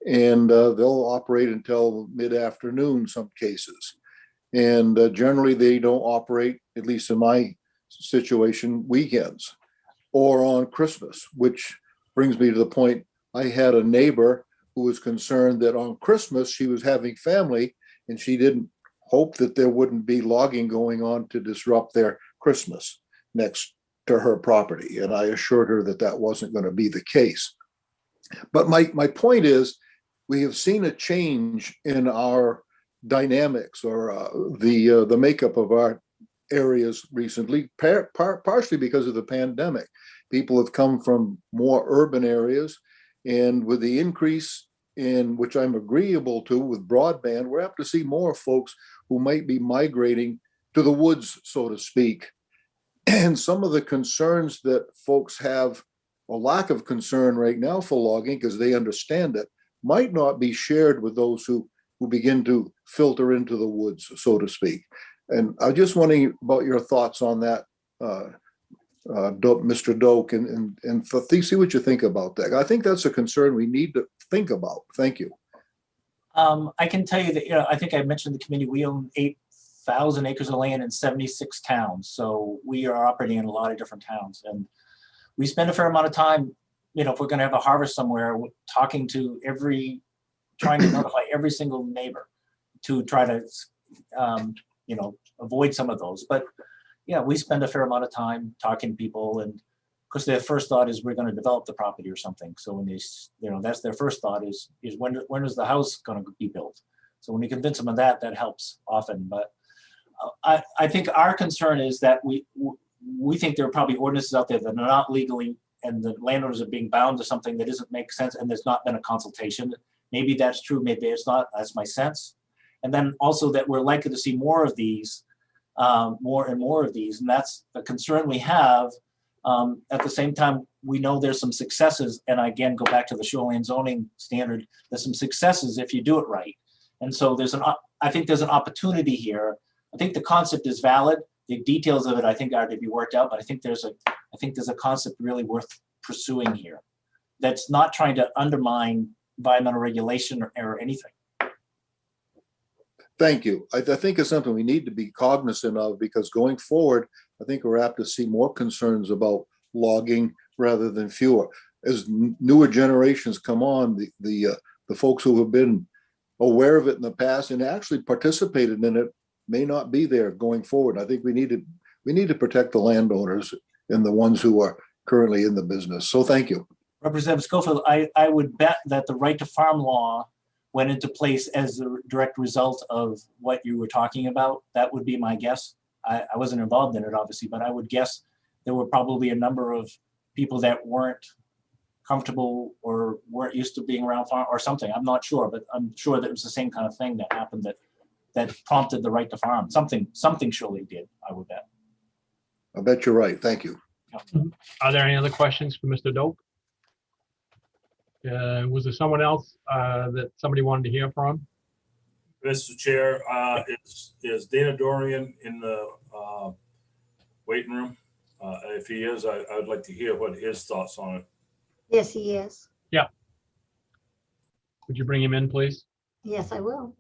And they'll operate until mid-afternoon, some cases. And generally they don't operate, at least in my situation, weekends or on Christmas, which brings me to the point. I had a neighbor who was concerned that on Christmas she was having family and she didn't hope that there wouldn't be logging going on to disrupt their Christmas next to her property. And I assured her that that wasn't going to be the case. But my point is, we have seen a change in our dynamics or the makeup of our areas recently, partially because of the pandemic. People have come from more urban areas, and with the increase in, which I'm agreeable to, with broadband, we're apt to see more folks who might be migrating to the woods, so to speak. And some of the concerns that folks have, a lack of concern right now for logging, because they understand it, might not be shared with those who begin to filter into the woods, so to speak. And I just wondering about your thoughts on that, Mr. Doak, and see what you think about that. I think that's a concern we need to think about. Thank you. I can tell you that, I think I mentioned the committee, we own 8,000 acres of land in 76 towns. So we are operating in a lot of different towns, and we spend a fair amount of time, if we're going to have a harvest somewhere, trying to notify every single neighbor to try to, avoid some of those. But yeah, we spend a fair amount of time talking to people, and because their first thought is we're going to develop the property or something. So when they, that's their first thought is when is the house going to be built? So when you convince them of that, that helps often. But I think our concern is that we think there are probably ordinances out there that are not legally, and the landowners are being bound to something that doesn't make sense, and there's not been a consultation. Maybe that's true, maybe it's not. That's my sense. And then also that we're likely to see more of these, more and more of these, and that's a concern we have. At the same time, we know there's some successes, and I again go back to the shoreline zoning standard. There's some successes if you do it right, and so I think there's an opportunity here. I think the concept is valid. The details of it, I think, are to be worked out, but I think there's a concept really worth pursuing here. That's not trying to undermine environmental regulation or anything. Thank you. I think it's something we need to be cognizant of, because going forward, I think we're apt to see more concerns about logging rather than fewer. As newer generations come on, the folks who have been aware of it in the past and actually participated in it may not be there going forward. I think we need to protect the landowners and the ones who are currently in the business. So thank you. Representative Schofield, I would bet that the right to farm law went into place as the direct result of what you were talking about. That would be my guess. I wasn't involved in it, obviously, but I would guess there were probably a number of people that weren't comfortable or weren't used to being around farm or something. I'm not sure, but I'm sure that it was the same kind of thing that happened that prompted the right to farm. Something surely did, I would bet. I bet you're right. Thank you. Are there any other questions for Mr. Doak? Was there someone else that somebody wanted to hear from? Mr. Chair, is Dana Dorian in the waiting room? If he is, I would like to hear what his thoughts on it. Yes, he is. Yeah. Would you bring him in, please? Yes, I will.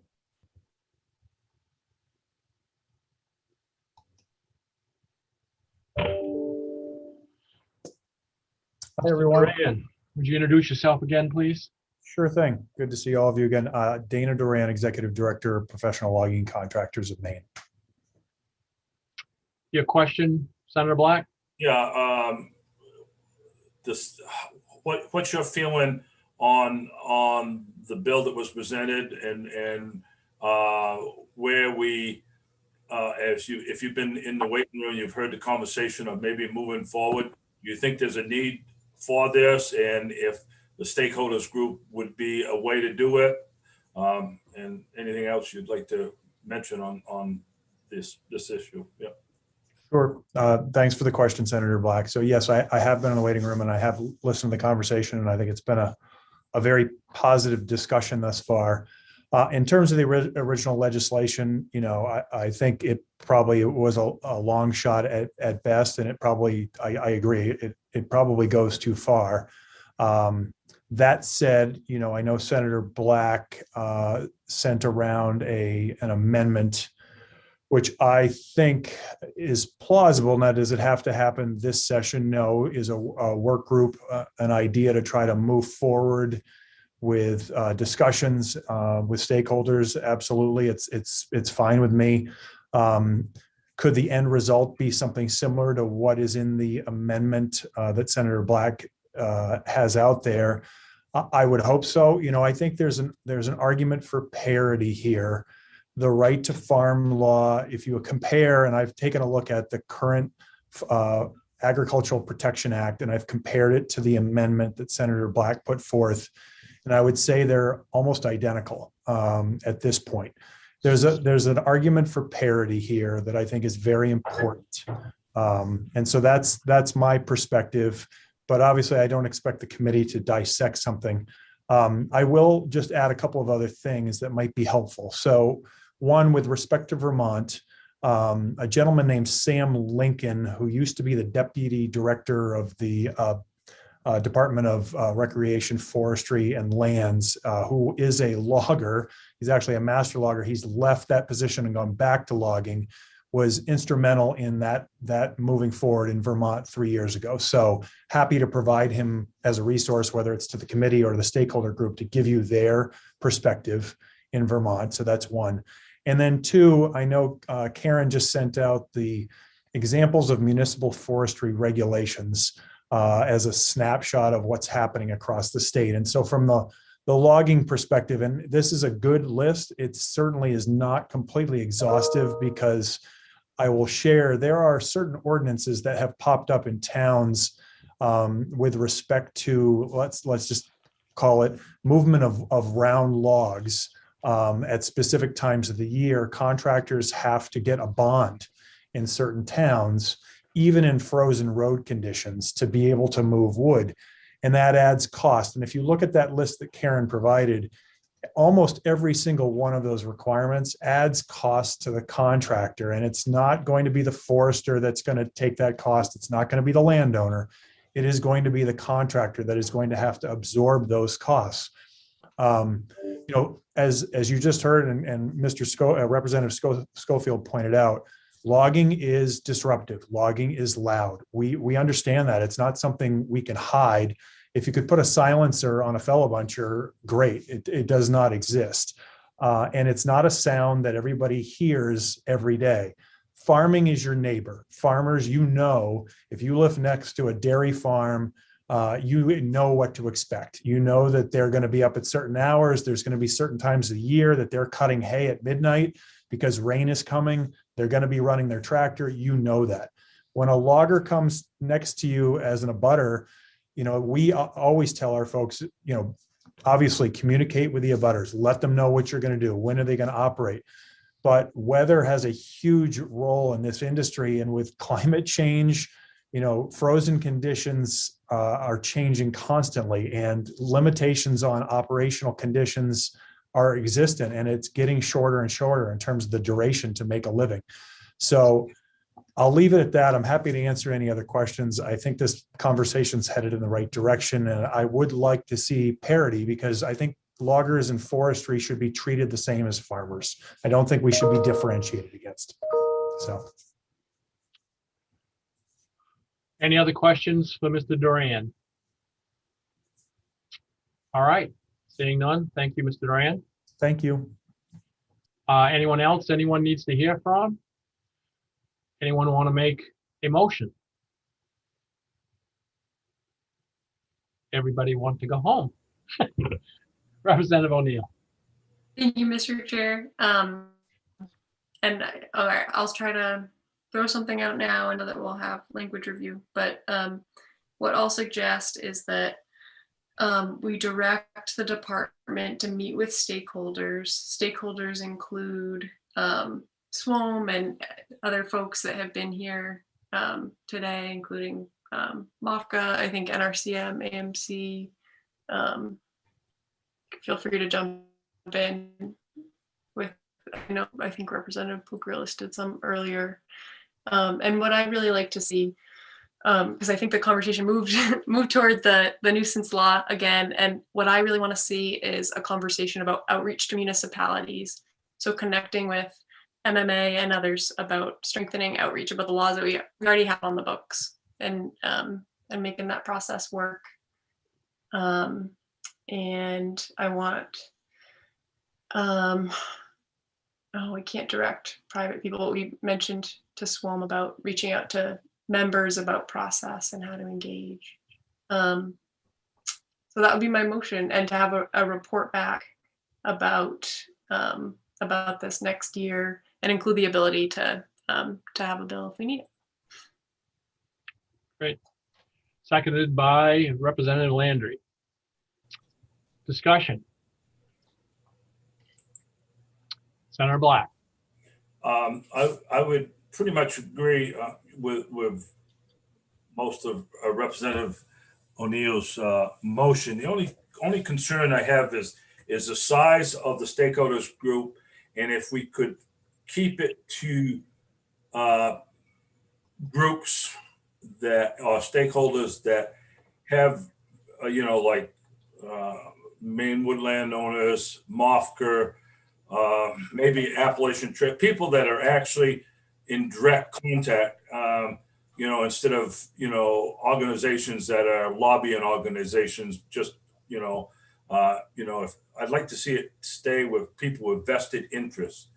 Hi, everyone. Duran, would you introduce yourself again, please? Sure thing. Good to see all of you again. Dana Duran, Executive Director of Professional Logging Contractors of Maine. Your question, Senator Black? Yeah. What's your feeling on the bill that was presented and where we, if you've been in the waiting room, you've heard the conversation of maybe moving forward. Do you think there's a need for this, and if the stakeholders group would be a way to do it, and anything else you'd like to mention on this issue? Yeah. Sure. Thanks for the question, Senator Black. So yes, I have been in the waiting room and I have listened to the conversation, and I think it's been a very positive discussion thus far. In terms of the original legislation, I think it probably was a long shot at best, and it probably, I agree, it probably goes too far. That said, I know Senator Black sent around an amendment, which I think is plausible. Now, does it have to happen this session? No. Is a work group an idea to try to move forward with discussions with stakeholders? Absolutely. It's fine with me. Could the end result be something similar to what is in the amendment that Senator Black has out there? I would hope so. I think there's an argument for parity here. The right to farm law, if you compare, and I've taken a look at the current Agricultural Protection Act, and I've compared it to the amendment that Senator Black put forth, and I would say they're almost identical at this point. There's an argument for parity here that I think is very important, and so that's my perspective. But obviously, I don't expect the committee to dissect something. I will just add a couple of other things that might be helpful. So, one, with respect to Vermont, a gentleman named Sam Lincoln, who used to be the deputy director of the Department of Recreation, Forestry, and Lands, who is a logger. He's actually a master logger. He's left that position and gone back to logging, was instrumental in that moving forward in Vermont 3 years ago. So happy to provide him as a resource, whether it's to the committee or the stakeholder group, to give you their perspective in Vermont. So that's one. And then two, I know Karen just sent out the examples of municipal forestry regulations as a snapshot of what's happening across the state. And so from the logging perspective, and this is a good list, it certainly is not completely exhaustive, because I will share there are certain ordinances that have popped up in towns with respect to, let's just call it movement of round logs. At specific times of the year, contractors have to get a bond in certain towns, even in frozen road conditions, to be able to move wood. And that adds cost. And if you look at that list that Karen provided, almost every single one of those requirements adds cost to the contractor. And it's not going to be the forester that's going to take that cost. It's not going to be the landowner. It is going to be the contractor that is going to have to absorb those costs. As you just heard, and Mr. Representative Schofield pointed out, logging is disruptive. Logging is loud. We understand that. It's not something we can hide. If you could put a silencer on a fellow buncher, great. It does not exist. And it's not a sound that everybody hears every day. Farming is your neighbor. Farmers, if you live next to a dairy farm you know what to expect. You know that they're going to be up at certain hours. There's going to be certain times of the year that they're cutting hay at midnight because rain is coming. They're going to be running their tractor. You know that. When a logger comes next to you as an abutter, we always tell our folks, obviously communicate with the abutters, let them know what you're going to do. When are they going to operate? But weather has a huge role in this industry, and with climate change, frozen conditions are changing constantly, and limitations on operational conditions are existent, and it's getting shorter and shorter in terms of the duration to make a living. So I'll leave it at that. I'm happy to answer any other questions. I think this conversation's headed in the right direction, and I would like to see parity, because I think loggers and forestry should be treated the same as farmers. I don't think we should be differentiated against. So. Any other questions for Mr. Duran? All right, seeing none. Thank you, Mr. Duran. Thank you. Anyone else? Anyone needs to hear from? Anyone want to make a motion? Everybody want to go home. Representative O'Neill. Thank you, Mr. Chair. All right, I'll try to throw something out now. I know that we'll have language review, but what I'll suggest is that we direct the department to meet with stakeholders. Stakeholders include SWOM and other folks that have been here today, including MOFGA, I think NRCM, AMC. Feel free to jump in with, I think Representative Puckrell listed some earlier. And what I really like to see, because I think the conversation moved toward the nuisance law again, and what I really want to see is a conversation about outreach to municipalities. So connecting with MMA and others about strengthening outreach about the laws that we already have on the books, and making that process work. And I want, we can't direct private people. We mentioned to SWOM about reaching out to members about process and how to engage. So that would be my motion, and to have a report back about this next year, and include the ability to have a bill if we need it. Great. Seconded by Representative Landry. Discussion. Senator Black. I would pretty much agree with most of Representative O'Neill's motion. The only concern I have is the size of the stakeholders group, and if we could keep it to groups that are stakeholders that have, like Maine woodland owners, MOFGA, maybe Appalachian Trail, people that are actually in direct contact, instead of, organizations that are lobbying organizations, just, if I'd like to see it stay with people with vested interest,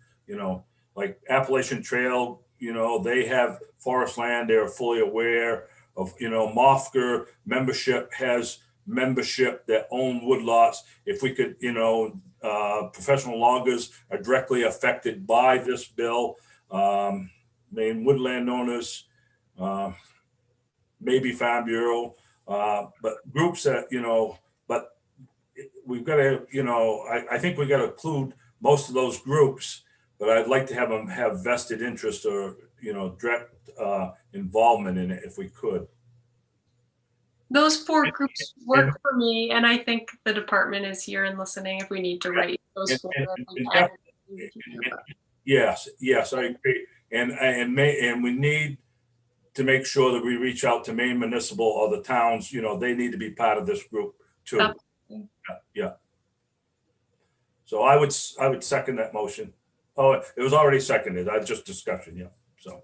like Appalachian Trail, they have forest land, they're fully aware of, MOFGA membership has membership that own woodlots. If we could, professional loggers are directly affected by this bill. Maine woodland owners, maybe Farm Bureau, but groups that, but we've got to, I think we got to include most of those groups, but I'd like to have them have vested interest or, direct involvement in it if we could. Those four groups work for me, and I think the department is here and listening if we need to write those four. Yes, I agree. And we need to make sure that we reach out to Maine Municipal or the towns, they need to be part of this group too. Absolutely. Yeah. So I would second that motion. Oh, it was already seconded. I just discussion, yeah. So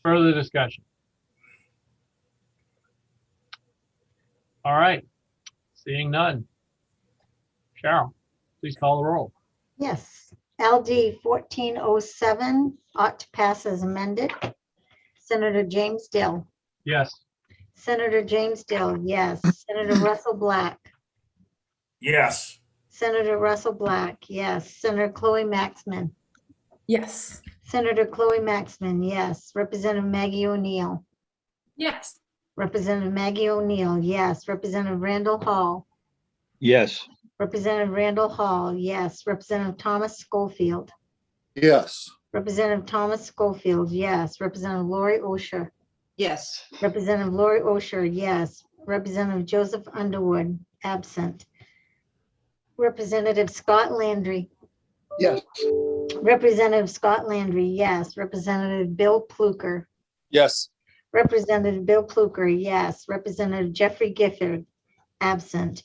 further discussion. All right, seeing none. Cheryl, please call the roll. Yes, LD 1407 ought to pass as amended. Senator James Dill, Yes. Senator James Dill, yes. Senator Russell Black. Yes. Senator Russell Black, yes. Senator Chloe Maxman. Yes. Senator Chloe Maxman, yes. Representative Maggie O'Neill. Yes. Representative Maggie O'Neill, yes. Representative Randall Hall. Yes. Representative Randall Hall, yes. Representative Thomas Schofield. Yes. Representative Thomas Schofield, yes. Representative Lori Osher. Yes. Representative Lori Osher, yes. Representative Joseph Underwood, absent. Representative Scott Landry. Yes. Representative Scott Landry, yes. Representative Bill Pluker. Yes. Representative Bill Pluker, yes. Representative Jeffrey Gifford, absent.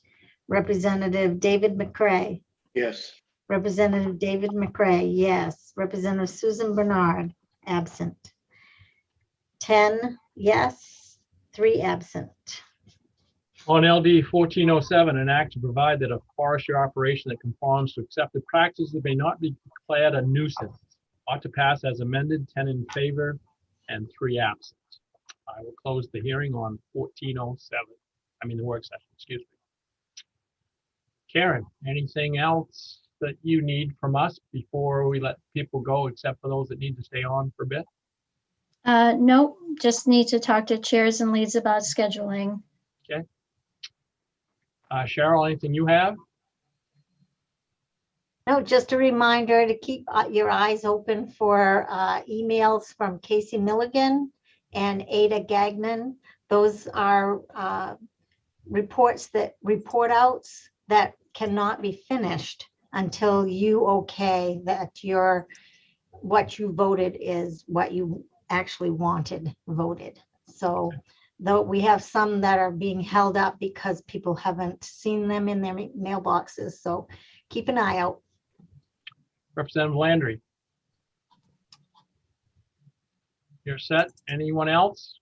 Representative David McCray. Yes. Representative David McCray, yes. Representative Susan Bernard, absent. 10 yes, 3 absent. On LD 1407, an act to provide that a forestry operation that conforms to accepted practices may not be declared a nuisance. Ought to pass as amended, 10 in favor and 3 absent. I will close the hearing on 1407. I mean, the work session, excuse me. Karen, anything else that you need from us before we let people go, except for those that need to stay on for a bit? Nope, just need to talk to chairs and leads about scheduling. Okay. Cheryl, anything you have? No, just a reminder to keep your eyes open for emails from Casey Milligan and Ada Gagnon. Those are report outs that cannot be finished until you okay that what you voted is what you actually wanted voted. So though we have some that are being held up because people haven't seen them in their mailboxes. So keep an eye out. Representative Landry. You're set. Anyone else?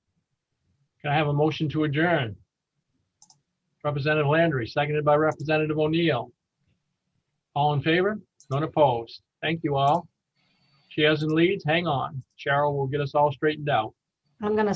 Can I have a motion to adjourn? Representative Landry, seconded by Representative O'Neill. All in favor? None opposed. Thank you all. Chairs and leads, hang on. Cheryl will get us all straightened out. I'm going to